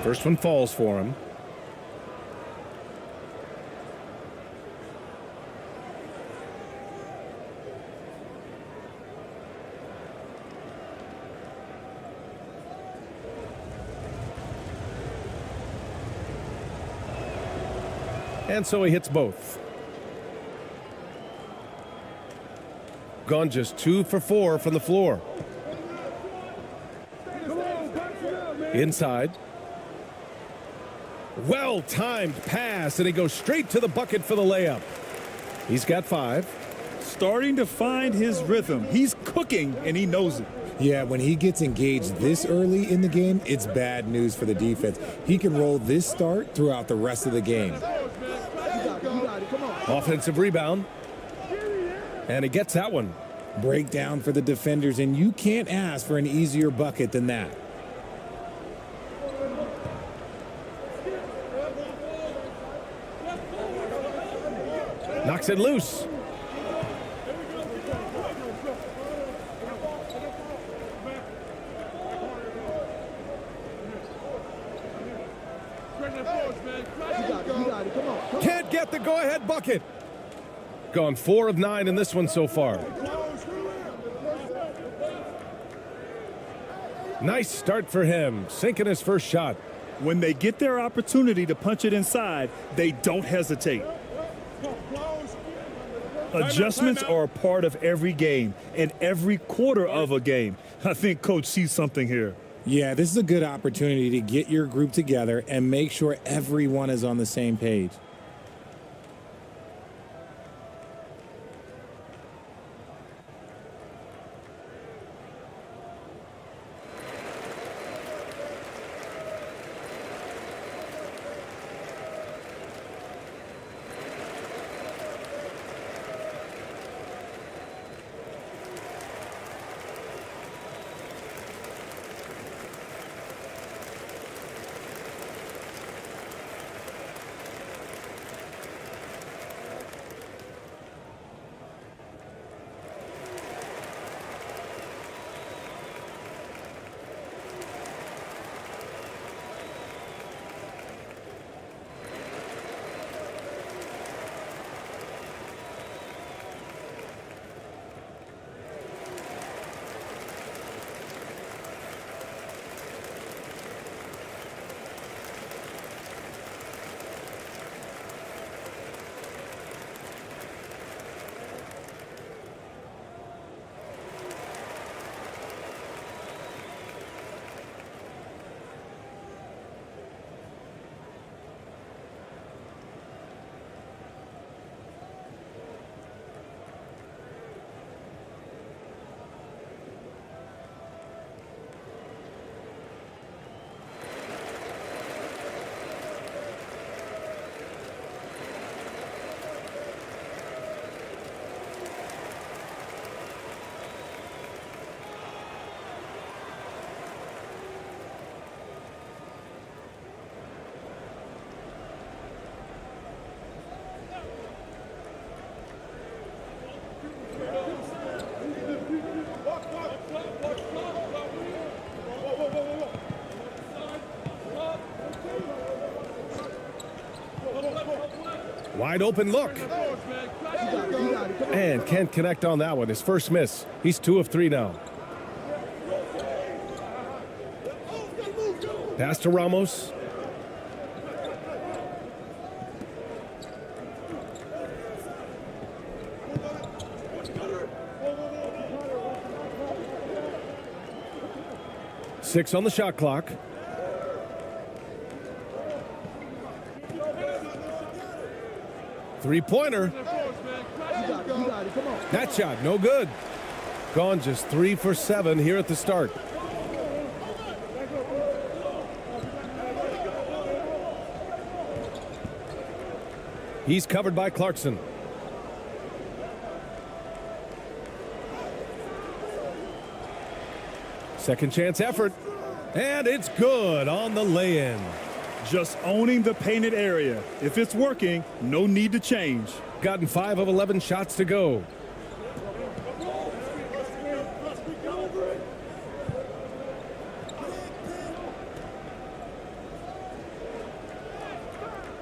First one falls for him. And so he hits both. Gone just 2 for 4 from the floor. Inside. Well-timed pass, and he goes straight to the bucket for the layup. He's got 5. Starting to find his rhythm. He's cooking, and he knows it. Yeah, when he gets engaged this early in the game, it's bad news for the defense. He can roll this start throughout the rest of the game. Offensive rebound. And he gets that one. Breakdown for the defenders, and you can't ask for an easier bucket than that. Knocks it loose. Can't get the go-ahead bucket. Gone 4 of 9 in this one so far. Nice start for him, sinking his first shot. When they get their opportunity to punch it inside, they don't hesitate. Adjustments are a part of every game and every quarter of a game. I think Coach sees something here. Yeah, this is a good opportunity to get your group together and make sure everyone is on the same page. Wide open look. And can't connect on that one. His first miss. He's 2 of 3 now. Pass to Ramos. Six on the shot clock. Three-pointer. That shot, no good. Gone just 3 for 7 here at the start. He's covered by Clarkson. Second chance effort. And it's good on the lay-in. Just owning the painted area. If it's working, no need to change. Gotten 5 of 11 shots to go.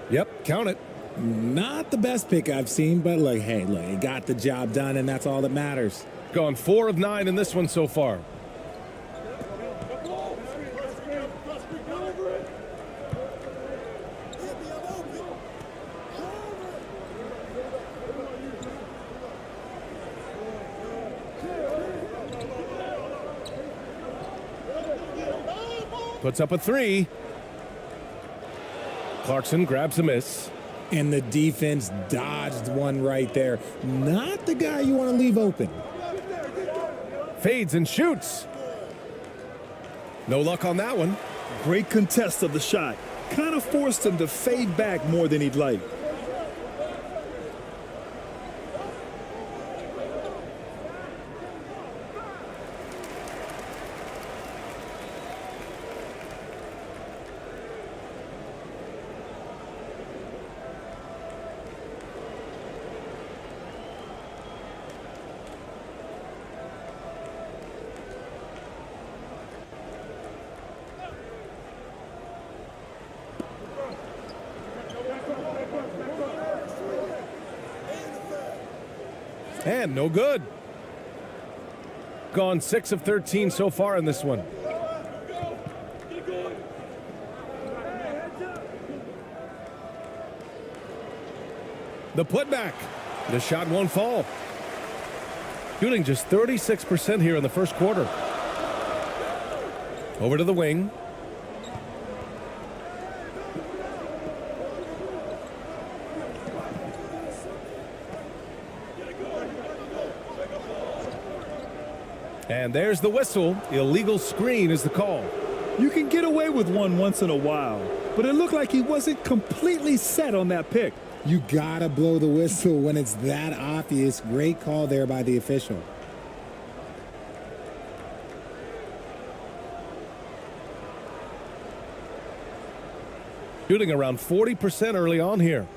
Yep, count it. Not the best pick I've seen, but look, hey, look, he got the job done, and that's all that matters. Gone 4 of 9 in this one so far. Puts up a 3. Clarkson grabs a miss. And the defense dodged one right there. Not the guy you want to leave open. Fades and shoots. No luck on that one. Great contest of the shot. Kind of forced him to fade back more than he'd like. And no good. Gone 6 of 13 so far in this one. The putback. The shot won't fall. Shooting just 36% here in the first quarter. Over to the wing. And there's the whistle. Illegal screen is the call. You can get away with one once in a while, but it looked like he wasn't completely set on that pick. You gotta blow the whistle when it's that obvious. Great call there by the official. Shooting around 40% early on here.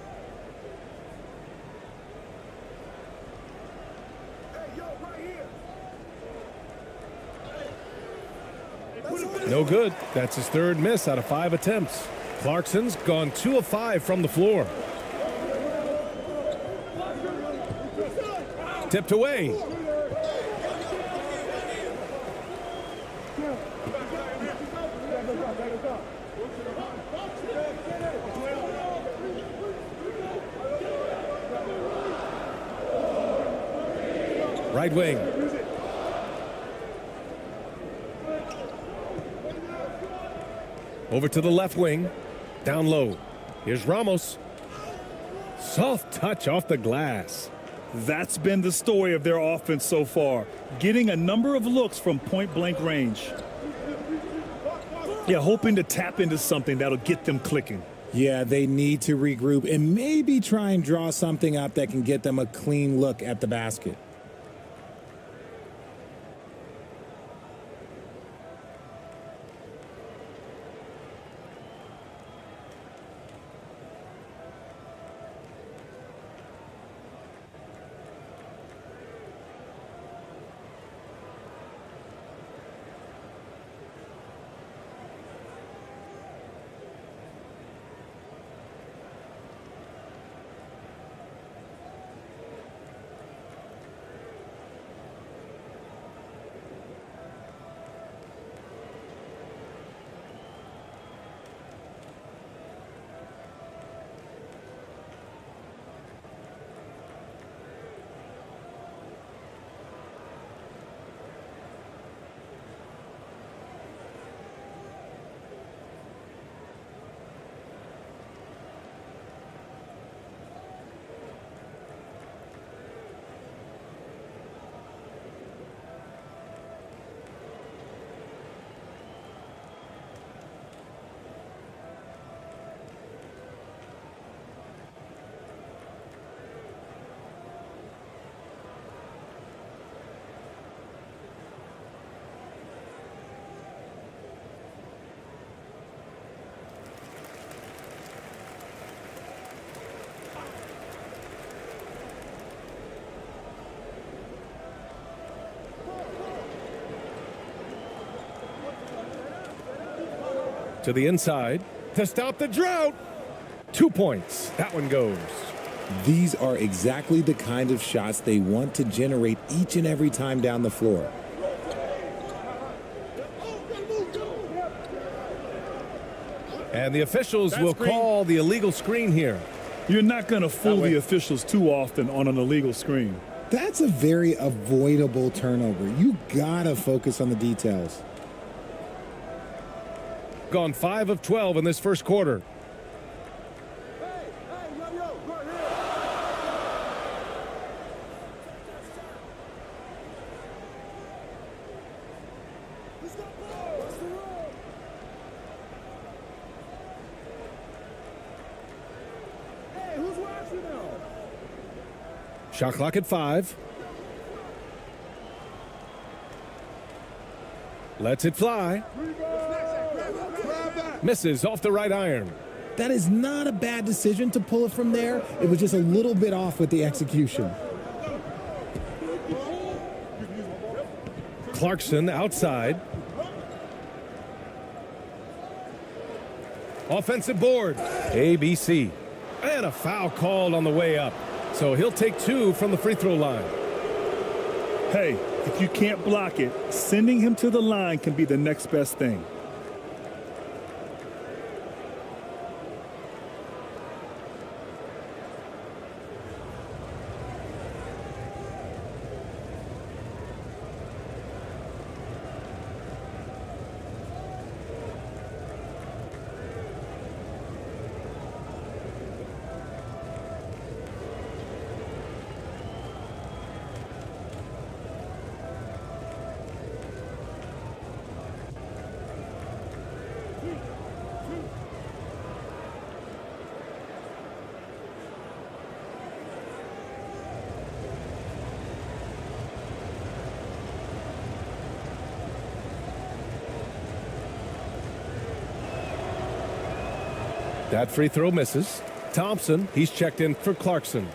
No good. That's his third miss out of 5 attempts. Clarkson's gone 2 of 5 from the floor. Tipped away. Right wing. Over to the left wing. Down low. Here's Ramos. Soft touch off the glass. That's been the story of their offense so far. Getting a number of looks from point-blank range. Yeah, hoping to tap into something that'll get them clicking. Yeah, they need to regroup and maybe try and draw something up that can get them a clean look at the basket. To the inside to stop the drought. 2 points. That one goes. These are exactly the kind of shots they want to generate each and every time down the floor. And the officials will call the illegal screen here. You're not going to fool the officials too often on an illegal screen. That's a very avoidable turnover. You gotta focus on the details. Gone 5 of 12 in this first quarter. Shot clock at 5. Lets it fly. Misses off the right iron. That is not a bad decision to pull it from there. It was just a little bit off with the execution. Clarkson outside. Offensive board. ABC. And a foul called on the way up. So he'll take 2 from the free throw line. Hey, if you can't block it, sending him to the line can be the next best thing. That free throw misses. Thompson, he's checked in for Clarkson.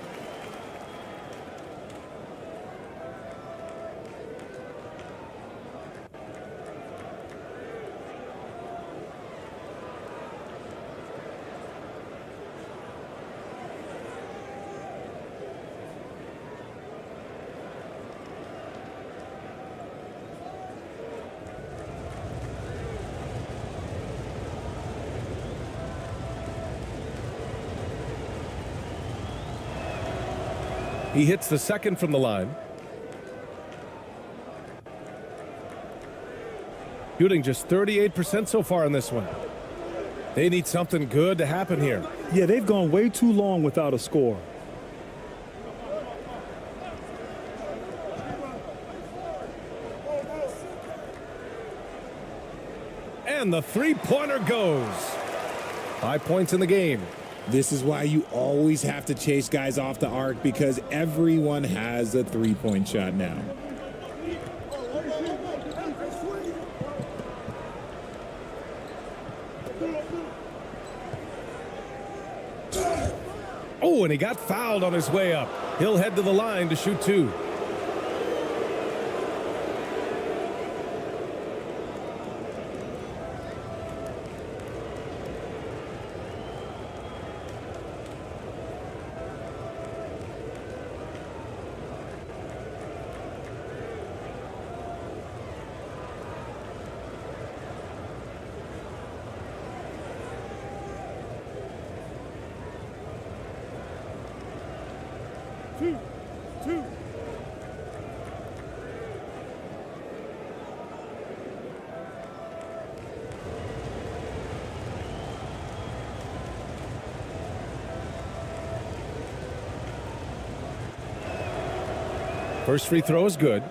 He hits the second from the line. Shooting just 38% so far in this one. They need something good to happen here. Yeah, they've gone way too long without a score. And the three-pointer goes. 5 points in the game. This is why you always have to chase guys off the arc, because everyone has a three-point shot now. Oh, and he got fouled on his way up. He'll head to the line to shoot 2. Two. First free throw is good.